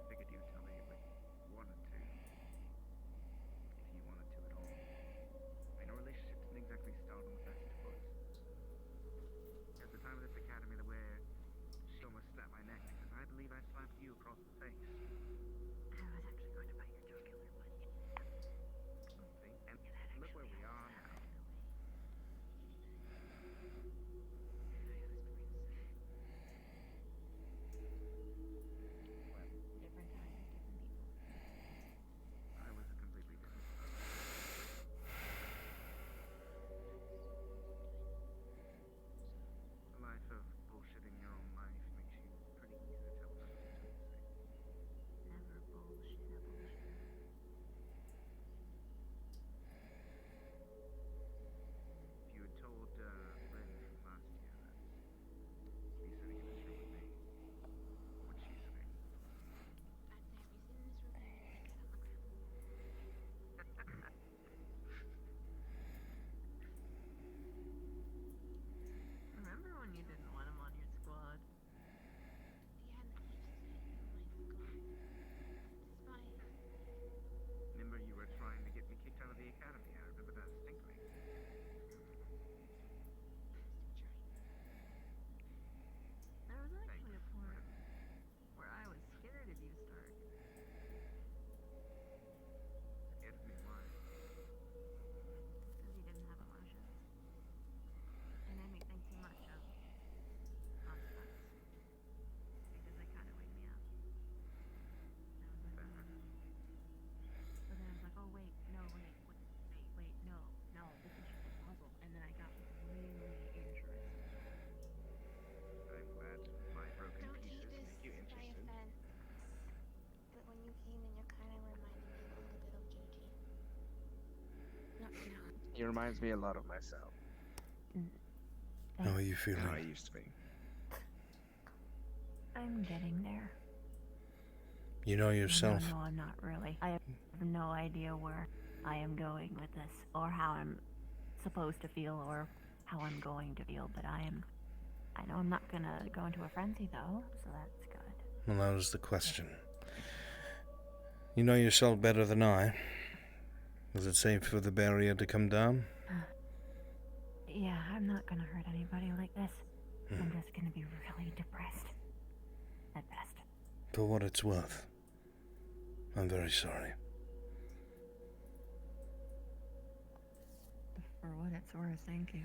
figured you'd tell me like you wanted to. If you wanted to at all. I mean, our relationship didn't exactly start on the best of foots. At the time of this academy, the way she almost slapped my neck because I believe I slapped you across the face. I was actually going to bite your jugular, but See? And look where we are now. different times, different people. I was a completely different person. The life of bullshitting your own life makes you pretty easy to tell others, don't you think? Never bullshit a bullshit. If you had told Lynn from last year that you'd be sitting in this room with me, what'd she say? Remember when you didn't want him on your squad? Remember you were trying to get me kicked out of the academy. I remember that distinctly. There was actually a point where I was scared of you, Stark. Scared of me, why? Because you didn't have emotions. It made me think too much of constructs. Because they kind of wake me up. And I was like, but then I was like, oh wait, no, wait, no, this is just a puzzle. And then I got really interested. I'm glad my broken Don't pieces take make you this by interested. offense, but when you came in, you kind of reminded me a little bit of Gigi. Not now. He reminds me a lot of myself. How are you feeling? How I used to be. I'm getting there. You know yourself. No, I'm not really. I have no idea where I am going with this, or how I'm supposed to feel, or how I'm going to feel, but I know I'm not gonna go into a frenzy though, so that's good. Well, that was the question. You know yourself better than I. Is it safe for the barrier to come down? Yeah, I'm not gonna hurt anybody like this. I'm just gonna be really depressed. At best. For what it's worth. I'm very sorry. For what it's worth, thank you.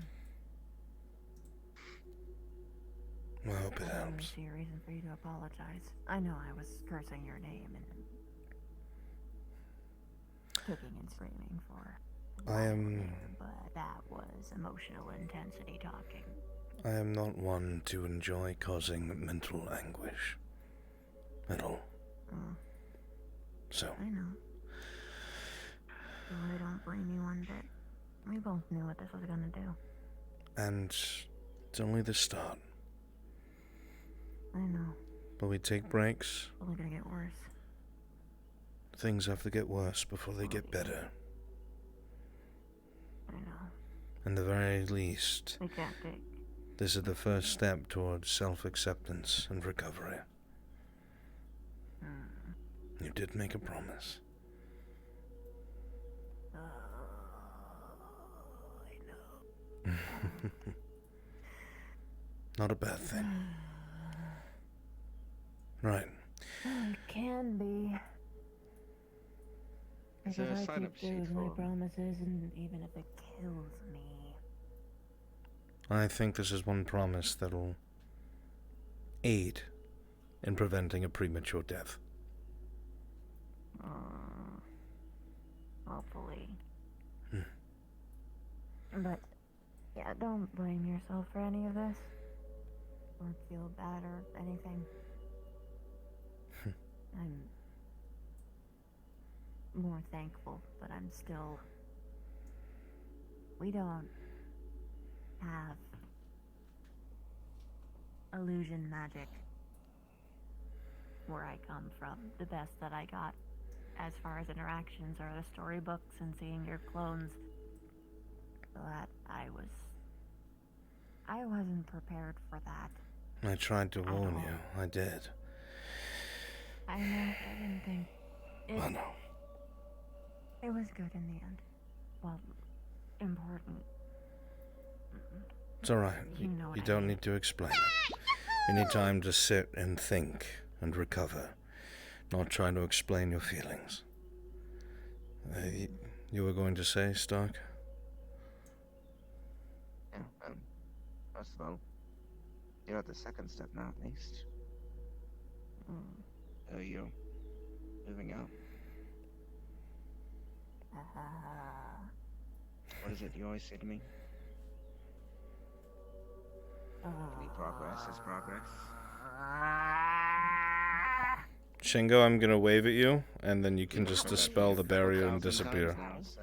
I hope it I don't really helps. see a reason for you to apologize. I know I was cursing your name and kicking and screaming for I am... but that was emotional intensity talking. I am not one to enjoy causing mental anguish. At all. So. I know. I don't blame you one bit. We both knew what this was gonna do. And it's only the start. I know. But we take breaks. Only gonna get worse. Things have to get worse before they get better. I know. At the very least, We can't take. this is the first step towards self-acceptance and recovery. You did make a promise. I know. Not a bad thing. Right. It can be. It's Because a I sign-up keep sheet doing my for- promises, and even if it kills me. I think this is one promise that'll aid in preventing a premature death. Hopefully. But, yeah, don't blame yourself for any of this. Or feel bad or anything. I'm more thankful, but I'm still... We don't have illusion magic. Where I come from, the best that I got as far as interactions are the storybooks and seeing your clones. But I wasn't prepared for that. I tried to warn you. I did. I know, I didn't think. I know. It was good in the end. Well, important. It's alright. You know what You I don't mean. need to explain it. You need time to sit and think and recover, not try to explain your feelings. You were going to say, Stark? Yeah, first of all, you're at the second step now, at least. You're moving out. What is it you always say to me? Any progress is progress. Shingo, I'm gonna wave at you, and then you can just dispel the barrier and 1,000 disappear. times now, so,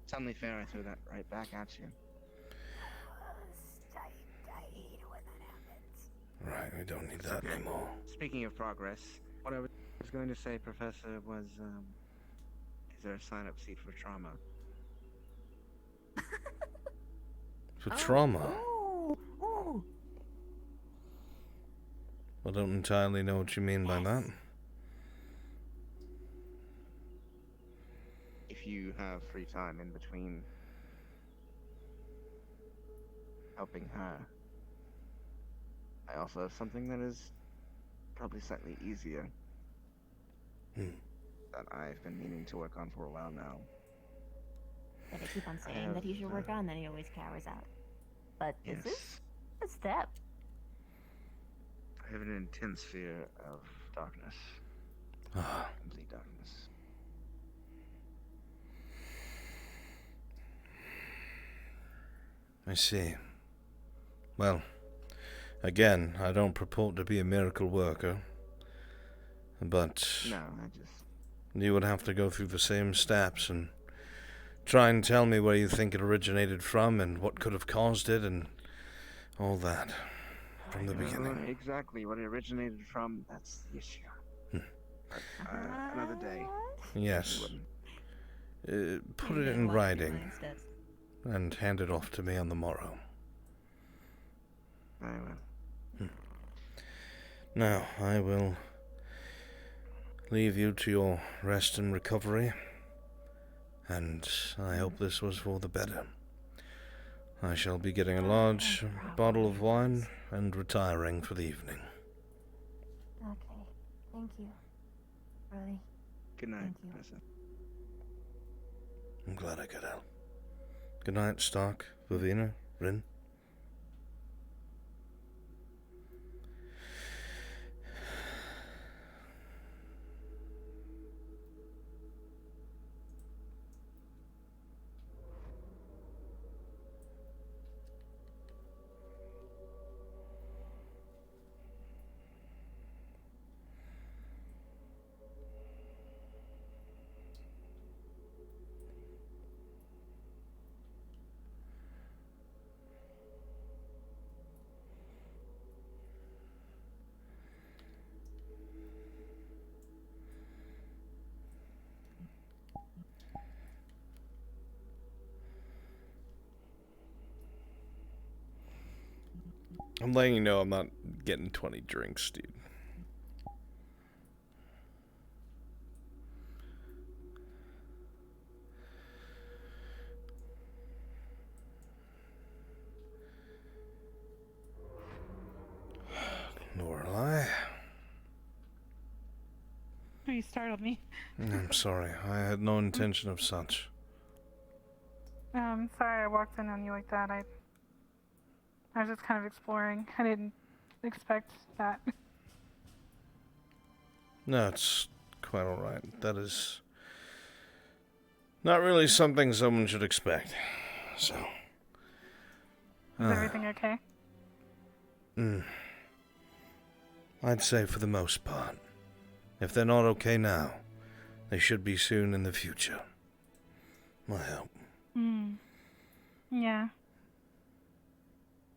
it's only fair I threw that right back at you. Right, we don't need that anymore. Speaking of progress, what I was going to say, Professor, was, is there a sign-up sheet for trauma? For trauma? I don't entirely know what you mean by that. If you have free time in between helping her, I also have something that is probably slightly easier that I've been meaning to work on for a while now. That I keep on saying that he should work on, then he always cowers out. But this is a step. I have an intense fear of darkness. Complete darkness. I see. Well, again, I don't purport to be a miracle worker, but No, I just... you would have to go through the same steps and try and tell me where you think it originated from and what could have caused it and all that from the beginning. Exactly what it originated from, that's the issue. But, another day. Yes. Put it in writing and hand it off to me on the morrow. I will. Now, I will leave you to your rest and recovery, and I hope this was for the better. I shall be getting a large bottle of wine and retiring for the evening. Okay, thank you. Really. Good night, Thank you. Professor. I'm glad I could help. Good night, Stark, Vivina, Rin. I'm letting you know I'm not getting 20 drinks, dude. Nor will I. Oh, you startled me. I'm sorry. I had no intention of such. Sorry I walked in on you like that. I was just kind of exploring. I didn't expect that. No, it's quite alright. That is not really something someone should expect. So. Is everything okay? I'd say for the most part. If they're not okay now, they should be soon in the future. I hope. Yeah.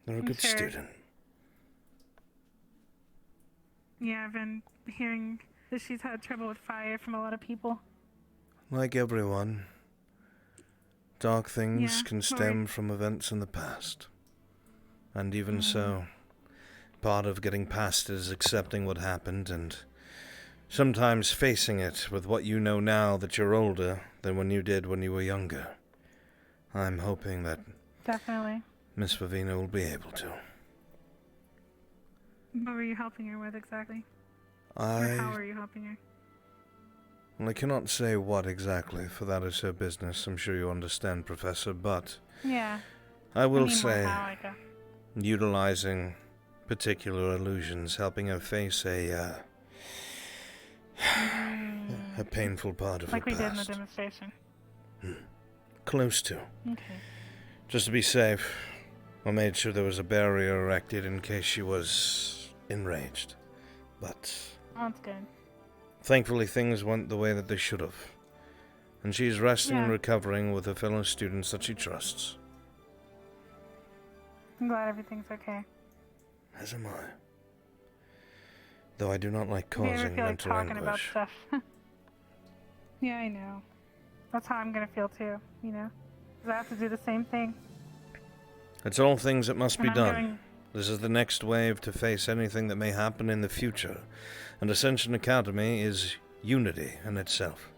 They're a good Sure. student. Yeah, I've been hearing that she's had trouble with fire from a lot of people. Like everyone, dark things Yeah, can stem from events in the past. And even so, part of getting past it is accepting what happened and sometimes facing it with what you know now that you're older than when you did when you were younger. I'm hoping that Definitely. Miss Vivina will be able to. What were you helping her with exactly? Or how were you helping her? Well, I cannot say what exactly, for that is her business. I'm sure you understand, Professor, but Yeah. I will mean more say, how, I guess. utilizing particular illusions, helping her face a painful part of like her we did in the past. demonstration. Close to. Okay. Just to be safe, I made sure there was a barrier erected in case she was enraged. But Oh, that's good. thankfully things went the way that they should have. And she's resting and Yeah. recovering with her fellow students that she trusts. I'm glad everything's okay. As am I. Though I do not like If you ever causing feel like mental talking about anguish. stuff. Yeah, I know. That's how I'm gonna feel too, you know? 'Cause I have to do the same thing. It's all things that must be And I'm done. going- This is the next wave to face anything that may happen in the future. And Ascension Academy is unity in itself.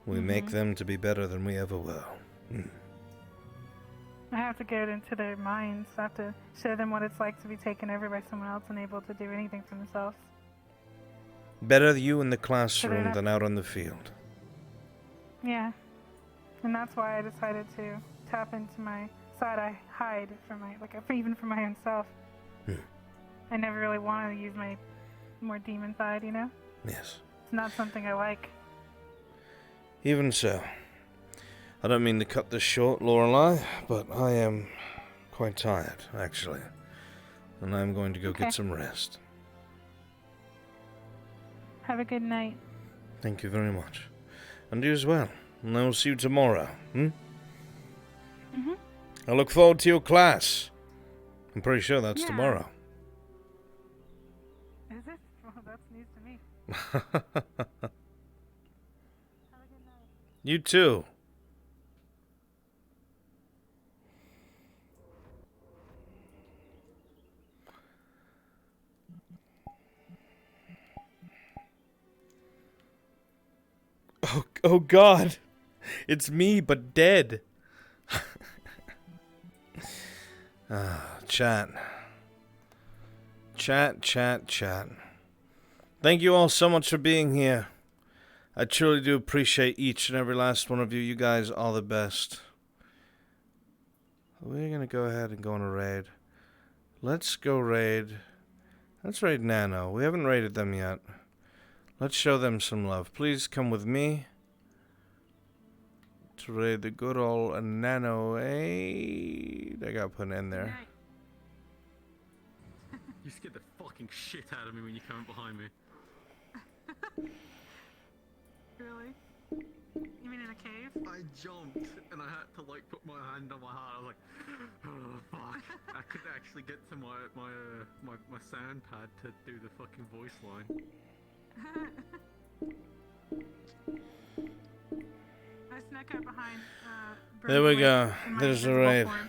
We make them to be better than we ever were. I have to get into their minds. I have to show them what it's like to be taken over by someone else and able to do anything for themselves. Better you in the classroom not- than out on the field. Yeah. And that's why I decided to tap into my side I hide from my, like, even from my own self. I never really wanted to use my more demon side, you know? Yes. It's not something I like. Even so. I don't mean to cut this short, Lorelei, but I am quite tired, actually. And I'm going to go Okay. get some rest. Have a good night. Thank you very much. And you as well. And I will see you tomorrow, I look forward to your class. I'm pretty sure that's Yeah. tomorrow. Is it? Well, that's news to me. You too. Oh God. It's me, but dead. Chat. Chat. Thank you all so much for being here. I truly do appreciate each and every last one of you. You guys are the best. We're gonna go ahead and go on a raid. Let's go raid. Let's raid Nano. We haven't raided them yet. Let's show them some love. Please come with me to raid the good old Nano. Hey, I got put in there. You scared the fucking shit out of me when you came behind me. Really? You mean in a cave? I jumped and I had to like put my hand on my heart. I was like, oh fuck. I couldn't actually get to my sound pad to do the fucking voice line. I snuck up behind. There we Brunswick go. in my There's the invisible raid. form.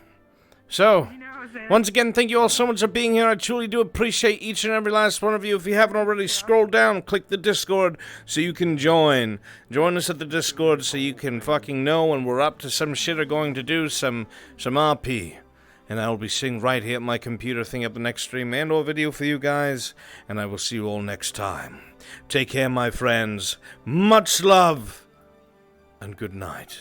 So, You know I was there. once again, thank you all so much for being here. I truly do appreciate each and every last one of you. If you haven't already, scroll down, click the Discord so you can join. Join us at the Discord so you can fucking know when we're up to some shit or going to do some RP. And I'll be sitting right here at my computer thinking up the next stream and or video for you guys. And I will see you all next time. Take care, my friends. Much love. And good night.